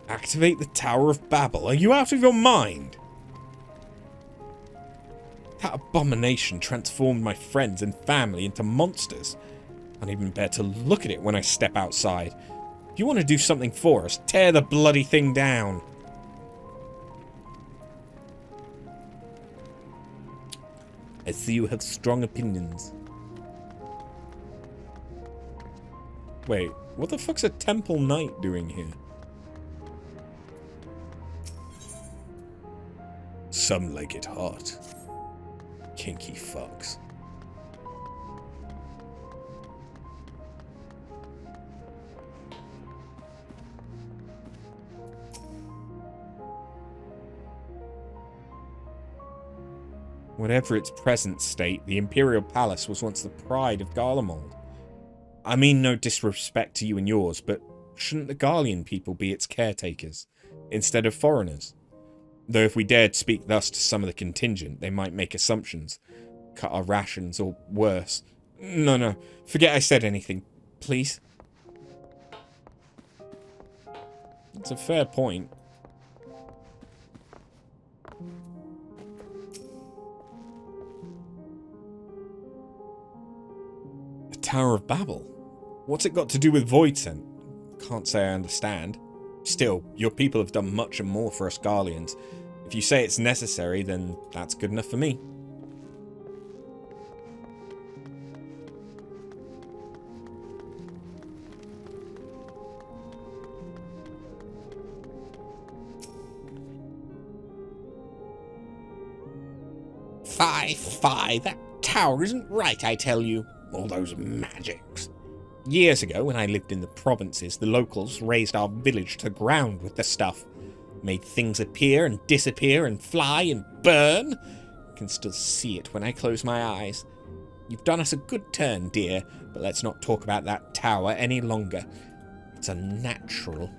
Activate the Tower of Babel. Are you out of your mind? That abomination transformed my friends and family into monsters. I can't even bear to look at it when I step outside. If you want to do something for us, tear the bloody thing down. I see you have strong opinions. Wait, what the fuck's a Temple Knight doing here? Some like it hot. Kinky fucks. Whatever its present state, the Imperial Palace was once the pride of Garlemald. I mean no disrespect to you and yours, but shouldn't the Garlean people be its caretakers, instead of foreigners? Though if we dared speak thus to some of the contingent, they might make assumptions, cut our rations, or worse. No, forget I said anything, please. It's a fair point. The Tower of Babel? What's it got to do with Voidsent? Can't say I understand. Still, your people have done much and more for us Garleans. If you say it's necessary, then that's good enough for me. Fie, that tower isn't right, I tell you. All those magics. Years ago, when I lived in the provinces, the locals razed our village to ground with the stuff. Made things appear and disappear and fly and burn. I can still see it when I close my eyes. You've done us a good turn, dear, but let's not talk about that tower any longer. It's unnatural.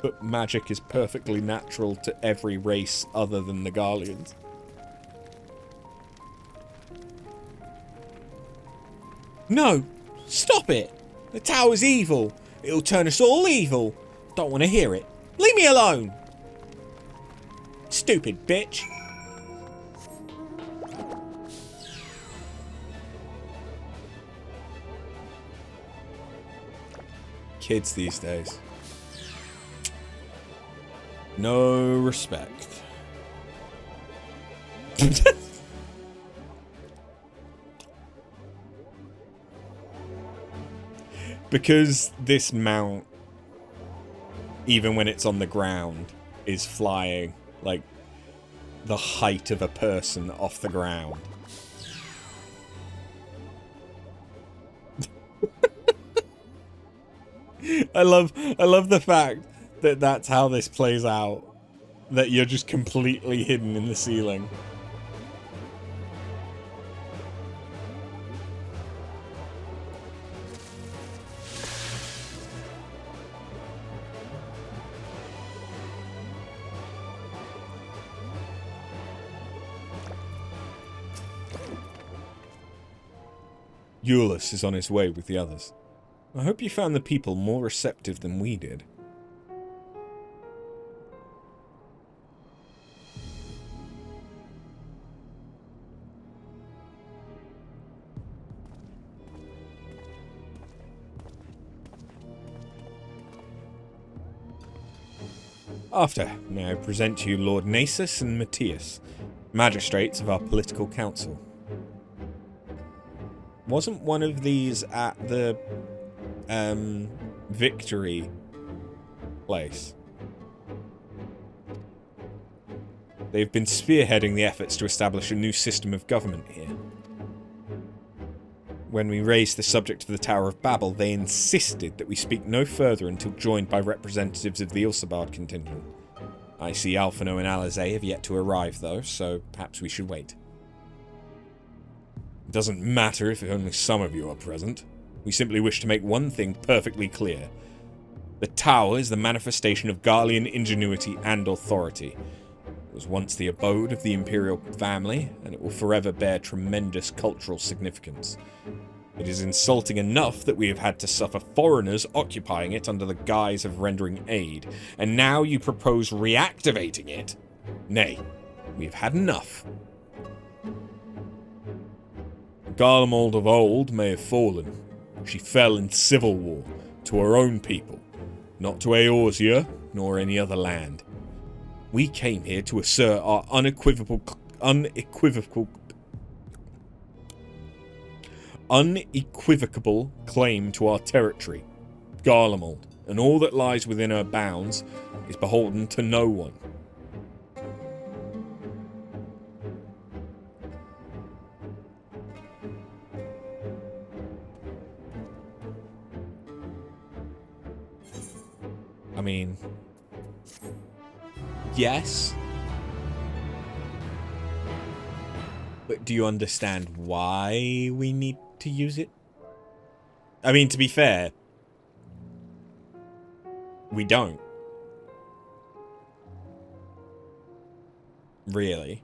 But magic is perfectly natural to every race other than the Garleans. No! Stop it! The tower's evil! It'll turn us all evil! Don't want to hear it. Leave me alone! Stupid bitch! Kids these days. No respect. Because this mount, even when it's on the ground, is flying like the height of a person off the ground. I love the fact that that's how this plays out. That you're just completely hidden in the ceiling. Euless is on his way with the others. I hope you found the people more receptive than we did. After, may I present to you Lord Nasus and Matthias, magistrates of our political council. Wasn't one of these at the victory place? They've been spearheading the efforts to establish a new system of government here. When we raised the subject of the Tower of Babel, they insisted that we speak no further until joined by representatives of the Ilsabard contingent. I see Alphino and Alizé have yet to arrive, though, so perhaps we should wait. It doesn't matter if only some of you are present. We simply wish to make one thing perfectly clear. The Tower is the manifestation of Garlean ingenuity and authority. It was once the abode of the Imperial family, and it will forever bear tremendous cultural significance. It is insulting enough that we have had to suffer foreigners occupying it under the guise of rendering aid, and now you propose reactivating it? Nay, we have had enough. Garlemald of old may have fallen. She fell in civil war to her own people, not to Eorzea nor any other land. We came here to assert our unequivocal claim to our territory. Garlemald, and all that lies within her bounds, is beholden to no one. I mean, yes. But do you understand why we need to use it? I mean, to be fair, we don't. Really.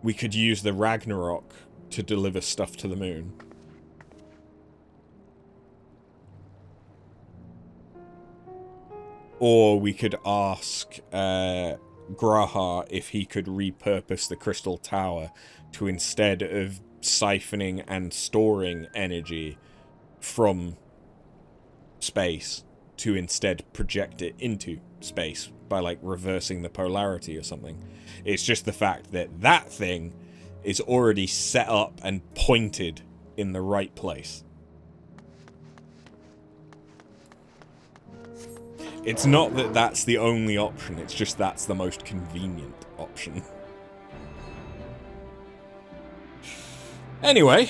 We could use the Ragnarok to deliver stuff to the moon. Or we could ask Grahar if he could repurpose the Crystal Tower to, instead of siphoning and storing energy from space, to instead project it into space by, like, reversing the polarity or something. It's just the fact that that thing is already set up and pointed in the right place. It's not that that's the only option, it's just that's the most convenient option. Anyway.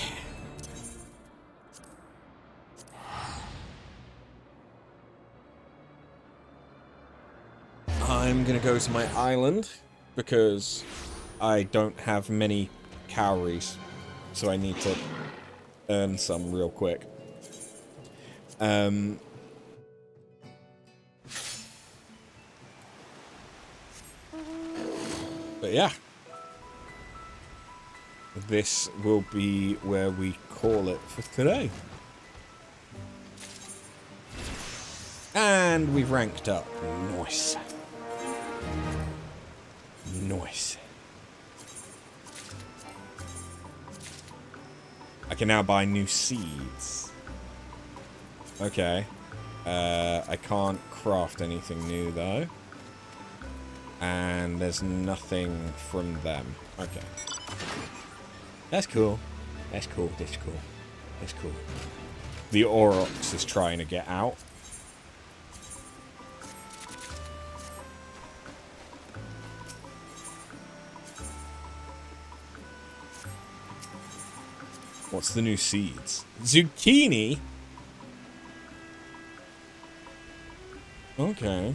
I'm gonna go to my island, because I don't have many calories, so I need to earn some real quick. But yeah, this will be where we call it for today. And we've ranked up. Nice. Nice. I can now buy new seeds. Okay. I can't craft anything new though. And there's nothing from them. Okay. That's cool. That's cool. That's cool. That's cool. The Aurochs is trying to get out. What's the new seeds? Zucchini? Okay.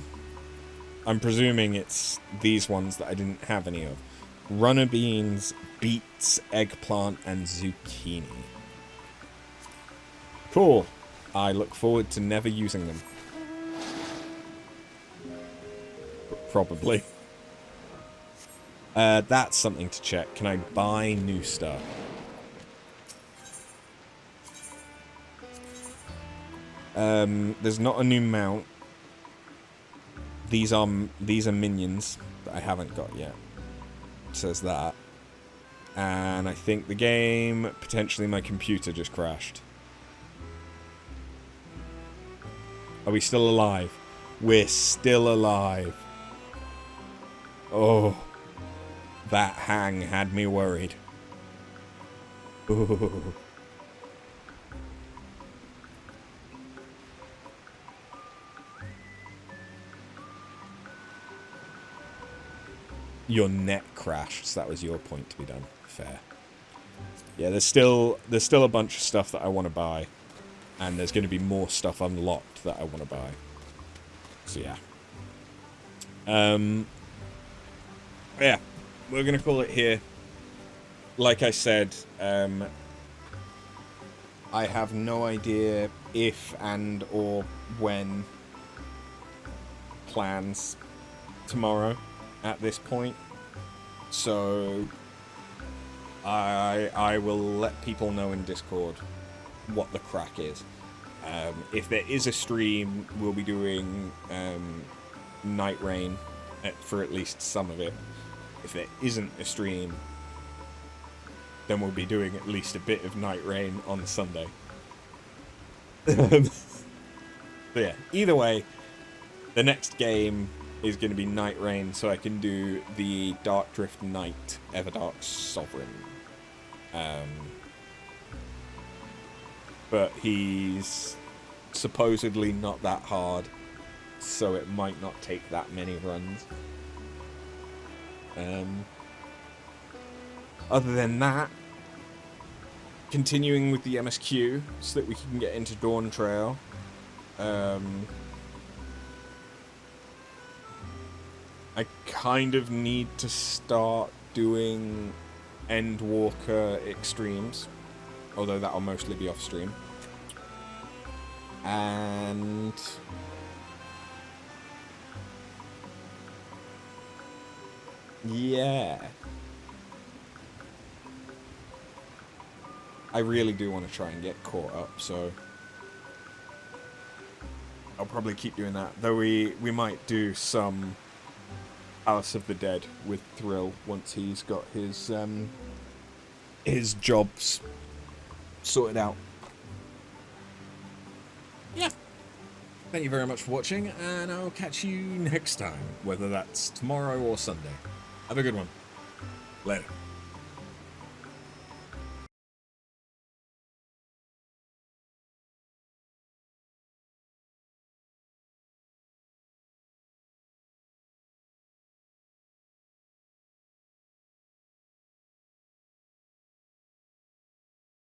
I'm presuming it's these ones that I didn't have any of. Runner beans, beets, eggplant, and zucchini. Cool. I look forward to never using them. Probably. That's something to check. Can I buy new stuff? There's not a new mount. These are minions that I haven't got yet. It says that. And I think the game, potentially my computer just crashed. Are we still alive? We're still alive. Oh, that hang had me worried. Ooh. Your net crashed, so that was your point to be done. Fair. Yeah, there's still a bunch of stuff that I want to buy, and there's going to be more stuff unlocked that I want to buy. So yeah. Yeah, we're going to call it here. Like I said, I have no idea if and or when plans tomorrow at this point. So I will let people know in Discord what the crack is. If there is a stream, we'll be doing Night Rain for at least some of it. If there isn't a stream, then we'll be doing at least a bit of Night Rain on Sunday. But yeah, either way, the next game is going to be Night Rain, so I can do the Dark Drift Knight Everdark Sovereign. But he's supposedly not that hard, so it might not take that many runs. Other than that, continuing with the MSQ so that we can get into Dawn Trail. I kind of need to start doing Endwalker extremes, although that'll mostly be off stream. And yeah, I really do want to try and get caught up, so I'll probably keep doing that. Though we might do some Alice of the Dead with Thrill once he's got his jobs sorted out. Yeah. Thank you very much for watching, and I'll catch you next time, whether that's tomorrow or Sunday. Have a good one. Later.